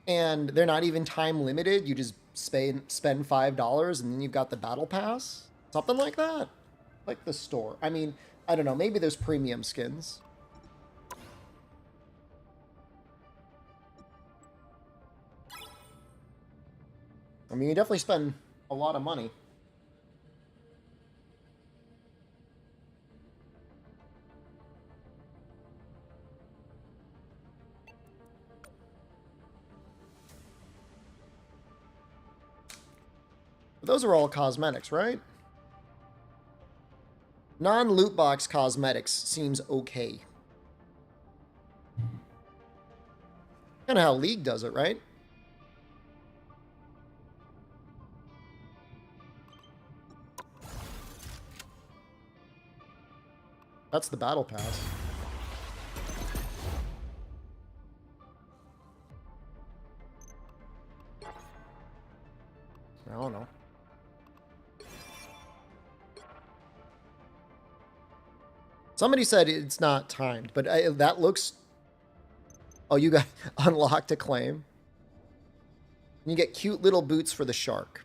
And they're not even time limited. You just spend $5 and then you've got the battle pass. Something like that. Like the store. I mean, I don't know. Maybe there's premium skins. I mean, you definitely spend a lot of money. But those are all cosmetics, right? Non-loot box cosmetics seems okay. Kind of how League does it, right? That's the battle pass. I don't know. Somebody said it's not timed, but that looks... Oh, you got unlocked a claim. You get cute little boots for the shark.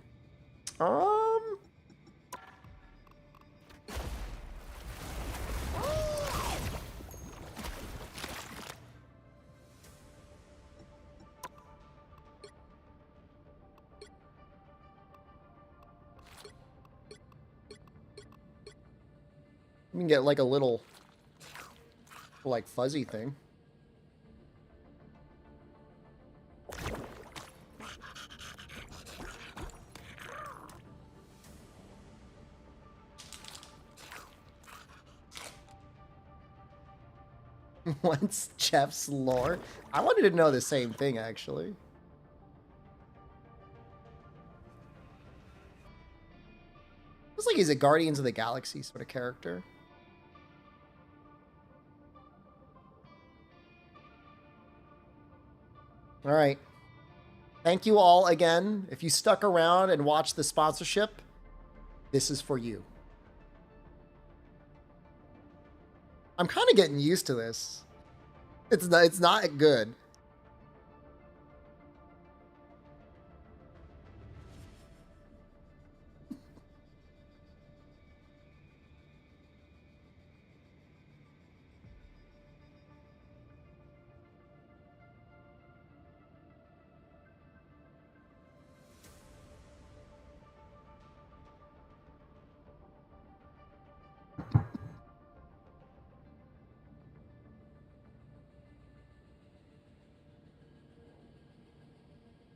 You can get like a little, like, fuzzy thing. What's Jeff's lore? I wanted to know the same thing, actually. Looks like he's a Guardians of the Galaxy sort of character. All right. Thank you all again. If you stuck around and watched the sponsorship, this is for you. I'm kind of getting used to this. It's not good.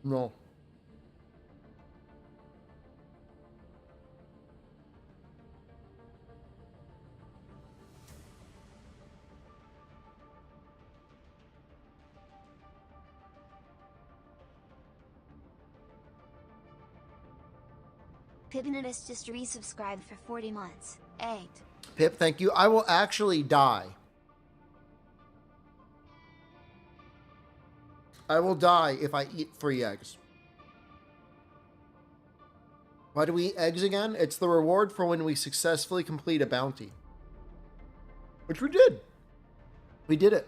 No. Pipinidus just resubscribed for 40 months. 8. Pip, thank you. I will actually die. I will die if I eat 3 eggs. Why do we eat eggs again? It's the reward for when we successfully complete a bounty. Which we did. We did it.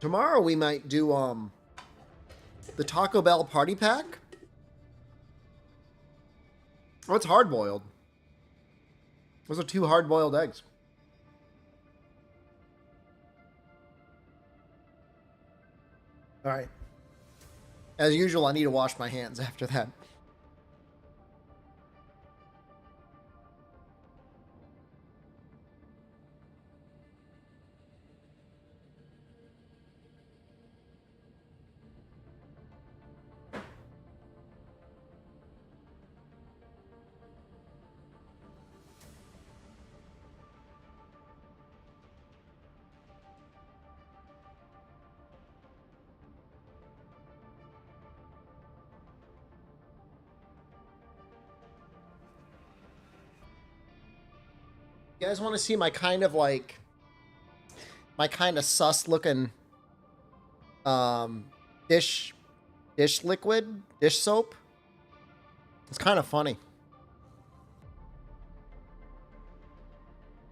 Tomorrow we might do the Taco Bell party pack. Oh, it's hard boiled. Those are 2 hard boiled eggs. All right. As usual, I need to wash my hands after that. You guys want to see my kind of like, my kind of sus looking dish liquid, dish soap? It's kind of funny.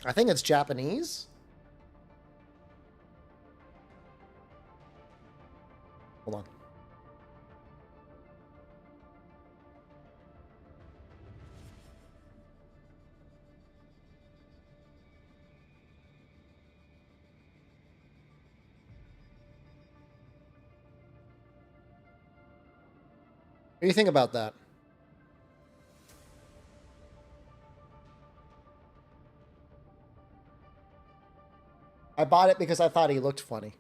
I think it's Japanese. Hold on. What do you think about that? I bought it because I thought he looked funny.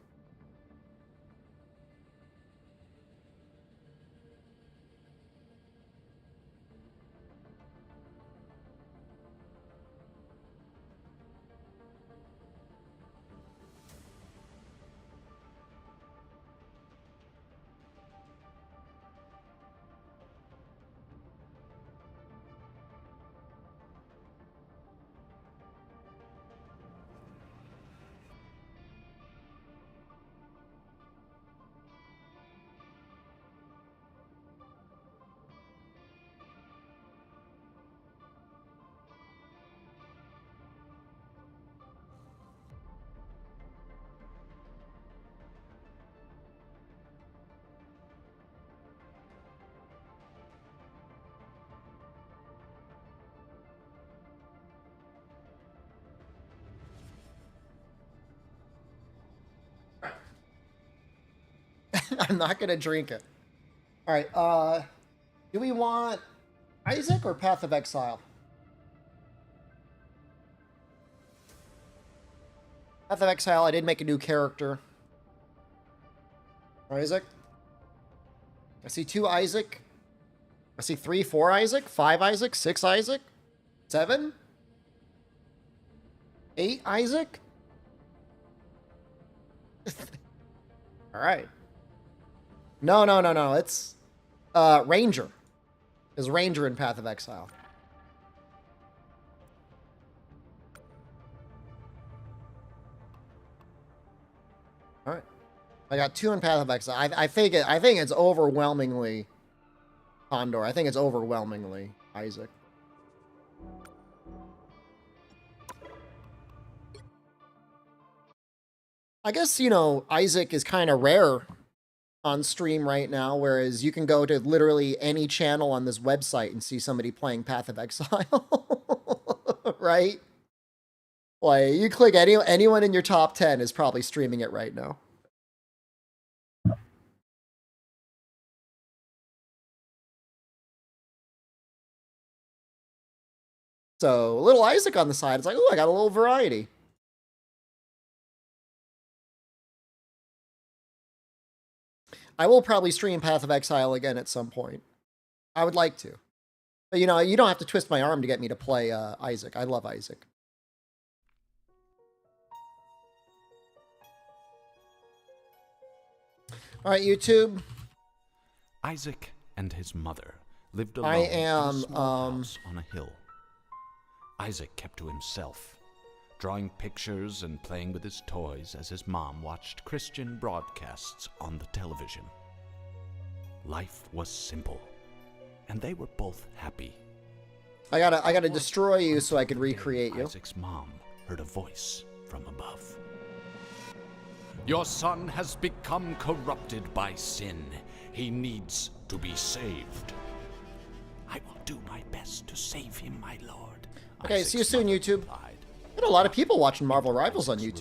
I'm not gonna drink it. All right. Do we want Isaac or Path of Exile? Path of Exile. I did make a new character. Isaac. I see 2 Isaac. I see 3, 4 Isaac, 5 Isaac, 6 Isaac, 7, 8 Isaac. All right. No. It's Ranger. Is Ranger in Path of Exile. All right. I got 2 in Path of Exile. I think it's overwhelmingly Condor. I think it's overwhelmingly Isaac. I guess, you know, Isaac is kind of rare on stream right now, whereas you can go to literally any channel on this website and see somebody playing Path of Exile. Right? Like, you click anyone in your top 10 is probably streaming it right now. So, a little Isaac on the side. It's like, oh, I got a little variety. I will probably stream Path of Exile again at some point. I would like to. But, you know, you don't have to twist my arm to get me to play Isaac. I love Isaac. All right, YouTube. Isaac and his mother lived alone in a small house on a hill. Isaac kept to himself, drawing pictures and playing with his toys as his mom watched Christian broadcasts on the television. Life was simple, and they were both happy. I gotta destroy you so I can recreate you. Isaac's mom heard a voice from above. Your son has become corrupted by sin. He needs to be saved. I will do my best to save him, my lord. Okay, see you soon, YouTube. Got a lot of people watching Marvel Rivals on YouTube.